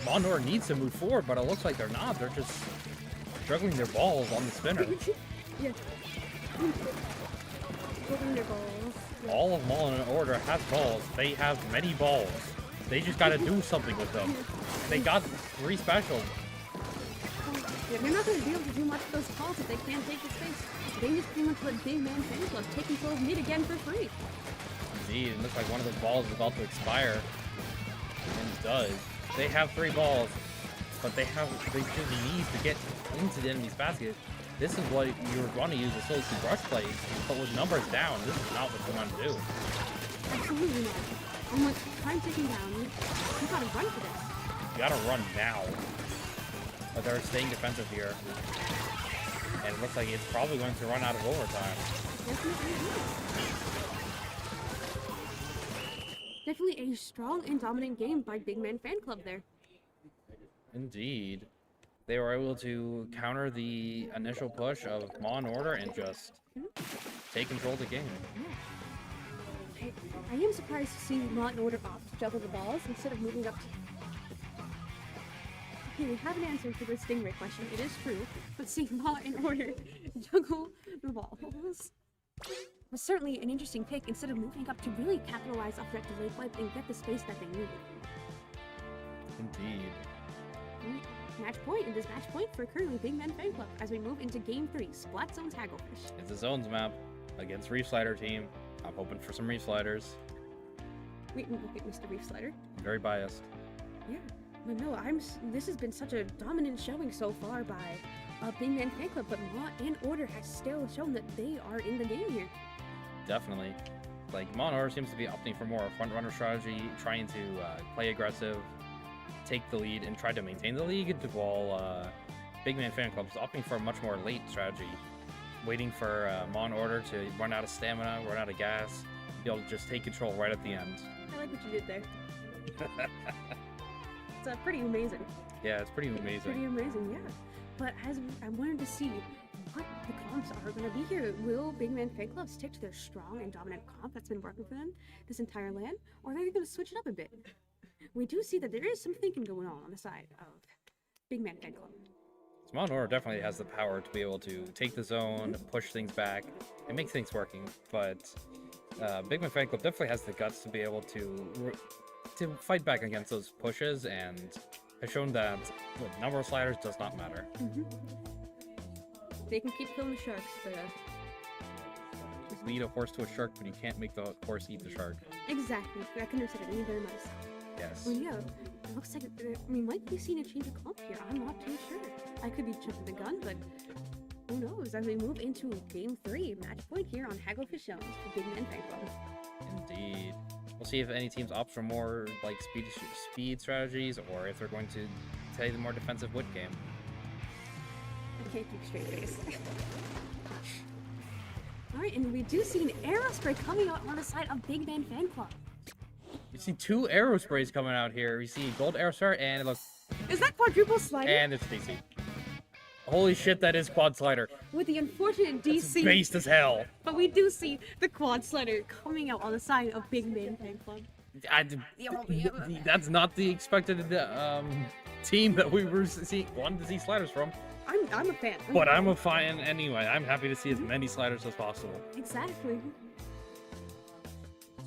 Mon Order needs to move forward, but it looks like they're not. They're just juggling their balls on the spinner. Yeah. Opening their balls. All of Law and Order has balls. They have many balls. They just gotta do something with them. They got 3 special. Yeah, they're not going to be able to do much with those calls if they can't take the space. They just pretty much let Big Man Fan Club take control of mid again for free. Indeed, it looks like one of those balls is about to expire. And it does. They have 3 balls, but they just need to get into the enemy's basket. This is what you're going to use a Soul Speed Rush play, but with numbers down, this is not what you want to do. Absolutely not. And with time ticking down, you gotta run for this. You gotta run now. But they're staying defensive here. And it looks like it's probably going to run out of overtime. Definitely a strong and dominant game by Big Man Fan Club there. Indeed. They were able to counter the initial push of Law and Order and just take control of the game. I am surprised to see Law and Order opt to juggle the balls instead of moving up to... Okay, we have an answer for the Stingray question. It is true, but seeing Law and Order juggle the balls was certainly an interesting pick instead of moving up to really capitalize off that delayed wipe and get the space that they needed. Indeed. Match point, and this match point for currently Big Man Fan Club as we move into Game 3, Splat Zones Hagglefish. It's a zones map against Reef Slider team. I'm hoping for some Reef Sliders. Wait, Mr. Reef Slider? I'm very biased. Yeah, but no, this has been such a dominant showing so far by Big Man Fan Club, but Law and Order has still shown that they are in the game here. Definitely. Like, Law and Order seems to be opting for more front runner strategy, trying to play aggressive, take the lead, and try to maintain the lead, while Big Man Fan Club is opting for a much more late strategy, waiting for Law and Order to run out of stamina, run out of gas, be able to just take control right at the end. I like what you did there. It's pretty amazing. Yeah, it's pretty amazing. It's pretty amazing, yeah. But I wanted to see what the comps are going to be here. Will Big Man Fan Club stick to their strong and dominant comp that's been working for them this entire LAN, or are they going to switch it up a bit? We do see that there is some thinking going on the side of Big Man Fan Club. Law and Order definitely has the power to be able to take the zone, push things back, and make things working, but Big Man Fan Club definitely has the guts to be able to fight back against those pushes, and has shown that the number of sliders does not matter. They can keep killing the sharks, but Just lead a horse to a shark, but you can't make the horse eat the shark. exactly. I couldn't have said it any better myself. Yes. Well, yeah, it looks like we might be seeing a change of comp here. I'm not too sure. I could be jumping the gun, but who knows? As we move into Game 3, match point here on Hagglefish Zones for Big Man Fan Club. Indeed. We'll see if any teams opt for more like speed strategies, or if they're going to play the more defensive wood game. I can't keep straight face. Alright, and we do see an arrow spray coming out on the side of Big Man Fan Club. You see 2 arrow sprays coming out here. You see gold arrow spray, and it looks. Is that quadruple slider? And it's DC. Holy shit, that is quad slider. With the unfortunate DC. Based as hell. But we do see the quad slider coming out on the side of Big Man Fan Club. That's not the expected team that we were wanted to see sliders from. I'm a fan. But I'm a fan anyway. I'm happy to see as many sliders as possible. Exactly.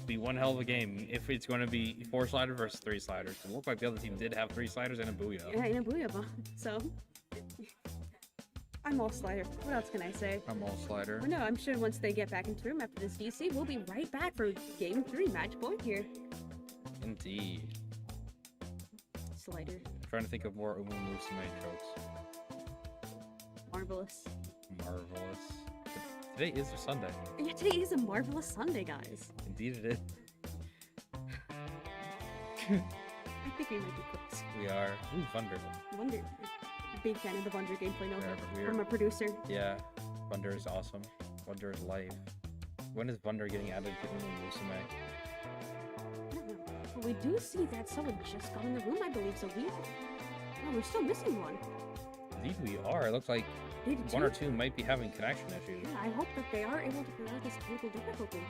Be one hell of a game if it's going to be 4 sliders versus 3 sliders. It looked like the other team did have 3 sliders and a booyah. Yeah, and a booyah bomb. So, I'm all slider. What else can I say? I'm all slider. Well, no, I'm sure once they get back into the room after this DC, we'll be right back for Game 3 match point here. Indeed. Slider. I'm trying to think of more Umu Musume jokes. Marvelous. Marvelous. Today is a Sunday. Yeah, today is a marvelous Sunday, guys. Indeed it is. I think we might be close. We are. Ooh, Thunder. Wonder. Big fan of the Wonder gameplay note We're from a producer. Yeah. Thunder is awesome. Thunder is life. When is Thunder getting added to Umu Musume? I don't know. But we do see that someone just got in the room, I believe, so we... No, we're still missing one. Indeed we are. It looks like They did 1 or too. 2 might be having connection issues. Yeah, I hope that they are able to provide this technical difficulty.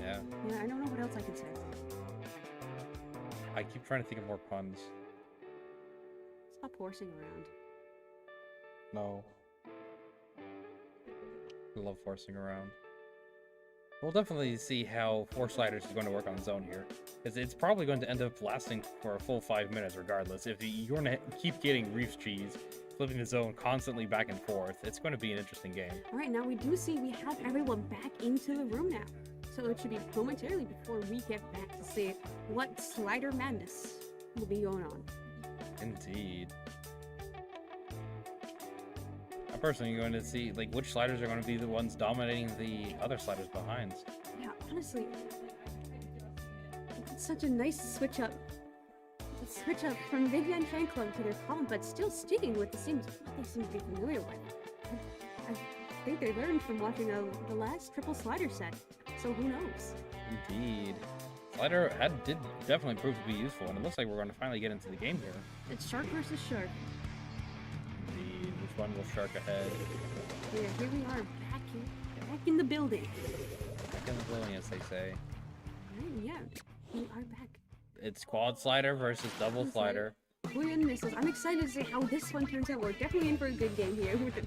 Yeah. Yeah, I don't know what else I can say. I keep trying to think of more puns. Stop horsing around. No. love forcing around. We'll definitely see how Force Sliders is going to work on zone here. Because it's probably going to end up lasting for a full 5 minutes regardless. If you're going to keep getting Reef's cheese, flipping the zone constantly back and forth, it's going to be an interesting game. All right, now we do see we have everyone back into the room now. So it should be momentarily before we get back to see what slider madness will be going on. Indeed. I'm personally going to see like which sliders are going to be the ones dominating the other sliders behind. Yeah, honestly, it's such a nice switch up. Switch up from Big Man Fan Club to their calm, but still sticking with the same what they seem to be familiar with. I think they learned from watching the last triple slider set, so who knows? Indeed. Slider did definitely prove to be useful, and it looks like we're going to finally get into the game here. It's shark versus shark. Indeed. Which one will shark ahead? Yeah, here we are, back in the building. Back in the building, as they say. Right, yeah, we are back. It's quad slider versus double slider. William misses. I'm excited to see how this one turns out. We're definitely in for a good game here with the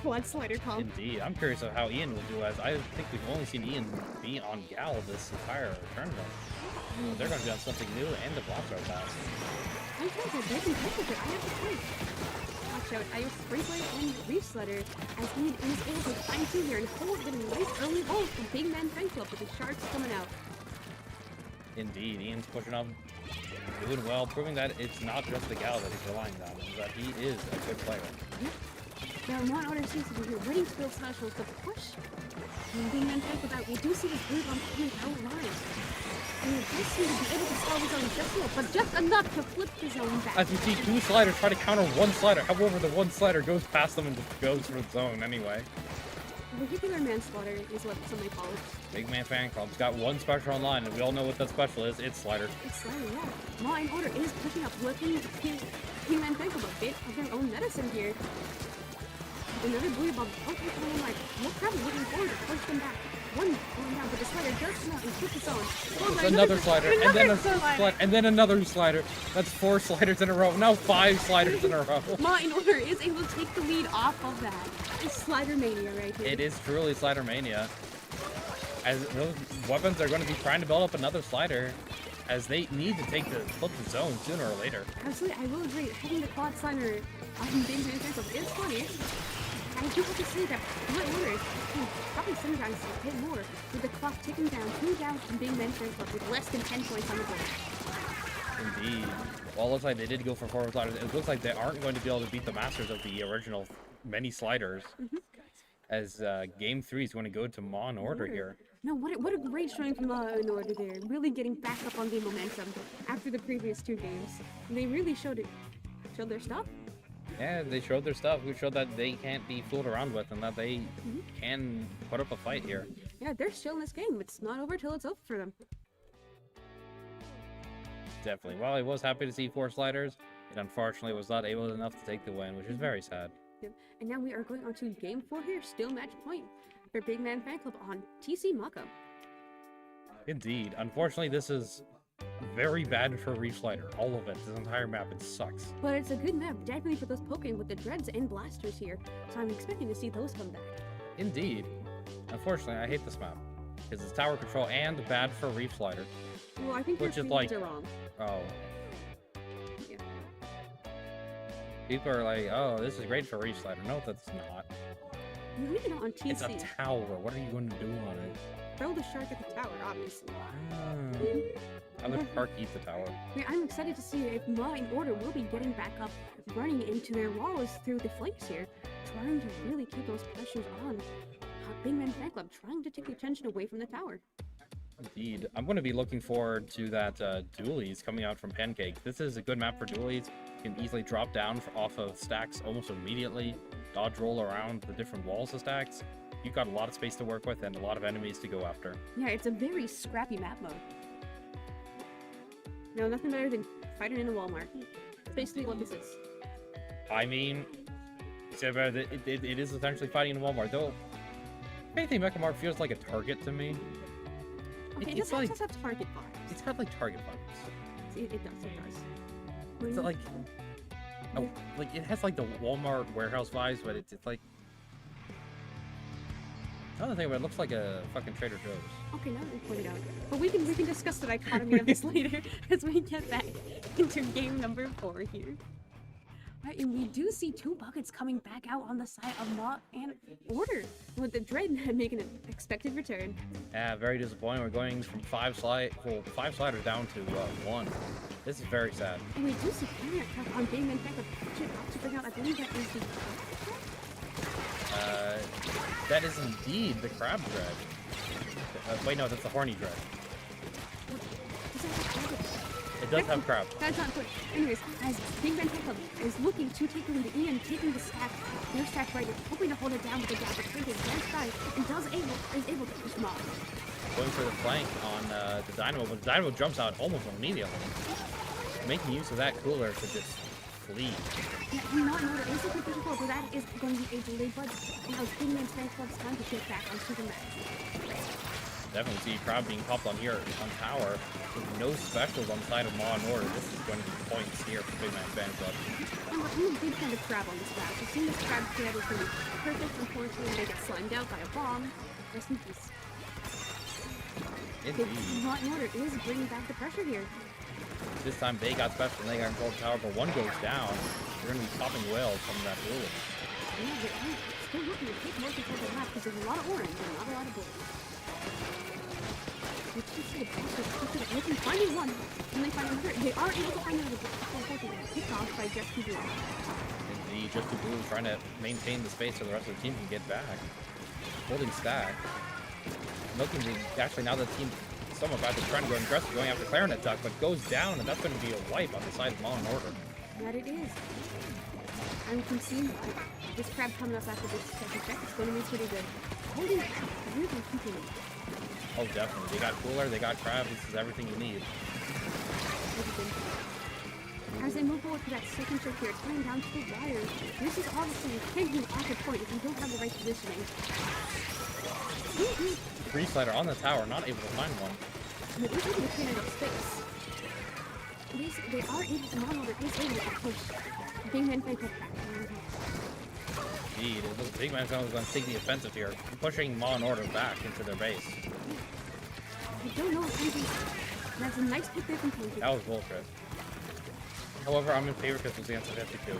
quad slider comp. Indeed. I'm curious of how Ian will do, as I think we've only seen Ian be on Gal this entire tournament. So they're going to be on something new and the blast right pass. I'm trying to break and touch with it. I have to fight. Watch out. I have Sprinkler and Reef Slider as Ian is able to find two here and hold getting a nice early hold from Big Man Fan Club with the sharks coming out. Indeed, Ian's pushing up, doing well, proving that it's not just the Gal that he's relying on, that he is a good player. Now, Mon Order seems to be here, ready to build specials, but push. And being unfaithful that, we do see this blue bomb coming out live. And it does seem to be able to stall the zone just a little, but just enough to flip the zone back. As you see, two sliders try to counter one slider, however, the one slider goes past them and just goes for the zone anyway. Vehicular manslaughter is what somebody calls it. Big Man Fan Club's got one special online, and we all know what that special is. It's slider. It's slider, yeah. Law and Order is picking up, looking to Big Man Fan Club a bit of their own medicine here. Another blue bomb. Okay, like, we're probably looking forward to push them back. One going down, but the slider does come out and flip the zone. It's another slider, and then a slider, and then another slider. That's 4 sliders in a row. Now 5 sliders in a row. Law and Order is able to take the lead off of that. It's Slider Mania right here. It is truly Slider Mania. As those weapons are going to be trying to build up another slider, as they need to flip the zone sooner or later. Absolutely, I will agree. Having the quad slider on Big Man Fan Club is funny. I do have to say that Law and Order is probably sometimes a bit more with the clock ticking down 2 down from Big Man Fan Club with less than 10 points on the board. Indeed. Well, it looks like they did go for 4 sliders. It looks like they aren't going to be able to beat the masters of the original many sliders. As game 3 is going to go to Mon Order here. No, what a great showing from Law and Order there. Really getting back up on game momentum after the previous 2 games. And they really showed their stuff. Yeah, they showed their stuff. We showed that they can't be fooled around with and that they can put up a fight here. Yeah, they're still in this game. It's not over till it's over for them. Definitely. While I was happy to see 4 sliders, it unfortunately was not able enough to take the win, which is very sad. Yep. And now we are going on to game 4 here. Still match point for Big Man Fan Club on TC Mako. Indeed. Unfortunately, this is very bad for Reef Slider. All of it. This entire map, it sucks. But it's a good map, definitely for those poking with the dreads and blasters here. So I'm expecting to see those come back. Indeed. Unfortunately, I hate this map. Because it's tower control and bad for Reef Slider. Well, I think which your is like, are wrong. Oh. Yeah. People are like, oh, this is great for Reef Slider. No, that's not. You leave it on TC. It's a tower. What are you going to do on it? Throw the shark at the tower, obviously. I would shark eat the tower. Yeah, I'm excited to see if Law and Order will be getting back up, running into their walls through the flanks here, trying to really keep those pressures on. Big Man Fan Club trying to take the attention away from the tower. Indeed. I'm going to be looking forward to that dualies coming out from Pancake. This is a good map for dualies. You can easily drop down off of stacks almost immediately, dodge roll around the different walls of stacks. You've got a lot of space to work with and a lot of enemies to go after. Yeah, it's a very scrappy map mode. No, nothing better than fighting in a Walmart. It's basically what this is. I mean, it is essentially fighting in Walmart, though. If anything, Mechamart feels like a Target to me. Okay, it's it like, does have Target vibes. It's got like Target vibes. It does. It's like, oh, like it has like the Walmart warehouse vibes, but it's like Another thing, but it looks like a fucking Trader Joe's. Okay, now that we pointed out. But we can discuss the dichotomy of this later as we get back into game number 4 here. Alright, and we do see 2 buckets coming back out on the side of Maw and Order, with the Dread making an expected return. Yeah, very disappointing. We're going from 5 sliders down to 1. This is very sad. And we do see Penn on game in fact to bring out, I believe that is the That is indeed the Crab Dread. Wait, no, that's the Horny Dread. It does have crab. That's not good. Anyways, as Big Ben Club is looking to take the lead, Ian taking the stack, their stack right now, hoping to hold it down with the gap, but Frank is against side and is able to push Maw. Going for the flank on the Dynamo, but the Dynamo jumps out almost immediately. Making use of that cooler to just flee. Yeah, not in order. It's a quick push, but that is going to be a delayed budget. Now it's Big Man's Frank Club's time to get back on Superman. Definitely see crowd being popped on here on tower with no specials on the side of Maw and Order. This is going to be points here for Big Man Fan Club. And we're a big fan of crab on this route. We've seen this crab thread is going to be perfect. Unfortunately, they get slimed out by a bomb. Rest in peace. Indeed. Maw and Order is bringing back the pressure here. This time they got special and they got control of the tower, but one goes down. They're going to be popping whales from that rule. Yeah, they're still looking to take more control of the map because there's a lot of orange and not a lot of blue. We can see the best looking, finding one, and they find another. They are able to find another picked off by Just Too Blue. Indeed, Just Too Blue trying to maintain the space so the rest of the team can get back. Holding stack. Looking to, actually now the team somewhat back to trying to go aggressive, going after Clarinet Duck, but goes down, and that's going to be a wipe on the side of Maw and Order. That it is. And we can see this crab coming up after this second check. It's going to be pretty good. Holding really keeping it. Oh, definitely. They got cooler, they got crab. This is everything you need. As they move forward to that second trick here, turning down to the wire. This is obviously taking off the point if you don't have the right positioning. Free slider on the tower, not able to find one. But they're able to clean out space. They are able to model that is able to push Big Man Fight back. Indeed, it looks Big Man's going to take the offensive here, pushing Maw and Order back into their base. I don't know if anything. That's a nice pick there from Punky. That was bullshit. However, I'm in favor because it was the answer 52.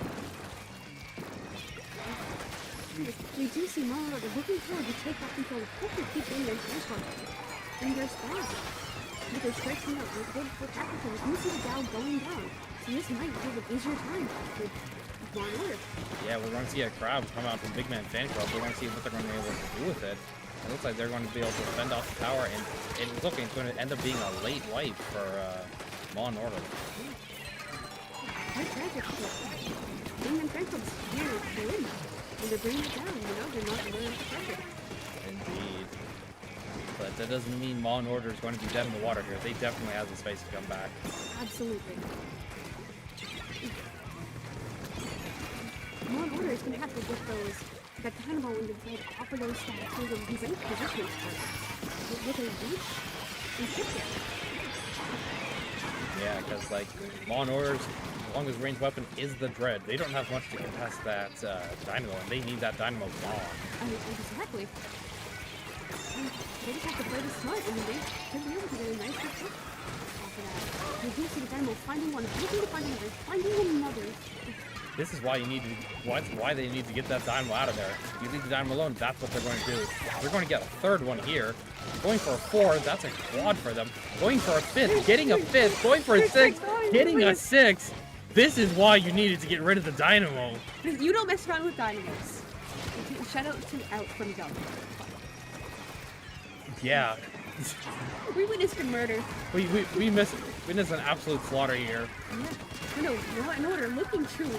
We do see Maw and Order looking forward to take back control, hopefully keep in their transform. And their spot. With their strikes coming out, with good tacticals, you see the Dow going down. So this might give an easier time with Maw and Order. Yeah, we're going to see a crowd come out from Big Man Fan Club. We're going to see what they're going to be able to do with it. It looks like they're going to be able to fend off the tower, and it's looking it's going to end up being a late wipe for Maw and Order. Quite tragic. Big Man Fan Club's here to win. And they're bringing it down, they're not really pressure. Indeed. But that doesn't mean Maw and Order is going to be dead in the water here. They definitely have the space to come back. Absolutely. Maw and Order is going to have to get that Dynamo in the head off of those stacks. He's in position with a reach and chip there. Yeah, because like Maw and Order's longest range weapon is the Dread. They don't have much to contest that Dynamo, and they need that Dynamo gone. Exactly. And they just have to play this smart, and they should be able to get a nice hit off of that. You do see the Dynamo finding one, looking to find another, finding another. This is why you need to. Why they need to get that Dynamo out of there. If you leave the Dynamo alone, that's what they're going to do. They're going to get a third one here. Going for a 4, that's a quad for them. Going for a 5th, getting a 5th. Going for a 6, getting a 6. This is why you needed to get rid of the Dynamo. You don't mess around with Dynamos. Shout out to Out from Gum. Yeah. We witnessed a murder. We witnessed an absolute slaughter here. Yeah. No, Law and Order looking true.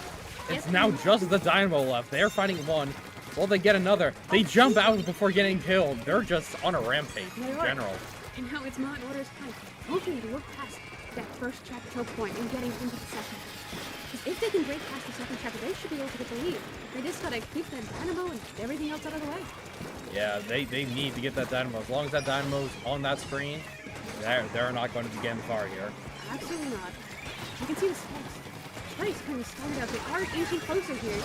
It's now just the Dynamo left. They're fighting one. Well, they get another. They jump out before getting killed. They're just on a rampage in general. And now it's Maw and Order's time. Hoping to look past that first trap choke point and getting into the second. Because if they can break past the second trap, they should be able to get the lead. They just gotta keep that Dynamo and everything else out of the way. Yeah, they need to get that Dynamo. As long as that Dynamo's on that screen, they're not going to be getting far here. Absolutely not. You can see the spikes. Spikes kind of started out. They are inching closer here.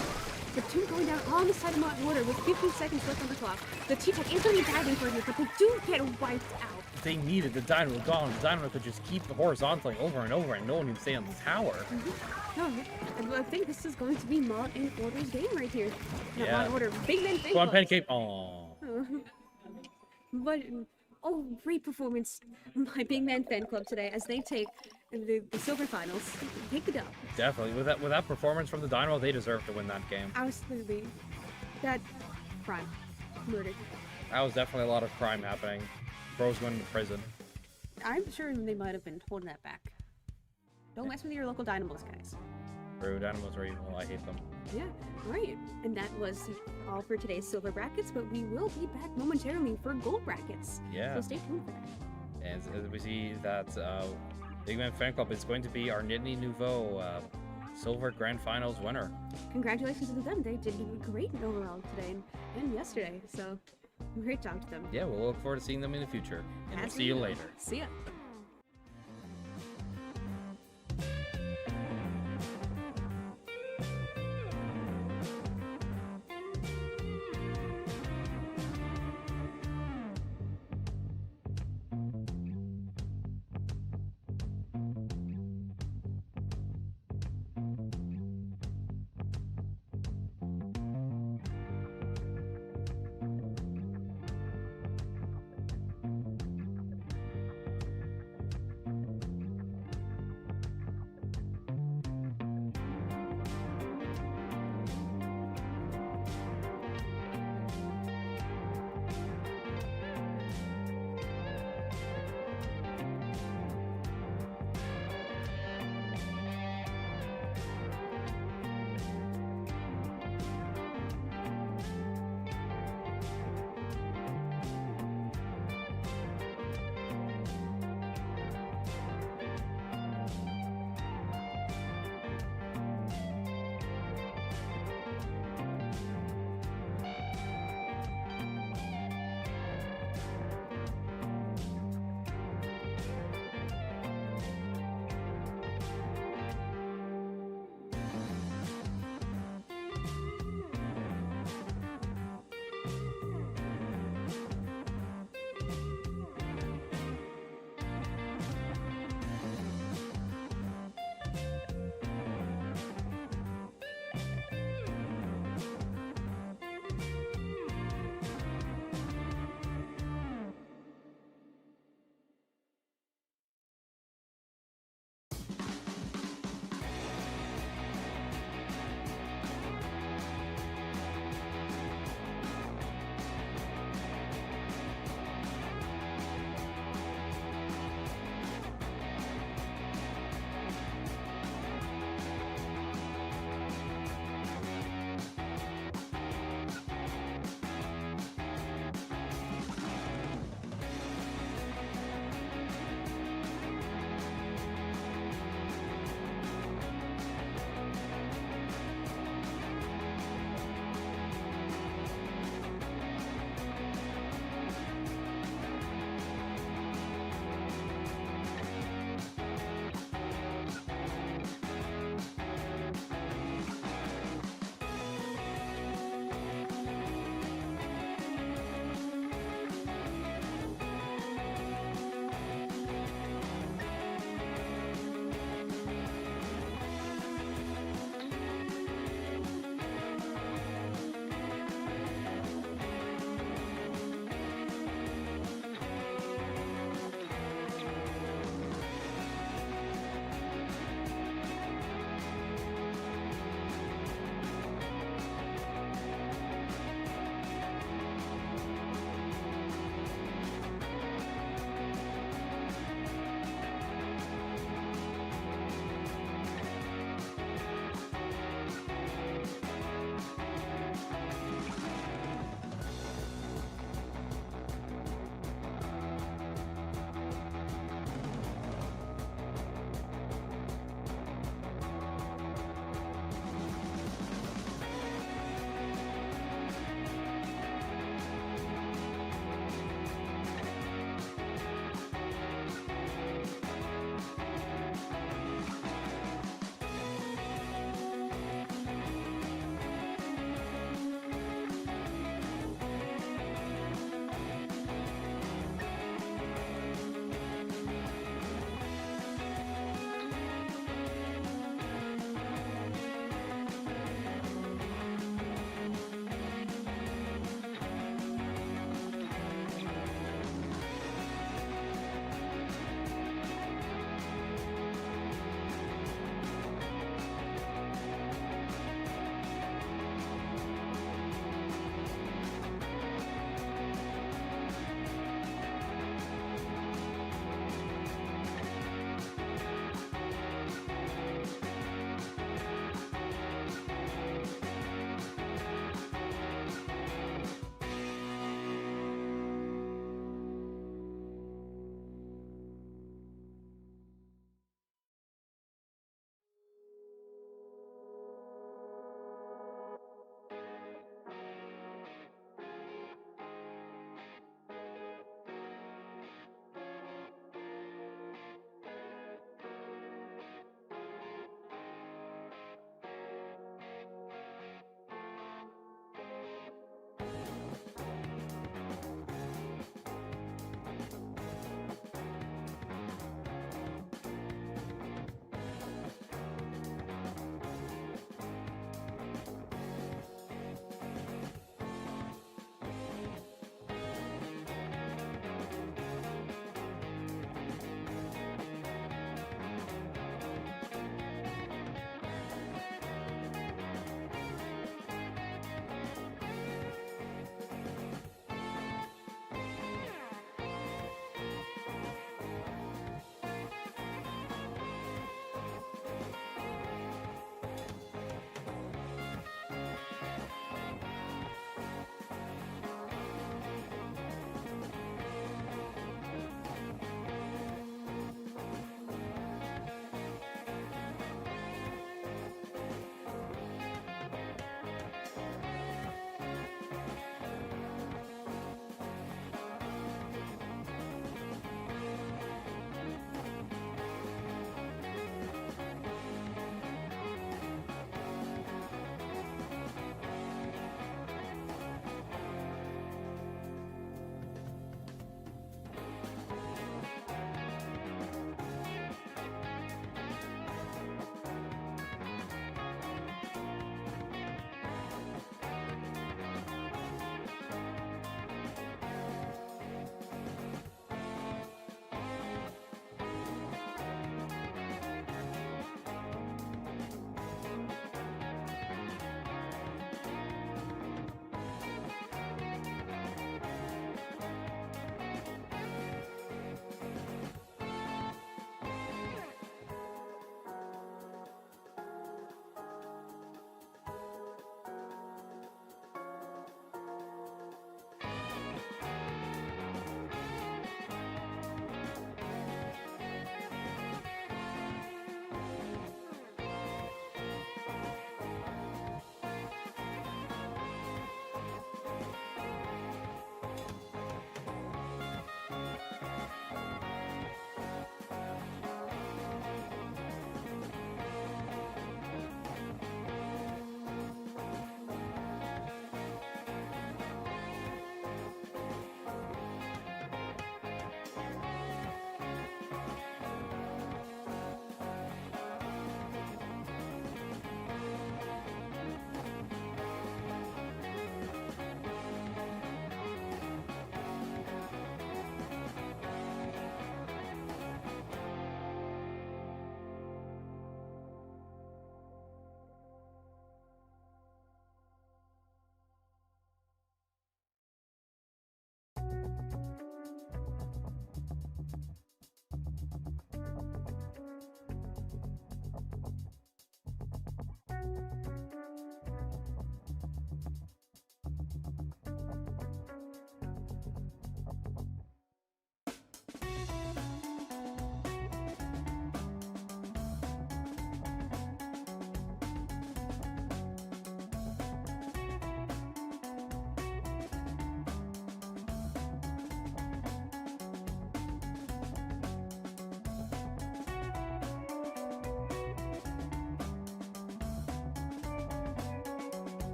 Splatoon going down on the side of Mount Order with 15 seconds left on the clock. The T-Tech is going to be diving for it, but they do get wiped out. They needed the dynamo gone. The dynamo could just keep horizontally over and over, and no one can stay on the tower. No, I think this is going to be Mount and Order's game right here. Not Yeah. Mount Order, Big Man Go on, Club. Pancake. Oh. But oh, great performance by Big Man Fan Club today as they take the silver finals. Take the dub. Definitely. With that performance from the Dynamo, they deserve to win that game. Absolutely. That crime. Murder. That was definitely a lot of crime happening. Bros going to prison. I'm sure they might have been holding that back. Don't mess with your local Dynamos, guys. True, Dynamos are evil. I hate them. Yeah, right. And that was all for today's silver brackets, but we will be back momentarily for gold brackets. Yeah. So stay tuned for that. And as we see that Big Man Fan Club is going to be our Nittany Nouveau Silver Grand Finals winner. Congratulations to them. They did great overall today and yesterday. So great job to them. Yeah, we'll look forward to seeing them in the future. And we'll As see you later. See ya.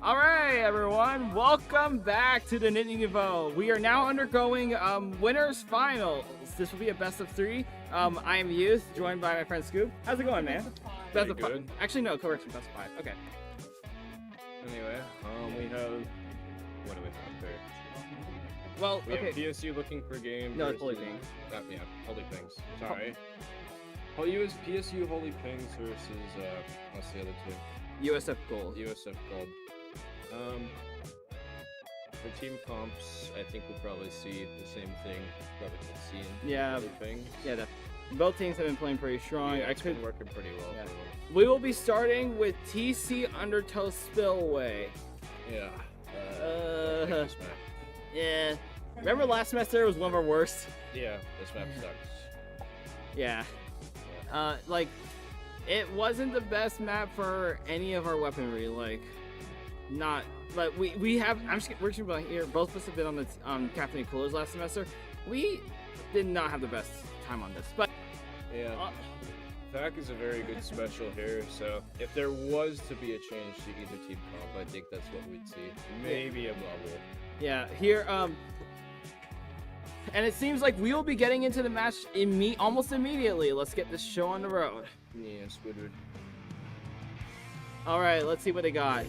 All right, everyone, welcome back to the Nittany Nouveau. We are now undergoing winners finals. This will be a best of three. I am Youth, joined by my friend Scoop. How's it going, man? Best of Pretty five. good. Actually, no, correction. Best of 5. Okay. Anyway, we have what do we have here? Well, We okay. have PSU looking for game. No, it's Holy versus- Pings. Yeah, Holy Pings. Sorry. PSU Holy Pings versus what's the other two? USF Gold. USF Gold. For team comps, I think we'll probably see the same thing. Probably could see in Yeah. Holy Pings. Yeah, both teams have been playing pretty strong. Yeah, I it's could. been working pretty well. Yeah. For them. We will be starting with TC Undertow Spillway. Yeah. Uh, This map. Yeah. Remember last semester it was one of our worst? Yeah, this map sucks. Yeah. Like, it wasn't the best map for any of our weaponry. Like, not. But we have. We're just gonna be here. Both of us have been on the Captain Coolers last semester. We did not have the best time on this, but Yeah. TAC is a very good special here, so if there was to be a change to either team comp, I think that's what we'd see. Maybe a bubble. yeah, here. And it seems like we will be getting into the match almost immediately. Let's get this show on the road. Yeah, Squidward. All right, let's see what they got.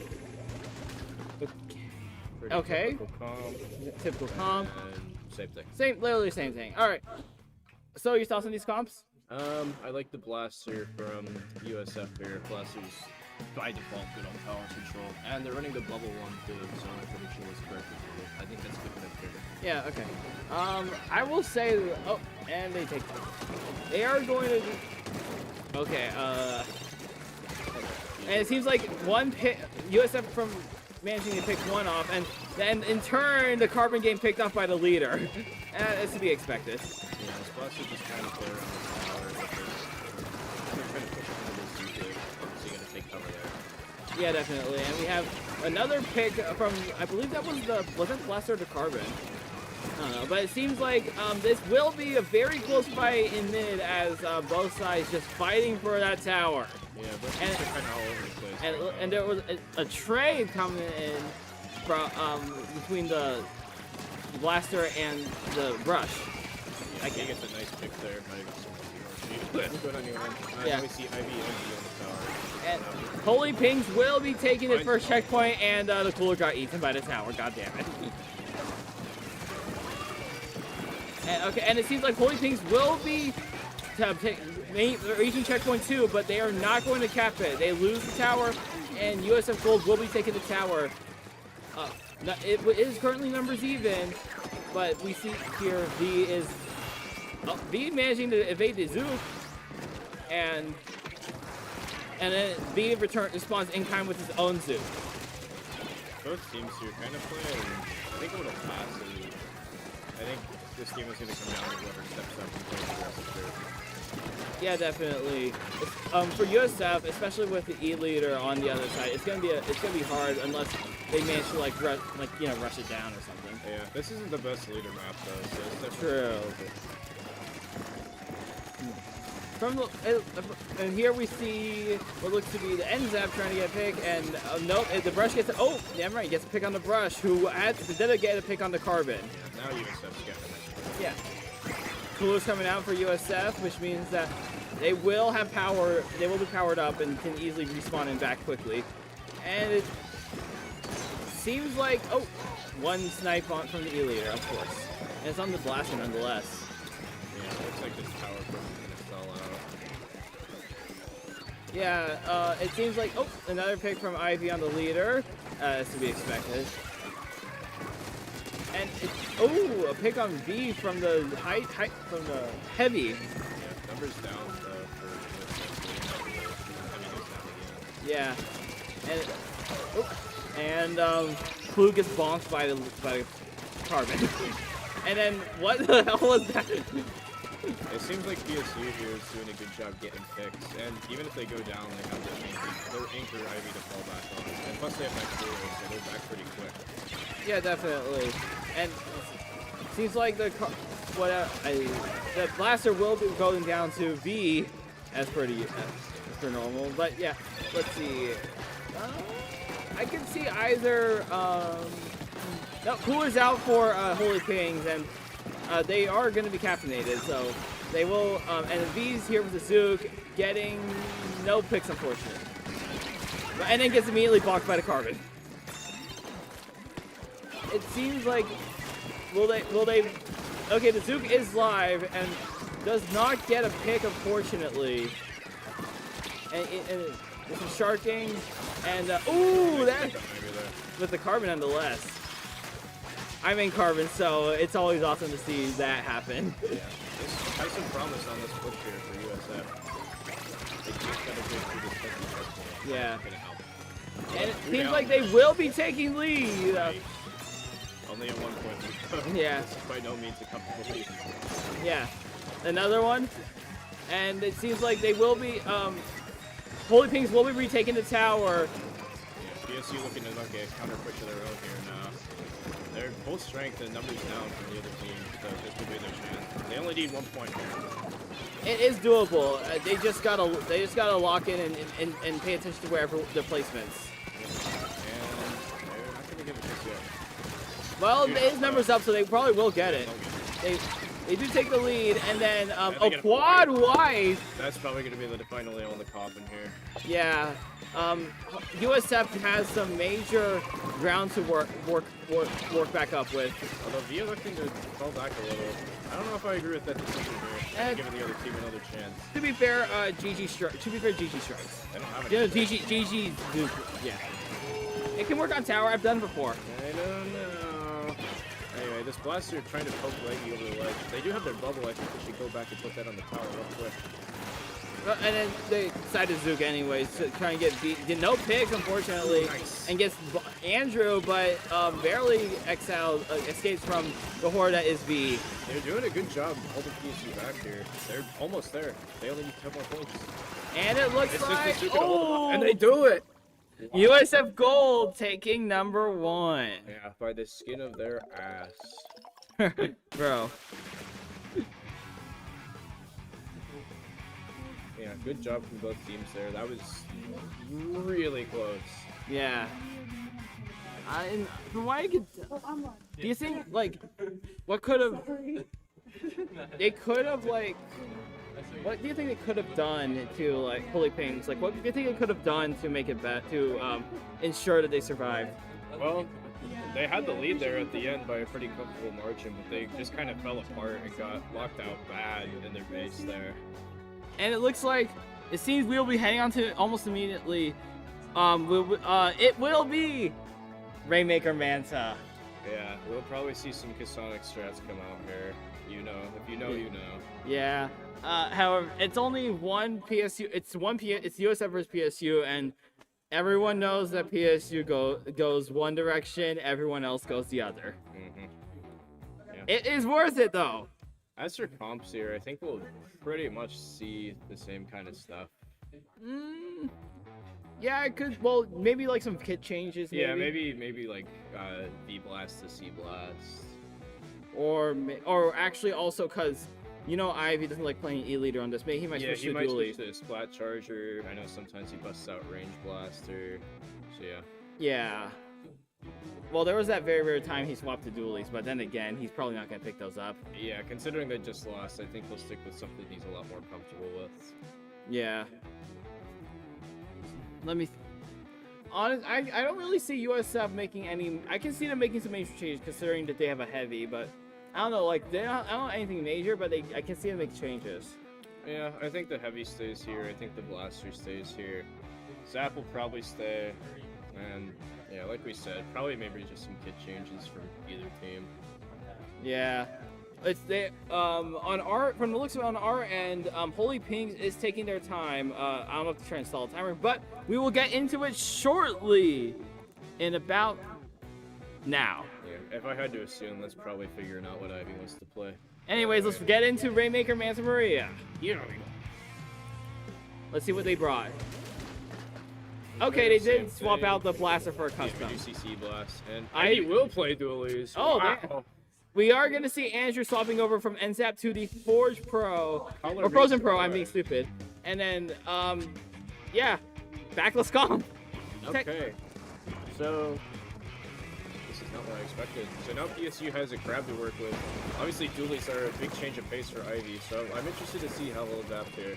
Pretty Okay. Typical comp. Typical comp. And same thing. Literally same thing. All right. So your thoughts on these comps? I like the blaster from USF here. Blaster's by default good on power control, and they're running the bubble one too, so I'm pretty sure it's correct. I think that's good pick here. Yeah. Okay. I will say. Oh, and they take. They are going to. Okay. And it seems like one pick USF from managing to pick one off, and then in turn the Carbon game picked off by the leader. It's to be expected. Yeah, this blaster just trying to play around this tower, but they're trying to push it into this UK, so you gotta take cover there. Yeah, definitely. And we have another pick from, I believe that was that the blaster or the Carbon? I don't know, but it seems like this will be a very close fight in mid as both sides just fighting for that tower. Yeah, but they're kind of all over the place. And there was a trade coming in from between the blaster and the brush. Yeah, I think it's a nice pick there by Good on your end. Yeah. Now we see Ivy on the tower. And Holy Pings will be taking his first checkpoint, and the cooler got eaten by the tower. God damn it. And it seems like Holy Pings will be reaching checkpoint 2, but they are not going to cap it. They lose the tower, and USF Gold will be taking the tower. It is currently numbers even, but we see here V managing to evade the Zook, and then V responds in kind with his own Zook. Both teams here kind of playing, I think, a little fast. I think this game is going to come down to whoever steps up and plays aggressive here. Yeah, definitely. For USF, especially with the E leader on the other side, it's gonna be hard unless they manage to rush it down or something. Yeah, this isn't the best leader map though, so it's definitely True. And here we see what looks to be the NZAP trying to get a pick, and nope, the brush gets damn right, gets a pick on the brush, who instead of getting a pick on the Carbon. Yeah, now USF's getting it. Yeah. Cooler's coming out for USF, which means that they will have power. They will be powered up and can easily respawn and back quickly. And it seems like one snipe from the E leader, of course, and it's on the blaster nonetheless. Yeah, it looks like this tower probably gonna stall out. Yeah, it seems like another pick from Ivy on the leader, as to be expected. And a pick on V from the from the heavy. Yeah, numbers down for Yeah, and Clue gets bonked by the Carbon. And then what the hell was that? It seems like PSU here is doing a good job getting picks, and even if they go down, they have their anchor Ivy to fall back on. And plus they have that cooler, so they're back pretty quick. Yeah, definitely. And seems like the blaster will be going down to V as per normal. But yeah, let's see. I can see either. No, Cooler's out for Holy Pings, and they are going to be captainated. So They will, and V's here with the Zook, getting no picks, unfortunately. And then gets immediately blocked by the Carbon. It seems like, will they, okay, the Zook is live and does not get a pick, unfortunately. And there's some sharking, and, ooh, that, with the Carbon nonetheless. I'm in Carbon, so it's always awesome to see that happen. Yeah, there's has some promise on this push here for USF. They just gotta go through this push. Yeah. Gonna help. And it seems like they will be taking lead. Only at 1 point. Yeah. This is by no means a comfortable lead. Yeah. Another one. And it seems like they will be, Holy Pinks will be retaking the tower. Yeah, PSU looking to look at counter push of their own here now. They're full strength and numbers down from the other team, so this could be their chance. They only need 1 point here. It is doable. They just gotta lock in and pay attention to wherever the placements. And they're not gonna give it this yet. Well, his number's up, so they probably will get it. They do take the lead, and then a quad wide. That's probably gonna be the final nail in the coffin here. Yeah. USF has some major ground to work back up with. Although Via looking to fall back a little. I don't know if I agree with that decision here. Giving the other team another chance. To be fair, GG strikes. They don't have any. Yeah, GG. Yeah. It can work on tower. I've done before. I don't know. Anyway, this blaster trying to poke Leggy over the ledge. They do have their bubble. I think they should go back and put that on the tower real quick. And then they decided to Zook anyways to try and get beat. Did no picks, unfortunately, and gets Andrew, but barely escapes from the horde that is V. They're doing a good job holding PSU back here. They're almost there. They only need 10 more points. And it looks like, oh! And they do it! USF Gold taking number 1. Yeah, by the skin of their ass. Bro. Yeah, good job from both teams there. That was really close. Yeah. From what I could, do you think, like, what could have, they could have, like, what do you think they could have done to, like, Holy Pings? Like, what do you think they could have done to make it to ensure that they survived? Well, they had the lead there at the end by a pretty comfortable margin, but they just kind of fell apart and got locked out bad in their base there. And it looks like, it seems we'll be heading on to it almost immediately. It will be Rainmaker Manta. Yeah, we'll probably see some Kasonic strats come out here. You know, if you know, you know. Yeah. However, it's only one PSU. It's USF versus PSU, and everyone knows that PSU goes one direction, everyone else goes the other. Yeah. It is worth it though. As for comps here, I think we'll pretty much see the same kind of stuff. Yeah, I could. Well, maybe like some kit changes. Maybe. Yeah, maybe like V Blast to C Blast. Or actually also because you know Ivy doesn't like playing E-Leader on this. Maybe he might switch to Dually. Switch to Splat Charger. I know sometimes he busts out Range Blaster. So yeah. Yeah. Well, there was that very rare time he swapped to Dualies, but then again, he's probably not going to pick those up. Yeah, considering they just lost, I think he'll stick with something he's a lot more comfortable with. Yeah. Let me... Honest, I don't really see USF making any... I can see them making some major changes considering that they have a heavy, but... I don't know, like, I don't know anything major, but I can see them make changes. Yeah, I think the heavy stays here. I think the blaster stays here. Zap will probably stay. And... yeah, like we said, probably maybe just some kit changes from either team. Yeah, it's from the looks of it on our end, Holy Pings is taking their time. I don't have to try and install a timer, but we will get into it shortly. In about now. Yeah, if I had to assume, that's probably figuring out what Ivy wants to play. Anyways, let's get into Rainmaker Manta Maria. Yeah. Let's see what they brought. Okay, they did swap out the blaster for a custom. CC Blast, and Ivy will play Dualies. Oh, wow. We are going to see Andrew swapping over from NZAP to the Forge Pro. Or Frozen Pro, I'm being stupid. And then, yeah, backless comp. Okay. So, this is not what I expected. So now PSU has a crab to work with. Obviously, dualies are a big change of pace for Ivy, so I'm interested to see how they'll adapt here.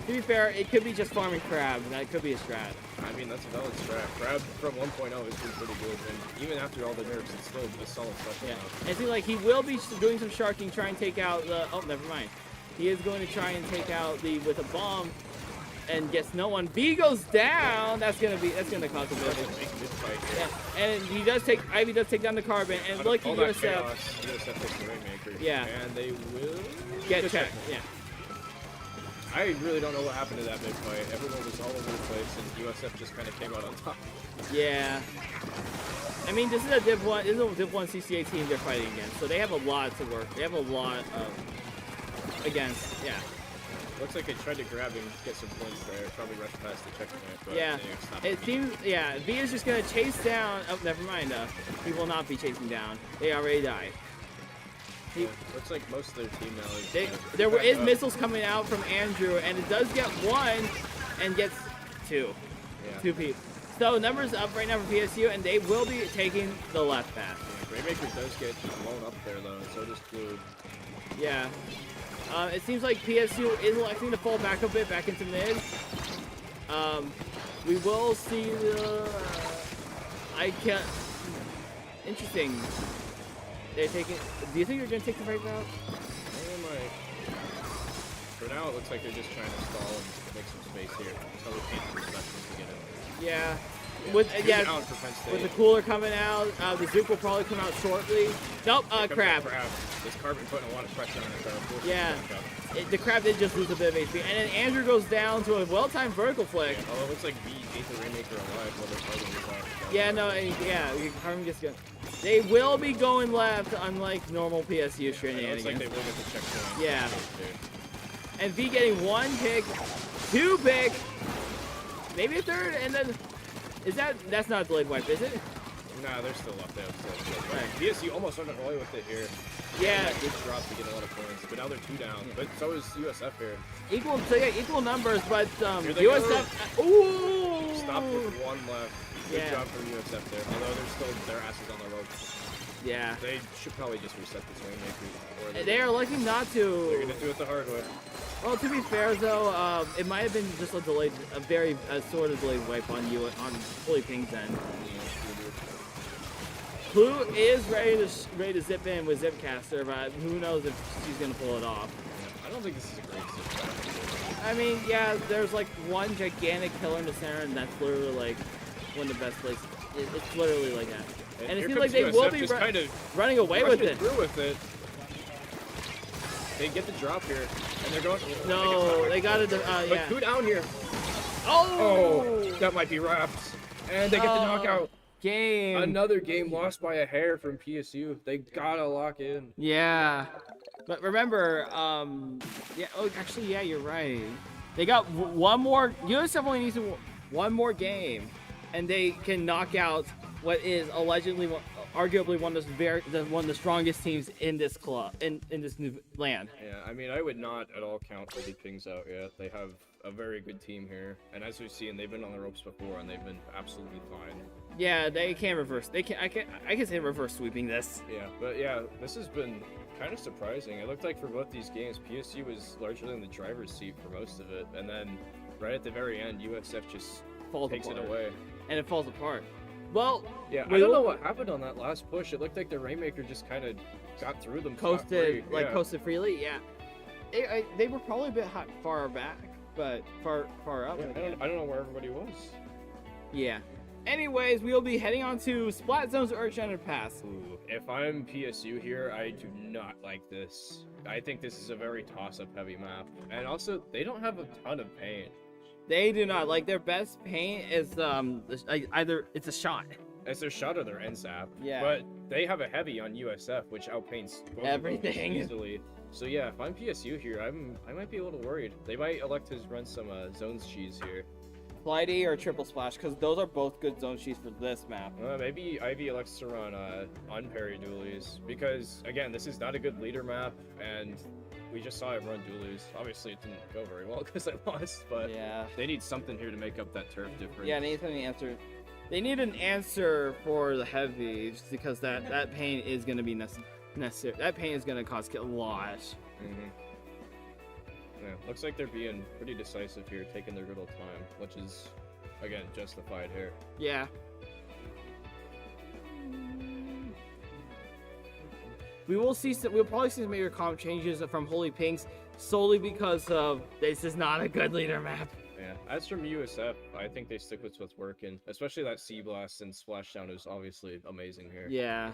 To be fair, it could be just farming crab, and that could be a strat. I mean, that's a valid strat. Crab from 1.0 has been pretty good, and even after all the nerfs, it's still a solid special Yeah. now. And it seems like he will be doing some sharking, try and take out the. Oh, never mind. He is going to try and take out the with a bomb, and gets no one. B goes down. That's gonna cause a bit of a big fight. Yeah. And Ivy does take down the carbon, and Out of look at all that USF. chaos, USF takes the Rainmaker. Yeah. And they will Get the checked. checkpoint. Yeah. I really don't know what happened to that mid fight. Everyone was all over the place, and USF just kind of came out on top. Yeah. I mean, this is a Div 1. This is a Div 1 CCA team they're fighting against, so they have a lot to work. They have a lot against. Yeah. Looks like they tried to grab and get some points there. Probably rushed past the checkpoint, but Yeah. they stopped. It seems. Yeah. V is just gonna chase down. Oh, never mind. He will not be chasing down. They already died. Yeah, looks like most of their team now is. There back is up. missiles coming out from Andrew, and it does get one, and gets two. Yeah. 2 people. So numbers up right now for PSU, and they will be taking the left path. Yeah, Rainmaker does get blown up there though, and so does Blue. Yeah. It seems like PSU is electing to fall back a bit, back into mid. We will see the. I can't. Interesting. They're taking. Do you think they're gonna take the right route? They might. For now, it looks like they're just trying to stall and make some space here. Probably paint some specials to get it. Yeah. Yeah, With good yeah, down for Penn State. with the cooler coming out, the Zook will probably come out shortly. Nope, Here comes crab. the crab. This carbon putting a lot of pressure on the crab. Forcing Yeah. it back up. The crab did just lose a bit of HP, and then Andrew goes down to a well-timed vertical flick. Yeah, although it looks like V ate the Rainmaker alive while they're fighting this off. Yeah, no, yeah, Carmen just go. They will be going left, unlike normal PSU It shenanigans. looks like they will get the checkpoint. Yeah. And V getting 1 pick, 2 pick, maybe a 3rd, and then that's not a delayed wipe, is it? Nah, they're still up there. Right. PSU almost went away with it here. Yeah. Good drop to get a lot of points, but now they're 2 down. But so is USF here. Equal numbers, but Here they go. USF. Ooh. Stop with 1 left. Good Yeah. job from USF there. Although they're still their asses on the ropes. Yeah. They should probably just reset this Rainmaker. Or They are lucky not to. They're gonna do it the hard way. Well, to be fair though, it might have been just a very sort of delayed wipe on you on Fully Ping's end. Blue is ready to zip in with Zipcaster, but who knows if she's gonna pull it off. I don't think this is a great situation. I mean, yeah, there's like one gigantic killer in the center, and that's literally like one of the best places. It's literally like that. And it here seems like comes they will USF be just kind of running away with rushing it. through with it. They get the drop here, and they're going. No, they got it. But Yeah. who down here? Oh! That might be wrapped. And they get the knockout. Game. Another game lost by a hair from PSU. They gotta lock in. Yeah. But remember, yeah. Oh, actually, yeah, you're right. They got one more. USF only needs one more game, and they can knock out what is allegedly, arguably one of the strongest teams in this club, in this new land. Yeah, I mean, I would not at all count Fully Pings out yet. They have a very good team here, and as we've seen, they've been on the ropes before, and they've been absolutely fine. Yeah, they can reverse. They can. I can say reverse sweeping this. Yeah, but yeah, this has been kind of surprising. It looked like for both these games, PSU was largely in the driver's seat for most of it, and then right at the very end, USF just takes it away. And it falls apart. Well, yeah, I don't know what happened on that last push. It looked like the Rainmaker just kind of got through them. Coasted, scot-free. Yeah. coasted freely. Yeah, they were probably a bit far back, but far up. Yeah, I don't know where everybody was. Yeah. Anyways, we'll be heading on to Splat Zone's Earthshatter Pass. Ooh, if I'm PSU here, I do not like this. I think this is a very toss-up heavy map, and also they don't have a ton of paint. They do not. Like, their best paint is either it's a shot. It's their shot or their NSAP. Yeah. But they have a heavy on USF, which outpaints both Everything. of them easily. So yeah, if I'm PSU here, I might be a little worried. They might elect to run some zones cheese here. Flighty or Triple Splash, because those are both good zone sheets for this map. Maybe Ivy elects to run unparry dualies, because again, this is not a good leader map, and we just saw him run dualies. Obviously, it didn't go very well because I lost, but yeah, they need something here to make up that turf difference. Yeah, they need something to answer. They need an answer for the heavy, just because that pain is going to be necessary. That pain is going to cause a lot. Yeah, looks like they're being pretty decisive here, taking their good old time, which is, again, justified here. Yeah. We'll probably see some major comp changes from Holy Pinks solely because of this is not a good leader map. Yeah, as from USF, I think they stick with what's working, especially that Sea Blast and Splashdown is obviously amazing here. Yeah.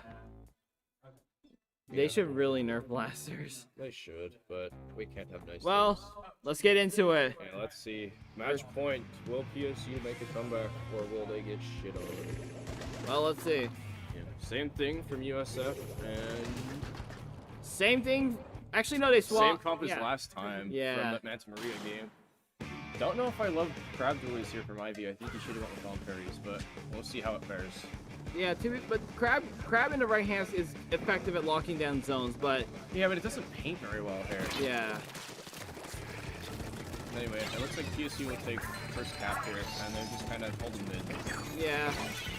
They should really nerf blasters. They should, but we can't have nice Well, things. let's get into it. Yeah, let's see. Match point. Will PSU make a comeback, or will they get shit on? Well, let's see. Yeah, same thing from USF, and Same thing. Actually, no, they swapped. same comp as last time from the Manta Maria game. Don't know if I love Crab Dualies here from Ivy. I think he should have went with Dawn Fairies, but we'll see how it fares. Yeah, but Crab in the right hands is effective at locking down zones, but yeah, but it doesn't paint very well here. Yeah. Anyway, it looks like PSU will take first cap here, and they're just kind of holding mid. Yeah.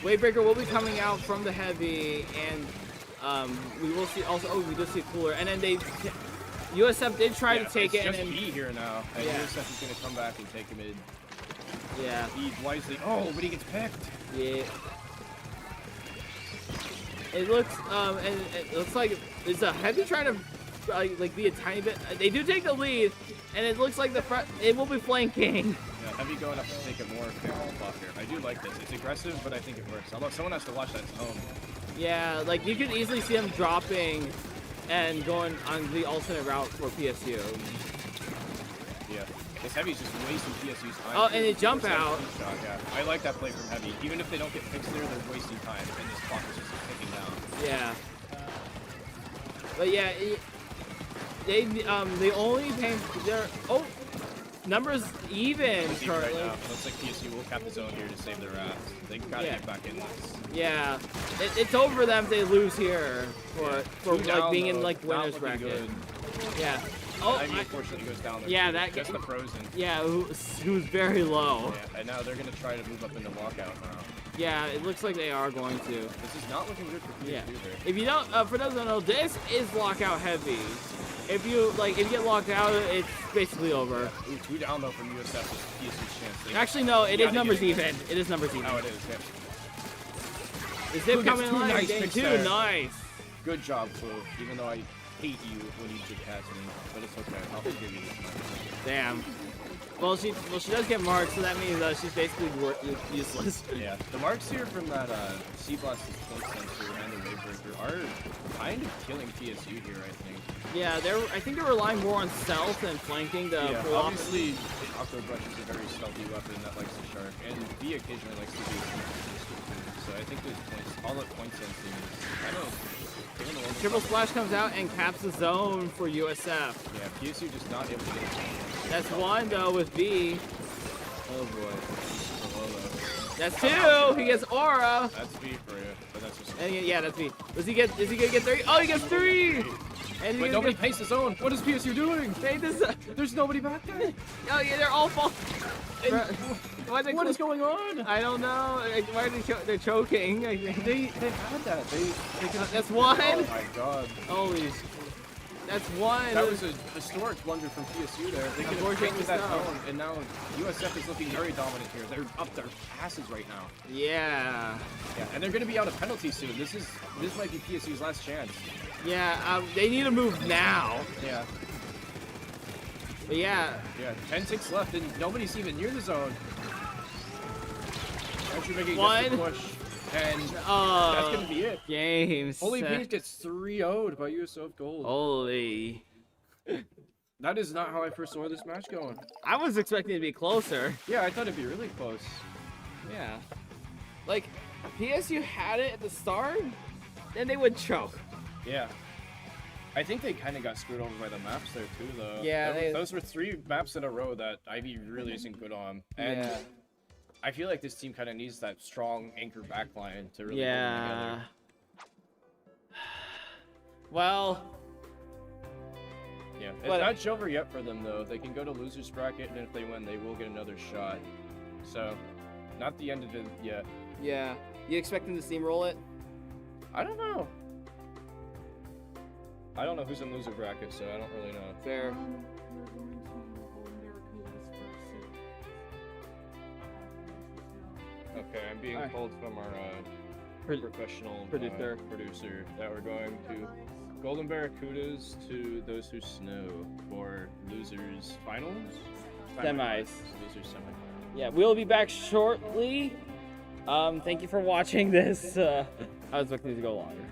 Wavebreaker will be coming out from the heavy, and we will see also. Oh, we did see cooler, and then USF did try to take it, and then B here now, and USF is going to come back and take him mid. Yeah. He wisely. Oh, but he gets picked. Yeah. It looks like it's a heavy trying to like be a tiny bit. They do take the lead, and it looks like the front. It will be flanking. Yeah, heavy going up to take a more favorable spot here. I do like this. It's aggressive, but I think it works. Although someone has to watch that zone. Yeah, like you could easily see them dropping and going on the alternate route for PSU. Yeah, this heavy's just wasting PSU's time. Oh, and they jump out. Shot, yeah, I like that play from heavy. Even if they don't get picks there, they're wasting time, and this clock is just ticking down. Yeah. But yeah, they only pay their numbers even currently. Right now. Looks like PSU will cap the zone here to save their ass. They gotta get back in this. Yeah, it's over them if they lose here for like down, being though. in like winners Not looking bracket. good. Yeah. Ivy unfortunately goes down there. Yeah, too. that just the frozen. Yeah, who's very low. Yeah, and now they're gonna try to move up into lockout now. Yeah, it looks like they are going to. This is not looking good for PSU Yeah. here. If you don't, for those who don't know, this is lockout heavy. If you get locked out, it's basically over. Ooh, 2 down though from USF is PSU's chance. Actually, no, it is numbers even. It is numbers even. Oh, it is. Yeah. Is it coming in line? Nice Game picks 2, there. nice. Good job, Flo. Even though I hate you when you did pass me, but it's okay. I'll forgive you this time. Damn. Well, she does get marked, so that means she's basically useless. Yeah. The marks here from that Sea Blast's point sensor and the Wavebreaker are kind of killing PSU here, I think. Yeah, I think they're relying more on stealth and flanking to pull off. Obviously, Aqua Brush is a very stealthy weapon that likes to shark, and B occasionally likes to do so I think those points, all that point sensing is kind of giving a little Triple Splash comes out and caps the zone for USF. Yeah, PSU just not able to get it. That's one though with B. Oh boy. That's 2. He gets aura. That's B for you, but that's just. And yeah, that's B. Is he gonna get 3? Oh, he gets 3. And but nobody paces his own. What is PSU doing? There's nobody back there. Oh yeah, they're all falling. What is going on? I don't know. Why are they're choking? I think they had that. That's 1. Oh my god. Holy. That's 1. That was a historic blunder from PSU there. They could have taken that zone, and now USF is looking very dominant here. They're up their asses right now. Yeah. Yeah, and they're going to be out of penalty soon. This might be PSU's last chance. Yeah, they need to move now. Yeah. But yeah. Yeah, 10 ticks left, and nobody's even near the zone. Archer making 1. a push, and that's going to be it. Game Holy set. Pink gets 3-0'd by USF Gold. Holy. That is not how I first saw this match going. I was expecting it to be closer. Yeah, I thought it'd be really close. Yeah. Like, PSU had it at the start, then they would choke. Yeah. I think they kind of got screwed over by the maps there too, though. Yeah, those were 3 maps in a row that Ivy really isn't good on. And yeah. I feel like this team kind of needs that strong anchor backline to really hold them together. Well. Yeah, it's not over yet for them though. They can go to losers bracket, and if they win, they will get another shot. So, not the end of it yet. Yeah. You expect them to steamroll it? I don't know. I don't know who's in loser bracket, so I don't really know. Fair. Okay, I'm being Alright. told from our professional producer. producer that we're going to Golden Barracudas to Those Who Snow for losers finals. Semis. Losers semi. Yeah, we'll be back shortly. Thank you for watching this. I was expecting it to go longer.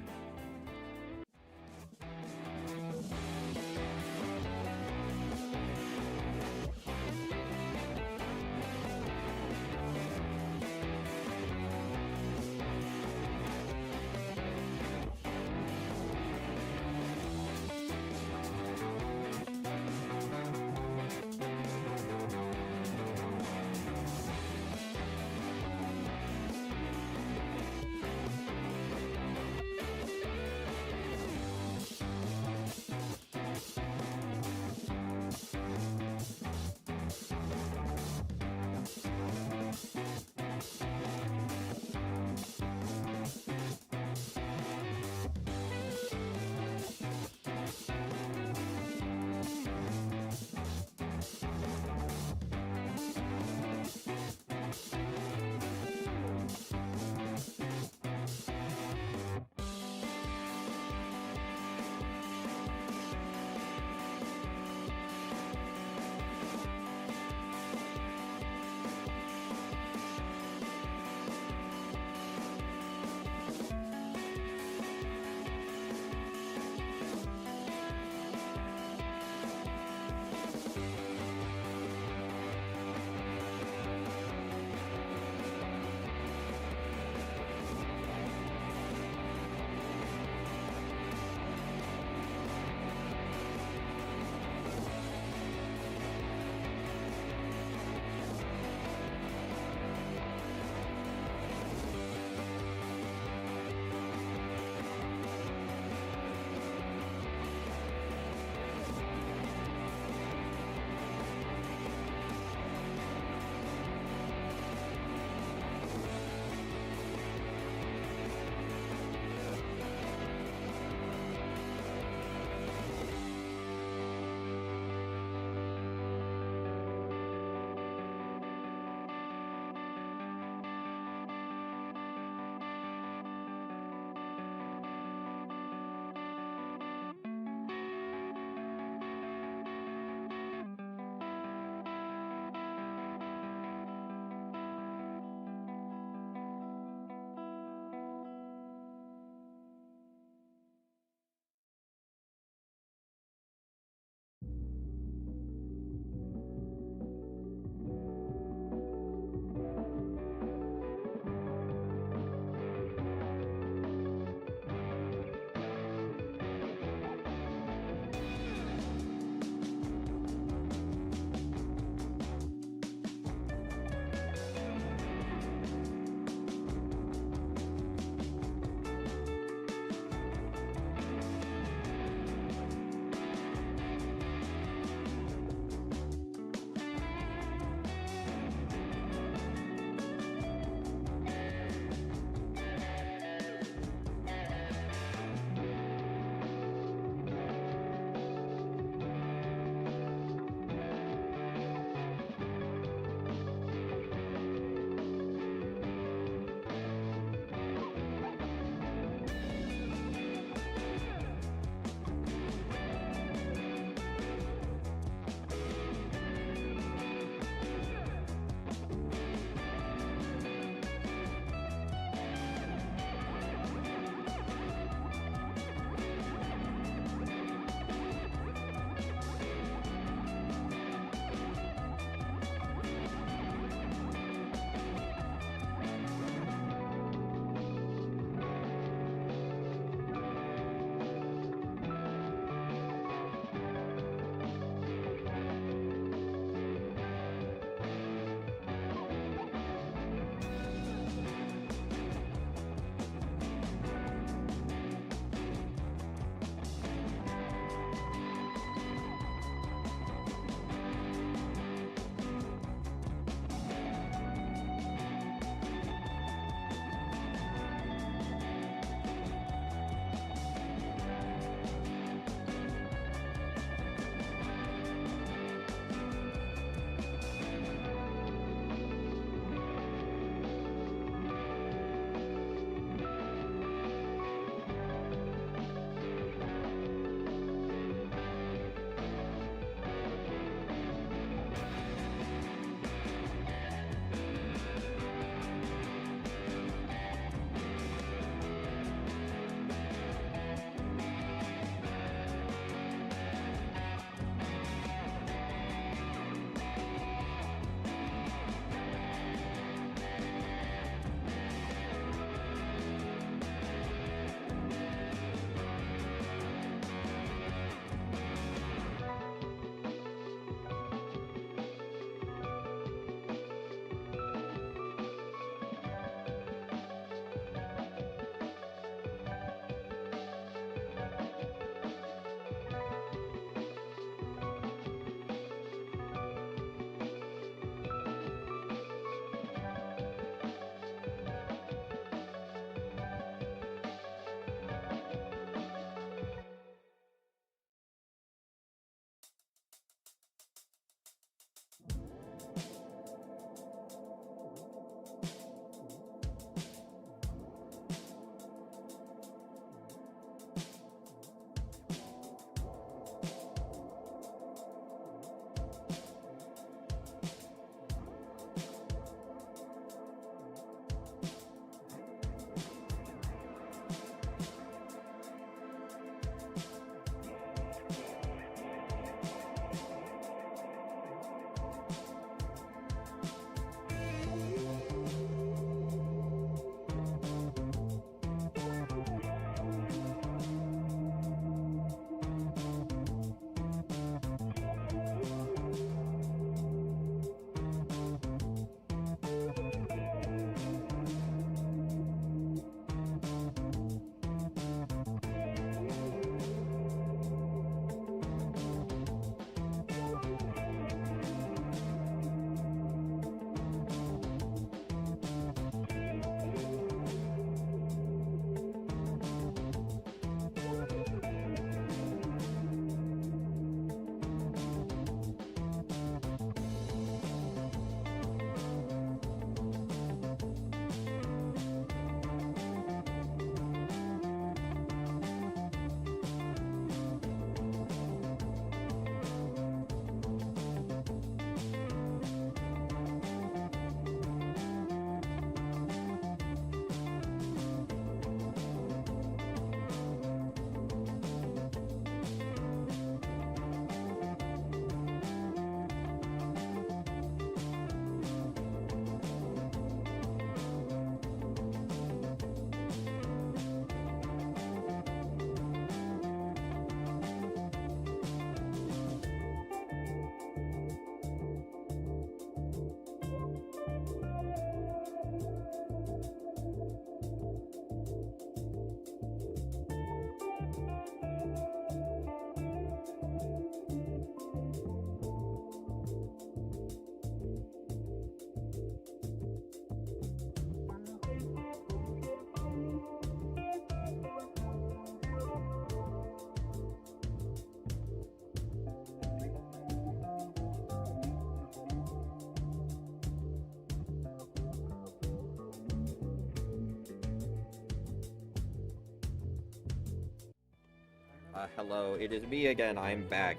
Hello, it is me again. I'm back.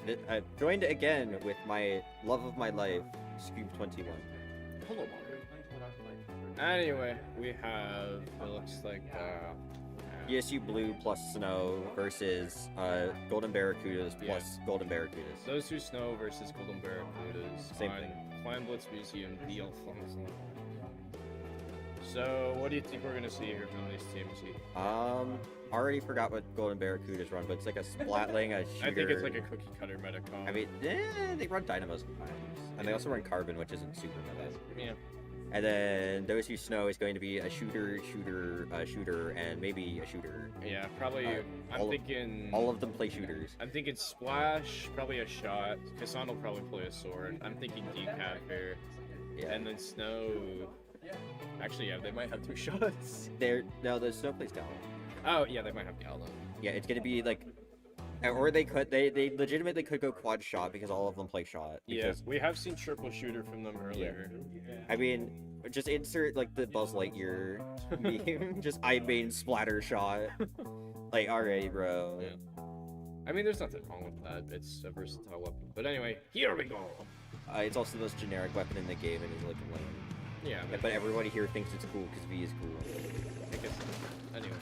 Joined again with my love of my life, Scoob21. Hello, anyway, we have, it looks like, PSU Blue plus Snow versus Golden Barracudas plus Golden Barracudas. Those two Snow versus Golden Barracudas. Same on thing. Clan Blitz Museum, the Alfonso. So, what do you think we're gonna see here from these teams? Already forgot what Golden Barracudas run, but it's like a Splatling, a shooter. I think it's like a cookie cutter meta comp. I mean, they run Dynamo sometimes. And they also run Carbon, which isn't super meta. Yeah. And then those who Snow is going to be a shooter, and maybe a shooter. Yeah, probably. I'm thinking all of them play shooters. I'm thinking Splash, probably a shot. Kassan will probably play a sword. I'm thinking Decap here. Yeah. And then Snow. Actually, yeah, they might have two shots. No, the Snow plays down. Oh yeah, they might have Gallo. Yeah, it's gonna be like, or they legitimately could go quad shot because all of them play shot. Yeah, we have seen triple shooter from them earlier. Yeah. I mean, just insert like the Buzz Lightyear meme, just I main splatter shot. Like, alright, bro. Yeah. I mean, there's nothing wrong with that. It's a versatile weapon. But anyway, here we go. It's also the most generic weapon in the game and is like lame. Yeah, but everybody here thinks it's cool because V is cool. I guess. Anyway.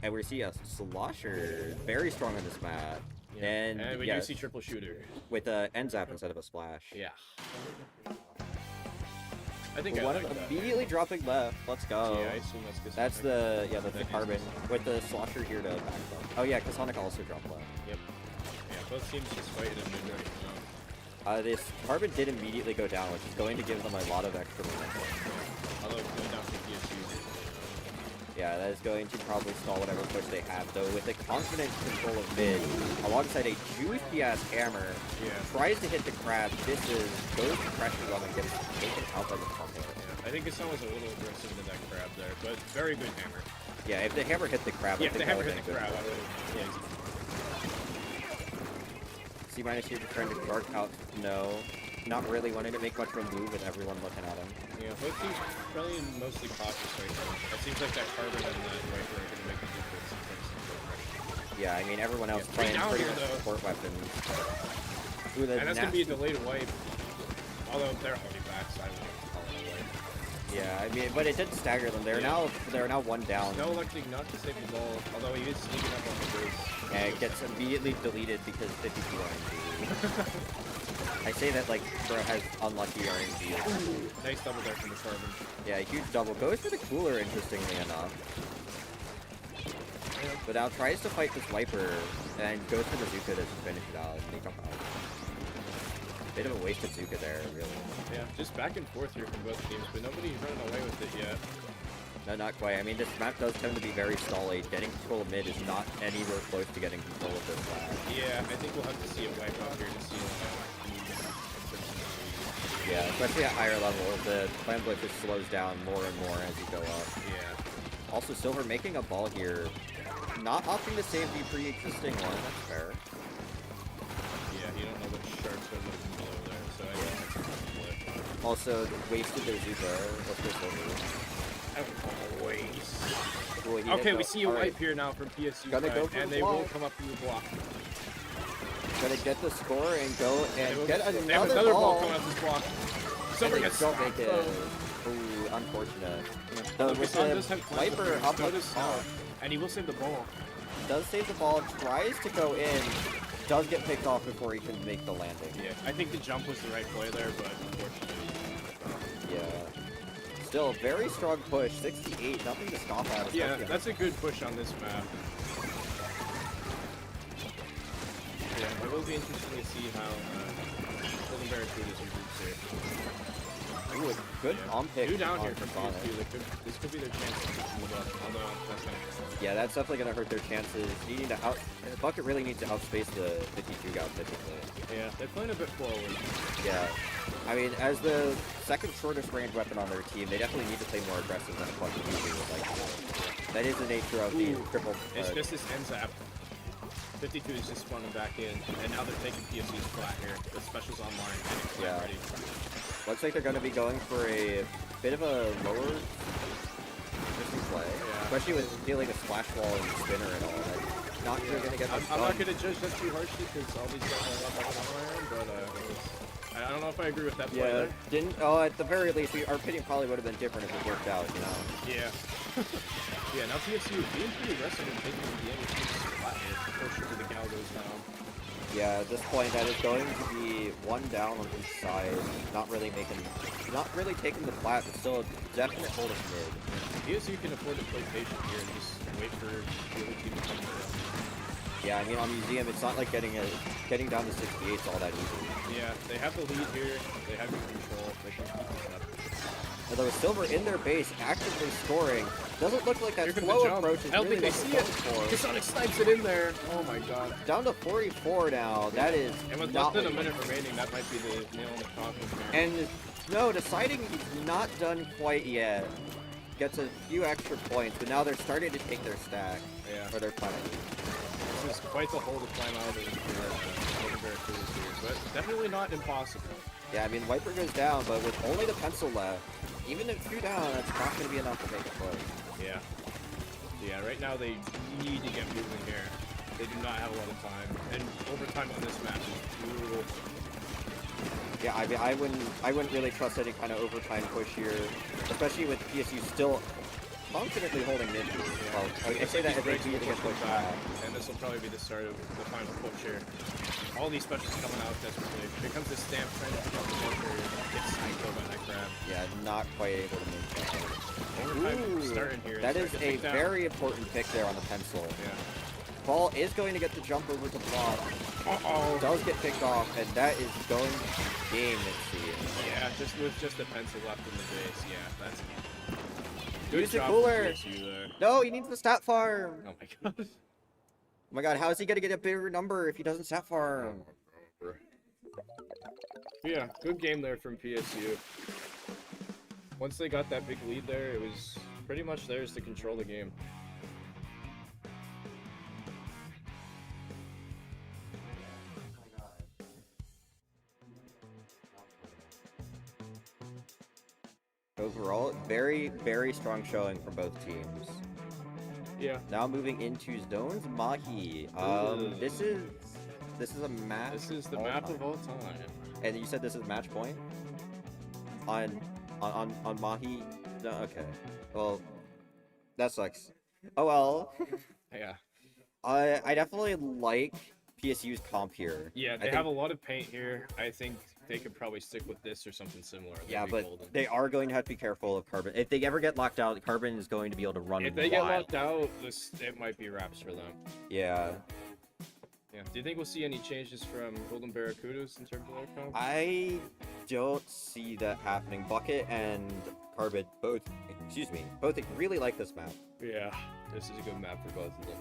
And we see a Slosher, very strong on this map. Yeah. And we do see triple shooter. With a end zap instead of a splash. Yeah. I think one immediately dropping left. Let's go. Yeah, I assume that's good. That's the Carbon with the Slosher here to back up. Oh yeah, Kasonic also dropped left. Yep. Yeah, both teams just fighting in mid right now. This Carbon did immediately go down, which is going to give them a lot of extra momentum. Although going down to PSU. Yeah, that is going to probably stall whatever push they have, though with a confident control of mid, alongside a juicy-ass hammer, tries to hit the crab, misses, goes to pressure on and gets taken out by the combo. Yeah, I think Kassan was a little aggressive into that crab there, but very good hammer. Yeah, if the hammer hit the crab, yeah, I think if the hammer that hit the crab, I would have. C- here just trying to dark out no. Not really wanting to make much of a move with everyone looking at him. Yeah, both teams probably mostly cautious right now. It seems like that Carbon and that Viper are going to make a difference. Yeah, I mean, everyone else playing pretty much support weapons. Ooh, and that's going to be a delayed wipe. Although they're already back, so I wouldn't call it a wipe. Yeah, I mean, but it did stagger them. They're now one down. No electric not to save the ball, although he is sneaking up on the base. And it gets immediately deleted because 52 RNG. I say that like bro has unlucky RNG. Nice double there from the Carbon. Yeah, huge double. Goes for the cooler, interestingly enough. But now tries to fight this Viper and goes for the Zuka to finish it out, and they jump out. Bit of a wasted Zuka there, really. Yeah, just back and forth here from both teams, but nobody's running away with it yet. No, not quite. I mean, this map does tend to be very stally. Getting control of mid is not anywhere close to getting control of this map. Yeah, I think we'll have to see a wipe out here to see yeah, especially at higher levels, the Clan Blitz just slows down more and more as you go up. Yeah. Also, Silver making a ball here. Not opting to save the pre-existing one, that's fair. Yeah, you don't know what sharks are looking below there, so I think that's a flip. Also, wasted their Zuba. Let's go Silver. Waste. Okay, we see a wipe here now from PSU, and they will come up from the block. Gonna get the score and go and get another ball coming out this block. Silver gets don't make it. Ooh, unfortunate. With the Viper up on his top. And he will save the ball. Does save the ball, tries to go in, does get picked off before he can make the landing. Yeah, I think the jump was the right play there, but unfortunately. Yeah. Still, very strong push, 68, nothing to scoff at. Yeah, that's a good push on this map. Yeah, it will be interesting to see how Golden Barracudas regroups here. Ooh, a good on pick. Two down here from PSU. This could be their chance to move up, although that's not. Yeah, that's definitely going to hurt their chances. Needing to Bucket really needs to outspace the 52 guy typically. Yeah, they're playing a bit forward. Yeah. I mean, as the second shortest range weapon on their team, they definitely need to play more aggressive than a fucking usually would like to. That is the nature of the triple. It's just this end zap. 52 is just spawning back in, and now they're taking PSU's flat here. The specials online, and it's ready. Looks like they're going to be going for a bit of a lower play, especially with dealing a splash wall and spinner and all that. not sure gonna get I'm not gonna judge that too harshly because all these guys are up on iron, but I don't know if I agree with that play Yeah, there. didn't. At the very least, our opinion probably would have been different if it worked out. You know. Yeah. Yeah. Now PSU being pretty aggressive and taking the game with flat hit. For sure, the gal goes down. Yeah, at this point, that is going to be one down on each side. Not really taking the flat, but still a definite hold of mid. PSU can afford to play patient here and just wait for the other team to come around. Yeah, I mean, on Museum, it's not like getting down to 68 is all that easy. Yeah, they have the lead here. They have good control. They can keep this up. Although Silver in their base, actively scoring, doesn't look like that Here comes slow the jump. approach is I don't really think they what see they're going it. for. Kasonic snipes it in there. Oh my god. Down to 44 now. That is And with not less than a what- minute remaining, that might be the nail in the coffin here. And no, deciding he's not done quite yet. Gets a few extra points, but now they're starting to take their stack. Yeah. Or their planet. This is quite the hole to climb out of for Golden Barracudas here, but definitely not impossible. Yeah, I mean, Viper goes down, but with only the pencil left, even if 2 down, that's not going to be enough to make a play. Yeah. Yeah, right now they need to get moving here. They do not have a lot of time, and overtime on this match is brutal. Yeah, I mean, I wouldn't really trust any kind of overtime push here, especially with PSU still confidently holding mid. Well, I say that as they need to get pushed back. And this will probably be the start of the final push here. All these specials coming out desperately. Here comes the stamp trying to pick up the Joker, gets sniped over by that grab. Yeah, not quite able to move that. Overtime starting here. That is Start to a take down. very important pick there on the pencil. Yeah. Ball is going to get the jump over to block. Uh-oh. Does get picked off, and that is going to game it seems. Yeah, just with just the pencil left in the base. Yeah, that's good Use the job cooler. from PSU there. No, he needs the stat farm. Oh my god. Oh my god, how is he going to get a bigger number if he doesn't stat farm? Yeah, good game there from PSU. Once they got that big lead there, it was pretty much theirs to control the game. Overall, very, very strong showing from both teams. Yeah. Now moving into zones, Mahi. This is a match. This is the map of all time. And you said this is match point? On Mahi? No, okay. Well, that sucks. Oh well. Yeah. I definitely like PSU's comp here. Yeah, they have a lot of paint here. I think they could probably stick with this or something similar. That'd Yeah, be but golden. they are going to have to be careful of Carbon. If they ever get locked out, Carbon is going to be able to run If they get wild. locked out, it might be wraps for them. Yeah. Yeah. Do you think we'll see any changes from Golden Barracudas in terms of their comp? I don't see that happening. Bucket and Carbon both really like this map. Yeah, this is a good map for both of them.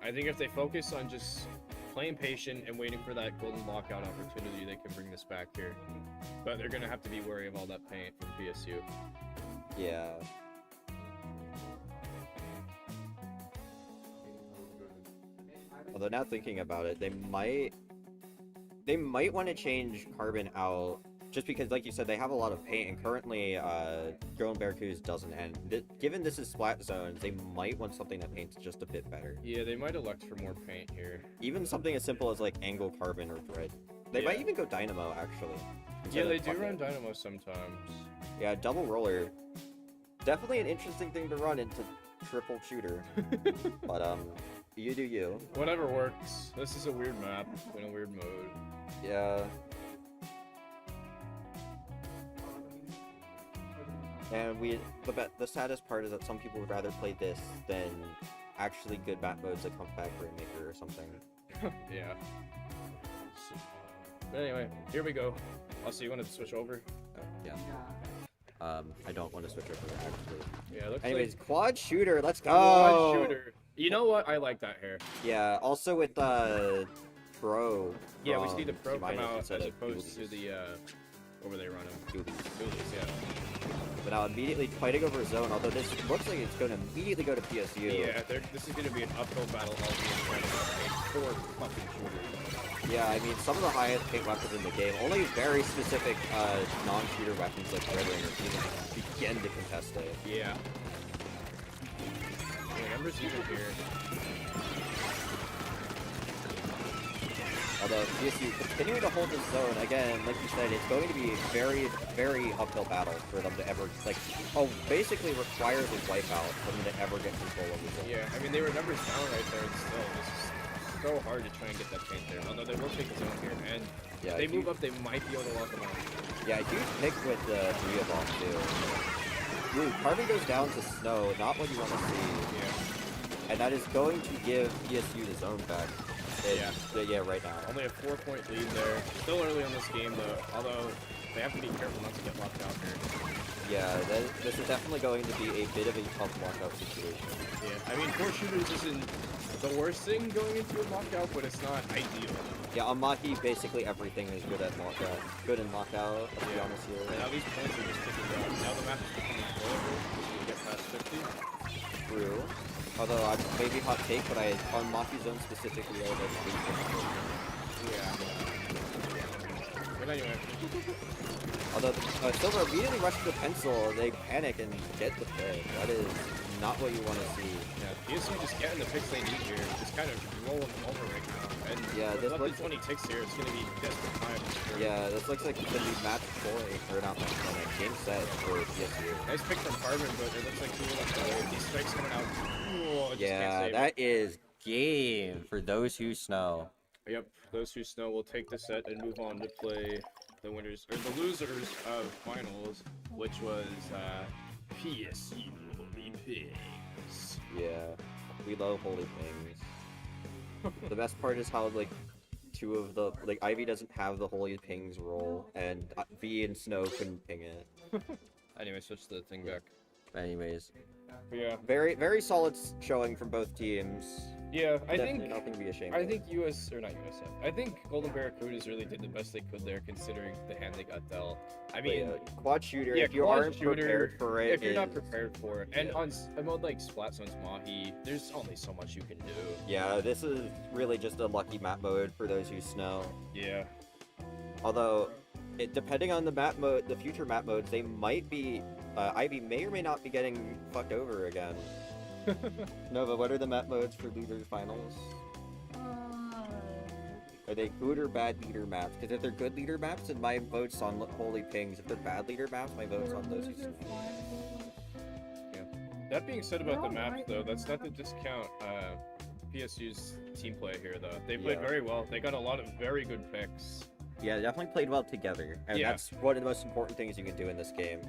I think if they focus on just playing patient and waiting for that golden lockout opportunity, they can bring this back here. But they're gonna have to be wary of all that paint from PSU. Yeah. Although now thinking about it, they might want to change Carbon out just because, like you said, they have a lot of paint, and currently Golden Barracudas doesn't. And given this is splat zones, they might want something that paints just a bit better. Yeah, they might elect for more paint here. Even something as simple as like Angle Carbon or Dread. They might even go Dynamo actually. Yeah, instead they of do Bucket. run Dynamo sometimes. Yeah, double roller. Definitely an interesting thing to run into triple shooter. But you do you. Whatever works. This is a weird map in a weird mode. Yeah. And the saddest part is that some people would rather play this than actually good map modes like Humpback Rainmaker or something. Yeah. But anyway, here we go. Also, you want to switch over? Yeah. I don't want to switch over actually. Yeah, looks Anyways, like quad shooter, let's go! quad shooter. You know what? I like that hair. Yeah, also with Pro. Yeah, we see the pro T-minus come out instead as of opposed to Ghoulies. the where were they running? Ghoulies. Yeah. But now immediately fighting over zone, although this looks like it's going to immediately go to PSU. Yeah, this is going to be an uphill battle. All being trying to get four fucking shooters. Yeah, I mean, some of the highest paint weapons in the game, only very specific non-shooter weapons like Red Ring even begin to contest it. Yeah. Yeah, numbers even here. Although PSU continuing to hold this zone, again, like you said, it's going to be a very, very uphill battle for them to ever, like, basically requires a wipeout for them to ever get control of the zone. Yeah, I mean, they were numbers down right there, and still, this is so hard to try and get that change there. Although they will take the zone here, and Yeah, if they move up, they might be able to lock them out. Yeah, huge pick with the Bria bomb, too. Ooh, carving goes down to Snow, not what you want to see. Yeah. And that is going to give PSU the zone back. Yeah, right now. Only a 4-point lead there. Still early on this game, though, although they have to be careful not to get locked out here. Yeah, this is definitely going to be a bit of a tough lockout situation. Yeah, I mean, 4 shooters isn't the worst thing going into a lockout, but it's not ideal. Yeah, on Maki, basically everything is good at lockout. Good in lockout, let's be honest here. And now these points are just ticking down. Now the map is becoming playable. We get past 50. True. Although, maybe hot take, but on Maki zone specifically, I would like to be Yeah. But anyway. Although, Silver immediately rushes the pencil, they panic and get the pick. That is not what you want to see. Yeah, PSU just getting the picks they need here. Just kind of rolling them over right now. And yeah, this looks 20 ticks here. It's going to be desperate time. Yeah, this looks like it's going to be match point, or not match point, game set for PSU. Nice pick from Carbon, but it looks like he will have these strikes coming out. Ooh, Yeah, that is game for those who snow. Yep, those who snow will take the set and move on to play the winners, or the losers of finals, which was PSU Holy Pigs. Yeah, we love Holy Pings. The best part is how, like, two of the, like, Ivy doesn't have the Holy Pings role, and V and Snow couldn't ping it. Anyway, switch the thing back. Anyways. Yeah. Very, very solid showing from both teams. Yeah, I Definitely think nothing to be ashamed I of. think I think Golden Barracudas really did the best they could there, considering the hand they got dealt. I mean, quad shooter. Yeah, if you quad aren't shooter, prepared for it, if you're not is- prepared for it, and on a mode like Splat Zone's Mahi, there's only so much you can do. Yeah, this is really just a lucky map mode for those who snow. Yeah. Although, depending on the map mode, the future map modes, they might be. Ivy may or may not be getting fucked over again. Nova, what are the map modes for Leaders Finals? Are they good or bad leader maps? Because if they're good leader maps, then my vote's on Holy Pings. If they're bad leader maps, my vote's on those who snow. Yeah. That being said about the maps, though, that's not to discount PSU's team play here, though. They played Yeah. very well. They got a lot of very good picks. Yeah, they definitely played well together, and Yeah. that's one of the most important things you can do in this game.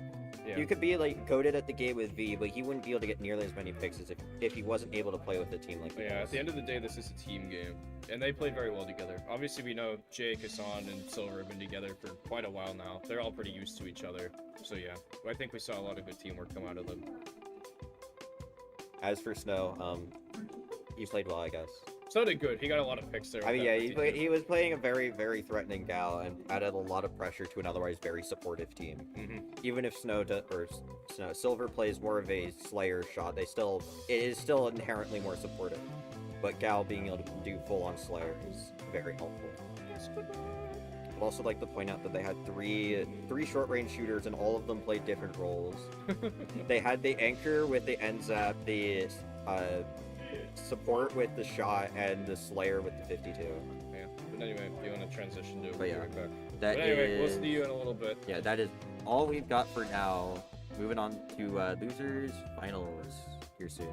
Yeah. You could be like goated at the game with V, but he wouldn't be able to get nearly as many picks as if he wasn't able to play with a team like But yeah, at the end of the day, this is a team game, and they played very well together. Obviously, we know Jay, Kassan, and Silver have been together for quite a while now. They're all pretty used to each other. So yeah, I think we saw a lot of good teamwork come out of them. As for Snow, he played well, I guess. So did good. He got a lot of picks there. I mean, with yeah, that 52. he was playing a very, very threatening Gal and added a lot of pressure to an otherwise very supportive team. Even if Silver plays more of a Slayer shot, it is still inherently more supportive. But Gal being able to do full-on Slayer is very helpful. I'd also like to point out that they had three short-range shooters, and all of them played different roles. They had the anchor with the end zap, the support with the shot, and the Slayer with the 52. Yeah. But anyway, if you want to transition to But yeah, right back. that But anyway, we'll is- see you in a little bit. Yeah, that is all we've got for now. Moving on to losers finals here soon.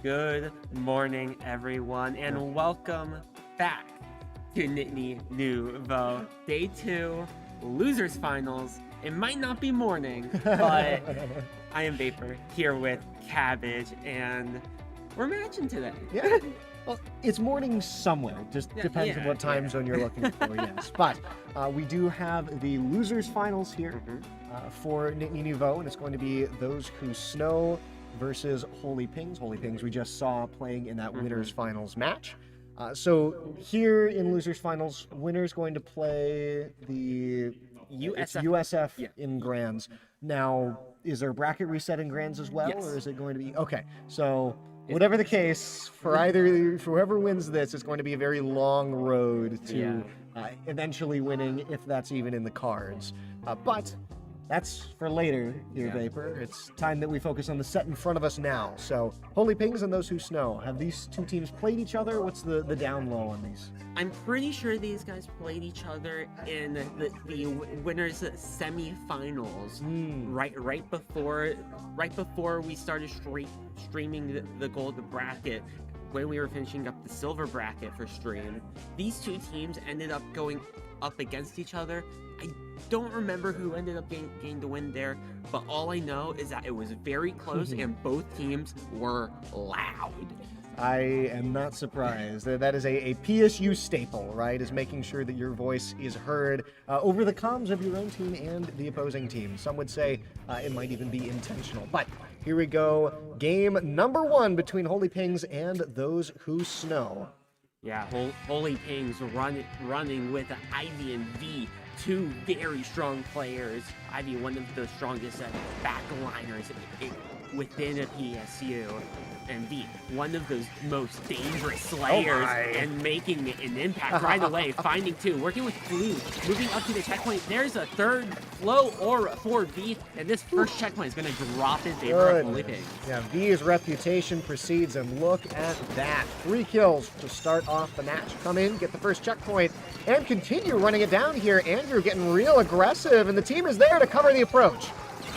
Good morning, everyone, and welcome back to Nittany Nouveau. Day 2, Losers Finals. It might not be morning, but I am Vapor, here with Cabbage, and we're matching today. Yeah. Well, it's morning somewhere. Just depends on what time zone you're looking for, yes. But we do have the Losers Finals here for Nittany Nouveau, and it's going to be those who snow versus Holy Pings. Holy Pings we just saw playing in that Winners Finals match. So here in Losers Finals, winner's going to play the USF in Grands. Now, is there a bracket reset in Grands as well, or is it going to be... Okay, so whatever the case, for whoever wins this, it's going to be a very long road to eventually winning, if that's even in the cards. But that's for later here, Vapor. It's time that we focus on the set in front of us now. So, Holy Pings and those who snow. Have these two teams played each other? What's the down low on these? I'm pretty sure these guys played each other in the winners semifinals right before we started streaming the gold bracket. When we were finishing up the silver bracket for stream, these two teams ended up going up against each other. I don't remember who ended up getting the win there, but all I know is that it was very close and both teams were loud. I am not surprised. That is a PSU staple, right? Is making sure that your voice is heard over the comms of your own team and the opposing team. Some would say it might even be intentional. But here we go. Game number 1 between Holy Pings and those who snow. Yeah, Holy Pings running with Ivy and V, two very strong players. Ivy, one of the strongest backliners within a PSU. And V, one of those most dangerous slayers, and making an impact right away, finding 2, working with Blue, moving up to the checkpoint. There's a third flow or for V, and this first checkpoint is going to drop in favor of Holy Pings. Yeah, V's reputation precedes, and look at that. 3 kills to start off the match. Come in, get the first checkpoint, and continue running it down here. Andrew getting real aggressive, and the team is there to cover the approach.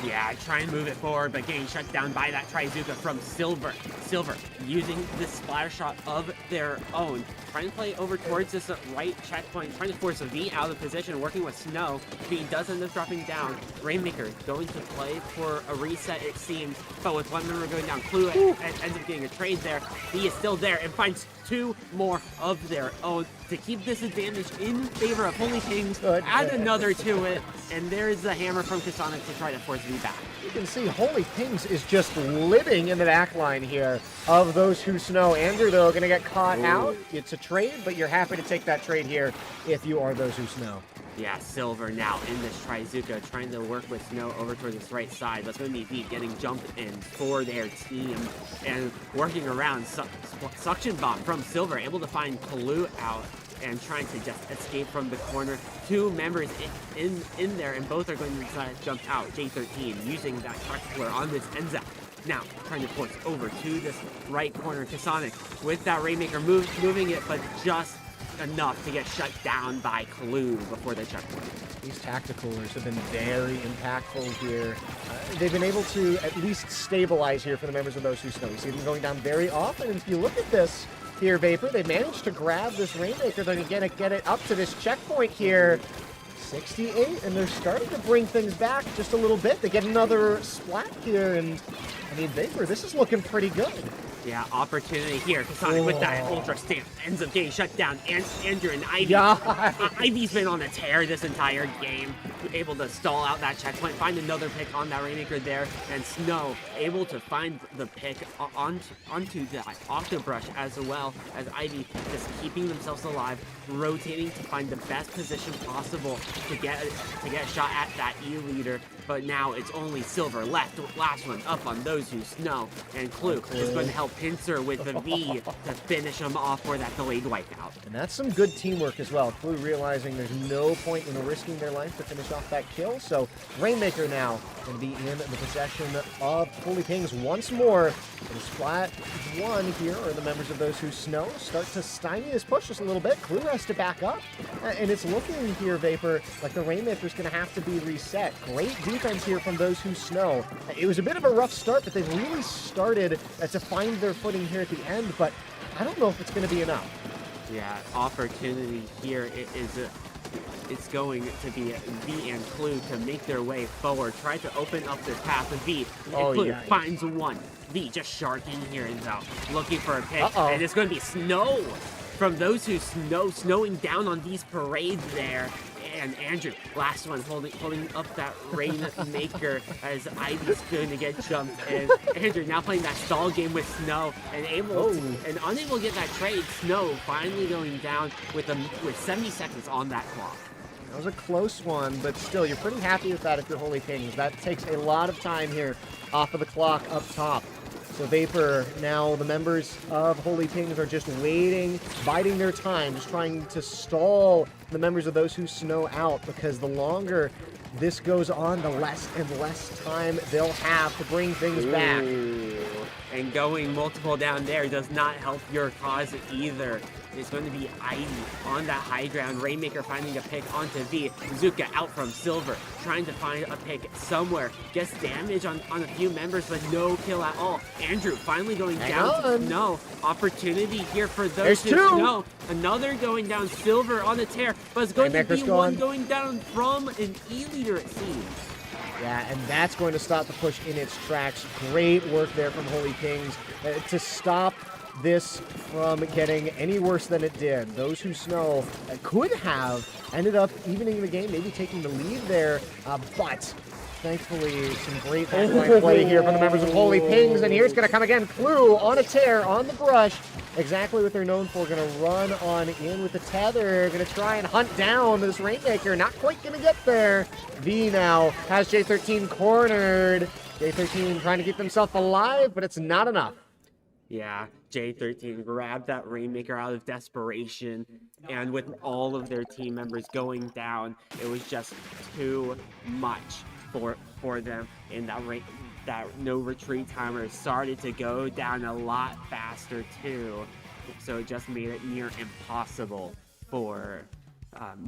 Yeah, try and move it forward, but getting shut down by that Trizuka from Silver. Silver using the splatter shot of their own. Trying to play over towards this right checkpoint, trying to force a V out of position, working with Snow. V does end up dropping down. Rainmaker going to play for a reset, it seems, but with one member going down, Clue ends up getting a trade there. V is still there and finds 2 more of their own to keep this advantage in favor of Holy Pings. Add another to it, and there's the hammer from Kasonic to try to force V back. You can see Holy Pings is just living in the back line here of those who snow. Andrew, though, going to get caught out. It's a trade, but you're happy to take that trade here if you are those who snow. Yeah, Silver now in this Trizuka, trying to work with Snow over toward this right side. That's going to be V getting jump ins for their team and working around Suction Bomb from Silver, able to find Kalu out and trying to just escape from the corner. 2 members in there, and both are going to try to jump out. J13 using that Cooler on this Enza. Now trying to force over to this right corner. Kasonic with that Rainmaker moving it, but just enough to get shut down by Clue before the checkpoint. These tacticalers have been very impactful here. They've been able to at least stabilize here for the members of those who snow. You see them going down very often, and if you look at this here, Vapor, they managed to grab this Rainmaker. They're going to get it up to this checkpoint here. 68, and they're starting to bring things back just a little bit. They get another splat here, and I mean, Vapor, this is looking pretty good. Yeah, opportunity here. Kasonic with that Ultra Stamp ends up getting shut down. And Andrew and Ivy. Yeah. Ivy's been on a tear this entire game. Able to stall out that checkpoint, find another pick on that Rainmaker there. And Snow able to find the pick onto the Octobrush as well as Ivy just keeping themselves alive, rotating to find the best position possible to get a shot at that E leader. But now it's only Silver left. Last one up on those who snow. And Clue is going to help Pincer with the V to finish him off for that delayed wipeout. And that's some good teamwork as well. Clue realizing there's no point in risking their life to finish off that kill. So Rainmaker now going to be in the possession of Holy Pings once more. And Splat 1 here, or the members of those who snow, start to stymie his push just a little bit. Clue has to back up. And it's looking here, Vapor, like the Rainmaker's going to have to be reset. Great defense here from those who snow. It was a bit of a rough start, but they've really started to find their footing here at the end, but I don't know if it's going to be enough. Yeah, opportunity here it's going to be V and Clue to make their way forward, try to open up their path. V and Clue finds one. V just sharking here and out, looking for a pick, and it's going to be Snow from those who snowing down on these parades there. And Andrew, last one, holding up that Rainmaker as Ivy's going to get jumped. And Andrew now playing that stall game with Snow and unable to get that trade. Snow finally going down with 70 seconds on that clock. That was a close one, but still, you're pretty happy with that if you're Holy Pings. That takes a lot of time here off of the clock up top. So Vapor, now the members of Holy Pings are just waiting, biding their time, just trying to stall the members of those who snow out, because the longer this goes on, the less and less time they'll have to bring things back. And going multiple down there does not help your cause either. It's going to be Ivy on that high ground. Rainmaker finding a pick onto V. Zuka out from Silver, trying to find a pick somewhere. Gets damage on a few members, but no kill at all. Andrew finally going down to Snow. Opportunity here for those who Snow. Another going down. Silver on a tear, but it's going to be one going down from an E-leader, it seems. Yeah, and that's going to stop the push in its tracks. Great work there from Holy Pings to stop this from getting any worse than it did. Those who snow could have ended up evening the game, maybe taking the lead there, but thankfully some great backline play here from the members of Holy Pings, and here's going to come again. Clue on a tear on the brush, exactly what they're known for. Going to run on in with the tether, going to try and hunt down this Rainmaker, not quite going to get there. V now has J13 cornered. J13 trying to keep himself alive, but it's not enough. Yeah, J13 grabbed that Rainmaker out of desperation, and with all of their team members going down, it was just too much for them. And that no retreat timer started to go down a lot faster too, so it just made it near impossible for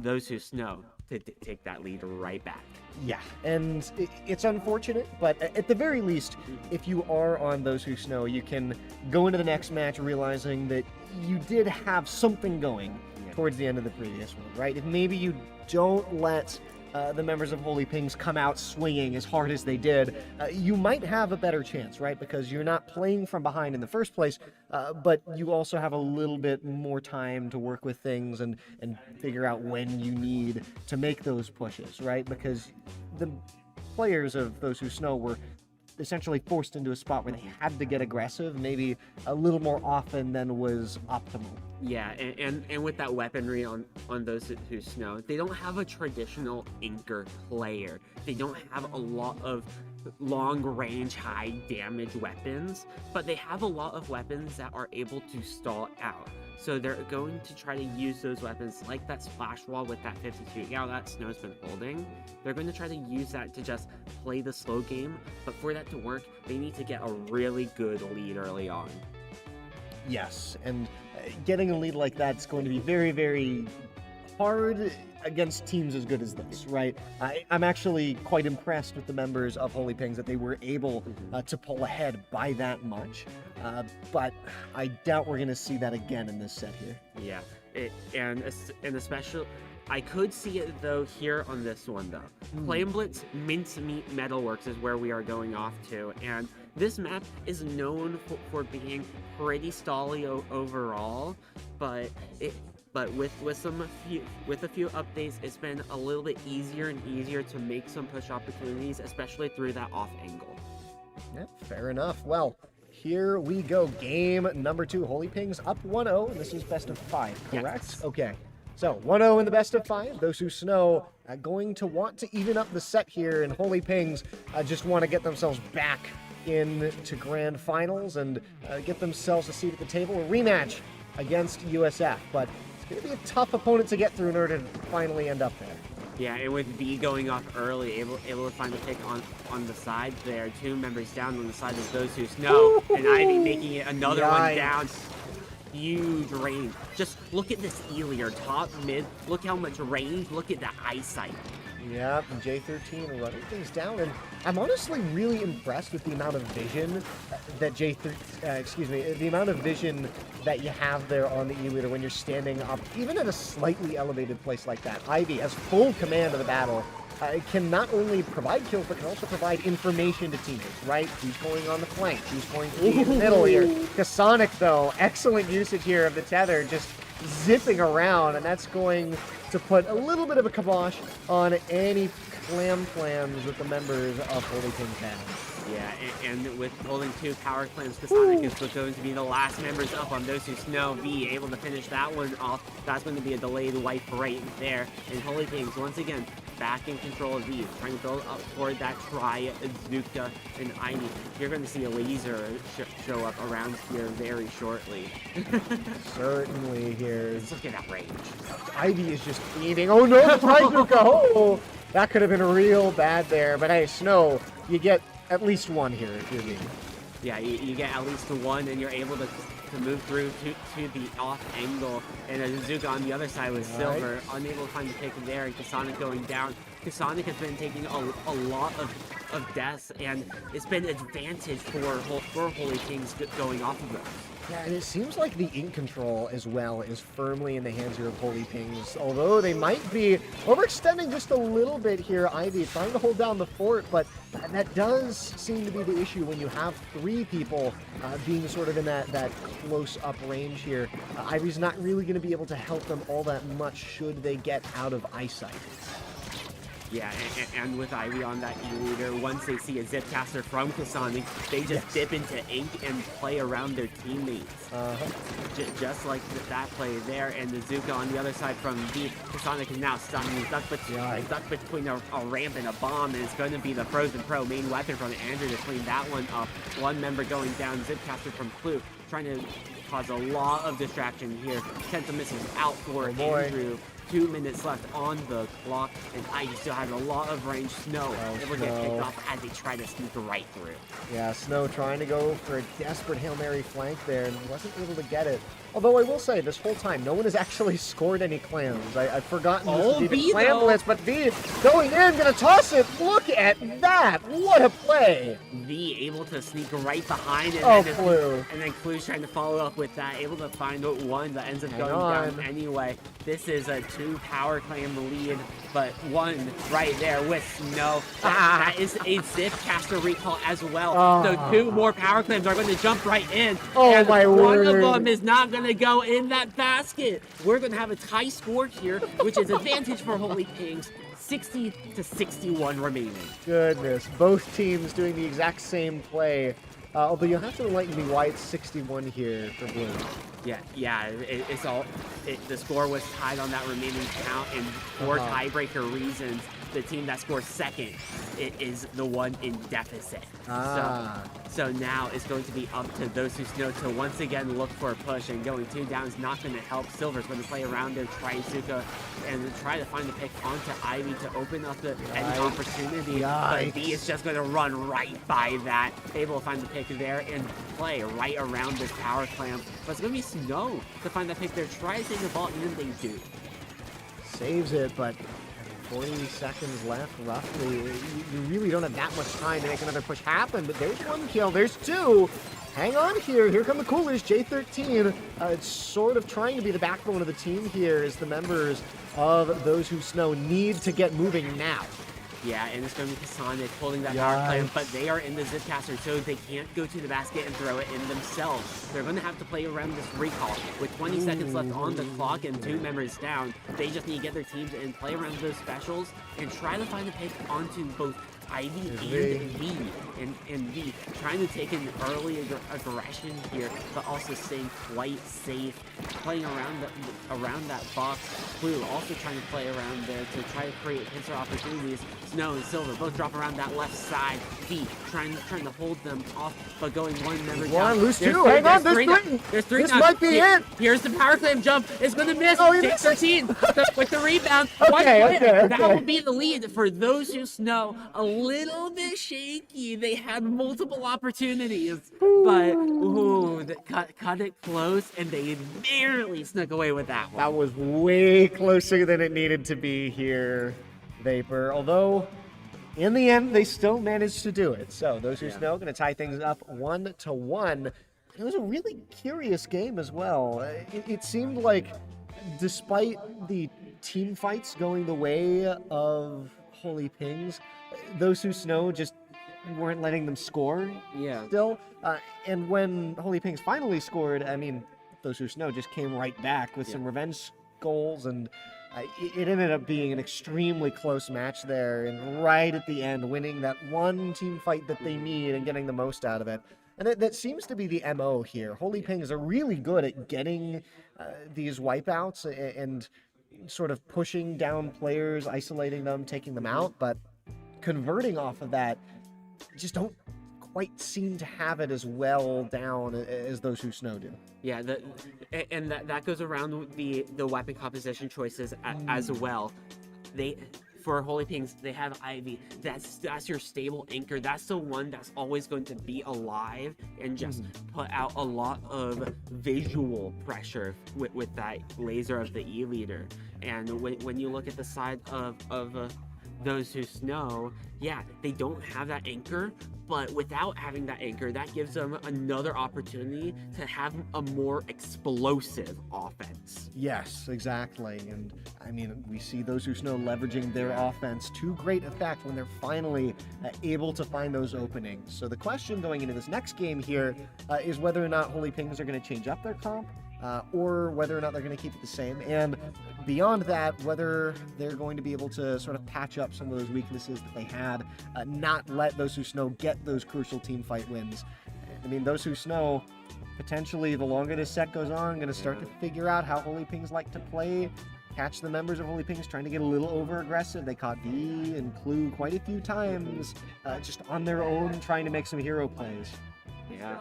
those who snow to take that lead right back. Yeah, and it's unfortunate, but at the very least, if you are on those who snow, you can go into the next match realizing that you did have something going towards the end of the previous one, right? If maybe you don't let the members of Holy Pings come out swinging as hard as they did, you might have a better chance, right? Because you're not playing from behind in the first place, but you also have a little bit more time to work with things and figure out when you need to make those pushes, right? Because the players of those who snow were essentially forced into a spot where they had to get aggressive, maybe a little more often than was optimal. Yeah, and with that weaponry on those who snow, they don't have a traditional Inker player. They don't have a lot of long range, high damage weapons, but they have a lot of weapons that are able to stall out. So they're going to try to use those weapons like that splash wall with that 52 gal that Snow's been holding. They're going to try to use that to just play the slow game, but for that to work, they need to get a really good lead early on. Yes, and getting a lead like that is going to be very, very hard against teams as good as this, right? I'm actually quite impressed with the members of Holy Pings that they were able to pull ahead by that much, but I doubt we're going to see that again in this set here. Yeah, and especially, I could see it though here on this one though. Flame Blitz Mincemeat Metalworks is where we are going off to, and this map is known for being pretty stally overall, but with a few updates, it's been a little bit easier and easier to make some push opportunities, especially through that off angle. Yep, fair enough. Well, here we go. Game number 2. Holy Pings up 1-0, and this is best of 5, correct? Yes. Okay. So 1-0 in the best of 5. Those who snow going to want to even up the set here, and Holy Pings just want to get themselves back into grand finals and get themselves a seat at the table. A rematch against USF, but it's going to be a tough opponent to get through in order to finally end up there. Yeah, and with B going off early, able to find a pick on the side there. 2 members down on the side of those who snow, and Ivy making it another one down. Huge range. Just look at this Elier, top, mid. Look how much range. Look at the eyesight. Yeah, J13 running things down, and I'm honestly really impressed with the amount of vision that the amount of vision that you have there on the E-Leader when you're standing up, even at a slightly elevated place like that. Ivy has full command of the battle. It can not only provide kills, but can also provide information to teammates, right? Who's going on the flank, who's going to be in the middle here. Kasonic, though, excellent usage here of the tether, just zipping around, and that's going to put a little bit of a kibosh on any plans that the members of Holy Kings have. Yeah, and with holding 2 power clams, Kasonic is going to be the last members up on those who Snow. V able to finish that one off. That's going to be a delayed wipe right there. And Holy Kings, once again, back in control of V, trying to build up toward that Zuka and Ivy. You're going to see a laser show up around here very shortly. Certainly here. Let's look at that range. Ivy is just eating. Oh no, the Zuka! Oh, that could have been real bad there. But hey, Snow, you get at least one here if you're me. Yeah, you get at least 1, and you're able to move through to the off angle. And Zuka on the other side with Silver, unable to find the pick there, and Kasonic going down. Kasonic has been taking a lot of deaths, and it's been advantage for Holy Kings going off of those. Yeah, and it seems like the ink control as well is firmly in the hands here of Holy Kings. Although they might be overextending just a little bit here, Ivy trying to hold down the fort, but that does seem to be the issue when you have 3 people being sort of in that close-up range here. Ivy's not really going to be able to help them all that much should they get out of eyesight. Yeah, and with Ivy on that E-Leader, once they see a Zipcaster from Kasonic, they just dip into ink and play around their teammates. Just like that play there, and the Zuka on the other side from V. Kasonic is now stuck. He's stuck between a ramp and a bomb, and it's going to be the Frozen Pro main weapon from Andrew to clean that one up. One member going down, Zipcaster from Clue, trying to cause a lot of distraction here. Kenta misses out for Andrew. 2 minutes left on the clock, and Ivy still has a lot of range. Snow able to get picked off as they try to sneak right through. Yeah, Snow trying to go for a desperate Hail Mary flank there and wasn't able to get it. Although I will say, this whole time, no one has actually scored any clams. I've forgotten this would be the clam blitz, but V going in, gonna toss it. Look at that! What a play! V able to sneak right behind it. Clue. And then Clue's trying to follow up with that, able to find one that ends up going down anyway. This is a 2 power clam lead, but 1 right there with Snow. That is a Zipcaster recall as well. So 2 more power clams are going to jump right in. Oh my word. One of them is not going to go in that basket. We're going to have a tie score here, which is advantage for Holy Kings. 60 to 61 remaining. Goodness, both teams doing the exact same play. Although you'll have to enlighten me why it's 61 here for Blue. Yeah, the score was tied on that remaining count, and for tiebreaker reasons, the team that scores second is the one in deficit. So now it's going to be up to those who Snow to once again look for a push, and going 2 down is not going to help. Silver's going to play around there, try Zuka, and try to find the pick onto Ivy to open up any opportunity. But V is just going to run right by that, able to find the pick there and play right around this power clam. But it's going to be Snow to find that pick there, try to take the ball, and then they do. Saves it, but 40 seconds left, roughly. You really don't have that much time to make another push happen, but there's 1 kill, there's 2. Hang on here. Here come the coolers, J13. It's sort of trying to be the backbone of the team here as the members of those who Snow need to get moving now. Yeah, and it's going to be Kasonic holding that power clam, but they are in the Zipcaster, so they can't go to the basket and throw it in themselves. They're going to have to play around this recall. With 20 seconds left on the clock and 2 members down, they just need to get their teams and play around those specials and try to find a pick onto both Ivy and V. And V trying to take an early aggression here, but also staying quite safe, playing around that box. Blue also trying to play around there to try to create pincer opportunities. Snow and Silver both drop around that left side. V trying to hold them off, but going 1 member down. Lose 2. Hang on, there's 3. This might be it. Here's the power clam jump. It's going to miss. Take 13 with the rebound. Okay. That will be the lead for those who Snow. A little bit shaky. They had multiple opportunities, but cut it close, and they barely snuck away with that one. That was way closer than it needed to be here. Vapor, although in the end they still managed to do it. So those who Snow going to tie things up 1-1. It was a really curious game as well. It seemed like despite the team fights going the way of Holy Pings, those who Snow just weren't letting them score still. And when Holy Pings finally scored, I mean, those who Snow just came right back with some revenge goals, and it ended up being an extremely close match there, and right at the end, winning that one team fight that they need and getting the most out of it. And that seems to be the MO here. Holy Pings are really good at getting these wipeouts and sort of pushing down players, isolating them, taking them out, but converting off of that just don't quite seem to have it as well down as those who Snow do. Yeah, that goes around the weapon composition choices as well. For Holy Pings, they have Ivy. That's your stable anchor. That's the one that's always going to be alive and just put out a lot of visual pressure with that laser of the E-leader. And when you look at the side of those who Snow, yeah, they don't have that anchor, but without having that anchor, that gives them another opportunity to have a more explosive offense. Yes, exactly. And I mean, we see those who Snow leveraging their offense to great effect when they're finally able to find those openings. So the question going into this next game here is whether or not Holy Pings are going to change up their comp, or whether or not they're going to keep it the same. And beyond that, whether they're going to be able to sort of patch up some of those weaknesses that they had, not let those who Snow get those crucial team fight wins. I mean, those who Snow, potentially, the longer this set goes on, going to start to figure out how Holy Pings like to play, catch the members of Holy Pings trying to get a little over-aggressive. They caught V and Clue quite a few times, just on their own, trying to make some hero plays. Yeah.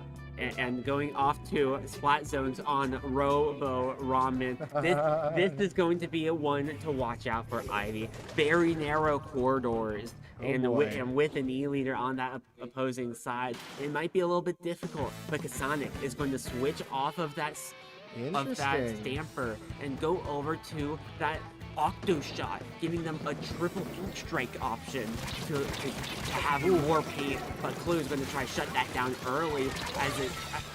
And going off to splat zones on Robo Ramen. This is going to be a one to watch out for Ivy. Very narrow corridors, and with an E-leader on that opposing side, it might be a little bit difficult. But Kasanic is going to switch off of that stamper and go over to that Octo Shot, giving them a triple ink strike option to have more pain. But Clue is going to try to shut that down early,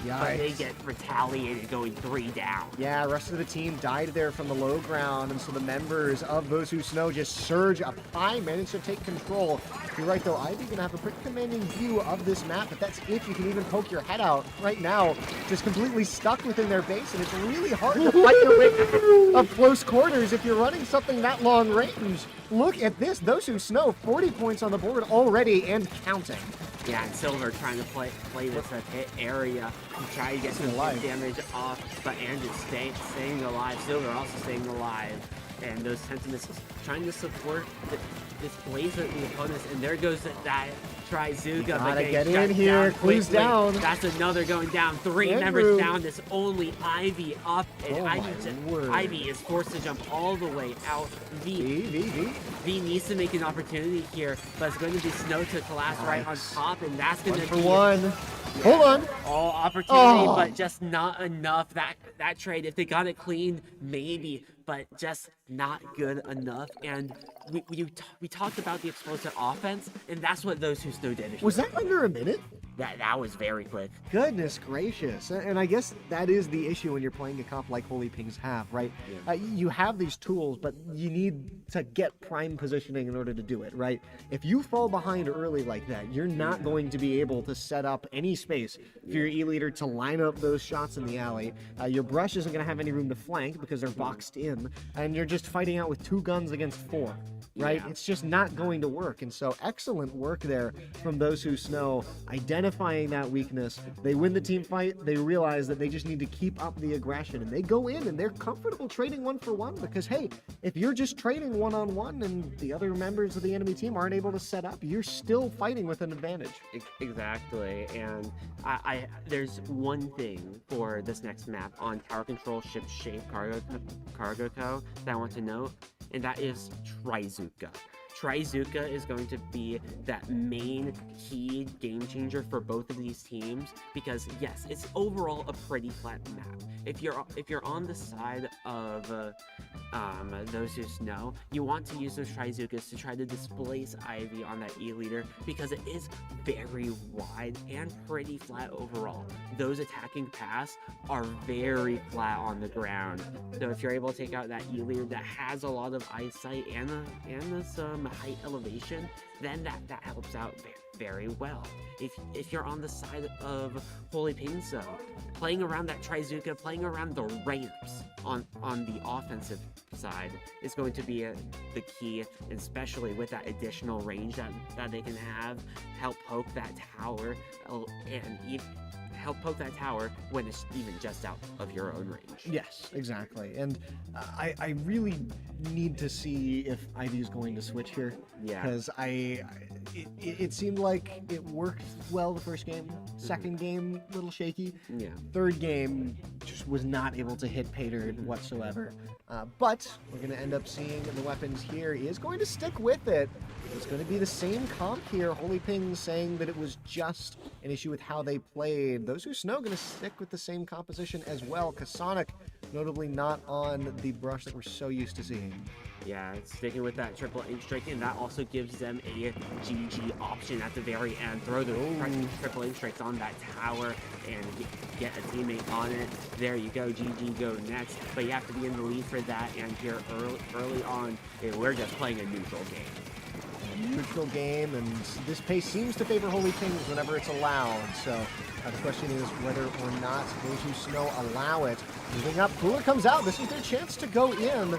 but they get retaliated, going 3 down. Yeah, rest of the team died there from the low ground, and so the members of those who Snow just surge up high, manage to take control. You're right though, Ivy's gonna have a pretty commanding view of this map, but that's if you can even poke your head out. Right now, just completely stuck within their base, and it's really hard to fight your way up close quarters if you're running something that long range. Look at this, those who Snow, 40 points on the board already and counting. Yeah, and Silver trying to play this hit area to try to get some damage off, but Andrew staying alive. Silver also staying alive. And those sentiments trying to support this blaze of the opponents. And there goes that Trizuga. Gotta get in here. Clue's down. That's another going down. 3 members down. This only Ivy up. And Ivy is forced to jump all the way out. V needs to make an opportunity here, but it's going to be Snow to collapse right on top, and that's going to be one. Hold on. All opportunity, but just not enough. That trade, if they got it clean, maybe, but just not good enough. And we talked about the explosive offense, and that's what those who Snow did. Was that under a minute? That was very quick. Goodness gracious. And I guess that is the issue when you're playing a comp like Holy Pings have, right? Yeah. You have these tools, but you need to get prime positioning in order to do it, right? If you fall behind early like that, you're not going to be able to set up any space for your E-leader to line up those shots in the alley. Your brush isn't going to have any room to flank because they're boxed in, and you're just fighting out with 2 guns against 4. Right? Yeah. It's just not going to work. And so excellent work there from those who Snow, identifying that weakness. They win the team fight. They realize that they just need to keep up the aggression, and they go in and they're comfortable trading 1-for-1 because, hey, if you're just trading 1-on-1 and the other members of the enemy team aren't able to set up, you're still fighting with an advantage. Exactly. And I there's one thing for this next map on Tower Control Ship Shape Cargo Co. that I want to know, and that is Trizuka. Trizuka is going to be that main key game changer for both of these teams because yes, it's overall a pretty flat map. If you're on the side of those who snow, you want to use those Trizukas to try to displace Ivy on that E leader because it is very wide and pretty flat overall. Those attacking paths are very flat on the ground. So if you're able to take out that E leader that has a lot of eyesight and some height elevation, then that helps out very well. If you're on the side of Holy Pings though, playing around that Trizuka, playing around the ramps on the offensive side is going to be the key, especially with that additional range that they can help poke that tower and help poke that tower when it's even just out of your own range. Yes, exactly. And I really need to see if Ivy's going to switch here. Yeah. Because it seemed like it worked well the first game. Second game, a little shaky. Yeah. Third game, just was not able to hit Pater whatsoever. But we're going to end up seeing the weapons here. He is going to stick with it. It's going to be the same comp here. Holy Ping saying that it was just an issue with how they played. Those who snow going to stick with the same composition as well. Kasonic notably not on the brush that we're so used to seeing. Yeah, sticking with that triple ink strike, and that also gives them a GG option at the very end. Throw the triple ink strikes on that tower and get a teammate on it. There you go, GG go next. But you have to be in the lead for that, and here early on, we're just playing a neutral game. Neutral game, and this pace seems to favor Holy Pings whenever it's allowed. So the question is whether or not those who snow allow it. Moving up, Cooler comes out. This is their chance to go in.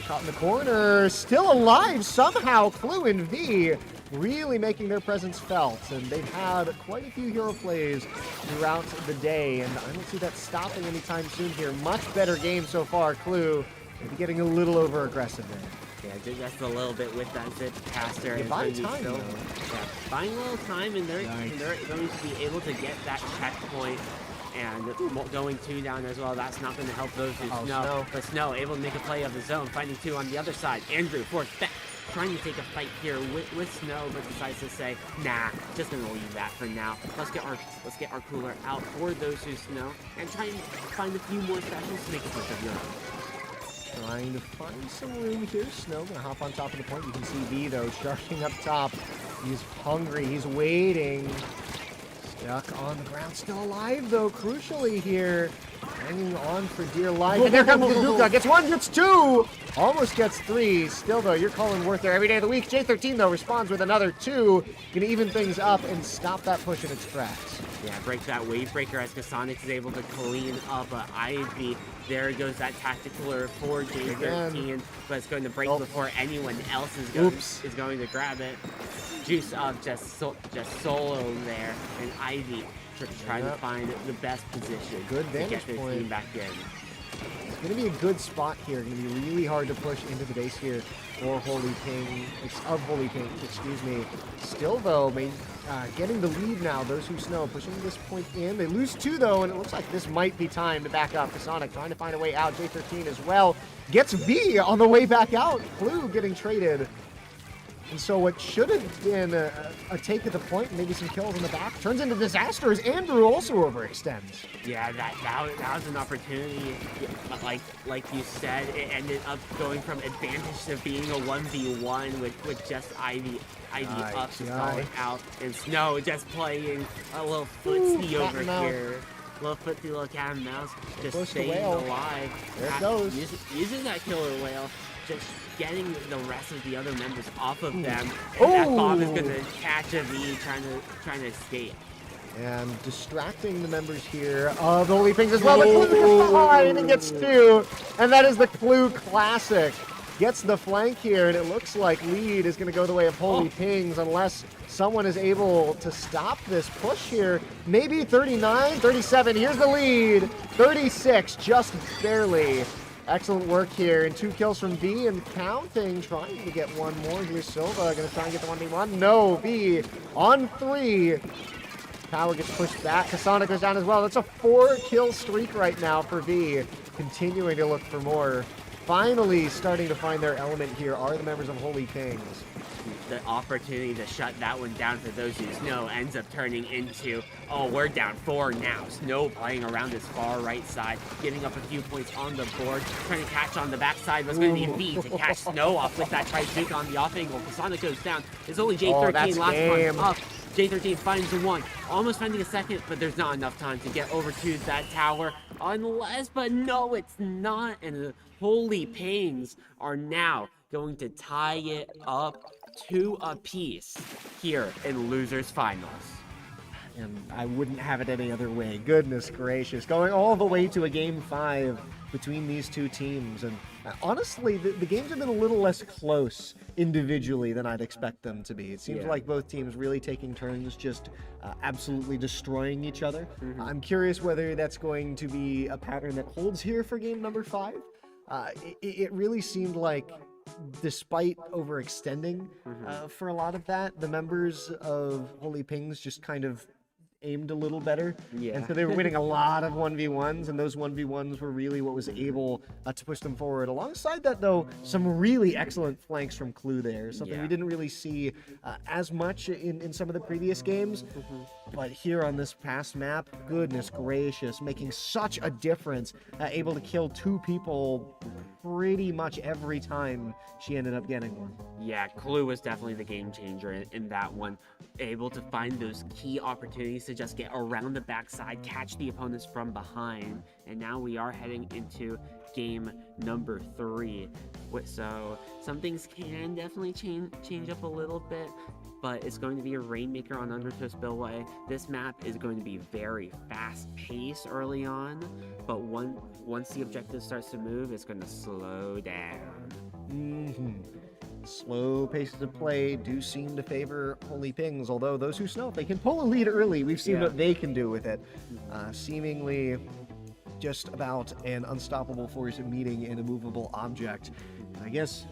Caught in the corner, still alive somehow. Clue and V really making their presence felt, and they've had quite a few hero plays throughout the day, and I don't see that stopping anytime soon here. Much better game so far. Clue maybe getting a little over aggressive there. Yeah, just a little bit with that zip caster. Yeah, buying time, though. Yeah, buying a little time, and they're going to be able to get that checkpoint. And going 2 down as well, that's not going to help those who Snow. But Snow able to make a play of his own, finding 2 on the other side. Andrew forced back, trying to take a fight here with Snow, but decides to say, nah, just going to leave that for now. Let's get our cooler out for those who Snow, and try and find a few more specials to make a push of your own. Trying to find some room here. Snow gonna hop on top of the point. You can see V though, charging up top. He's hungry, he's waiting. Stuck on the ground, still alive though, crucially here. Hanging on for dear life. And there comes Bazooka. Gets 1, gets 2. Almost gets 3. Still though, you're calling worth there every day of the week. J13 though responds with another 2. Gonna even things up and stop that push in its tracks. Yeah, break that wave breaker as Kasonic is able to clean up Ivy. There goes that tactical for J13, but it's going to break before anyone else is going to grab it. Juice up just solo there, and Ivy trying to find the best position good to get vantage their point. team back in. It's going to be a good spot here. Going to be really hard to push into the base here for Holy Ping, Holy Ping, excuse me. Still though, getting the lead now. Those who Snow pushing this point in. They lose 2 though, and it looks like this might be time to back up. Kasonic trying to find a way out. J13 as well. Gets V on the way back out. Clue getting traded. And so what should have been a take at the point, maybe some kills in the back, turns into disaster as Andrew also overextends. Yeah, that was an opportunity. Like you said, it ended up going from advantage to being a 1v1 with just Ivy up to calling out, and Snow just playing a little footsie over here. Little footsie, little cat and mouse, just staying alive. There it goes. Using that killer whale, just getting the rest of the other members off of them. And that bomb is gonna catch a V trying to escape. And distracting the members here of the Holy Pings as well. The Clue gets behind and gets 2. And that is the Clue Classic. Gets the flank here, and it looks like lead is going to go the way of Holy Pings unless someone is able to stop this push here. Maybe 39, 37. Here's the lead. 36, just barely. Excellent work here, and 2 kills from V and counting, trying to get 1 more here. Silva going to try and get the 1v1. No, V on 3. Power gets pushed back. Kasonic goes down as well. That's a 4-kill streak right now for V. continuing to look for more. Finally starting to find their element here are the members of Holy Kings. The opportunity to shut that one down for those who Snow ends up turning into, oh, we're down 4 now. Snow playing around this far right side, giving up a few points on the board, trying to catch on the backside was going to be V to catch Snow off with that Trizuka on the off angle. Kasana goes down. It's only J13 last one up. J13 finds the one, almost finding a second, but there's not enough time to get over to that tower. Unless, but no, it's not. And the Holy Pings are now going to tie it up 2 apiece here in Losers Finals. And I wouldn't have it any other way. Goodness gracious. Going all the way to a Game 5 between these two teams. And honestly, the games have been a little less close individually than I'd expect them to be. It seems like both teams really taking turns just absolutely destroying each other. I'm curious whether that's going to be a pattern that holds here for game number 5. It really seemed like, despite overextending for a lot of that, the members of Holy Pings just kind of aimed a little better. And so they were winning a lot of 1v1s, and those 1v1s were really what was able to push them forward. Alongside that, though, some really excellent flanks from Clue there, something we didn't really see as much in some of the previous games. But here on this past map, goodness gracious, making such a difference, able to kill 2 people pretty much every time she ended up getting one. Yeah, Clue was definitely the game changer in that one. Able to find those key opportunities to just get around the backside, catch the opponents from behind. And now we are heading into game number 3. So some things can definitely change up a little bit, but it's going to be a Rainmaker on Undertow Spillway. This map is going to be very fast-paced early on, but once the objective starts to move, it's going to slow down. Slow paces of play do seem to favor Holy Pings, although those who Snow, if they can pull a lead early, we've seen what they can do with it. Seemingly just about an unstoppable force meeting an immovable object. I guess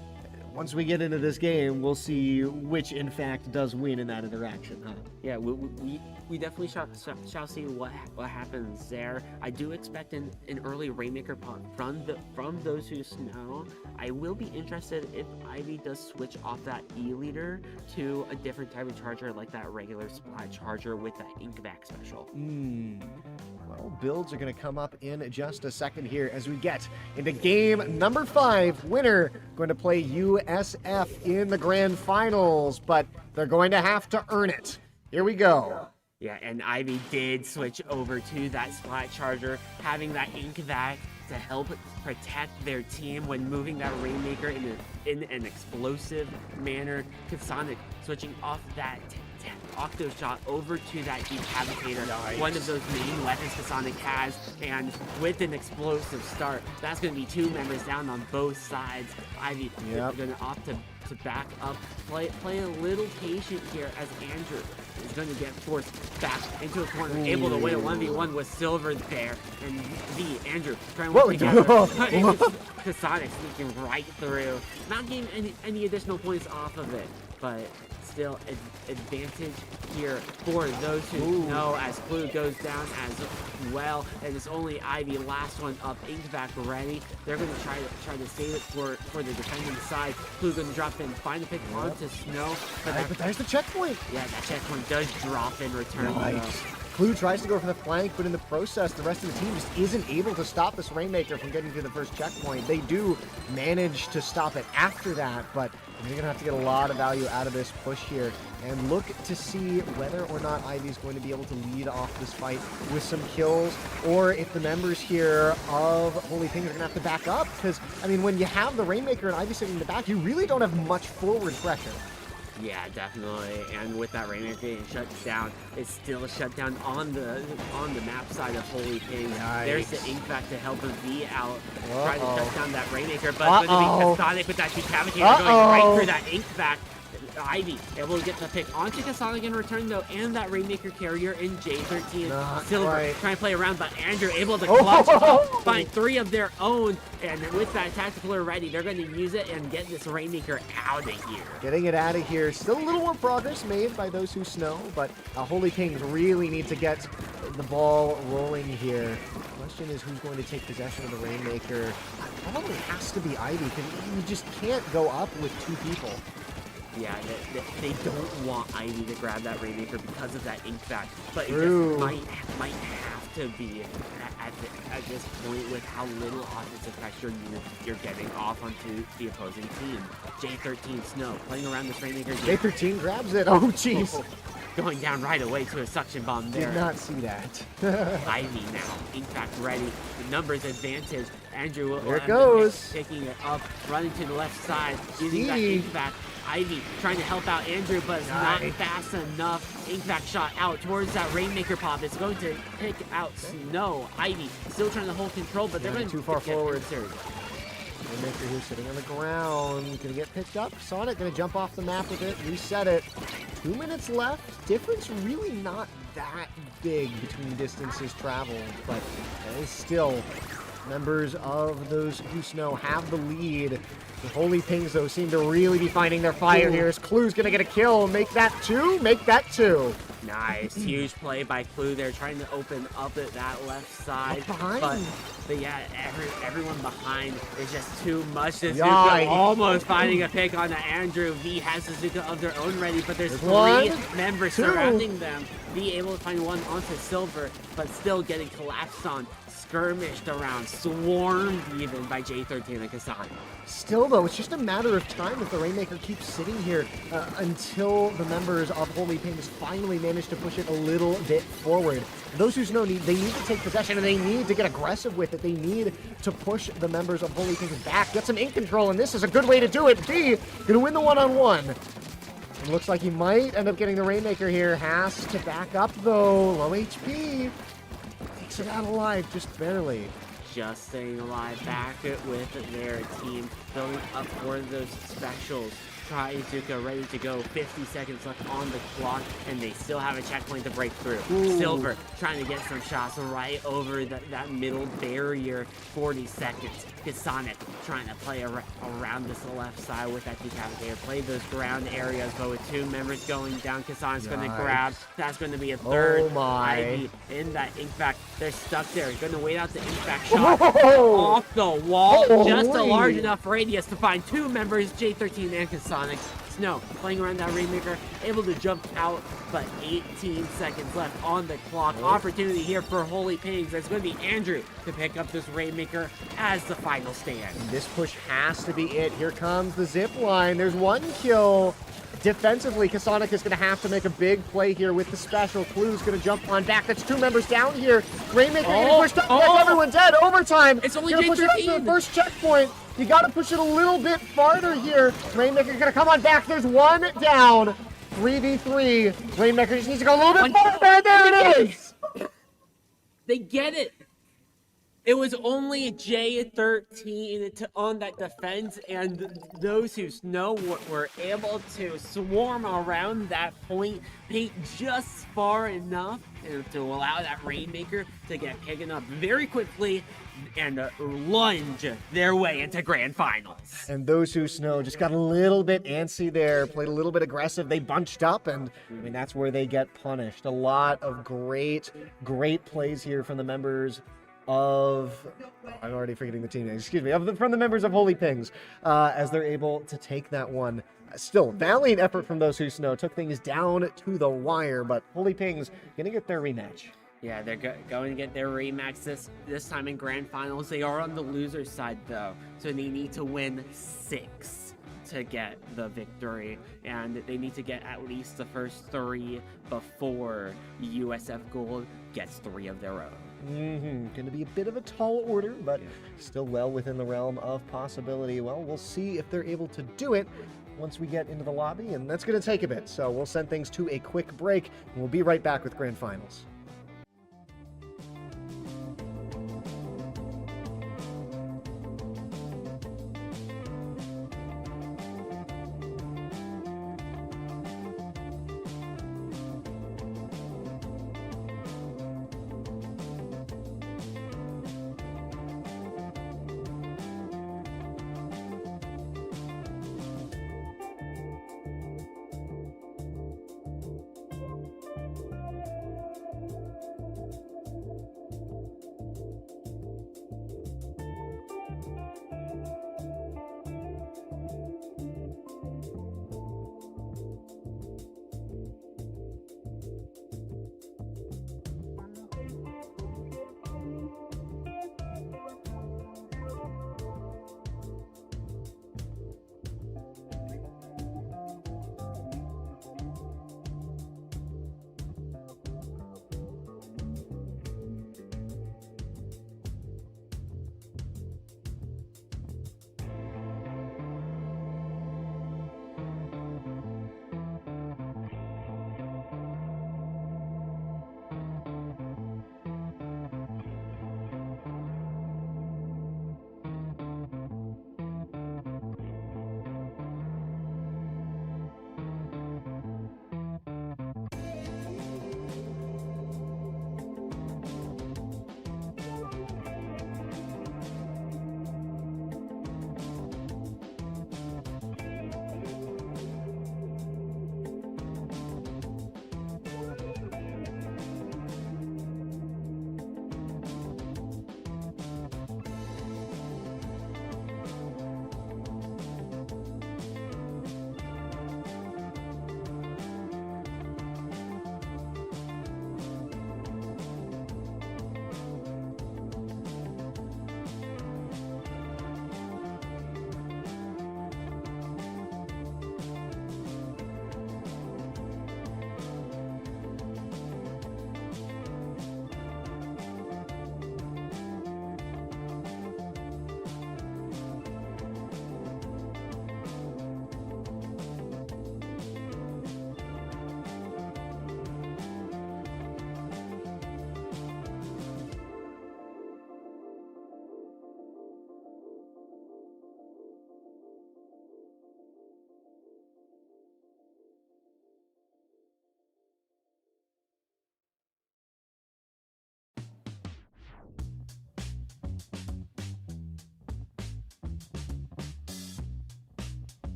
once we get into this game, we'll see which, in fact, does win in that interaction, huh? Yeah, we definitely shall see what happens there. I do expect an early Rainmaker from those who Snow. I will be interested if Ivy does switch off that E-leader to a different type of charger, like that regular supply charger with that Inkback special. Well, builds are going to come up in just a second here as we get into game number 5. Winner going to play USF in the grand finals, but they're going to have to earn it. Here we go. Yeah, and Ivy did switch over to that spot charger, having that Inkback to help protect their team when moving that Rainmaker in an explosive manner. Kasonic switching off that Octo Shot over to that Decapitator, one of those main weapons Kasonic has, and with an explosive start, that's going to be 2 members down on both sides. Ivy going to opt to back up, play a little patient here as Andrew is going to get forced back into a corner, able to win a 1v1 with Silver there, and Andrew trying to work together. Kasonic sneaking right through, not getting any additional points off of it, but still advantage here for those who know as Clue goes down as well. And it's only Ivy, last one up, Inkback ready. They're going to try to save it for the defending side. Clue going to drop in, find the pick onto Snow. But there's the checkpoint. Yeah, that checkpoint does drop in return. Clue tries to go for the flank, but in the process, the rest of the team just isn't able to stop this Rainmaker from getting to the first checkpoint. They do manage to stop it after that, but they're going to have to get a lot of value out of this push here and look to see whether or not Ivy's going to be able to lead off this fight with some kills, or if the members here of Holy Pings are going to have to back up, because, I mean, when you have the Rainmaker and Ivy sitting in the back, you really don't have much forward pressure. Yeah, definitely. And with that Rainmaker getting shut down, it's still shut down on the map side of Holy Pings. There's the Inkback to help him be out, try to shut down that Rainmaker, but it's going to be Kasonic with that Decapitator going right through that Inkback. Ivy able to get the pick onto Kasonic in return though, and that Rainmaker carrier in J13. Silver trying to play around, but Andrew able to clutch find 3 of their own, and with that tactical ready, they're going to use it and get this Rainmaker out of here. Getting it out of here. Still a little more progress made by those who Snow, but Holy Kings really need to get the ball rolling here. question is who's going to take possession of the Rainmaker. Probably has to be Ivy, because you just can't go up with 2 people. Yeah, they don't want Ivy to grab that Rainmaker because of that ink back, but it True. just might have to be at this point with how little offensive pressure you're getting off onto the opposing team. J13 Snow playing around this Rainmaker. J13 grabs it. Oh, jeez. Going down right away to a suction bomb there. Did not see that. Ivy now, in fact, ready. The numbers advantage. Andrew will There it end goes. taking it up, running to the left side, using that Steve. ink back. Ivy trying to help out Andrew, but it's not fast enough. Ink back shot out towards that Rainmaker pop. It's going to pick out Snow. Ivy still trying to hold control, but they're going too far forward. Serious. Rainmaker here sitting on the ground. Gonna get picked up. Sonic gonna jump off the map with it, reset it. 2 minutes left. Difference really not that big between distances traveled, but it is still members of those who Snow have the lead. The Holy Pings, though, seem to really be finding their fire here. As Clue's gonna get a kill. Make that 2. Make that 2. Nice, huge play by Clue there, trying to open up at that left side. Behind. But yeah, everyone behind is just too much. Suzuka Yikes. almost finding a pick on Andrew. V has Suzuka of their own ready, but there's 3 one, members 2. surrounding them. V able to find one onto Silver, but still getting collapsed on. Skirmished around, swarmed even by J13 and Kasane. Still, though, it's just a matter of time if the Rainmaker keeps sitting here until the members of Holy Pings finally manage to push it a little bit forward. Those who know they need to take possession, and they need to get aggressive with it. They need to push the members of Holy Pings back, get some ink control, and this is a good way to do it. B gonna win the one-on-one. It looks like he might end up getting the Rainmaker here. Has to back up, though. Low HP. Takes it out alive, just barely. Just staying alive back with their team, building up for those specials. Izuka ready to go, 50 seconds left on the clock, and they still have a checkpoint to break through. Ooh. Silver trying to get some shots right over that middle barrier, 40 seconds. Kasane trying to play around this left side with that decapitator, play those ground areas, but with 2 members going down, Kasane's going to grab. That's going to be a third. Oh my. Ivy in that ink back. They're stuck there. Going to wait out the ink back shot. Oh. Off the wall. Just a Holy. large enough radius to find 2 members, J13 and Kasane. Snow playing around that Rainmaker, able to jump out, but 18 seconds left on the clock. Opportunity here for Holy Pigs. It's going to be Andrew to pick up this Rainmaker as the final stand. And this push has to be it. Here comes the zip line. There's 1 kill. Defensively, Kasonic is going to have to make a big play here with the special. Clue's going to jump on back. That's 2 members down here. Rainmaker getting pushed up. Yes, everyone dead. Overtime. It's only Gonna push it up to J13. the first checkpoint. You got to push it a little bit farther here. Rainmaker's going to come on back. There's 1 down. 3v3. Rainmaker just needs to go a little bit farther. There it is. They get it. It was only J13 on that defense, and those who know were able to swarm around that point, paint just far enough to allow that Rainmaker to get picking up very quickly and lunge their way into grand finals. And those who Snow just got a little bit antsy there, played a little bit aggressive. They bunched up, and I mean, that's where they get punished. A lot of great plays here from the members of, I'm already forgetting the team name, excuse me, from the members of Holy Pings, as they're able to take that one. Still, valiant effort from those who Snow, took things down to the wire, but Holy Pings gonna get their rematch. Yeah, they're going to get their rematch this time in grand finals. They are on the loser side, though, so they need to win 6 to get the victory, and they need to get at least the first 3 before USF Gold gets 3 of their own. Going to be a bit of a tall order, but still well within the realm of possibility. Well, we'll see if they're able to do it once we get into the lobby, and that's going to take a bit. So we'll send things to a quick break, and we'll be right back with grand finals.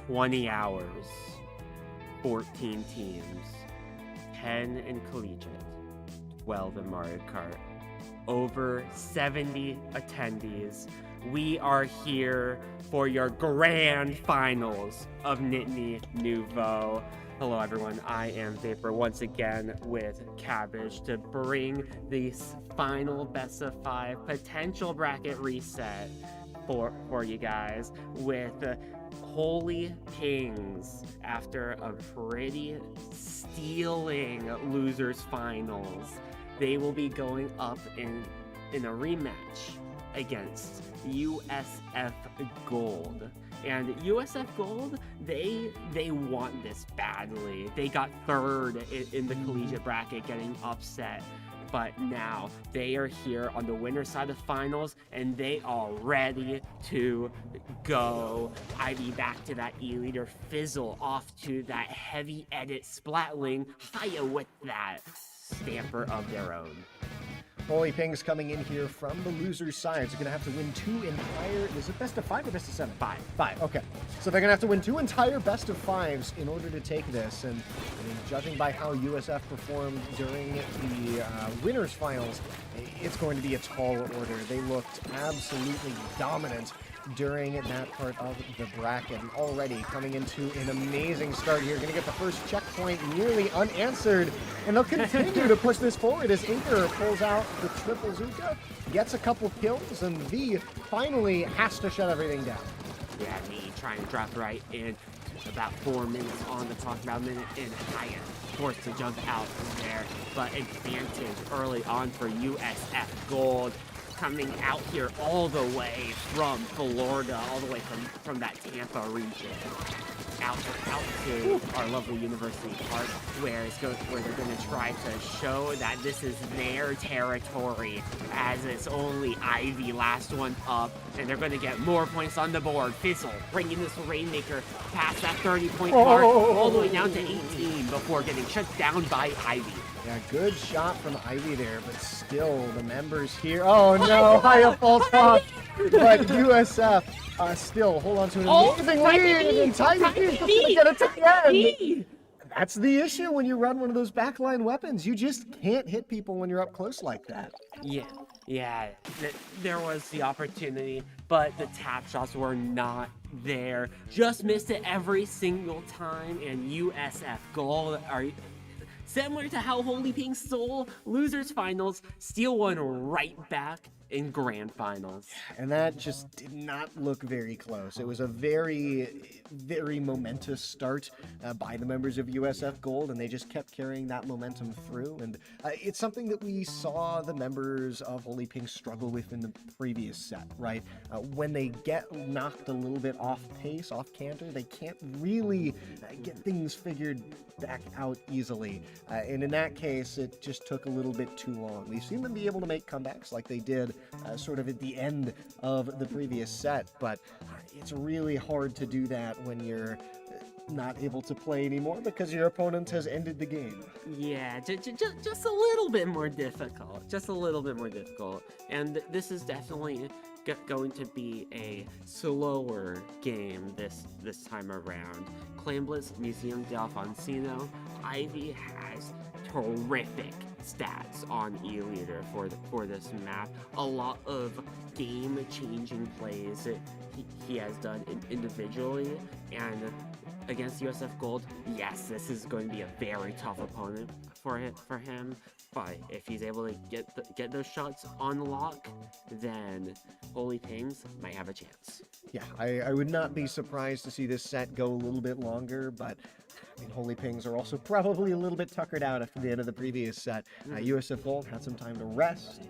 20 hours, 14 teams, 10 in Collegiate, 12 in Mario Kart, over 70 attendees. We are here for your grand finals of Nittany Nouveau. Hello everyone, I am Vapor once again with Cabbage to bring the final best of 5 potential bracket reset for you guys with Holy Pings after a pretty stealing losers finals. They will be going up in a rematch against USF Gold. And USF Gold, they want this badly. They got third in the collegiate bracket, getting upset. But now they are here on the winner's side of finals, and they are ready to go. Ivy back to that E-leader, Fizzle off to that heavy edit Splatling, Haya with that stamper of their own. Holy Pings coming in here from the loser's side. So going to have to win 2 entire... Is it best of 5 or best of 7? 5. 5, okay. So they're going to have to win 2 entire best of 5s in order to take this. And I mean, judging by how USF performed during the winners finals, it's going to be a tall order. They looked absolutely dominant during that part of the bracket. And already coming into an amazing start here. Going to get the first checkpoint nearly unanswered. And they'll continue to push this forward as Inker pulls out the triple Zuka, gets a couple kills, and V finally has to shut everything down. Yeah, me trying to drop right in. About 4 minutes on the clock, about a minute in. Haya forced to jump out there, but advantage early on for USF Gold. Coming out here all the way from Florida, all the way from that Tampa region. Out to our lovely University Park, where they're going to try to show that this is their territory, as it's only Ivy last one up, and they're going to get more points on the board. Fizzle bringing this Rainmaker past that 30-point mark, all the way down to 18 before getting shut down by Ivy. Yeah, good shot from Ivy there, but still the members here. Oh no, Haya falls off. But USF still hold on to an amazing lead. And Tiger going to get it to the end. That's the issue when you run one of those backline weapons. You just can't hit people when you're up close like that. Yeah. There was the opportunity, but the tap shots were not there. Just missed it every single time, and USF Gold are... similar to how Holy Pink stole losers finals, steal one right back in grand finals. And that just did not look very close. It was a very, very momentous start by the members of USF Gold, and they just kept carrying that momentum through. And it's something that we saw the members of Holy Pink struggle with in the previous set, right? When they get knocked a little bit off pace, off canter, they can't really get things figured back out easily. And in that case, it just took a little bit too long. We've seen them be able to make comebacks like they did sort of at the end of the previous set, but it's really hard to do that when you're not able to play anymore because your opponent has ended the game. Yeah, just a little bit more difficult. Just a little bit more difficult. And this is definitely going to be a slower game this time around. Clamblitz, Museum D'Alfonsino, Ivy has terrific stats on E-Leader for this map. A lot of game-changing plays that he has done individually, and against USF Gold, yes, this is going to be a very tough opponent for him. But if he's able to get those shots on lock, then Holy Pings might have a chance. Yeah, I would not be surprised to see this set go a little bit longer, but I mean, Holy Pings are also probably a little bit tuckered out after the end of the previous set. USF Gold had some time to rest,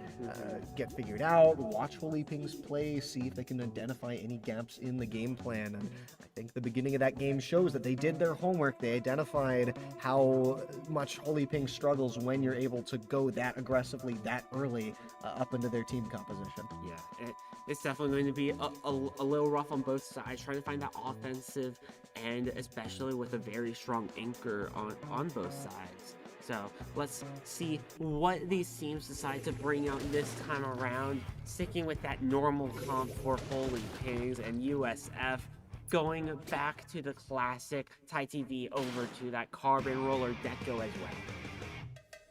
get figured out, watch Holy Pings play, see if they can identify any gaps in the game plan. And I think the beginning of that game shows that they did their homework. They identified how much Holy Pings struggles when you're able to go that aggressively, that early up into their team composition. Yeah, it's definitely going to be a little rough on both sides, trying to find that offensive end, especially with a very strong anchor on both sides. So let's see what these teams decide to bring out this time around, sticking with that normal comp for Holy Pings and USF. going back to the classic Thai TV over to that carbon roller deco as well.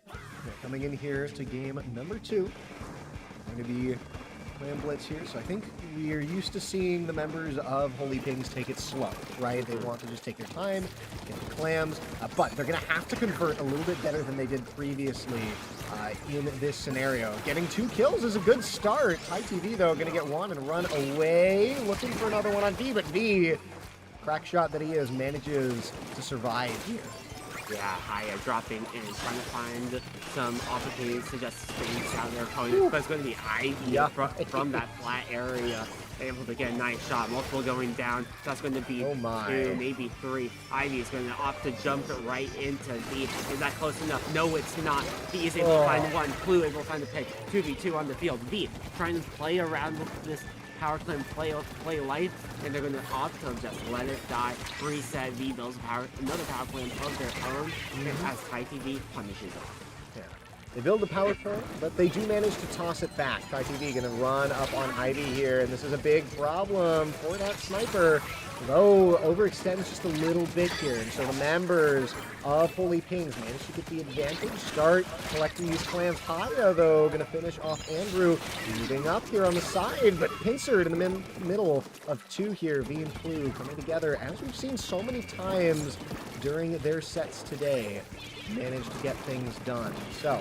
Yeah, coming in here to game number 2. Going to be Clam Blitz here, so I think we're used to seeing the members of Holy Pings take it slow, right? They want to just take their time, get the clams, but they're going to have to convert a little bit better than they did previously in this scenario. Getting 2 kills is a good start. Thai TV, though, going to get 1 and run away, looking for another one on V, but V, crack shot that he is, manages to survive here. Yeah, Haya dropping in, trying to find some opportunities to just space out their opponent, but it's going to be Ivy from that flat area, able to get a nice shot. Multiple going down. That's going to be 2, maybe 3. Ivy is going to opt to jump it right into V. Is that close enough? No, it's not. V is able to find 1. Clue able to find the pick. 2v2 on the field. V trying to play around with this power climb, play life, and they're going to opt to just let it die. Reset. V builds another power climb of their own, as Thai TV punishes them. Yeah. They build the power plant, but they do manage to toss it back. Thai TV going to run up on Ivy here, and this is a big problem for that sniper. Though overextends just a little bit here, and so the members of Holy Pings manage to get the advantage. Start collecting these clams. Haya, though, going to finish off Andrew, moving up here on the side, but pincered in the middle of 2 here. V and Flu coming together, as we've seen so many times during their sets today, managed to get things done. So,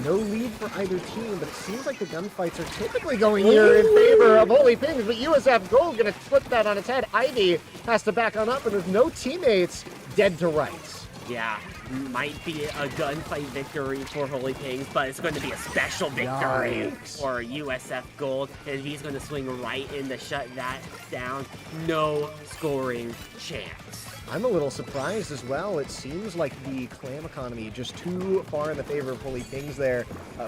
no lead for either team, but it seems like the gunfights are typically going here in favor of Holy Pings, but USF Gold going to flip that on its head. Ivy has to back on up, and with no teammates, dead to rights. Yeah, might be a gunfight victory for Holy Pings, but it's going to be a special victory for USF Gold, and he's going to swing right in to shut that down. No scoring chance. I'm a little surprised as well. It seems like the clam economy just too far in the favor of Holy Pings there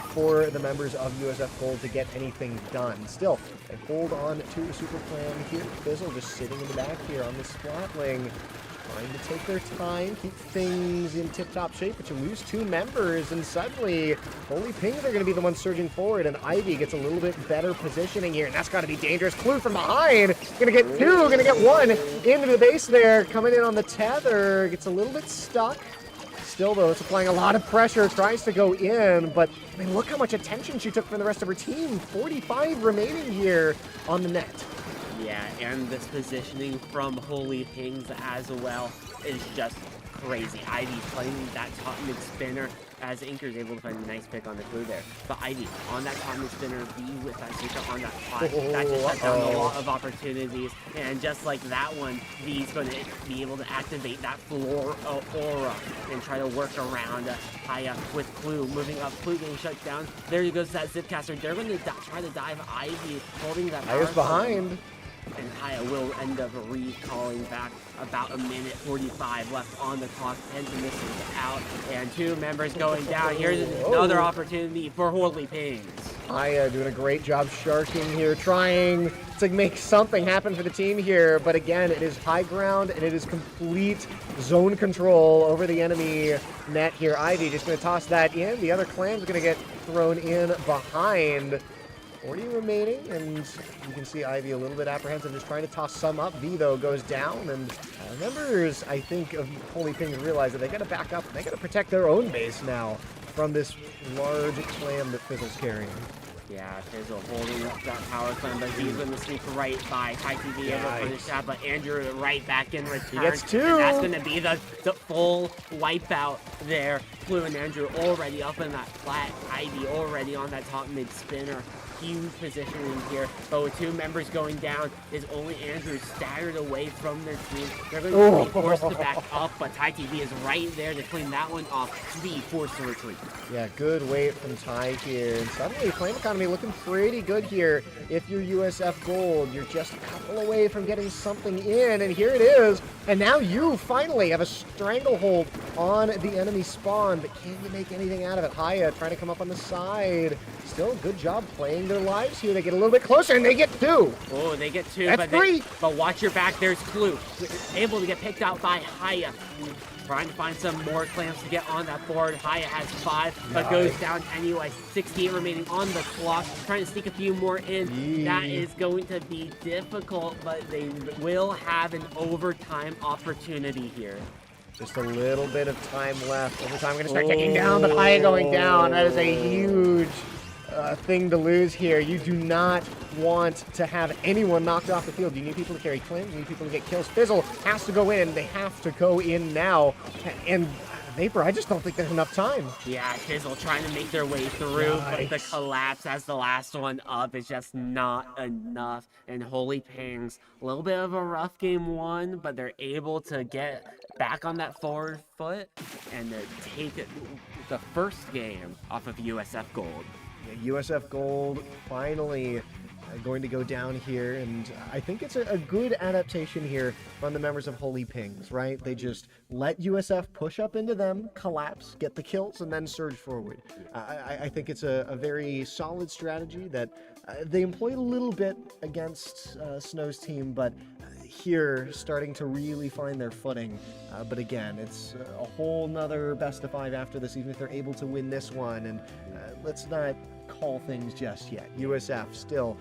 for the members of USF Gold to get anything done. Still, they hold on to the Super Clam here. Fizzle just sitting in the back here on the Splatling, trying to take their time, keep things in tip-top shape, but you lose 2 members, and suddenly Holy Pings are going to be the ones surging forward, and Ivy gets a little bit better positioning here, and that's got to be dangerous. Clue from behind, going to get 2, going to get 1 into the base there, coming in on the tether, gets a little bit stuck. Still, though, it's applying a lot of pressure, tries to go in, but I mean, look how much attention she took from the rest of her team. 45 remaining here on the net. Yeah, and this positioning from Holy Pings as well is just crazy. Ivy playing that top mid spinner as Inker's able to find a nice pick on the Clue there. But Ivy on that top mid spinner, V with that super on that pot. That just shut down a lot of opportunities. And just like that one, V's going to be able to activate that floor aura and try to work around Haya with Clue. Moving up, Clue getting shut down. There goes that Zipcaster. They're going to try to dive Ivy, holding that power. Haya's behind. And Haya will end up recalling back. About a minute 45 left on the clock. 10 misses out, and 2 members going down. Here's another opportunity for Holy Pings. Haya doing a great job sharking here, trying to make something happen for the team here. But again, it is high ground, and it is complete zone control over the enemy net here. Ivy just going to toss that in. The other clan's going to get thrown in behind. 40 remaining, and you can see Ivy a little bit apprehensive, just trying to toss some up. V, though, goes down, and members, I think, of Holy Pings realize that they got to back up. They got to protect their own base now from this large clam that Fizzle's carrying. Yeah, Fizzle holding up that power clam, but he's going to sneak right by Thai TV able to finish that, but Andrew right back in return. He gets 2. And that's going to be the full wipeout there. Clue and Andrew already up in that flat. Ivy already on that top mid spinner. Huge positioning here, but with 2 members going down, is only Andrew staggered away from their team. They're going to be forced to back up, but Thai TV is right there to clean that one off. Be forced to retreat. Yeah, good wait from Thai here. And suddenly, Flame Economy looking pretty good here. If you're USF Gold, you're just a couple away from getting something in, and here it is. And now you finally have a stranglehold on the enemy spawn, but can you make anything out of it? Haya trying to come up on the side. Still, good job playing defending their lives here. They get a little bit closer, and they get 2. Oh, they get 2, That's but 3. But watch your back. There's Clue, able to get picked out by Haya. Trying to find some more clamps to get on that board. Haya has 5, but goes down anyway. 68 remaining on the clock. Trying to sneak a few more in. That is going to be difficult, but they will have an overtime opportunity here. Just a little bit of time left. Overtime going to start ticking down, but Haya going down. That is a huge thing to lose here. You do not want to have anyone knocked off the field. You need people to carry claims. You need people to get kills. Fizzle has to go in. They have to go in now. And Vapor, I just don't think there's enough time. Yeah, Fizzle trying to make their way through, but the collapse as the last one up is just not enough. And Holy Pings, a little bit of a rough game 1, but they're able to get back on that forward foot and take the first game off of USF Gold. Yeah, USF Gold finally going to go down here, and I think it's a good adaptation here from the members of Holy Pings, right? They just let USF push up into them, collapse, get the kills, and then surge forward. I think it's a very solid strategy that they employed a little bit against Snow's team, but here starting to really find their footing. But again, it's a whole nother best of 5 after this, even if they're able to win this one. And let's not call things just yet. USF still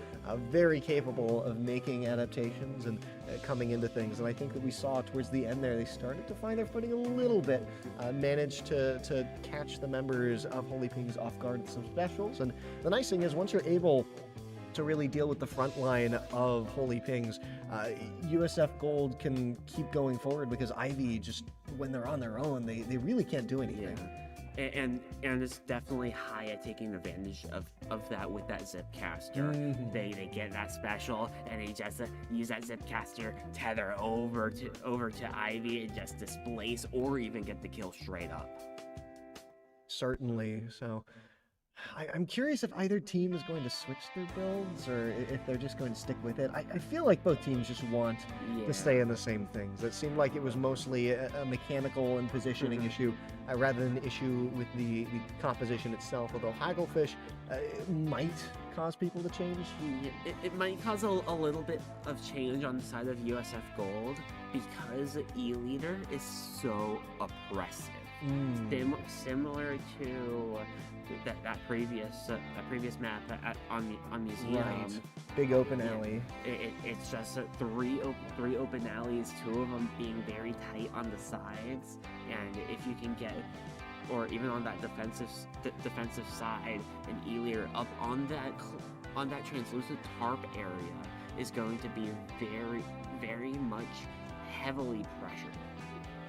very capable of making adaptations and coming into things. And I think that we saw towards the end there, they started to find their footing a little bit, managed to catch the members of Holy Pings off guard with some specials. And the nice thing is once you're able to really deal with the front line of Holy Pings, USF Gold can keep going forward because Ivy just, when they're on their own, they really can't do anything. Yeah. And it's definitely Haya taking advantage of that with that zip caster. Mm-hmm. They get that special and they just use that zip caster, tether over to Ivy and just displace or even get the kill straight up. Certainly. So I'm curious if either team is going to switch their builds or if they're just going to stick with it. I feel like both teams just want to stay in the same things. It seemed like it was mostly a mechanical and positioning issue rather than an issue with the composition itself, although Hagglefish might cause people to change. It might cause a little bit of change on the side of USF Gold because E-Leader is so oppressive. Similar to that previous map on Museum. Right. Big open alley. It's just 3 open alleys, 2 of them being very tight on the sides, and if you can get, or even on that defensive side, an E-Leader up on that translucent tarp area is going to be very, very much heavily pressured.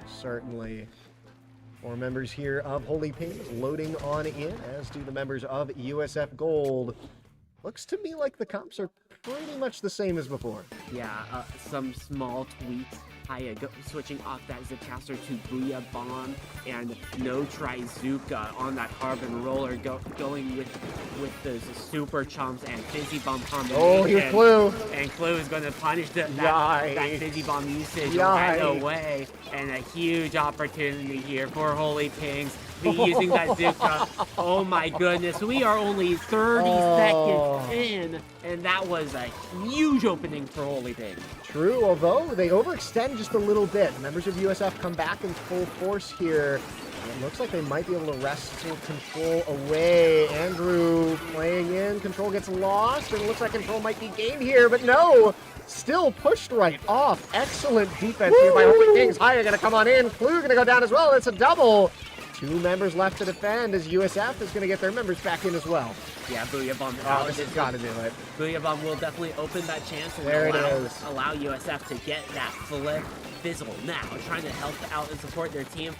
Certainly. 4 members here of Holy Pings loading on in, as do the members of USF Gold. Looks to me like the comps are pretty much the same as before. Yeah, some small tweaks. Haya switching off that Zipcaster to Booyah Bomb, and no Trizuka on that Carbon Roller going with those Super Chumps and Fizzy Bomb combination. Oh, here's Clue. And Clue is going to punish that Fizzy Bomb usage right away. And a huge opportunity here for Holy Pings. Using that Zuka. Oh my goodness, we are only 30 seconds in, and that was a huge opening for Holy Pings. True, although they overextend just a little bit. Members of USF come back in full force here. It looks like they might be able to wrestle Control away. Andrew playing in, Control gets lost, and it looks like Control might be gained here, but no! Still pushed right off. Excellent defense here by Holy Pings. Haya gonna come on in, Clue gonna go down as well. It's a double. 2 members left to defend as USF is going to get their members back in as well. Yeah, Booyah Bomb. Oh, this has got to do it. Booyah Bomb will definitely open that chance and there allow USF to get that flip. Fizzle now trying to help out and support their team.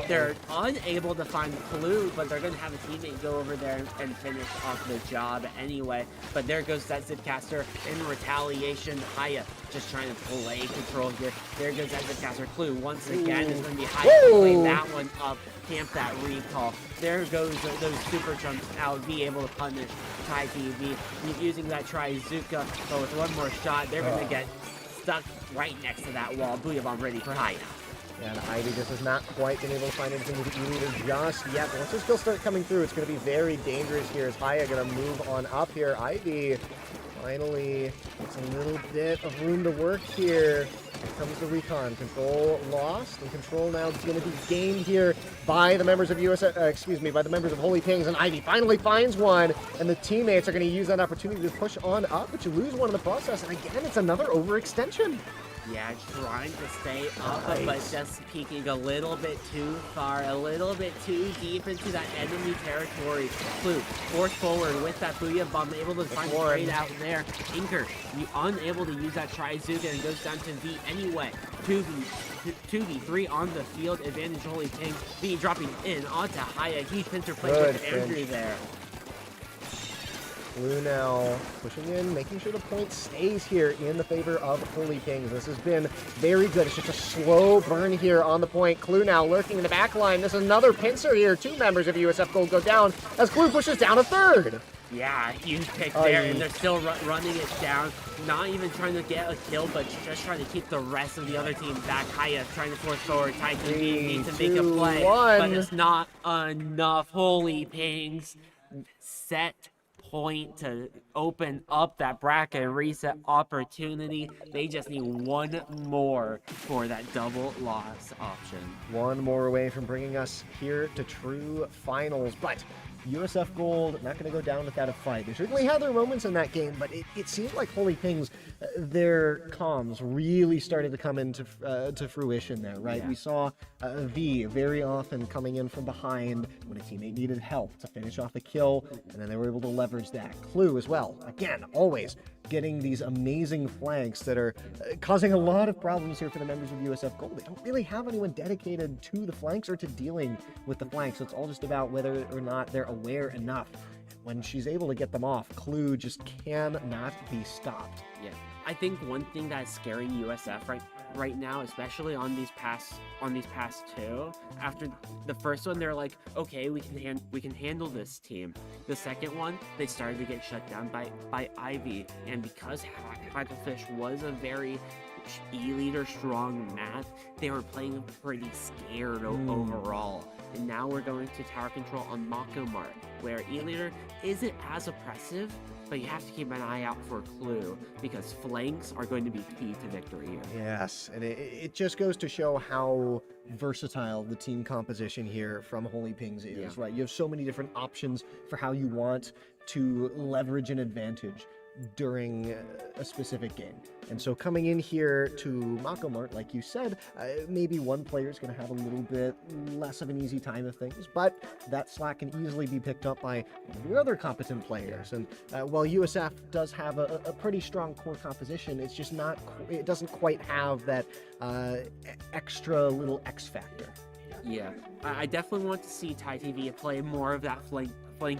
They're unable to find Clue, but they're going to have a teammate go over there and finish off the job anyway. But there goes that Zipcaster in retaliation. Haya just trying to play Control here. There goes that Zipcaster. Clue once again is going to be Haya playing that one up. Camp that recall. There goes those Super Jumps out. Be able to punish Kai TV using that Trizuka, but with one more shot, they're going to get stuck right next to that wall. Booyah Bomb ready for Haya. And Ivy just has not quite been able to find anything with E-Leader just yet. But once those kills start coming through, it's going to be very dangerous here as Haya going to move on up here. Ivy finally gets a little bit of room to work here. Here comes the recon. Control lost, and control now going to be gained here by the members of by the members of Holy Pings, and Ivy finally finds one, and the teammates are going to use that opportunity to push on up, but you lose one in the process, and again, it's another overextension. Yeah, trying to stay up, but just peeking a little bit too far, a little bit too deep into that enemy territory. Clue, forced forward with that Booyah Bomb, able to find a trade out there. Inker, you unable to use that Trizuka, and goes down to V anyway. 2v3 on the field, advantage Holy Ping. V dropping in onto Haya. He pins her play with Andrew there. Blue now pushing in, making sure the point stays here in the favor of Holy Pings. This has been very good. It's just a slow burn here on the point. Clue now lurking in the back line. This is another pincer here. 2 members of USF Gold go down as Clue pushes down a third. Yeah, huge pick there, and they're still running it down. Not even trying to get a kill, but just trying to keep the rest of the other team back. Haya trying to force forward. Titan needs to make a play, but it's not enough. Holy Pings set point to open up that bracket and reset opportunity. They just need one more for that double loss option. One more away from bringing us here to true finals, but USF Gold not going to go down without a fight. They certainly had their moments in that game, but it seemed like Holy Pings, their comms really started to come into to fruition there, right? Yeah. We saw V very often coming in from behind when a teammate needed help to finish off a kill, and then they were able to leverage that. Clue as well, again, always getting these amazing flanks that are causing a lot of problems here for the members of USF Gold. They don't really have anyone dedicated to the flanks or to dealing with the flanks, so it's all just about whether or not they're aware enough. When she's able to get them off, Clue just cannot be stopped. Yeah, I think one thing that is scaring USF right now, especially on these past two, after the first one, they're like, okay, we can handle this team. The second one, they started to get shut down by Ivy, and because Hacklefish was a very E-Leader strong map, they were playing pretty scared overall. And now we're going to tower control on Mako Mart, where E-Leader isn't as oppressive, but you have to keep an eye out for Clue, because flanks are going to be key to victory here. Yes, and it just goes to show how versatile the team composition here from Holy Pings is, right? You have so many different options for how you want to leverage an advantage during a specific game. And so coming in here to Mako Mart, like you said, maybe one player is going to have a little bit less of an easy time of things, but that slack can easily be picked up by one of your other competent players. And while USF does have a pretty strong core composition, it's just not, it doesn't quite have that extra little X factor. Yeah, I definitely want to see Thai TV play more of that flank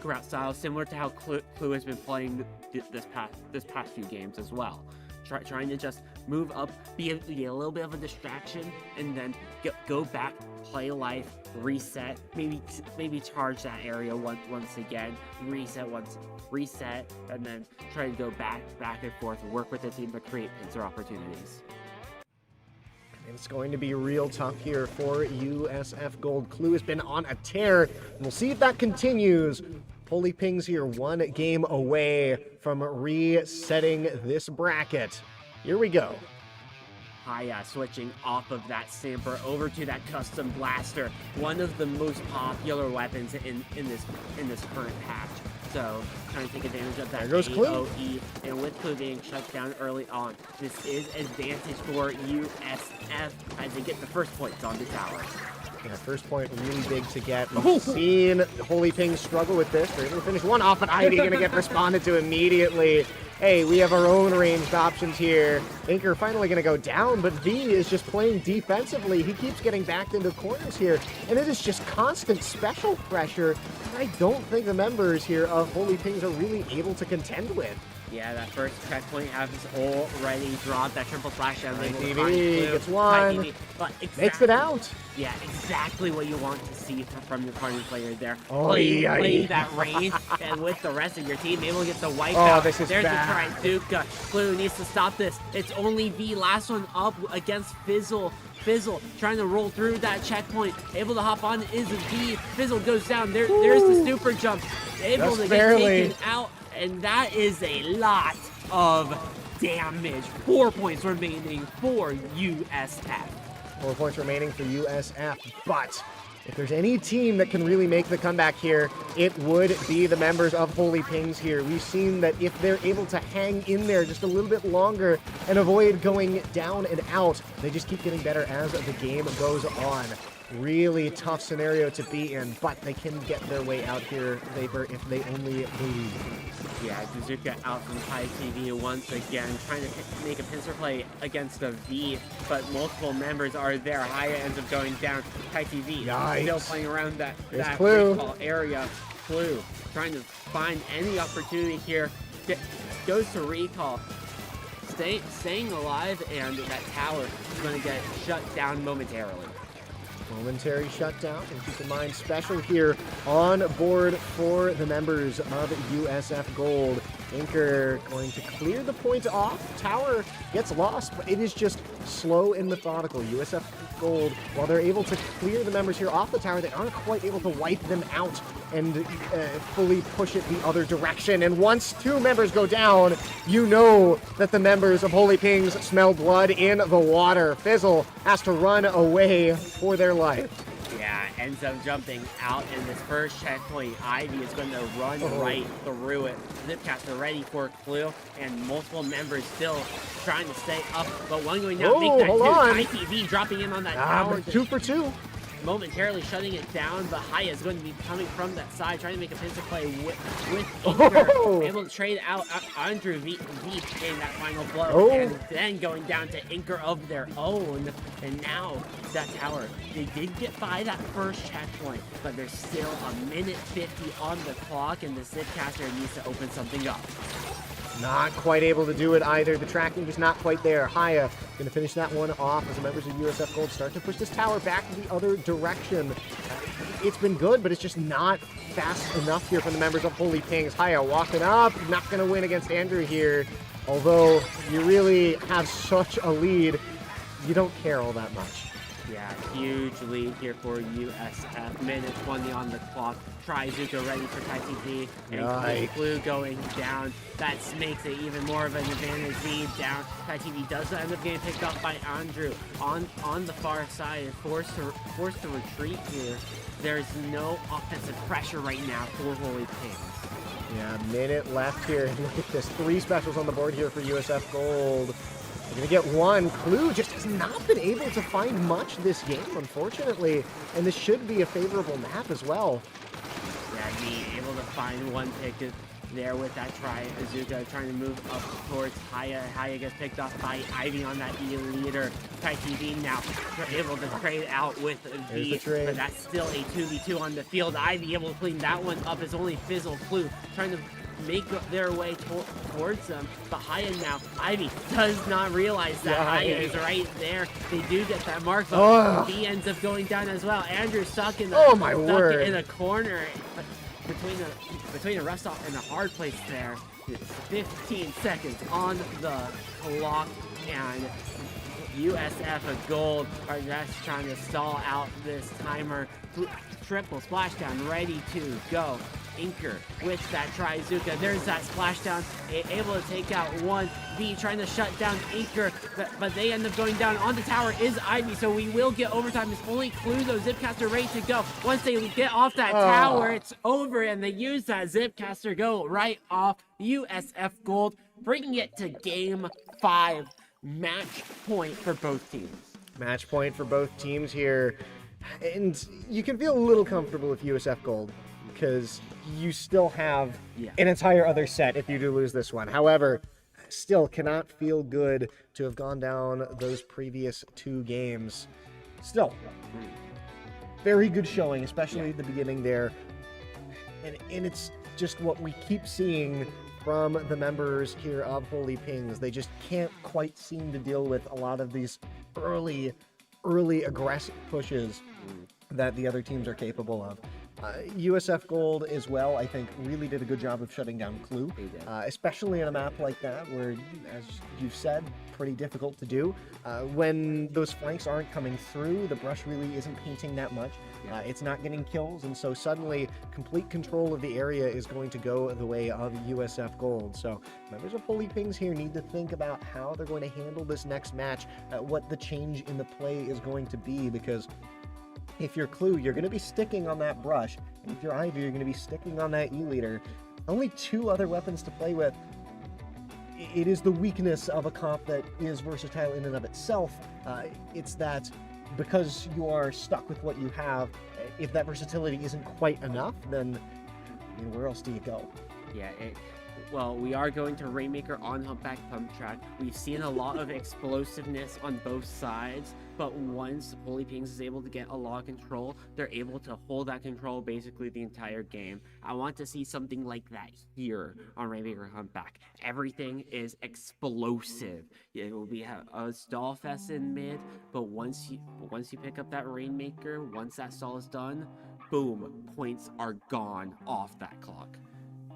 route style, similar to how Clue has been playing this past few games as well. Trying to just move up, be a little bit of a distraction, and then go back, play life, reset, maybe charge that area once again, reset, and then try to go back and forth, work with the team to create pincer opportunities. It's going to be real tough here for USF Gold. Clue has been on a tear, and we'll see if that continues. Holy Pings here, one game away from resetting this bracket. Here we go. Haya switching off of that Samper over to that Custom Blaster, one of the most popular weapons in this current patch. So trying to take advantage of that AoE, and with Clue being shut down early on, this is advantage for USF as they get the first points on the tower. Yeah, first point really big to get. We've seen Holy Pings struggle with this. They're able to finish one off, but Ivy going to get responded to immediately. Hey, we have our own ranged options here. Inker finally going to go down, but V is just playing defensively. He keeps getting backed into corners here, and it is just constant special pressure. I don't think the members here of Holy Pings are really able to contend with. Yeah, that first checkpoint has already dropped that triple splashdown. TV gets one. Makes it out. Yeah, exactly what you want to see from your party player there. Oh, playing that range and with the rest of your team, able to get the wipe Oh, out. this is There's bad. the Trizuka. Blue needs to stop this. It's only V, last one up against Fizzle. Fizzle trying to roll through that checkpoint. Able to hop on is V. Fizzle goes down. There's the super jump. Able Just to barely. get taken out. And that is a lot of damage. 4 points remaining for USF. 4 points remaining for USF, but if there's any team that can really make the comeback here, it would be the members of Holy Pings here. We've seen that if they're able to hang in there just a little bit longer and avoid going down and out, they just keep getting better as the game goes on. Really tough scenario to be in, but they can get their way out here, Vapor, if they only believe. Yeah, Kazuka out from High TV once again, trying to make a pincer play against a V, but multiple members are there. Haya ends up going down. High TV still playing around that Clue. recall area. Clue trying to find any opportunity here. Goes to recall. Staying alive, and that tower is going to get shut down momentarily. Momentary shutdown, and keep in mind, special here on board for the members of USF Gold. Inker going to clear the point off. Tower gets lost, but it is just slow and methodical. USF Gold, while they're able to clear the members here off the tower, they aren't quite able to wipe them out and fully push it the other direction. And once 2 members go down, you know that the members of Holy Pings smell blood in the water. Fizzle has to run away for their life. Yeah, ends up jumping out in this first checkpoint. Ivy is going to run right through it. Zipcaster ready for Clue, and multiple members still trying to stay up, but one going down. Make that hold on. ITV dropping in on that tower. 2 for 2. Momentarily shutting it down, but Haya is going to be coming from that side, trying to make a pincer play with Inker. Able to trade out Andrew V in that final blow, and then going down to Inker of their own. And now that tower, they did get by that first checkpoint, but there's still a minute 50 on the clock, and the Zipcaster needs to open something up. Not quite able to do it either. The tracking is not quite there. Haya going to finish that one off as the members of USF Gold start to push this tower back the other direction. It's been good, but it's just not fast enough here from the members of Holy Pings. Haya walking up, not going to win against Andrew here. Although you really have such a lead, you don't care all that much. Yeah, huge lead here for USF. Minutes 20 on the clock. Trizuka ready for TaiTV. And Clue going down. That makes it even more of an advantage. Lead down. TaiTV does end up getting picked up by Andrew on the far side and forced to retreat here. There's no offensive pressure right now for Holy Pings. Yeah, minute left here. Look at this. 3 specials on the board here for USF Gold. They're going to get one. Clue just has not been able to find much this game, unfortunately. And this should be a favorable map as well. Yeah, being able to find one pick there with that try. Azuka trying to move up towards Haya. Haya gets picked off by Ivy on that E leader. TaiTV now able to trade out with V, but that's still a 2v2 on the field. Ivy able to clean that one up. It's only Fizzle Clue trying to make their way towards them, but Haya now, Ivy does not realize that Haya is right there. They do get that mark, but he ends up going down as well. Andrew stuck in the in a corner between a rest off and a hard place there. It's 15 seconds on the clock, and USF Gold are just trying to stall out this timer. Triple splashdown ready to go. Inker with that Trizuka. There's that splashdown. Able to take out one. V trying to shut down Inker, but they end up going down. On the tower is Ivy, so we will get overtime. It's only Clue, though. Zipcaster ready to go. Once they get off that tower, it's over, and they use that Zipcaster go right off. USF Gold, bringing it to Game 5. Match point for both teams. Match point for both teams here. And you can feel a little comfortable with USF Gold because you still have an entire other set if you do lose this one. However, still cannot feel good to have gone down those previous 2 games. Still, very good showing, especially at the beginning there. And it's just what we keep seeing from the members here of Holy Pings. They just can't quite seem to deal with a lot of these early aggressive pushes that the other teams are capable of. USF Gold as well, I think, really did a good job of shutting down Clue, especially in a map like that where, as you've said, pretty difficult to do. When those flanks aren't coming through, the brush really isn't painting that much. It's not getting kills, and so suddenly complete control of the area is going to go the way of USF Gold. So members of Holy Pings here need to think about how they're going to handle this next match, what the change in the play is going to be, because if you're Clue, you're going to be sticking on that brush, and if you're Ivy, you're going to be sticking on that E-leader. Only 2 other weapons to play with. It is the weakness of a comp that is versatile in and of itself. It's that because you are stuck with what you have, if that versatility isn't quite enough, then where else do you go? Yeah, well, we are going to Rainmaker on Humpback Pump Track. We've seen a lot of explosiveness on both sides, but once Holy Pings is able to get a lot of control, they're able to hold that control basically the entire game. I want to see something like that here on Rainmaker Humpback. Everything is explosive. It will be a stall fest in mid, but once you pick up that Rainmaker, once that stall is done, boom, points are gone off that clock.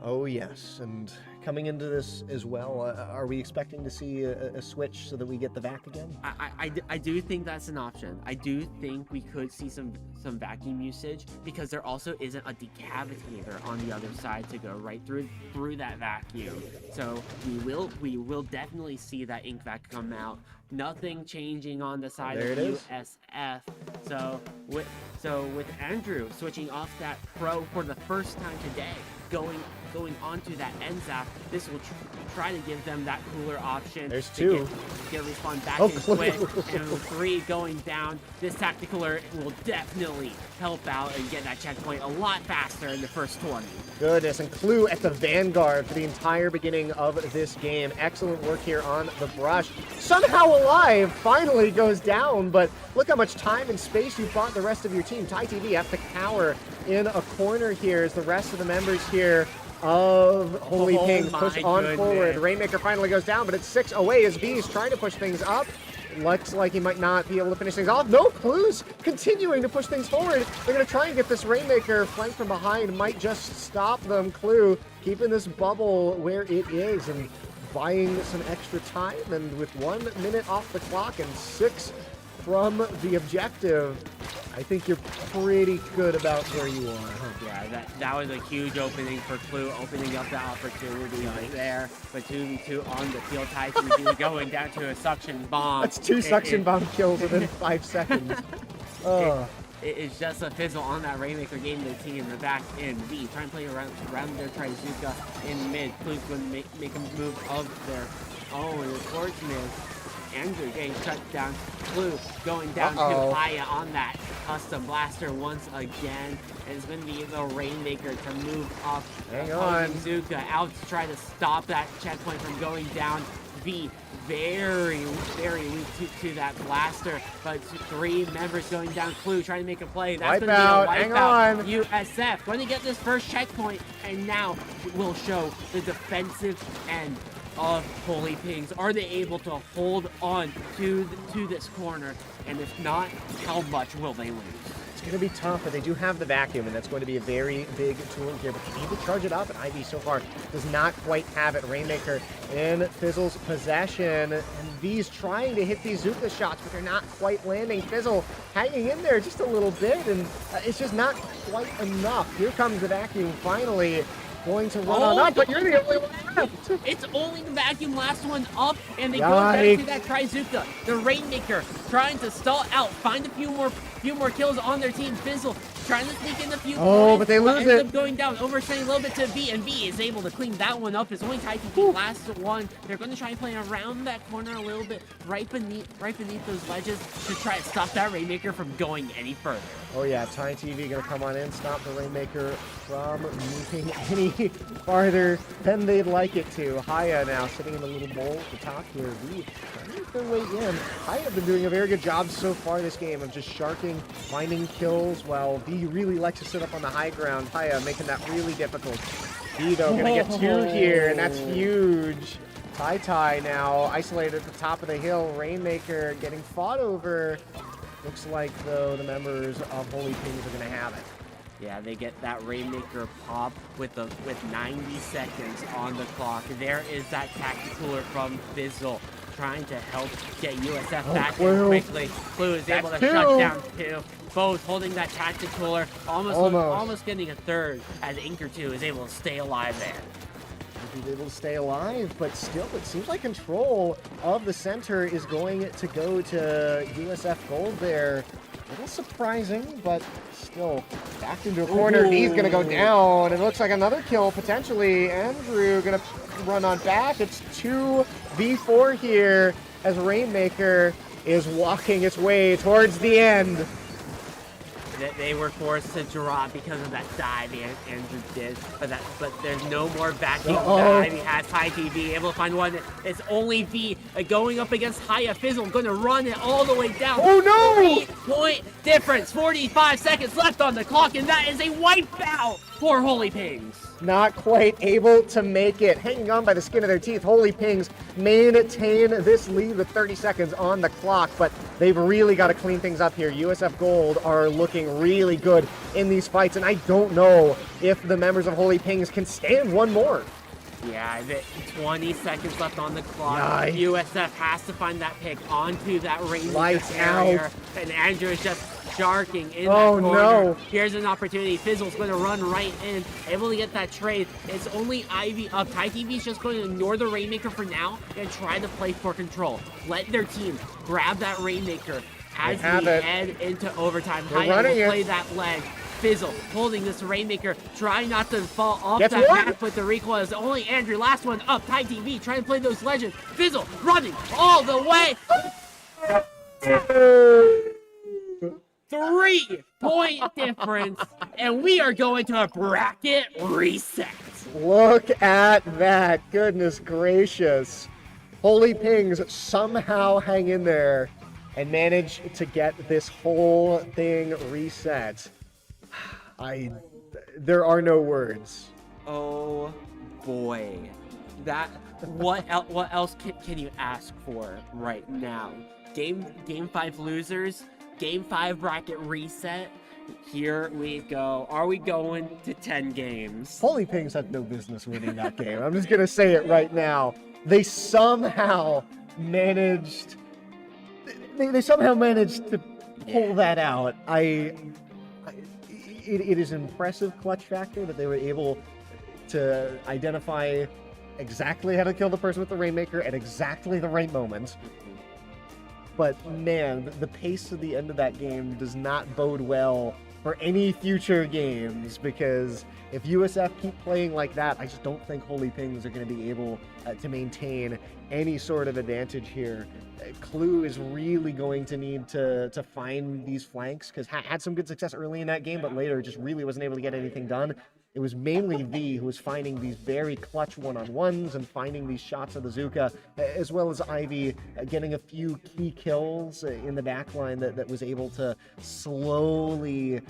Oh yes, and coming into this as well, are we expecting to see a switch so that we get the vac again? I do think that's an option. I do think we could see some vacuum usage, because there also isn't a decavitator on the other side to go right through that vacuum. So we will definitely see that ink vac come out. Nothing changing on the side of USF. So with Andrew switching off that pro for the first time today, going onto that NZAP, this will try to give them that cooler option. There's 2. Get respawn back in quick, and with 3 going down, this tactical alert will definitely help out and get that checkpoint a lot faster in the first 20. Goodness, and Clue at the vanguard for the entire beginning of this game. Excellent work here on the brush. Somehow alive, finally goes down, but look how much time and space you bought the rest of your team. Ty TV have to cower in a corner here as the rest of the members here of Holy Pings push on forward. Rainmaker finally goes down, but it's 6 away as V is trying to push things up. Looks like he might not be able to finish things off. No, Clue's continuing to push things forward. They're going to try and get this Rainmaker flanked from behind. Might just stop them. Clue keeping this bubble where it is and buying some extra time. And with 1 minute off the clock and 6 from the objective, I think you're pretty good about where you are, huh? Yeah, that was a huge opening for Clue, opening up that opportunity right there. But 2v2 on the field, Ty TV going down to a suction bomb. That's 2 suction bomb kills within 5 seconds. It's just a fizzle on that Rainmaker getting the team in the back end. V trying to play around their Trizuka in mid. Clue's going to make a move of their own. Unfortunate. Andrew getting shut down. Clue going down to Aya on that custom blaster once again. And it's going to be the Rainmaker to move up. Hang on. Zuka out to try to stop that checkpoint from going down. V very weak to that blaster, but 3 members going down. Clue trying to make a play. That's going to be a wipeout. USF going to get this first checkpoint, and now we'll show the defensive end of Holy Pings. Are they able to hold on to this corner? And if not, how much will they lose? It's going to be tough, but they do have the vacuum, and that's going to be a very big tool here. But they need to charge it up, and Ivy so far does not quite have it. Rainmaker in Fizzle's possession, and V's trying to hit these Zuka shots, but they're not quite landing. Fizzle hanging in there just a little bit, and it's just not quite enough. Here comes the vacuum finally. Going to run on up, but you're the only one left. It's only the vacuum last one up, and they go back to that Trizuka. The Rainmaker trying to stall out, find a few more kills on their team. Fizzle trying to sneak in a few points, but they lose ends it. up going down, overstaying a little bit to V, and V is able to clean that one up. It's only TyTV last one. They're going to try and play around that corner a little bit, right beneath those ledges, to try to stop that Rainmaker from going any further. Oh yeah, Ty TV gonna come on in, stop the Rainmaker from moving any farther than they'd like it to. Haya now sitting in the little bowl at the top here. V trying to make their way in. Haya have been doing a very good job so far this game of just sharking, finding kills, while V really likes to sit up on the high ground. Haya making that really difficult. Vito gonna get 2 here, and that's huge. Tai now isolated at the top of the hill. Rainmaker getting fought over. Looks like, though, the members of Holy Kings are gonna have it. Yeah, they get that Rainmaker pop with 90 seconds on the clock. There is that tacticooler from Fizzle trying to help get USF back in quickly. Clue is able to shut down 2. Both holding that tacticooler, almost getting a 3rd, as Inker 2 is able to stay alive there. He's able to stay alive, but still, it seems like control of the center is going to go to USF Gold there. A little surprising, but still backed into a corner. Ooh. He's going to go down. It looks like another kill, potentially. Andrew going to run on back. It's 2v4 here as Rainmaker is walking its way towards the end. They were forced to drop because of that dive Andrew did, but there's no more backing dive. He has High TV able to find one. It's only V going up against Haya. Fizzle going to run it all the way down. Oh no! 3-point difference. 45 seconds left on the clock, and that is a wipeout for Holy Pings. Not quite able to make it. Hanging on by the skin of their teeth. Holy Pings maintain this lead with 30 seconds on the clock, but they've really got to clean things up here. USF Gold are looking really good in these fights, and I don't know if the members of Holy Pings can stand one more. Yeah, 20 seconds left on the clock. Yikes. USF has to find that pick onto that Rainmaker Lights carrier, out. and Andrew is just sharking in Oh, that corner. no. Here's an opportunity. Fizzle's going to run right in, able to get that trade. It's only Ivy up. Tai TV's just going to ignore the Rainmaker for now and try to play for control. Let their team grab that Rainmaker as we head into overtime. Haya will play that leg. Fizzle holding this Rainmaker, trying not to fall off that map with the recoil. It's only Andrew, last one up. Tai TV trying to play those legends. Fizzle running all the way. 3-point difference, and we are going to a bracket reset. Look at that. Goodness gracious. Holy Pings somehow hang in there and manage to get this whole thing reset. There are no words. Oh boy, what else can you ask for right now? Game 5 losers, Game 5 bracket reset. Here we go. Are we going to 10 games? Holy Pings had no business winning that game. I'm just gonna say it right now. They somehow managed. They somehow managed to pull that out. It is impressive clutch factor that they were able to identify exactly how to kill the person with the Rainmaker at exactly the right moment. But man, the pace of the end of that game does not bode well for any future games, because if USF keep playing like that, I just don't think Holy Pings are going to be able to maintain any sort of advantage here. Clue is really going to need to find these flanks, because had some good success early in that game, but later just really wasn't able to get anything done. It was mainly V who was finding these very clutch one-on-ones and finding these shots of the Zuka, as well as Ivy getting a few key kills in the backline that was able to slowly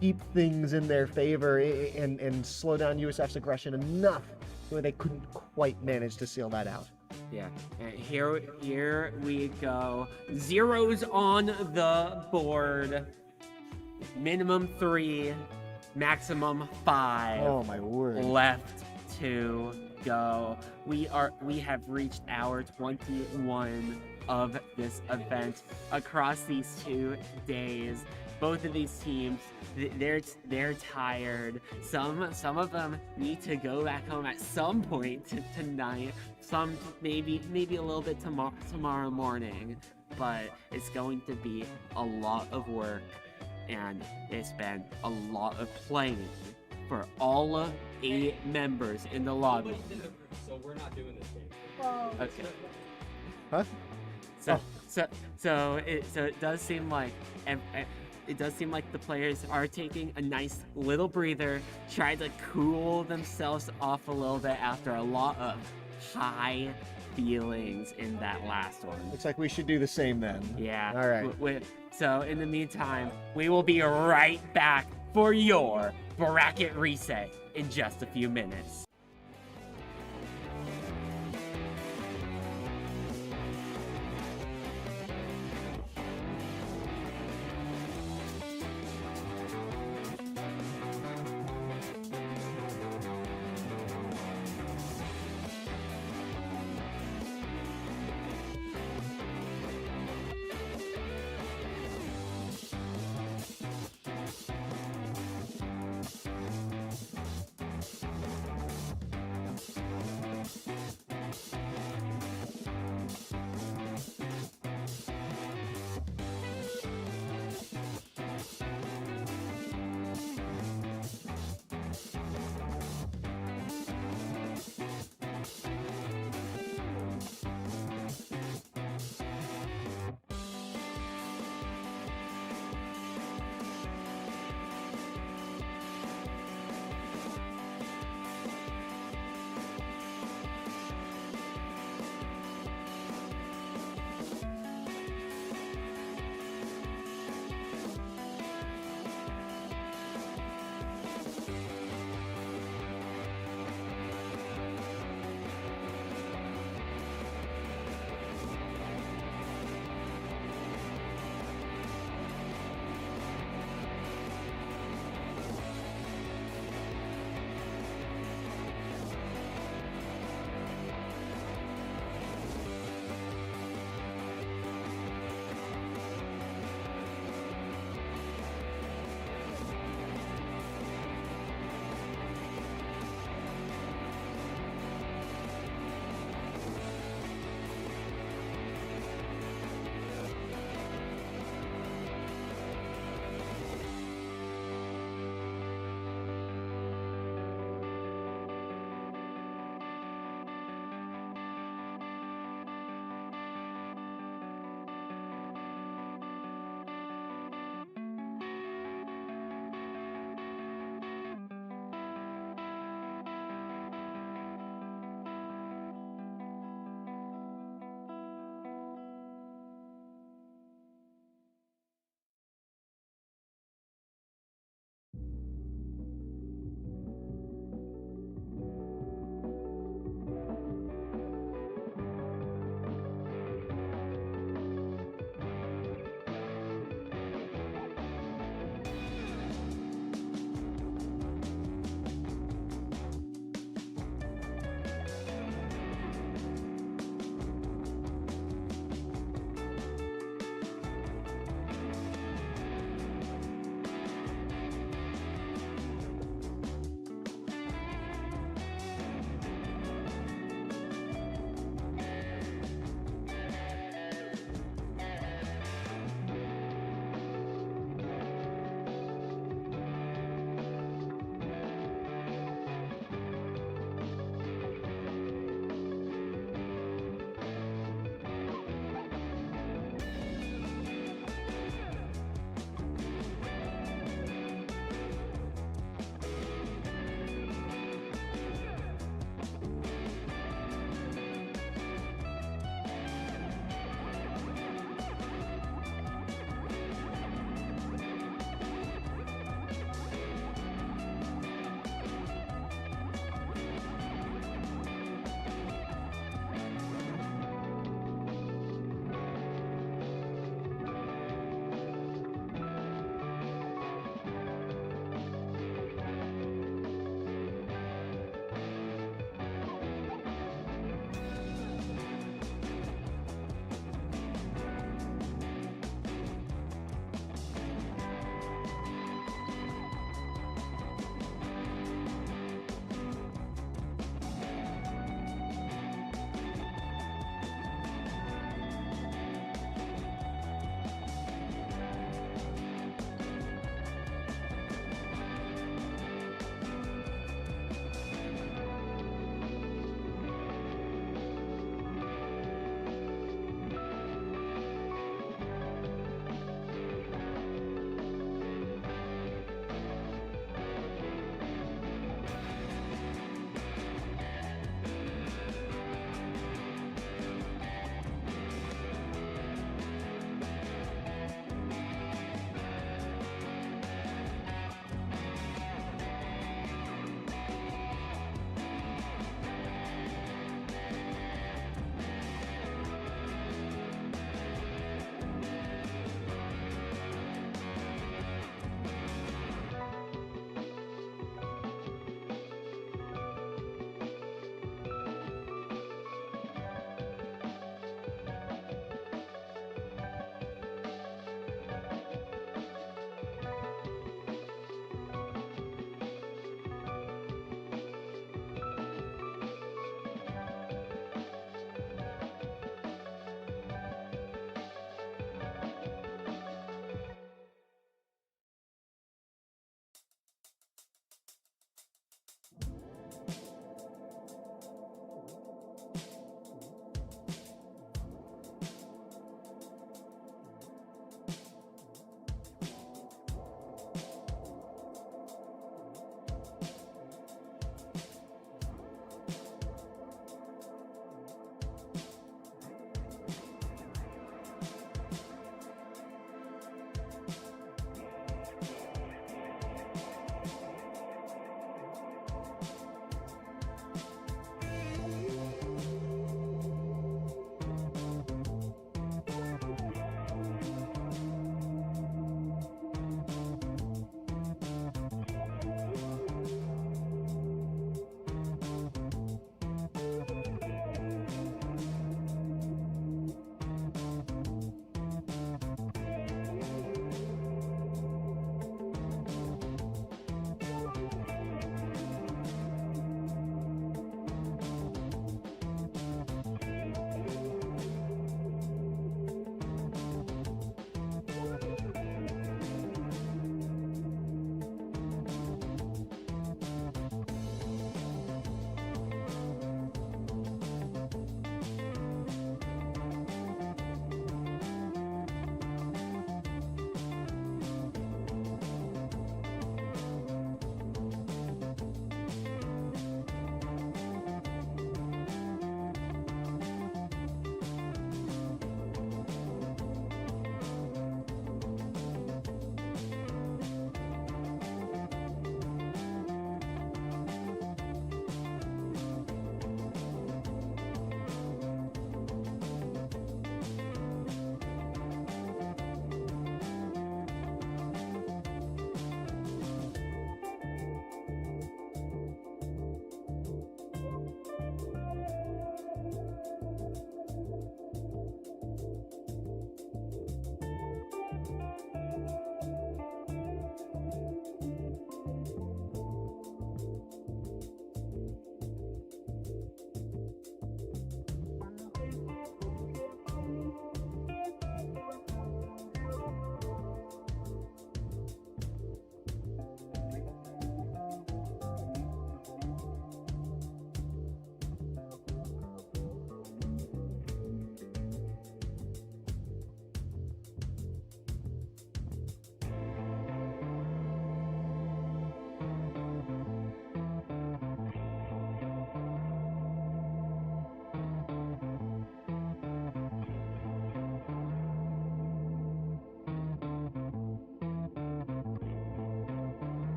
keep things in their favor and slow down USF's aggression enough where they couldn't quite manage to seal that out. Yeah, and here we go. Zeros on the board. Minimum 3, maximum 5. Oh my word. Left to go. We have reached hour 21 of this event across these 2 days. Both of these teams, they're tired. Some of them need to go back home at some point tonight. Some maybe a little bit tomorrow morning. But it's going to be a lot of work, and it's been a lot of playing for all 8 members in the lobby. So we're not doing this game. Okay. Huh? So it does seem like the players are taking a nice little breather, trying to cool themselves off a little bit after a lot of high feelings in that last one. Looks like we should do the same then. Yeah. All right. So in the meantime, we will be right back for your bracket reset in just a few minutes.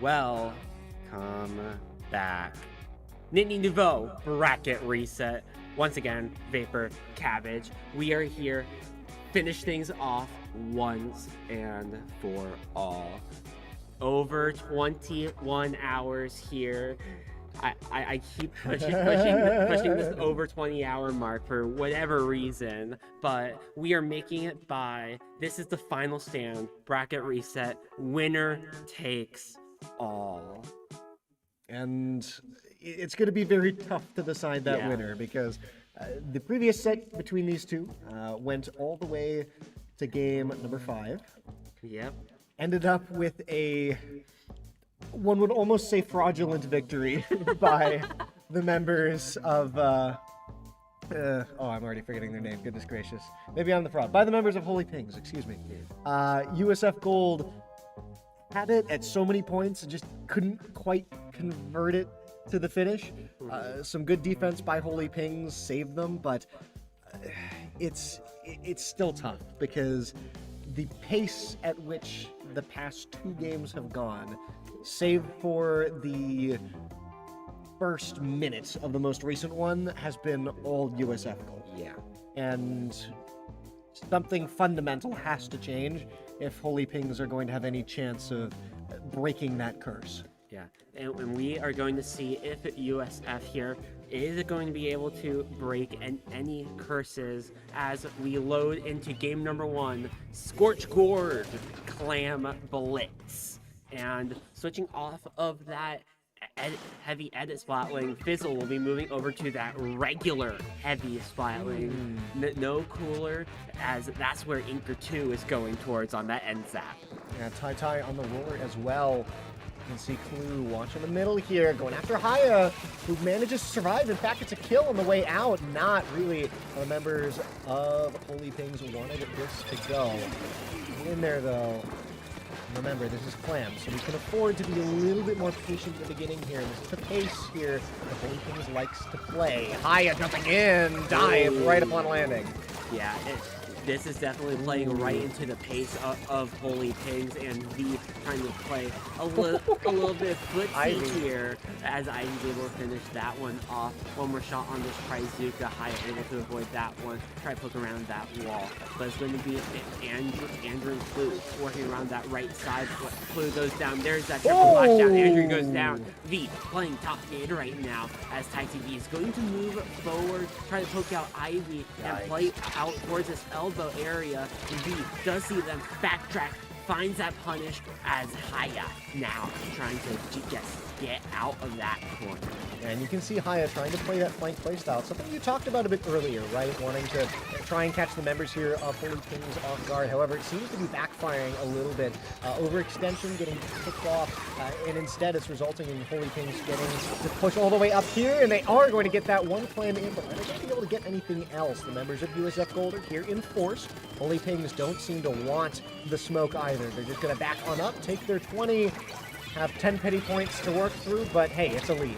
Welcome back. Nittany Nouveau bracket reset. Once again, Vapor Cabbage. We are here. Finish things off once and for all. Over 21 hours here. I keep pushing this over 20-hour mark for whatever reason, but we are making it by. This is the final stand. Bracket reset. Winner takes all. And it's going to be very tough to decide that winner because the previous set between these two went all the way to game number 5. Yep. Ended up with one would almost say fraudulent victory by the members of I'm already forgetting their name, goodness gracious. Maybe I'm the fraud. By the members of Holy Pings, excuse me. USF Gold had it at so many points and just couldn't quite convert it to the finish. Some good defense by Holy Pings saved them, but it's still tough because the pace at which the past 2 games have gone, save for the first minutes of the most recent one, has been all USF Gold. Yeah. And something fundamental has to change if Holy Pings are going to have any chance of breaking that curse. Yeah, and we are going to see if USF here is going to be able to break any curses as we load into game number 1, Scorch Gourd Clam Blitz. And switching off of that heavy edit splatling, Fizzle will be moving over to that regular heavy splatling. No cooler, as that's where Inker 2 is going towards on that end zap. Yeah, Tai on the roller as well. You can see Clue watching the middle here, going after Haya, who manages to survive. In fact, it's a kill on the way out. Not really how the members of Holy Pings wanted this to go. In there, though. Remember, this is Clam, so we can afford to be a little bit more patient at the beginning here. This is the pace here that Holy Pings likes to play. Haya jumping in, dive right upon landing. Yeah, this is definitely playing right into the pace of Holy Pings, and V trying to play a little bit footsie here as Ivy's able to finish that one off. One more shot on this Trizuka. Haya able to avoid that one. Try to poke around that wall. But it's going to be Andrew and Clue working around that right side. Clue goes down. There's that triple flash down. Andrew goes down. V playing top mid right now as TyTV is going to move forward, try to poke out Ivy and play out towards this elbow area. V does see them backtrack, finds that punish as Haya now trying to get out of that corner. And you can see Haya trying to play that flank playstyle, something you talked about a bit earlier, right? Wanting to try and catch the members here of Holy Pings off guard. However, it seems to be backfiring a little bit. Overextension getting picked off, and instead it's resulting in Holy Pings getting to push all the way up here, and they are going to get that one Clam in, but they're not going to be able to get anything else. The members of USF Gold are here in force. Holy Pings don't seem to want the smoke either. They're just going to back on up, take their 20, have 10 pity points to work through, but hey, it's a lead.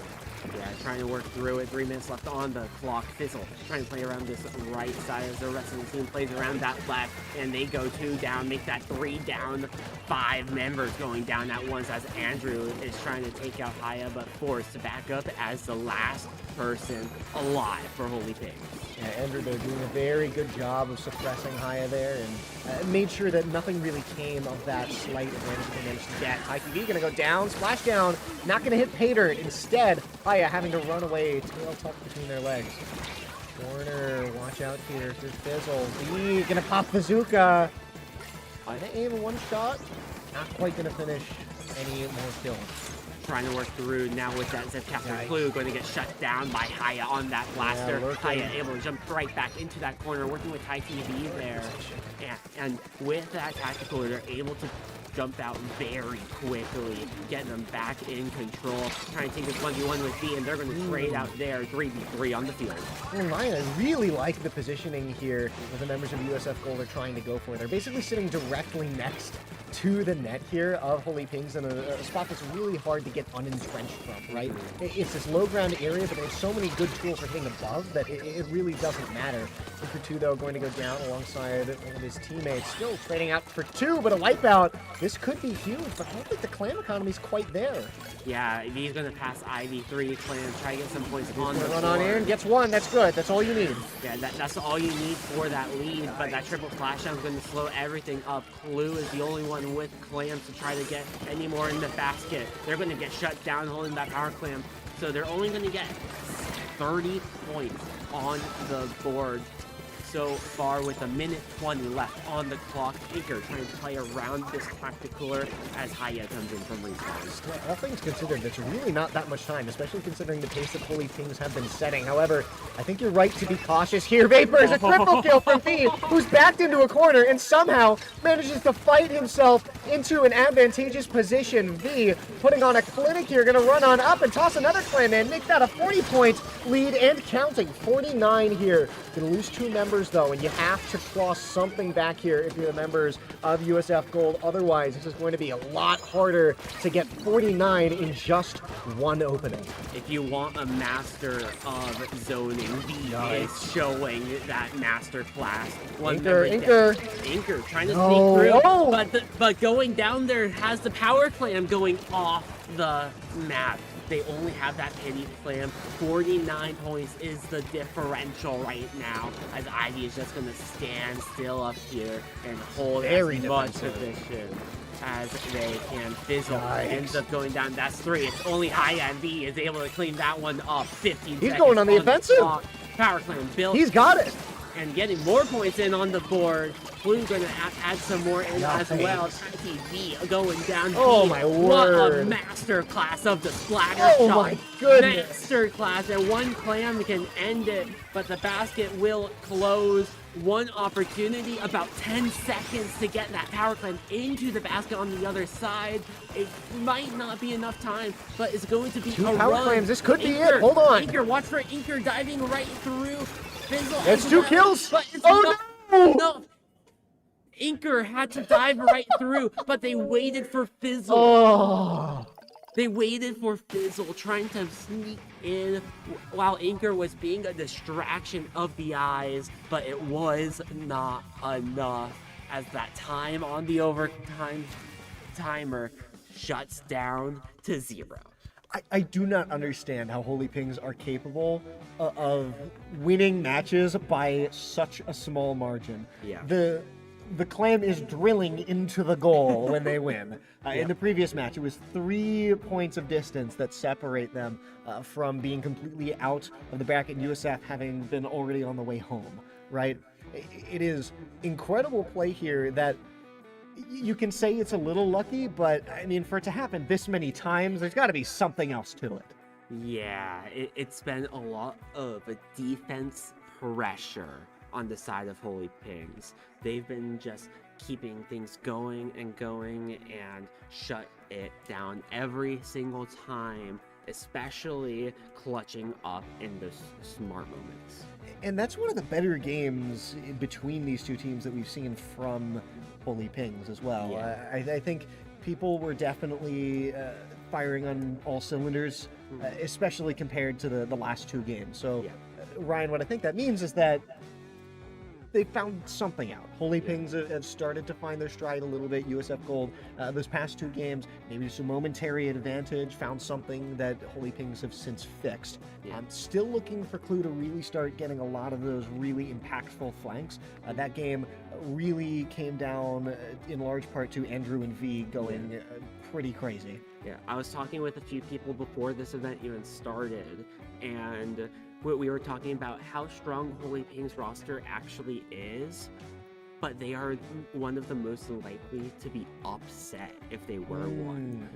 Yeah, trying to work through it. 3 minutes left on the clock. Fizzle trying to play around this right side as the rest of the team plays around that left, and they go 2 down, make that 3 down. 5 members going down at once as Andrew is trying to take out Haya, but forced to back up as the last person alive for Holy Pings. Yeah, Andrew, they're doing a very good job of suppressing Haya there and made sure that nothing really came of that slight advantage they managed to get. TyTV gonna go down, splash down, not gonna hit Pater. Instead, Haya having to run away, tail tucked between their legs. Corner, watch out here for Fizzle. V gonna pop Bazooka. Gonna aim one shot, not quite gonna finish any more kills. Trying to work through now with that Zip Captain Clue, going to get shut down by Haya on that blaster. Yeah, Haya able to jump right back into that corner, working with TyTV there. And with that tactical, they're able to jump out very quickly, getting them back in control, trying to take this 1v1 with V, and they're going to trade out there 3v3 on the field. Well, I really like the positioning here that the members of USF Gold are trying to go for. They're basically sitting directly next to the net here of Holy Pings in a spot that's really hard to get unentrenched from, right? It's this low ground area, but there's so many good tools for hitting above that it really doesn't matter. Inker 2, though, going to go down alongside one of his teammates. Still trading out for 2, but a wipeout. This this could be huge, but I don't think the clam economy's quite there. Yeah, V's gonna pass Ivy 3 clan, try to get some points on the Run on board. in, gets one, that's good. That's all you need. Yeah, that's all you need for that lead, but that triple flashdown is going to slow everything up. Clue is the only one with clams to try to get any more in the basket. They're going to get shut down holding that power clam, so they're only going to get 30 points on the board so far with a minute 20 left on the clock. Inker trying to play around this tacticaler as Haya comes in from respawn. All things considered, it's really not that much time, especially considering the pace that Holy Pings have been setting. However, I think you're right to be cautious here. Vapors, a triple kill from V, who's backed into a corner and somehow manages to fight himself into an advantageous position. V putting on a clinic here, gonna run on up and toss another clam in, make that a 40-point lead and counting. 49 here. Gonna lose 2 members though, and you have to claw something back here if you're the members of USF Gold. Otherwise, this is going to be a lot harder to get 49 in just one opening. If you want a master of zoning, V is showing that master class. Inker trying to sneak through, but going down there has the power clam going off the map. They only have that penny clam. 49 points is the differential right now, as Ivy is just going to stand still up here and hold as much position as they can. Fizzle ends up going down. That's 3. It's only Haya and V is able to clean that one up. 15 He's going on the offensive. Power clam built. He's got it. And getting more points in on the board. Blue going to add some more in as well. Tiny V going down. Oh my word. What a master class of the splatter shot. My goodness. Master class, and one clam can end it, but the basket will close. One opportunity, about 10 seconds to get that power clam into the basket on the other side. It might not be enough time, but it's going to be 2 a power run. clams. This could be it. Hold on. Inker, watch for Inker diving right through. Fizzle It's 2 kills. but it's Oh no! No. Inker had to dive right through, but they waited for Fizzle. Oh. They waited for Fizzle, trying to sneak in while Inker was being a distraction of the eyes, but it was not enough as that time on the overtime timer shuts down to 0. I do not understand how Holy Pings are capable of winning matches by such a small margin. Yeah. The clam is drilling into the goal when they win. In the previous match, it was 3 points of distance that separate them from being completely out of the bracket, USF having been already on the way home, right? It is incredible play here that you can say it's a little lucky, but I mean, for it to happen this many times, there's got to be something else to it. Yeah, it's been a lot of a defense pressure on the side of Holy Pings. They've been just keeping things going and shut it down every single time, especially clutching up in the smart moments. And that's one of the better games in between these two teams that we've seen from Holy Pings as well. Yeah. I think people were definitely firing on all cylinders, especially compared to the last 2 games. So, Ryan, what I think that means is that they found something out. Holy Pings have started to find their stride a little bit. USF Gold, those past 2 games, maybe just a momentary advantage, found something that Holy Pings have since fixed. I'm still looking for Clue to really start getting a lot of those really impactful flanks. That game really came down in large part to Andrew and V going pretty crazy. Yeah, I was talking with a few people before this event even started, and we were talking about how strong Holy Ping's roster actually is, but they are one of the most likely to be upset if they were one,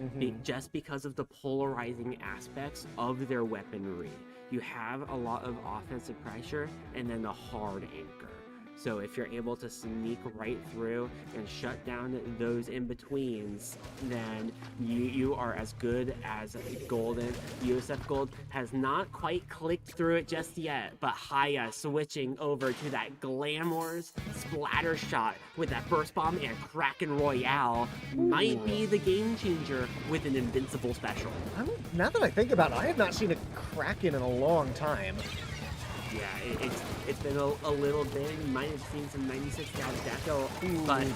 just because of the polarizing aspects of their weaponry. You have a lot of offensive pressure and then the hard anchor. So if you're able to sneak right through and shut down those in-betweens, then you are as good as Golden. USF Gold has not quite clicked through it just yet, but Haya switching over to that glamorous splatter shot with that burst bomb and Kraken Royale might be the game changer with an invincible special. Now that I think about it, I have not seen a Kraken in a long time. It's been a little bit. You might have seen some 96 down Deco, but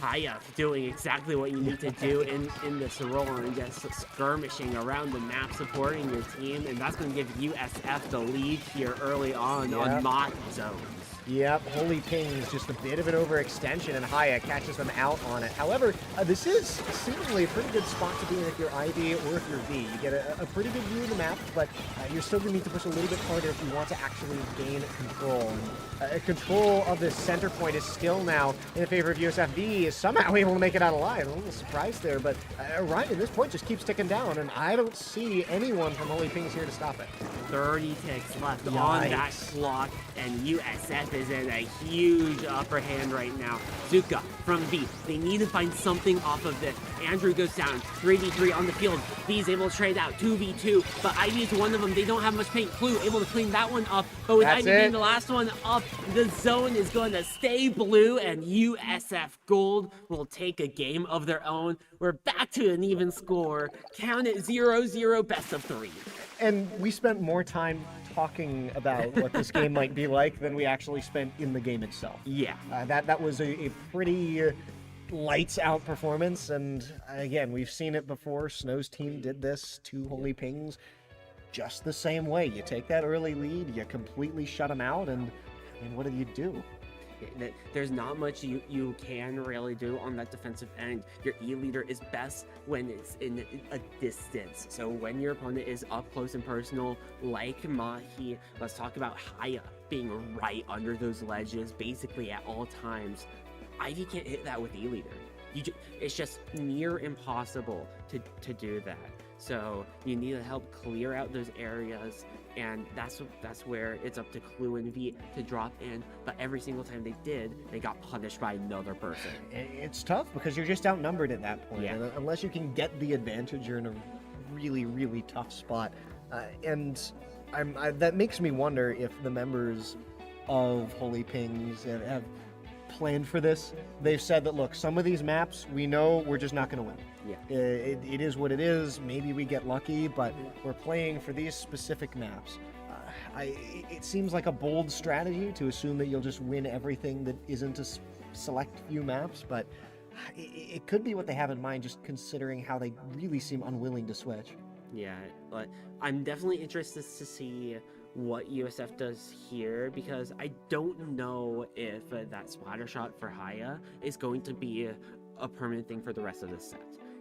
Haya doing exactly what you need to do in this role and just skirmishing around the map, supporting your team, and that's going to give USF the lead here early on mod zones. Yep, Holy Pings, just a bit of an overextension, and Haya catches them out on it. However, this is seemingly a pretty good spot to be in if you're Ivy or if you're V. You get a pretty good view of the map, but you're still going to need to push a little bit harder if you want to actually gain control. Control of the center point is still now in favor of USF. V is somehow able to make it out alive. A little surprised there, but Ryan, this point just keeps ticking down, and I don't see anyone from Holy Pings here to stop it. 30 ticks left on that clock, and USF is in a huge upper hand right now. Zuka from V. They need to find something off of this. Andrew goes down. 3v3 on the field. V's able to trade out. 2v2. But Ivy is one of them. They don't have much paint. Clue able to clean that one up. But with Ivy being the last one up, the zone is going to stay blue, and USF Gold will take a game of their own. We're back to an even score. Count it 0-0, best of 3. And we spent more time talking about what this game might be like than we actually spent in the game itself. Yeah. That was a pretty lights out performance, and again, we've seen it before. Snow's team did this to Holy Pings just the same way. You take that early lead, you completely shut them out, and I mean, what do you do? There's not much you can really do on that defensive end. Your E-leader is best when it's in a distance. So when your opponent is up close and personal, like Mahi, let's talk about Haya being right under those ledges basically at all times. Ivy can't hit that with E-leader. It's just near impossible to do that. So you need to help clear out those areas, and that's where it's up to Clue and V to drop in. But every single time they did, they got punished by another person. It's tough because you're just outnumbered at that point. Yeah. And unless you can get the advantage, you're in a really, really tough spot. And that makes me wonder if the members of Holy Pings have planned for this. They've said that, look, some of these maps, we know we're just not going to win. Yeah. It is what it is. Maybe we get lucky, but we're playing for these specific maps. It seems like a bold strategy to assume that you'll just win everything that isn't a select few maps, but it could be what they have in mind, just considering how they really seem unwilling to switch. Yeah, but I'm definitely interested to see what USF does here, because I don't know if that splatter shot for Haya is going to be a permanent thing for the rest of the set.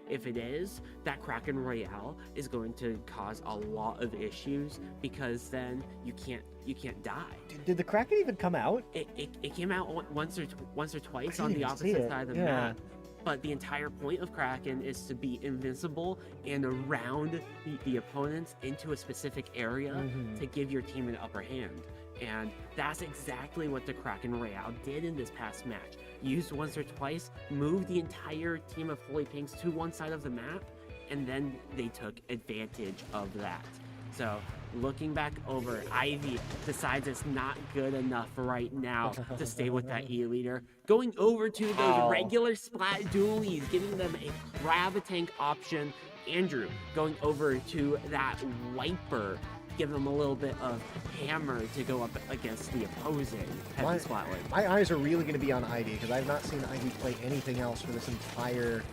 If it is, that Kraken Royale is going to cause a lot of issues, because then you can't die. Did the Kraken even come out? It came out once or twice on the opposite side of the map. But the entire point of Kraken is to be invincible and around the opponents into a specific area to give your team an upper hand. And that's exactly what the Kraken Royale did in this past match. Used once or twice, moved the entire team of Holy Pinks to one side of the map, and then they took advantage of that. So, looking back over, Ivy decides it's not good enough right now to stay with that E-leader. Going over to those regular splat dualies, giving them a grab tank option. Andrew going over to that Wiper, give them a little bit of hammer to go up against the opposing heavy splat lane. My eyes are really going to be on Ivy, because I've not seen Ivy play anything else for this entire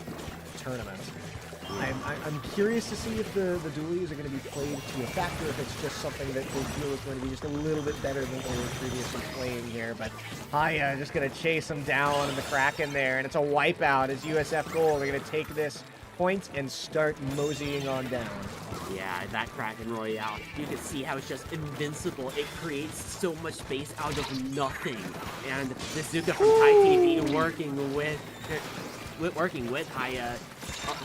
tournament. I'm curious to see if the dualies are going to be played to a factor, if it's just something that they feel is going to be just a little bit better than they were previously playing here. But Haya just going to chase them down in the Kraken there, and it's a wipeout as USF Gold. They're going to take this point and start moseying on down. Yeah, that Kraken Royale, you can see how it's just invincible. It creates so much space out of nothing. And the Zuka from Thai TV working with Haya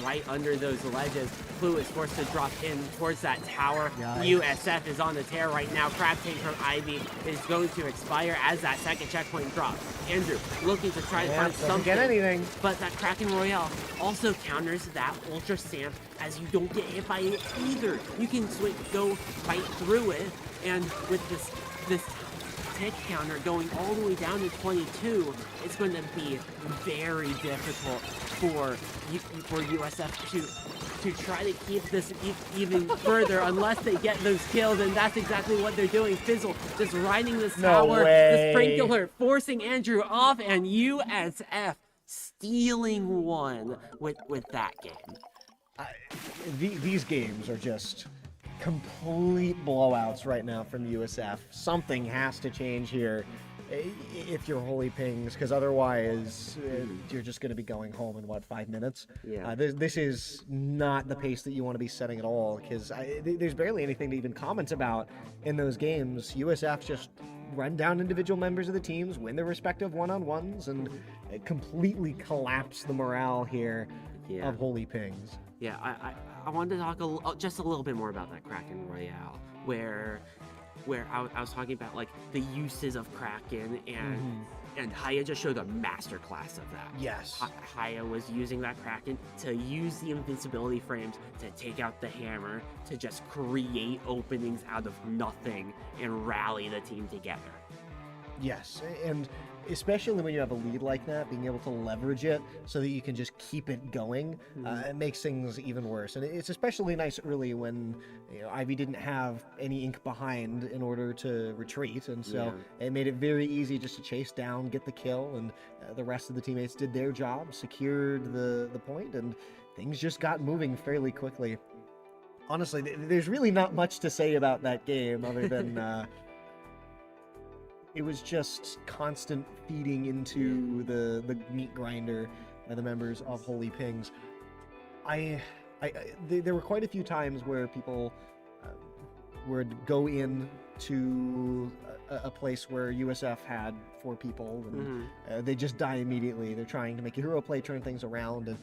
right under those ledges. Clue is forced to drop in towards that tower. USF is on the tear right now. Crab tank from Ivy is going to expire as that second checkpoint drops. Andrew looking to try to find something. Get anything. But that Kraken Royale also counters that Ultra Stamp, as you don't get hit by it either. You can go right through it, and with this tick counter going all the way down to 22, it's going to be very difficult for USF to to try to keep this even further unless they get those kills, and that's exactly what they're doing. Fizzle just riding this tower, the sprinkler, forcing Andrew off, and USF stealing one with that game. These games are just complete blowouts right now from USF. Something has to change here if you're Holy Pings, because otherwise you're just going to be going home in, 5 minutes? Yeah. This is not the pace that you want to be setting at all, because there's barely anything to even comment about in those games. USF just run down individual members of the teams, win their respective one-on-ones, and completely collapse the morale here of Holy Pings. Yeah, I wanted to talk just a little bit more about that Kraken Royale, where I was talking about like the uses of Kraken, and Haya just showed a masterclass of that. Yes. Haya was using that Kraken to use the invincibility frames to take out the hammer, to just create openings out of nothing and rally the team together. Yes, and especially when you have a lead like that, being able to leverage it so that you can just keep it going, it makes things even worse. And it's especially nice early when Ivy didn't have any ink behind in order to retreat, and so it made it very easy just to chase down, get the kill, and the rest of the teammates did their job, secured the point, and things just got moving fairly quickly. Honestly, there's really not much to say about that game other than it was just constant feeding into the meat grinder by the members of Holy Pings. There were quite a few times where people would go in to a place where USF had 4 people, and they just die immediately. They're trying to make a hero play, turn things around, and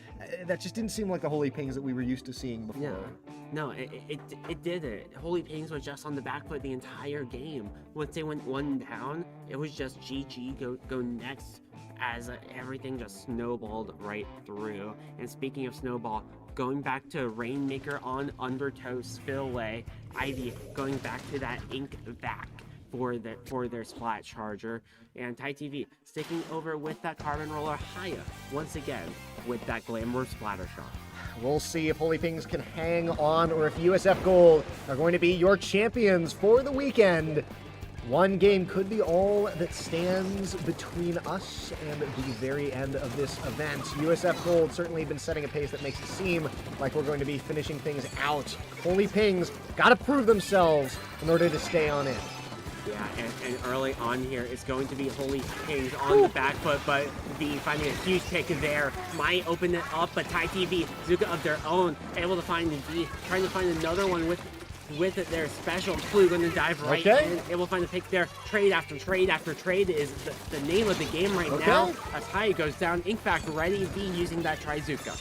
that just didn't seem like the Holy Pings that we were used to seeing before. No, it did it. Holy Pings was just on the back foot the entire game. Once they went 1 down, it was just GG, go next, as everything just snowballed right through. And speaking of snowball, going back to Rainmaker on Undertow Spillway, Ivy going back to that ink back for their Splat Charger, and Ty TV sticking over with that Carbon Roller. Haya once again with that Glamour Splatter Shot. We'll see if Holy Pings can hang on, or if USF Gold are going to be your champions for the weekend. One game could be all that stands between us and the very end of this event. USF Gold certainly been setting a pace that makes it seem like we're going to be finishing things out. Holy Pings got to prove themselves in order to stay on in. Yeah, and early on here, it's going to be Holy Pings on the back foot, but V finding a huge pick there. Might open it up, but Thai TV, Zuka of their own, able to find the V, trying to find another one with their special. Clue going to dive right in, able to find the pick there. Trade after trade after trade is the name of the game right now. As Haya goes down, in fact, ready V using that Trizuka.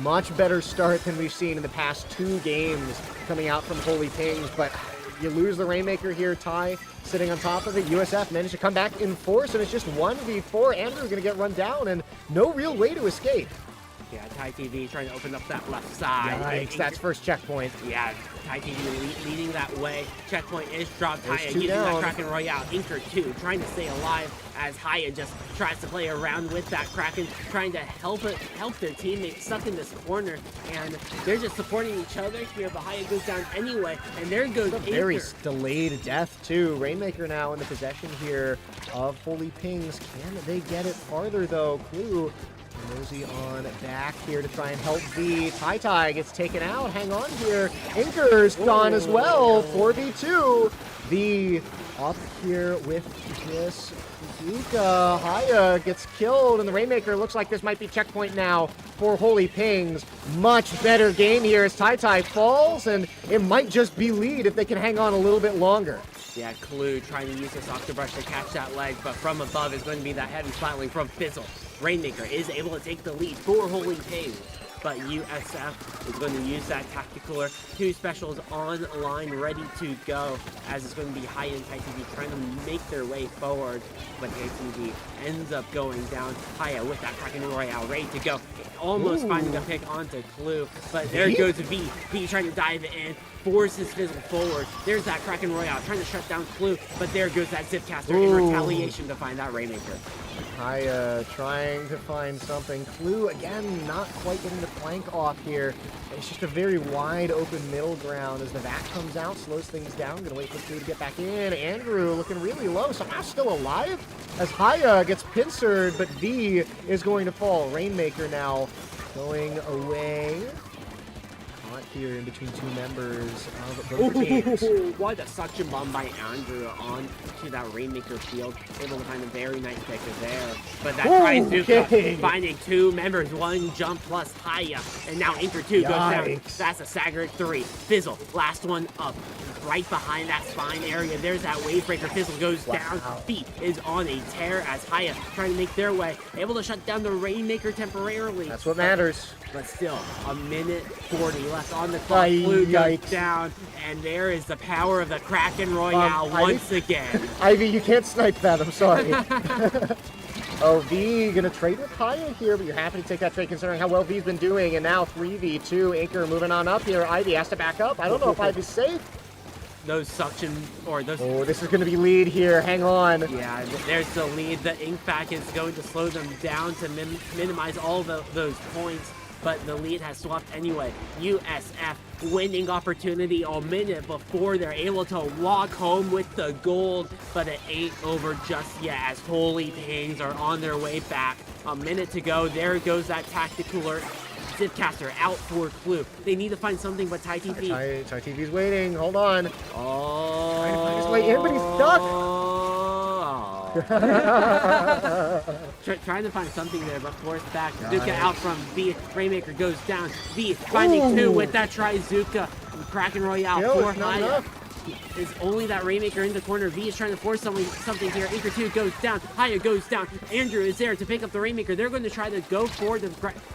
Much better start than we've seen in the past 2 games coming out from Holy Pings, but you lose the Rainmaker here. Ty sitting on top of it. USF managed to come back in force, and it's just 1v4. Andrew going to get run down, and no real way to escape. Yeah, Ty TV trying to open up that left side. Yikes, that's first checkpoint. Yeah, Ty TV leading that way. Checkpoint is dropped. Haya using that Kraken Royale. Inker 2 trying to stay alive as Haya just tries to play around with that Kraken, trying to help their teammate stuck in this corner, and they're just supporting each other here, but Haya goes down anyway, and there goes Inker. Very delayed death too. Rainmaker now in the possession here of Holy Pings. Can they get it farther though? Clue Mosey on back here to try and help V. Tai gets taken out. Hang on here. Inker's gone as well. 4v2. V up here with this Yuka. Haya gets killed, and the Rainmaker looks like this might be checkpoint now for Holy Pings. Much better game here as Tai falls, and it might just be lead if they can hang on a little bit longer. Yeah, Clue trying to use this Octobrush to catch that leg, but from above is going to be that heavy flatling from Fizzle. Rainmaker is able to take the lead for Holy Pings, but USF is going to use that tactical. 2 specials online, ready to go, as it's going to be Haya and TyTV trying to make their way forward, but TyTV ends up going down. Haya with that Kraken Royale ready to go, almost finding a pick onto Clue, but there goes V. V trying to dive in, forces Fizzle forward. There's that Kraken Royale trying to shut down Clue, but there goes that Zipcaster in retaliation to find that Rainmaker. Haya trying to find something. Clue, again, not quite getting the flank off here. It's just a very wide open middle ground as the vac comes out, slows things down. Gonna wait for Stu to get back in. Andrew looking really low, somehow still alive as Haya gets pincered, but V is going to fall. Rainmaker now going away. Caught here in between two members of both teams. What a suction bomb by Andrew on to that Rainmaker field. Able to find a very nice picture there. But that Trizuka finding two members, one jump plus Haya. And now Inker 2 goes down. That's a Sagger 3. Fizzle, last one up. Right behind that spine area, there's that Wavebreaker. Fizzle goes down. Feet is on a tear as Haya trying to make their way. Able to shut down the Rainmaker temporarily. That's what matters. But still, a minute 40 left on the clock. Blue goes down, and there is the power of the Kraken Royale once again. Ivy, you can't snipe that, I'm sorry. Oh, V gonna trade with Haya here, but you're happy to take that trade considering how well V's been doing. And now 3v2, Anchor moving on up here. Ivy has to back up. I don't know if Ivy's safe. Those suction, or those... Oh, this is gonna be lead here, hang on. Yeah, there's the lead. The Ink Pack is going to slow them down to minimize all those points. But the lead has swapped anyway. USF winning opportunity a minute before they're able to walk home with the gold, but it ain't over just yet as Holy Pings are on their way back. A minute to go. There goes that tactical alert. Zipcaster out for Clue. They need to find something, but Ty TV. Ty TV's waiting. Hold on. Oh. Trying to find his way in, but he's stuck. Trying to find something there, but forced back. Zuka out from V. Rainmaker goes down. V finding two with that Trizuka. Kraken Royale for Haya. Is only that Rainmaker in the corner. V is trying to force something here. Inker 2 goes down. Haya goes down. Andrew is there to pick up the Rainmaker. They're going to try to go for to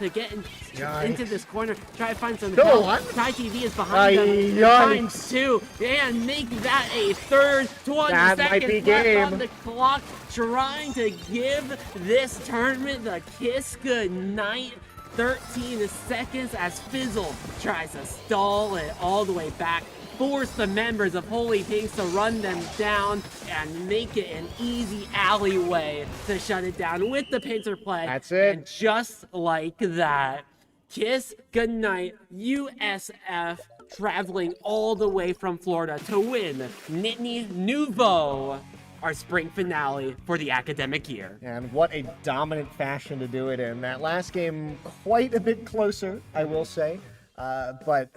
get into this corner. Try to find some help. Ty TV is behind them. Finds two and make that a third. 20 seconds left on the clock. Trying to give this tournament the kiss goodnight. 13 seconds as Fizzle tries to stall it all the way back. Force the members of Holy Pings to run them down and make it an easy alleyway to shut it down with the pincer play. That's it. And just like that, kiss goodnight, USF traveling all the way from Florida to win Nittany Nouveau, our spring finale for the academic year. And what a dominant fashion to do it in. That last game, quite a bit closer, I will say. But,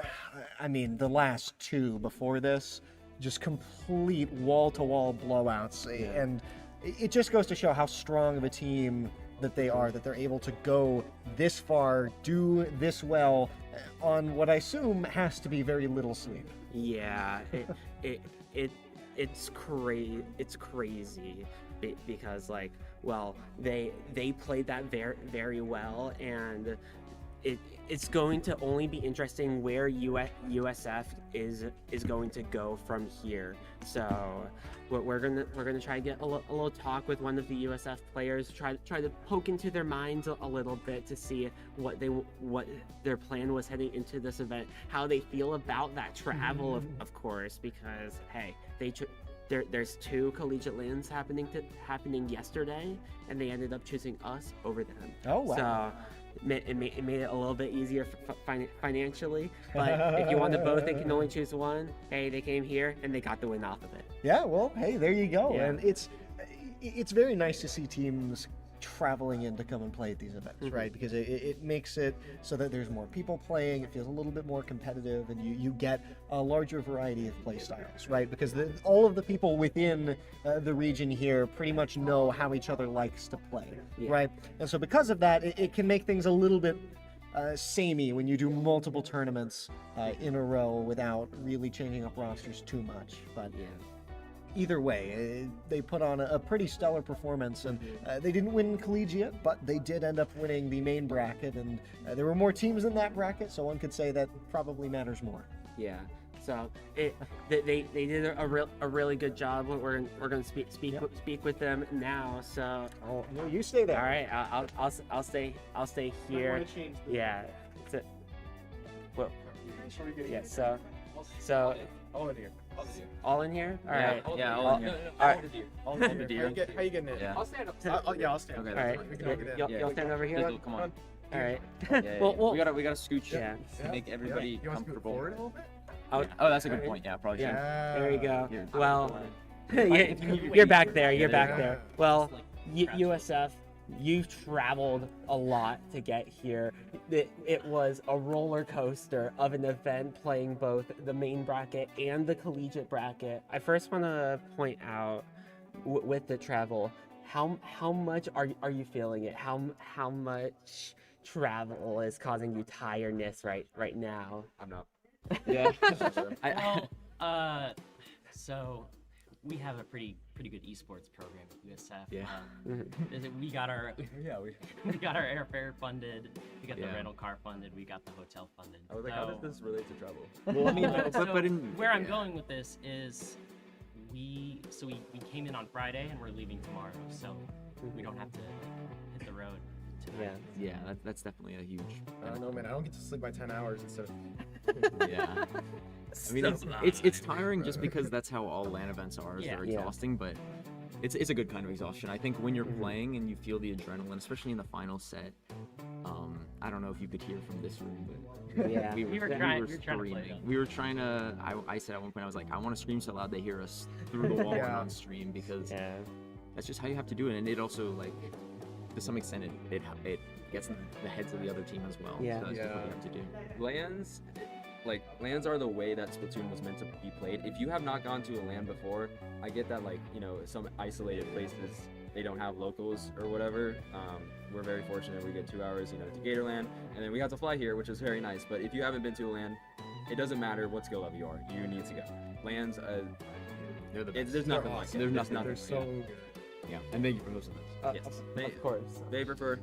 I mean, the last two before this, just complete wall-to-wall blowouts. Yeah. And it just goes to show how strong of a team that they are, that they're able to go this far, do this well, on what I assume has to be very little sleep. Yeah, it's crazy because, like, well, they played that very well, and it's going to only be interesting where USF is going to go from here. So we're gonna try to get a little talk with one of the USF players, try to poke into their minds a little bit to see what their plan was heading into this event, how they feel about that travel, of course, because hey, there's two collegiate lands happening yesterday, and they ended up choosing us over them. Oh wow! So it made it a little bit easier financially, but if you want to both and can only choose one, hey, they came here and they got the win off of it. Yeah, well, hey, there you go. Yeah. And it's very nice to see teams traveling in to come and play at these events, right? Because it makes it so that there's more people playing, it feels a little bit more competitive, and you get a larger variety of play styles, right? Because all of the people within the region here pretty much know how each other likes to play, right? And so because of that, it can make things a little bit samey when you do multiple tournaments in a row without really changing up rosters too much. But yeah. Either way, they put on a pretty stellar performance, and they didn't win collegiate, but they did end up winning the main bracket, and there were more teams in that bracket, so one could say that probably matters more. Yeah. So they did a really good job. We're gonna speak with them now. So no, you stay there. All right, I'll stay here. Yeah. Well. Yeah. So. All in here. All in here? All right. Yeah, all in here. All right. All in here. How you getting it? Yeah. I'll stand up. I'll stand. Okay. All right. You'll stand over here? Come on. All right. Yeah, well, we gotta scooch. Yeah. Make everybody comfortable. Oh, that's a good point. Yeah, probably. should. There you go. Yeah. Well, If you're back there. You're Yeah, back there you there. Well, USF, you've traveled a lot to get here. It was a roller coaster of an event playing both the main bracket and the collegiate bracket. I first want to point out with the travel, how much are you feeling it? How much travel is causing you tiredness right now? I'm not. Yeah. Well, so we have a pretty good esports program at USF. Yeah. We got our we got our airfare funded. We got the Yeah. rental car funded. We got the hotel funded. I was like, how does this relate to travel? Well, I mean, but where I'm going with this is we came in on Friday and we're leaving tomorrow, so we don't have to hit the road tonight. Yeah, that's definitely a huge. I don't know, man. I don't get to sleep by 10 hours instead of. Yeah. I mean, it's tiring just because that's how all LAN events are. Yeah. They're exhausting, but it's a good kind of exhaustion. I think when you're playing and you feel the adrenaline, especially in the final set. I don't know if you could hear from this room, but Yeah. we were trying to play screaming. them. We were trying to. I said at one point, I was like, I want to scream so loud they hear us through the wall and on stream because that's just how you have to do it. And it also like, to some extent, it gets in the heads of the other team as well. Yeah. So that's just what you have to do. LANs are the way that Splatoon was meant to be played. If you have not gone to a LAN before, I get that some isolated places they don't have locals or whatever. We're very fortunate we get 2 hours, to Gatorland, and then we got to fly here, which is very nice. But if you haven't been to a LAN, it doesn't matter what skill level you are. You need to go. LANs, They're the best. there's nothing like it. There's nothing. They're so good. Yeah, and thank you for hosting this. Yes. Of course. They prefer.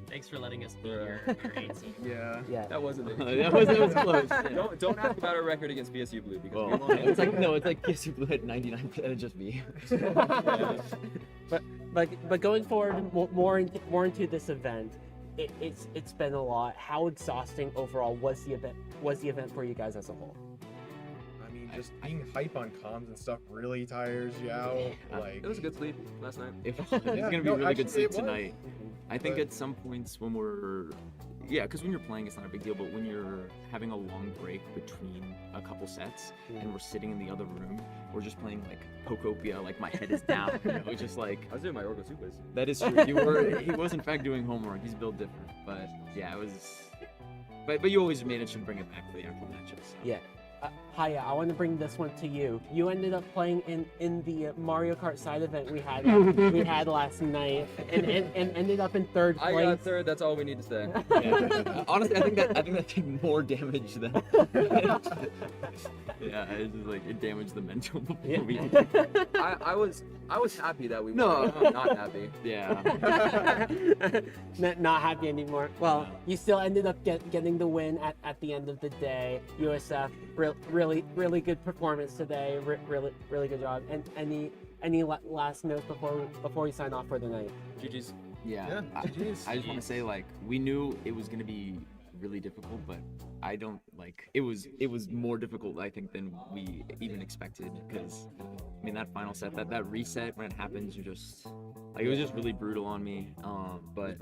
Thanks for letting us be your 18. Yeah. That wasn't it. That was close. Yeah. Don't ask about our record against PSU Blue because we Well, won't. it's like PSU Blue had 99%. It'd just be. But going forward, more into this event, it's been a lot. How exhausting overall was the event for you guys as a whole? I mean, just being hype on comms and stuff really tires you out. Like, It was a good sleep last night. It's gonna be really good actually, sleep it was. tonight. I think But- at some points when because when you're playing it's not a big deal, but when you're having a long break between a couple sets and we're sitting in the other room, we're just playing like Pokopia, like my head is down. It's just like I was doing my Orgo Supers. that is true. He was in fact doing homework. He's built different, but yeah, it was. But you always manage to bring it back for the actual matchups. So. Yeah. Haya, I want to bring this one to you. You ended up playing in the Mario Kart side event we had last night, and ended up in third place. I got third. That's all we need to say. Yeah. Honestly, I think that did more damage than. Yeah, it's just like it damaged the mental before we. I was happy that we won. No. I'm not happy. Yeah. Not happy anymore. Well, you still ended up getting the win at the end of the day. USF, really good performance today. Really good job. And any last notes before we sign off for the night? GG's. Yeah. I just want to say like we knew it was gonna be really difficult, but I don't like it was more difficult I think than we even expected because I mean that final set that reset when it happens you just like it was just really brutal on me. But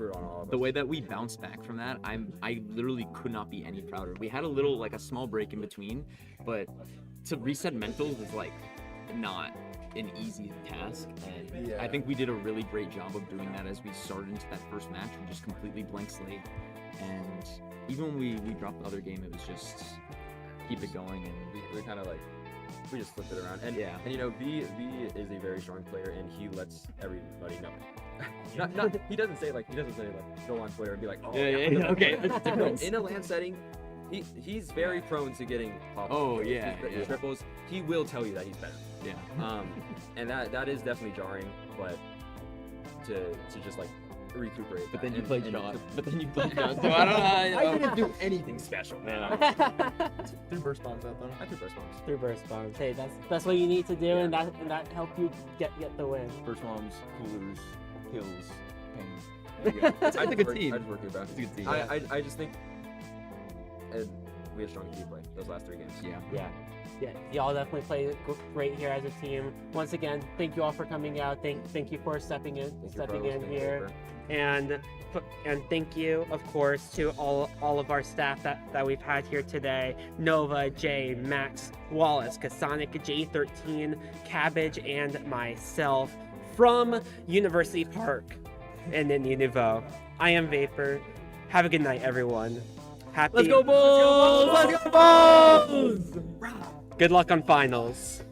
the way that we bounced back from that, I literally could not be any prouder. We had a small break in between, but to reset mentals is like not an easy task, and I think we did a really great job of doing that as we started into that first match. We just completely blank slate, and even when we dropped the other game, it was just keep it going, and we kind of like we just flipped it around. And V is a very strong player, and he lets everybody know. He doesn't say go on Twitter and be like, oh yeah. Okay, that's No, different. in a LAN setting, he's very prone to getting pop. Oh, yeah, his yeah. triples. He will tell you that he's better. Yeah. And that is definitely jarring, but to just like recuperate. But that then you and- played and John. to- But then you played John. So I don't know. I didn't do anything special, man. 3 burst bombs out though. I threw burst bombs. 3 burst bombs. Hey, that's what you need to do, and that helped you get the win. First bombs, coolers, kills, pain. There you go. It's a good team. I just worked it back. It's a good team. I just think had strong team play those last 3 games. Yeah, y'all definitely played great here as a team. Once again, thank you all for coming out. Thank you for stepping in here, and thank you, of course, to all of our staff that we've had here today: Nova, Jay, Max, Wallace, Kasonic, J13, Cabbage, and myself from University Park and Nittany Nouveau. I am Vapor. Have a good night, everyone. Happy. Let's go Bulls! Let's go Bulls! Good luck on finals.